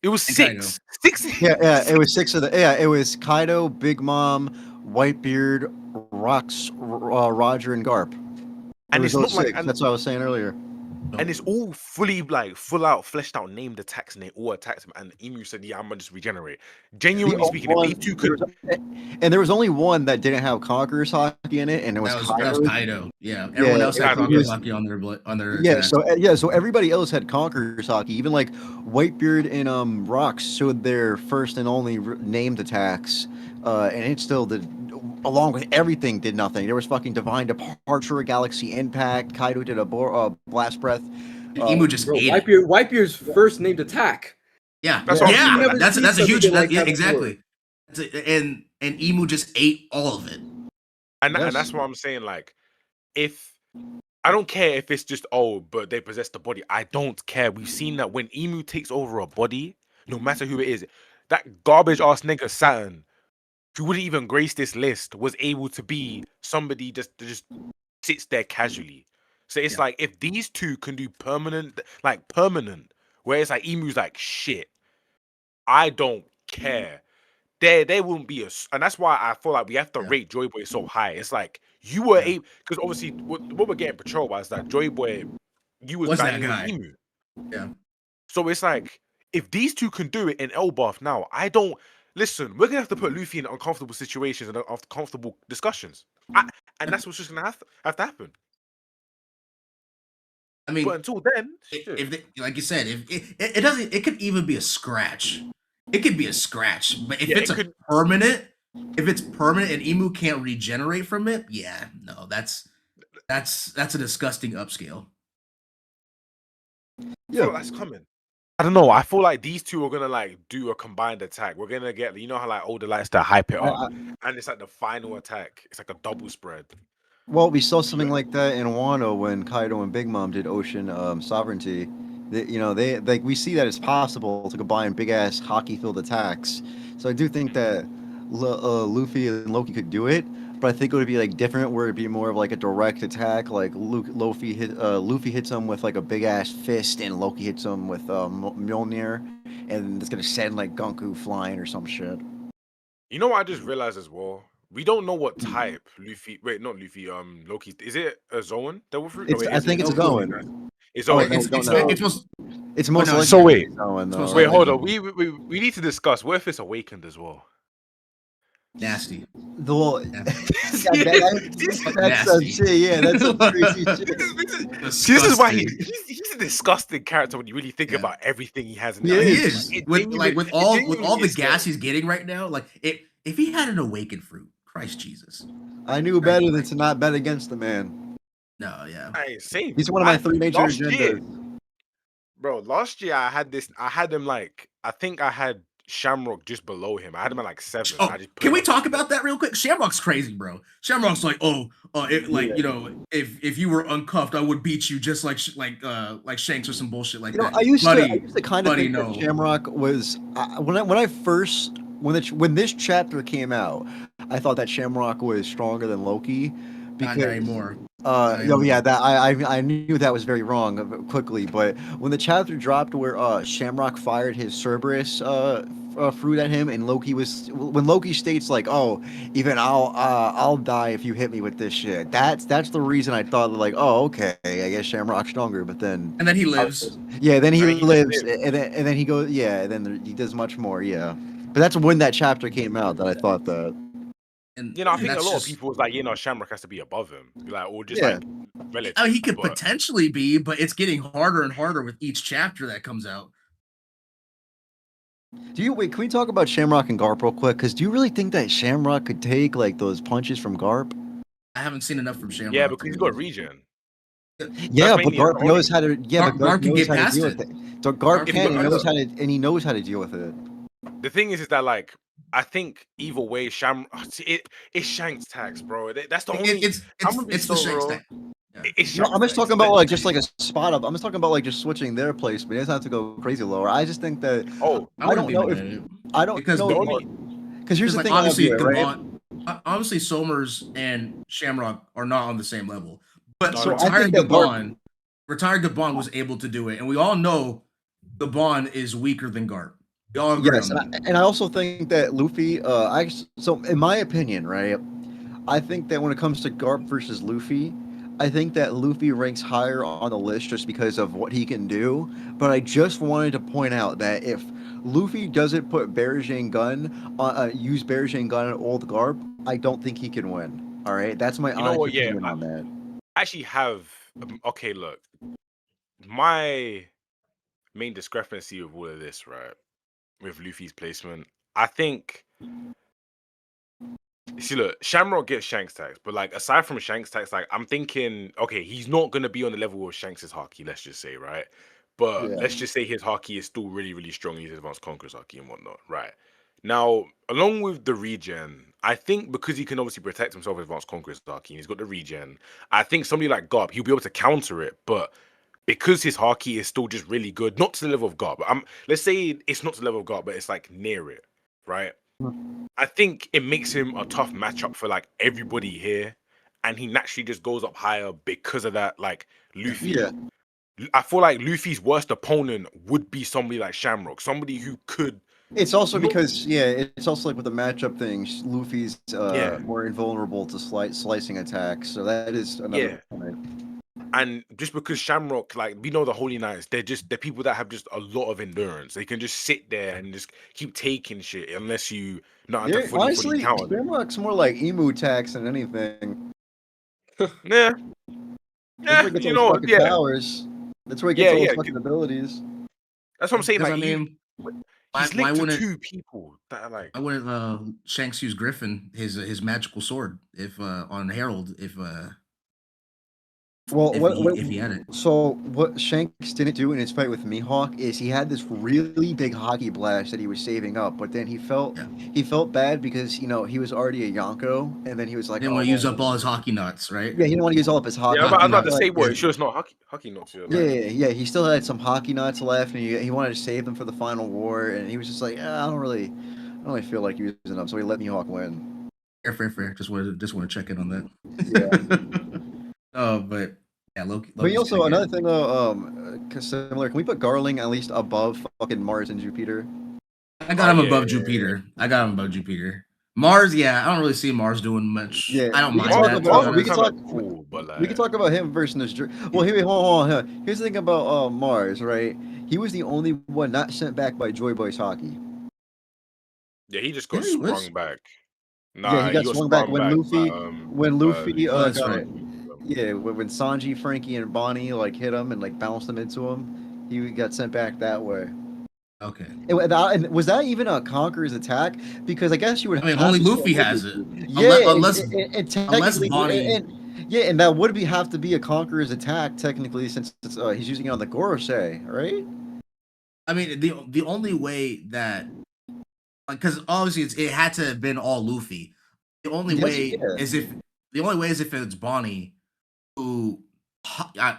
It was 6. 6. Yeah, it was 6 of the. Yeah, it was Kaido, Big Mom, Whitebeard, Rox, Roger, and Garp. And it's not like that's what I was saying earlier. And it's all fully like fleshed out named attacks, and they all attacked him. And Emu said, "Yeah, I'm gonna just regenerate." Genuinely speaking, if these two could, and there was only one that didn't have Conqueror's Haki in it, and it was Kaido. Yeah, everyone else had Conqueror's Haki on their. Yeah, so everybody else had Conqueror's Haki. Even like Whitebeard and Rox showed their first and only named attacks, and it still did. Along with everything, did nothing. There was fucking Divine Departure, Galaxy Impact. Kaido did a Blast Breath. Emu just ate Whitebeard's first named attack. Yeah, that's a huge. Exactly. And Emu just ate all of it. And that's what I'm saying. Like, if I don't care if it's just but they possess the body. I don't care. We've seen that when Emu takes over a body, no matter who it is, that garbage ass nigga Saturn, who wouldn't even grace this list, was able to be somebody just sits there casually. So it's like if these two can do permanent, where it's like Emu's like shit, I don't care. There wouldn't be and that's why I feel like we have to rate Joy Boy so high. It's like you were able, because obviously what we're getting patrol by is that Joy Boy, you was banging with Emu. Yeah. So it's like if these two can do it in Elbaf now, I don't. Listen, we're gonna have to put Luffy in uncomfortable situations and uncomfortable discussions, and that's what's just gonna have to happen. I mean, but until then, like you said, if it doesn't, it could even be a scratch. It could be a scratch, but if it's permanent and Emu can't regenerate from it, no, that's a disgusting upscale. Yeah, that's coming. I don't know. I feel like these two are gonna like do a combined attack. We're gonna get, you know how like Oda likes to hype it up, and it's like the final attack. It's like a double spread. Well, we saw something like that in Wano when Kaido and Big Mom did Ocean Sovereignty. They like we see that it's possible to combine big ass hockey-filled attacks. So I do think that Luffy and Loki could do it, but I think it would be like different, where it'd be more of like a direct attack. Like Luffy hits him with like a big ass fist, and Loki hits him with Mjolnir, and it's gonna send like Gunko flying or some shit. You know what I just realized as well? We don't know what type Luffy. Wait, not Luffy. Loki. Is it a Zoan Devil Fruit? I think it's a Zoan. It's most likely. So wait, Zoan, hold on. We need to discuss. What if it's awakened as well? Nasty. That's some shit. Yeah, that's some crazy shit. This is why he's a disgusting character when you really think about everything he has. Yeah, he is. With all the gas he's getting right now, like if he had an awakened fruit, Christ Jesus. I knew better than to not bet against the man. No, yeah. Same. He's one of my 3 major agendas. Bro, last year I had him like, I think I had Shamrock just below him. I had him at like 7. Can we talk about that real quick? Shamrock's crazy, bro. Shamrock's like, if you were uncuffed, I would beat you just like Shanks or some bullshit like that. I used to kind of think that Shamrock was when this chapter came out, I thought that Shamrock was stronger than Loki. Not anymore. I knew that was very wrong quickly, but when the chapter dropped where Shamrock fired his Cerberus fruit at him, and Loki was when Loki states like, "Oh, even I'll die if you hit me with this shit." That's the reason I thought like, "Oh, okay, I guess Shamrock's stronger." But then he lives. Yeah, then he Right, he lives, lives. and then he goes. Yeah, and then he does much more. Yeah, but that's when that chapter came out that I thought that. And I think a lot of just, people was like, Shamrock has to be above him, like, or just Yeah. like relative. I mean, he could potentially be, but it's getting harder and harder with each chapter that comes out. Can we talk about Shamrock and Garp real quick? Because do you really think that Shamrock could take like those punches from Garp? I haven't seen enough from Shamrock. Yeah, because he's got regen. Yeah, but Garp knows how to. Yeah, but Garp can knows get how to past deal it. with it. So Garp can, and knows how to, and he knows how to deal with it. The thing is that like I think either way, it's Shanks tax, bro. That's the only. It's the Shanks tag. Yeah. I'm just talking about like just like a spot up. I'm just talking about like just switching their placement. It doesn't have to go crazy lower. I just think that. I don't know if I don't because know because here's the thing. Obviously, right? Obviously, Somers and Shamrock are not on the same level, but so retired Gabon was able to do it, and we all know Gabon is weaker than Garp. We all agree on that. And I also think that Luffy. So in my opinion, right, I think that when it comes to Garp versus Luffy, I think that Luffy ranks higher on the list just because of what he can do. But I just wanted to point out that if Luffy doesn't put use Berejang gun on old Garp, I don't think he can win. All right, that's my honest opinion on that. I actually have okay. Look, my main discrepancy with all of this, right, with Luffy's placement, I think. See, look, Shamrock gets Shanks tax, but like aside from Shanks tax, like I'm thinking, okay, he's not gonna be on the level of Shanks' Haki, let's just say, right? But let's just say his Haki is still really, really strong. He's advanced Conqueror's Haki and whatnot, right? Now, along with the regen, I think because he can obviously protect himself with advanced Conqueror's Haki, and he's got the regen. I think somebody like Garp, he'll be able to counter it, but because his Haki is still just really good, not to the level of Garp. Let's say it's not to the level of Garp, but it's like near it, right? I think it makes him a tough matchup for like everybody here, and he naturally just goes up higher because of that. Like Luffy, I feel like Luffy's worst opponent would be somebody like Shamrock, somebody who could. It's also because it's also like with the matchup thing. Luffy's more invulnerable to slicing attacks, so that is another point. And just because Shamrock, like we know the Holy Knights, they're people that have just a lot of endurance. They can just sit there and just keep taking shit unless you not to fully counter them. Shamrock's more like emu tax than anything. Yeah. That's where he gets all his fucking powers. That's where he gets all his fucking abilities. That's what I'm saying. Like, I mean, he's linked to two people that are like. Why wouldn't Shanks use Griffin, his magical sword, if on Herald, if he had it. So what Shanks didn't do in his fight with Mihawk is he had this really big Haki blast that he was saving up, but then he felt bad because he was already a Yonko, and then he was like, he didn't want to use up all his Haki nuts, right? Yeah, he didn't want to use all of his Haki. Yeah, I'm about to say what? Sure, it's not Haki nuts. Yeah. He still had some Haki nuts left, and he wanted to save them for the final war, and he was just like, I don't really feel like using them, so he let Mihawk win. Fair. Just want to check in on that. Yeah. But. Yeah, Loki. But also another thing though, similar. Can we put Garling at least above fucking Mars and Jupiter? I got him above Jupiter. Mars, I don't really see Mars doing much. Yeah, I don't mind that. We can talk about him versus well, hold on. Here's the thing about Mars, right? He was the only one not sent back by Joy Boy's Haki. Yeah, he just got sprung back. Nah, he got swung back when Luffy when Sanji, Frankie, and Bonnie hit him and bounced him into him, he got sent back that way. Okay. And was that even a Conqueror's attack? Because I guess you would. I mean, only Luffy has it. Yeah, unless Bonnie. And that would have to be a Conqueror's attack technically, since he's using it on the Gorosei, right? I mean, the only way that, because obviously it had to have been all Luffy. The only way is if it's Bonnie. Who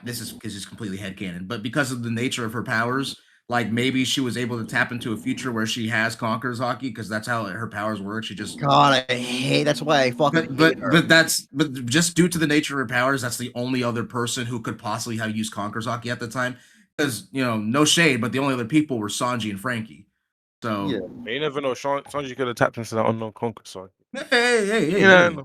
this is because it's completely headcanon, but because of the nature of her powers, maybe she was able to tap into a future where she has Conqueror's Haki, because that's how her powers work. She just that's why I fucking hate her. But just due to the nature of her powers, that's the only other person who could possibly have used Conqueror's Haki at the time. Because no shade, but the only other people were Sanji and Frankie. So you never know. Sanji could have tapped into that unknown conquer. So hey.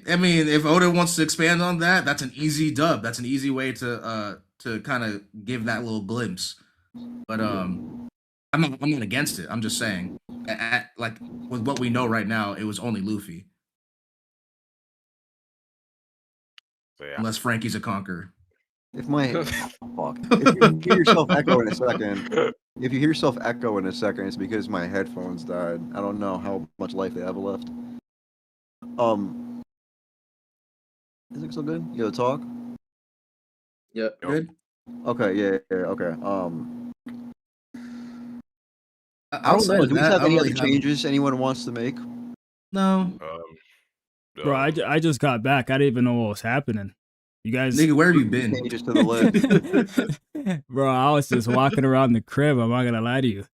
I mean, if Oda wants to expand on that, that's an easy dub. That's an easy way to kind of give that little glimpse. But I'm not against it. I'm just saying, like with what we know right now, it was only Luffy. So, yeah. Unless Frankie's a conqueror. If you hear yourself echo in a second, it's because my headphones died. I don't know how much life they have left. Is it still good? You gotta talk? Yeah. Good. Okay, yeah, okay. I don't know. Do we have any other changes anyone wants to make? No. Bro, I just got back. I didn't even know what was happening. You guys, nigga, where have you been? Changes to the list. Bro, I was just walking around the crib. I'm not gonna lie to you,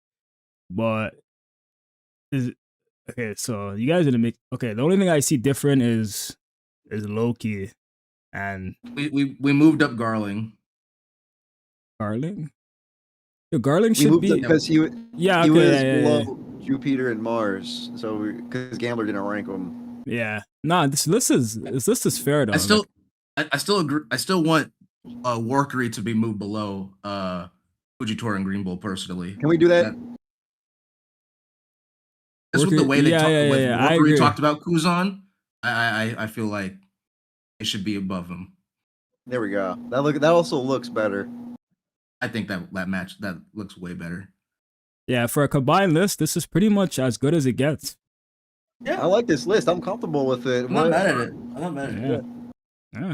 but okay. So you guys didn't make. Okay, the only thing I see different is Loki, and we moved up Garling. Garling. The Garling should be because he was below Jupiter and Mars, so because Gambler didn't rank him. Yeah, nah. This list is fair though. I still agree. I still want Warkery to be moved below Fujitora and Green Bull personally. Can we do that? Just with the way they Warkery talked about Kuzan, I feel like it should be above him. There we go. That also looks better. I think that match that looks way better. Yeah, for a combined list, this is pretty much as good as it gets. Yeah, I like this list. I'm comfortable with it. I'm not mad at it. I'm not mad at it. Yeah.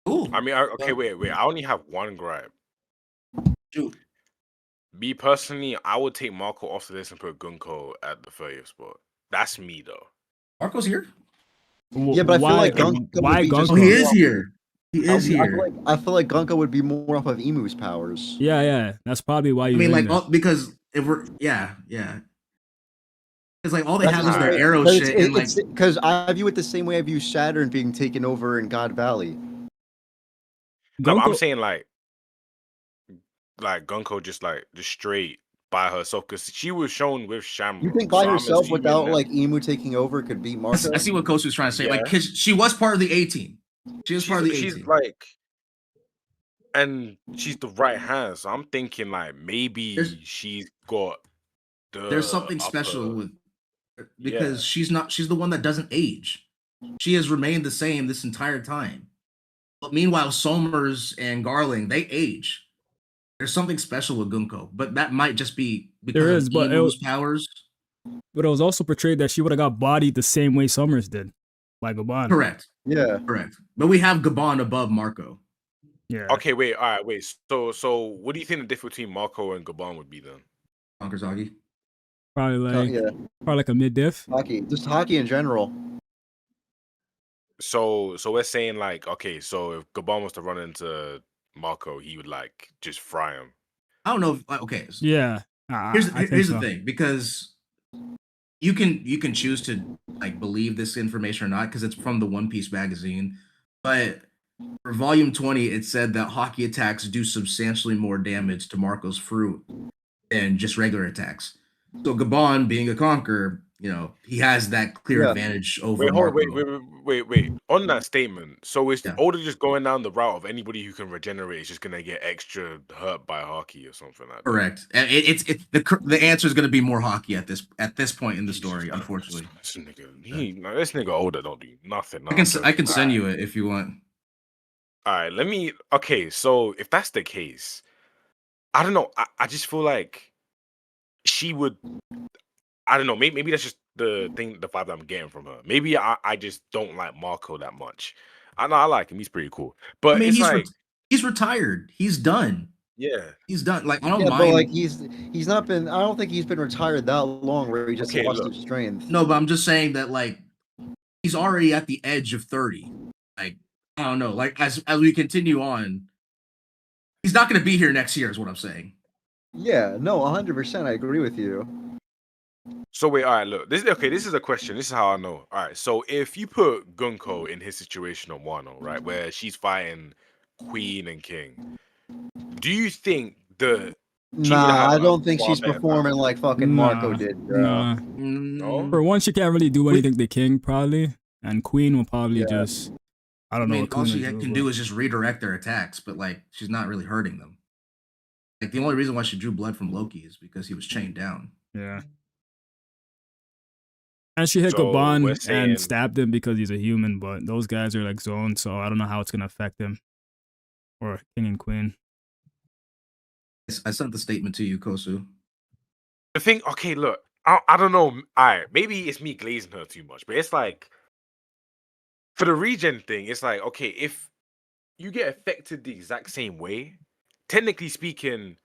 Cool. I mean, okay, wait. I only have one gripe. Dude. Me personally, I would take Marco off of this and put Gunko at the 30th spot. That's me though. Marco's here? Yeah, but I feel like Gunko. Why Gunko? Oh, he is here. He is here. I feel like Gunko would be more off of Emu's powers. Yeah. That's probably why you. I mean, like, because if we're yeah. It's like all they have is their arrow shit, and like because I view it the same way I view Saturn being taken over in God Valley. No, I'm saying like Gunko just straight by herself because she was shown with Shamrock. You think by herself without like Emu taking over could beat Marco? I see what Kosu's trying to say. Like, she was part of the A team. She was part of the A team. She's like, and she's the right hand. So I'm thinking like maybe she's got there's something special with because she's the one that doesn't age. She has remained the same this entire time. But meanwhile, Somers and Garling, they age. There's something special with Gunko, but that might just be because of Emu's powers. But it was also portrayed that she would have got bodied the same way Somers did, like Gabon. Correct. Yeah. Correct. But we have Gabon above Marco. Yeah. Okay, wait. All right, wait. So what do you think the difference between Marco and Gabon would be then? Konkerzagi. Probably like a mid diff. Just hockey in general. So we're saying like, okay, so if Gabon was to run into Marco, he would like just fry him. I don't know. Okay. So yeah. Here's the thing, because you can choose to like believe this information or not because it's from the One Piece magazine, but for volume 20, it said that hockey attacks do substantially more damage to Marco's fruit than just regular attacks. So Gabon, being a conqueror, he has that clear advantage over Marco. Wait. On that statement, so is Oda just going down the route of anybody who can regenerate is just gonna get extra hurt by hockey or something like that? Correct. And the answer is gonna be more hockey at this point in the story, unfortunately. This nigga Oda don't do nothing. I can send you it if you want. All right, okay, so if that's the case, I don't know. I just feel like she would. I don't know. Maybe that's just the vibe that I'm getting from her. Maybe I just don't like Marco that much. I know I like him. He's pretty cool. But I mean, he's retired. He's done. Yeah, he's done. Like I don't mind. But like he's not been. I don't think he's been retired that long where he just lost his strength. No, but I'm just saying that like he's already at the edge of 30. Like I don't know. Like as we continue on, he's not going to be here next year. Is what I'm saying. Yeah. No. 100%. I agree with you. So wait, all right, look. This is a question. This is how I know. All right, so if you put Gunko in his situation on Wano, right, where she's fighting Queen and King, do you think the Nah, I don't think she's performing like fucking Marco did, bro. Nah. For one, she can't really do anything to King, probably. And Queen will probably just... I don't know what all Queen she can do is just redirect their attacks, but like she's not really hurting them. Like the only reason why she drew blood from Loki is because he was chained down. Yeah. And she hit Gabon and stabbed him because he's a human, but those guys are like zoned, so I don't know how it's gonna affect him. Or King and Queen. I sent the statement to you, Kosu. The thing, okay, look, I don't know. Maybe it's me glazing her too much, but it's like for the regen thing, it's like, okay, if you get affected the exact same way, technically speaking,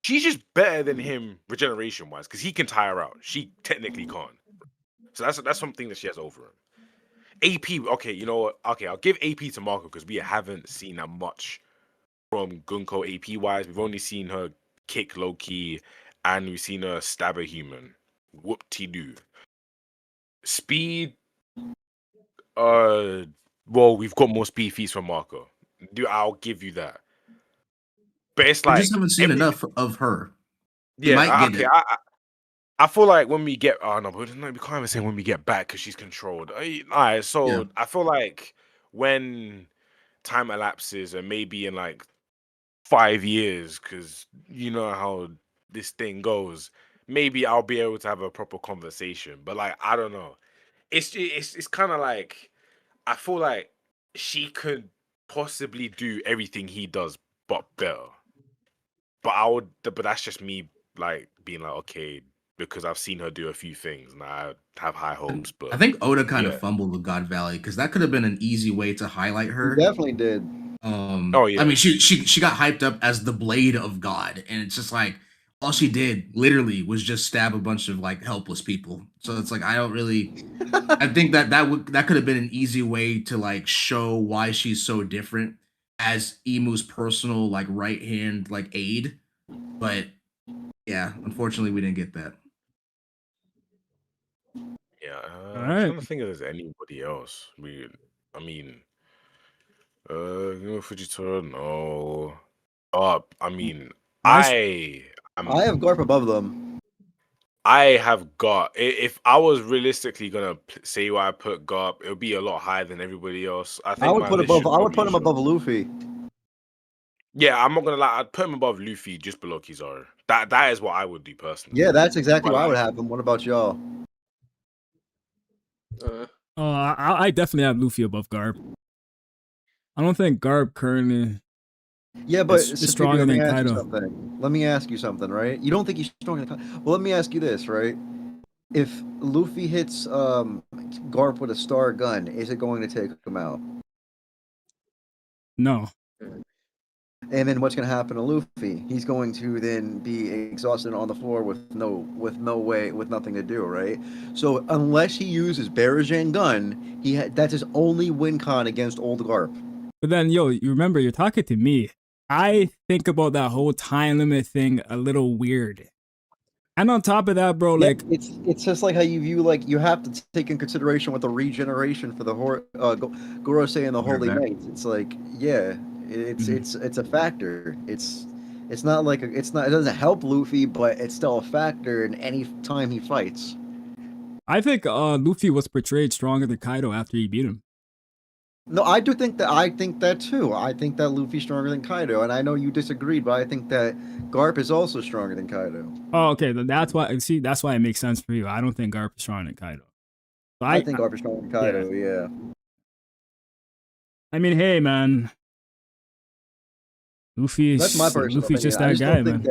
she's just better than him regeneration wise because he can tire out. She technically can't. So that's something that she has over him. AP, okay, you know what? Okay, I'll give AP to Marco because we haven't seen that much from Gunko AP wise. We've only seen her kick Loki and we've seen her stab a human. Whoop-de-doo. Speed, well, we've got more speed feats from Marco. I'll give you that. But it's like... We just haven't seen enough of her. Yeah, okay, I feel like when we get... Oh, no, but we can't even say when we get back because she's controlled. All right, so I feel like when time elapses and maybe in like 5 years, because you know how this thing goes, maybe I'll be able to have a proper conversation. But like, I don't know. It's kind of like I feel like she could possibly do everything he does, but better. But that's just me like being like, okay, because I've seen her do a few things and I have high hopes. But I think Oda kind of fumbled with God Valley because that could have been an easy way to highlight her. He definitely did. Oh yeah. I mean, she got hyped up as the Blade of God, and it's just like all she did literally was just stab a bunch of like helpless people. So it's like I don't really. I think that could have been an easy way to like show why she's so different as Imu's personal like right hand like aide, but yeah, unfortunately we didn't get that. Yeah, I'm trying to think if there's anybody else. Fujitora, no. I mean, I have Garp above them. I have Garp. If I was realistically gonna say where I put Garp, it would be a lot higher than everybody else. I would put him above Luffy. Yeah, I'm not gonna lie. I'd put him above Luffy, just below Kizaru. That is what I would do personally. Yeah, that's exactly why I would have him. What about y'all? I definitely have Luffy above Garp. I don't think Garp currently. Yeah, but is stronger than Kaido. Let me ask you something, right? You don't think he's stronger than Kaido? Well, let me ask you this, right? If Luffy hits Garp with a star gun, is it going to take him out? No. And then what's going to happen to Luffy? He's going to then be exhausted on the floor with nothing to do, right? So unless he uses Barajan gun, that's his only win con against old Garp. But then, you remember, you're talking to me. I think about that whole time limit thing a little weird. And on top of that, bro, like it's just like how you view, like, you have to take in consideration with the regeneration for the Gorosei and the Holy Knights. It's like, yeah, it's a factor. It's not like it doesn't help Luffy, but it's still a factor in any time he fights. I think Luffy was portrayed stronger than Kaido after he beat him. No, I do think that. I think that too. I think that Luffy's stronger than Kaido, and I know you disagreed, but I think that Garp is also stronger than Kaido. Oh, okay. That's why. See, that's why it makes sense for you. I don't think Garp is stronger than Kaido. So I think Garp is stronger than Kaido. Yeah. I mean, hey, man. That's my personal Luffy's just that guy, man.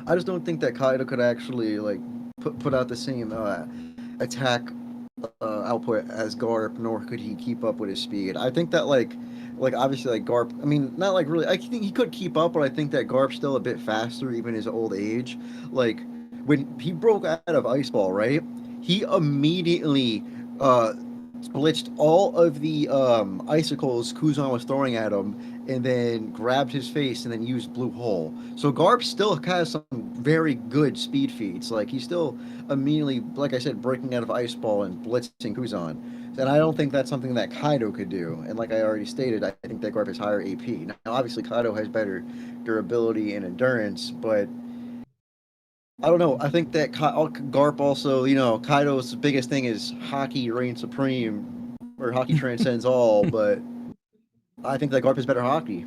I just don't think that Kaido could actually like put out the same attack output as Garp, nor could he keep up with his speed. I think that like obviously like Garp, I mean, not like really, I think he could keep up, but I think that Garp's still a bit faster even his old age. Like when he broke out of Ice Ball, right, he immediately blitzed all of the icicles Kuzan was throwing at him, and then grabbed his face and then used Blue Hole. So Garp still has some very good speed feats. Like he's still immediately, like I said, breaking out of Ice Ball and blitzing Kuzan. And I don't think that's something that Kaido could do. And like I already stated, I think that Garp has higher AP. Now, obviously, Kaido has better durability and endurance, but I don't know. I think that Garp also, Kaido's biggest thing is Haki reigns supreme, or Haki transcends all, but I think that Garp is better Haki.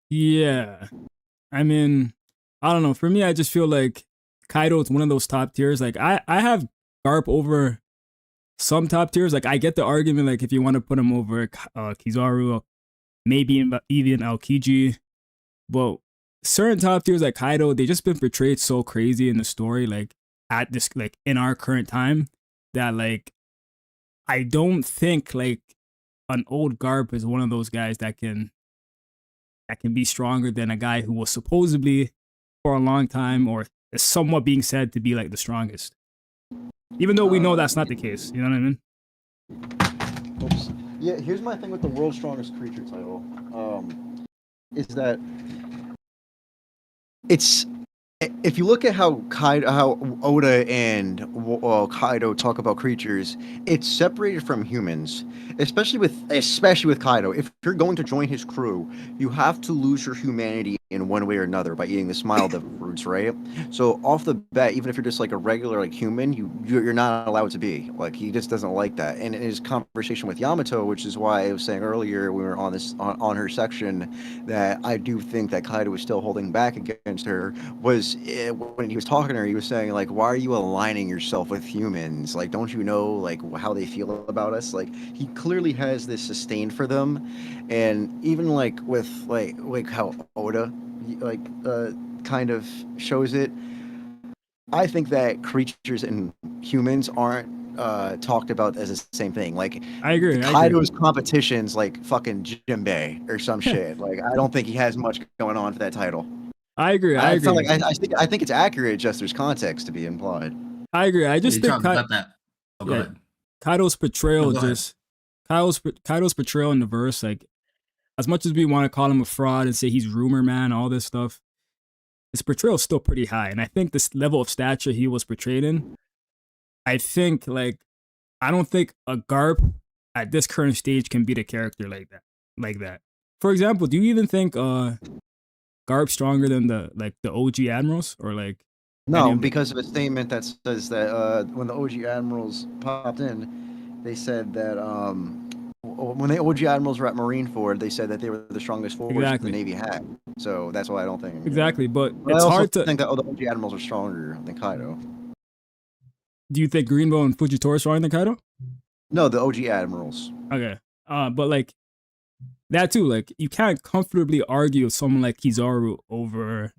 Yeah. I mean, I don't know. For me, I just feel like Kaido is one of those top tiers. Like, I have Garp over some top tiers. Like, I get the argument, like, if you want to put him over Kizaru, maybe even Aokiji, but certain top tiers like Kaido, they just been portrayed so crazy in the story, like at this, like in our current time, that like I don't think like an old Garp is one of those guys that can be stronger than a guy who was supposedly for a long time or is somewhat being said to be like the strongest. Even though we know that's not the case, you know what I mean? Oops. Yeah, here's my thing with the World's Strongest Creature title. Is that it's if you look at how Oda and Kaido talk about creatures, it's separated from humans, especially with Kaido. If you're going to join his crew, you have to lose your humanity in one way or another by eating the smile devil fruits, right? So off the bat, even if you're just like a regular like human, you're not allowed to be. Like he just doesn't like that. And in his conversation with Yamato, which is why I was saying earlier we were on her section, that I do think that Kaido was still holding back against her, was when he was talking to her, he was saying like, why are you aligning yourself with humans? Like, don't you know like how they feel about us? Like he clearly has this disdain for them. And even like with like how Oda kind of shows it, I think that creatures and humans aren't talked about as the same thing. Like I agree. Kaido's competition's like fucking Jinbei or some shit. Like I don't think he has much going on for that title. I agree. I agree. I think it's accurate. Just there's context to be implied. I agree. I just think about that. Oh, go ahead. Kaido's portrayal Kaido's portrayal in the verse, like as much as we want to call him a fraud and say he's rumor man, all this stuff, his portrayal is still pretty high. And I think this level of stature he was portrayed in, I think like I don't think a Garp at this current stage can beat a character like that. For example, do you even think Garp stronger than the OG admirals or like? No, because of a statement that says that when the OG admirals popped in, they said that when the OG admirals were at Marineford, they said that they were the strongest force the Navy had. So that's why I don't think exactly. But it's I hard to think that the OG admirals are stronger than Kaido. Do you think Greenbow and Fujitora are stronger than Kaido? No, the OG admirals. Okay, but like. That too, like you can't comfortably argue with someone like Kizaru over,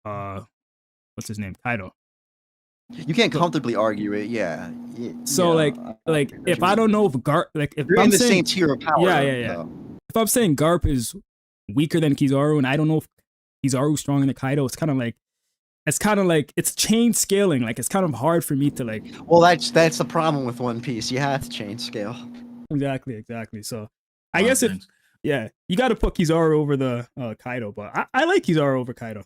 what's his name, Kaido. You can't comfortably argue it, yeah. So yeah, like if I don't know if Garp, like if you're I'm in the saying, same tier of power. Yeah. If I'm saying Garp is weaker than Kizaru, and I don't know if Kizaru's stronger than Kaido, it's kind of like it's chain scaling. Like it's kind of hard for me to like. Well, that's the problem with One Piece. You have to chain scale. Exactly. So I guess you got to put Kizaru over the Kaido, but I like Kizaru over Kaido.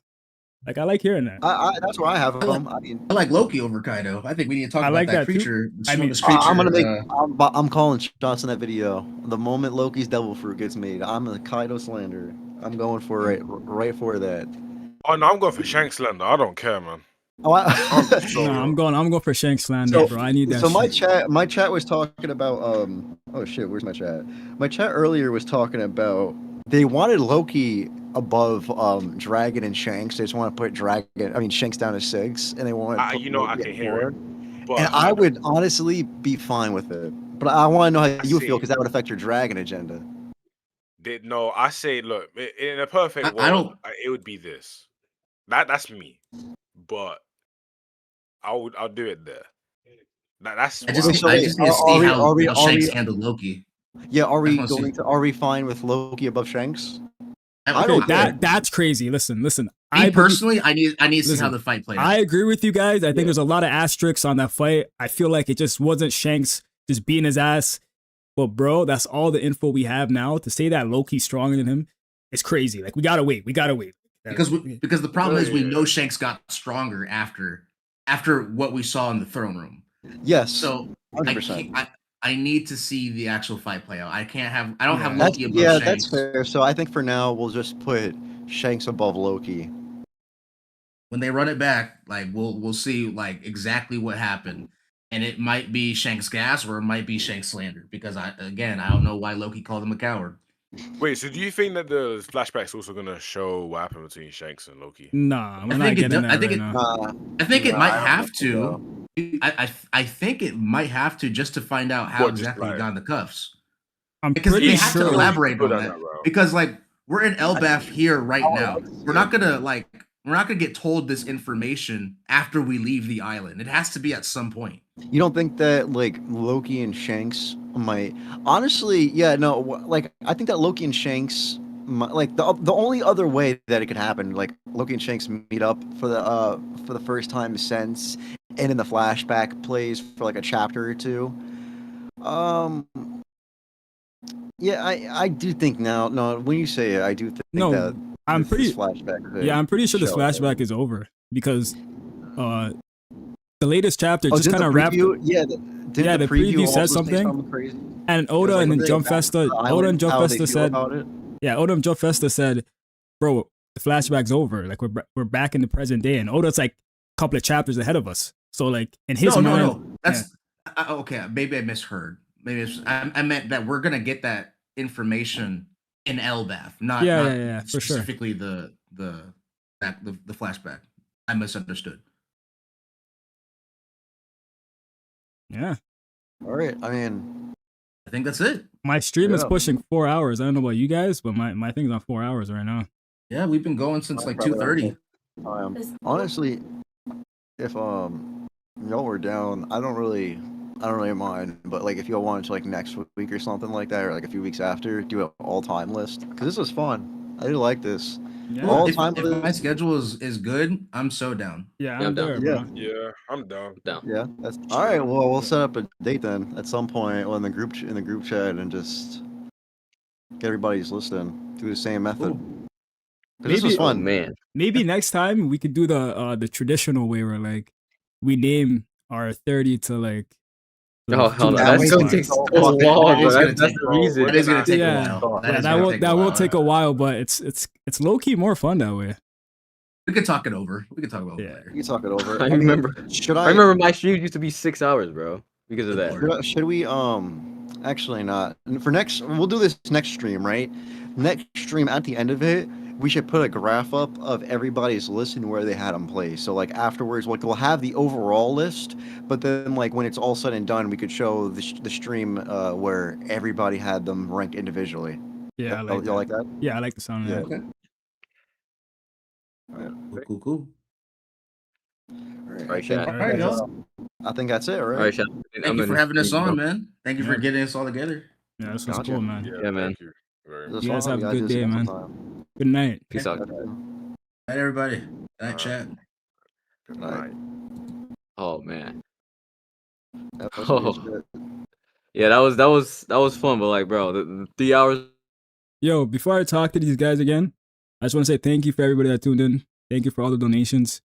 Like I like hearing that. That's where I have him. I like Loki over Kaido. I think we need to talk about that creature. I'm calling shots in that video. The moment Loki's devil fruit gets made, I'm a Kaido slander. I'm going for it right for that. Oh no, I'm going for Shanks slander. I don't care, man. Oh, I'm going for Shanks slander, bro. I need that. So my chat was talking about oh shit, where's my chat? My chat earlier was talking about they wanted Loki above Dragon and Shanks. They just want to put Shanks down to 6, and they want I can hear it. And I would honestly be fine with it, but I want to know how you feel because that would affect your Dragon agenda. No, I say, look, in a perfect world, it would be this. That's me, but I'll do it there. That's I just need to see how Shanks handle Loki. Yeah, are we fine with Loki above Shanks? That's crazy. Listen. I need to see how the fight plays. I agree with you guys. I think there's a lot of asterisks on that fight. I feel like it just wasn't Shanks just beating his ass. But bro, that's all the info we have now. To say that Loki's stronger than him is crazy. Like we gotta wait. Because the problem is we know Shanks got stronger after what we saw in the throne room. Yes. So I need to see the actual fight play out. I don't have Loki above Shanks. That's fair. So I think for now we'll just put Shanks above Loki. When they run it back, like we'll see like exactly what happened. And it might be Shanks gas or it might be Shanks slander. Because I don't know why Loki called him a coward. Wait, so do you think that the flashback's also gonna show what happened between Shanks and Loki? Nah, we're not getting that right now. I think it might have to. I think it might have to just to find out how exactly he got in the cuffs. Because they have to elaborate on that. Because like we're in Elbaf here right now. We're not gonna get told this information after we leave the island. It has to be at some point. You don't think that like Loki and Shanks might honestly? Yeah, no. Like I think that Loki and Shanks, like the only other way that it could happen, like Loki and Shanks meet up for the first time since, and in the flashback plays for like a chapter or two. Yeah, I do think now. No, when you say it, I do think that. I'm pretty flashback. Yeah, I'm pretty sure this flashback is over because the latest chapter just kind of wrapped. The preview said something. Crazy? And Oda and Jump Festa said, Oda and Jump Festa said, bro, the flashback's over. Like we're back in the present day, and Oda's like a couple of chapters ahead of us. So like in his mind, no. That's okay. Maybe I misheard. Maybe I meant that we're gonna get that information in Elbaf, not specifically for sure. the flashback. I misunderstood. Yeah. All right. I mean, I think that's it. My stream is pushing 4 hours. I don't know about you guys, but my thing's on 4 hours right now. Yeah, we've been going since like 2:30. Honestly, if y'all were down, I don't really mind, but like if y'all wanted to like next week or something like that, or like a few weeks after, do an all-time list because this was fun. I do like this. Yeah. Well, if my schedule is good, I'm so down. Yeah, I'm down. Yeah, I'm down. Yeah, that's all right. Well, we'll set up a date then at some point in the group chat and just get everybody's listening through the same method. This was fun, man. Maybe next time we could do the traditional way where like we name our 30 to like. Oh hell no! That's gonna take so long. That's the reason. It is gonna take a while. That will take a while, but it's low key more fun that way. We could talk it over. We could talk about it later. We can talk it over. I remember my streams used to be 6 hours, bro, because of that. Should we actually not for next? We'll do this next stream, right? Next stream at the end of it, we should put a graph up of everybody's list and where they had them placed. So like afterwards, like we'll have the overall list, but then like when it's all said and done, we could show the stream where everybody had them ranked individually. Yeah, y'all like that? Yeah, I like the sound of that. Okay. All right. Cool. All right, y'all. I think that's it, right? All right, Chad. Thank you for having us on, man. Thank you for getting us all together. Yeah, this was cool, man. Yeah, man. You guys have a good day, man. Good night. Peace out. Good night, everybody. Good night, chat. Good night. Oh man. Oh. Yeah, that was fun, but like, bro, the 3 hours. Yo, before I talk to these guys again, I just want to say thank you for everybody that tuned in. Thank you for all the donations.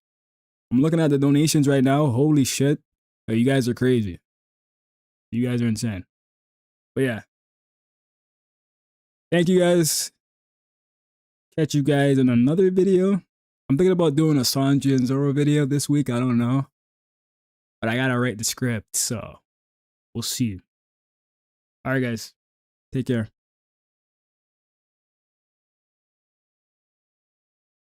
I'm looking at the donations right now. Holy shit. You guys are crazy. You guys are insane. But yeah. Thank you guys. Catch you guys in another video. I'm thinking about doing a Sanji and Zoro video this week. I don't know. But I gotta write the script, so we'll see. Alright guys. Take care.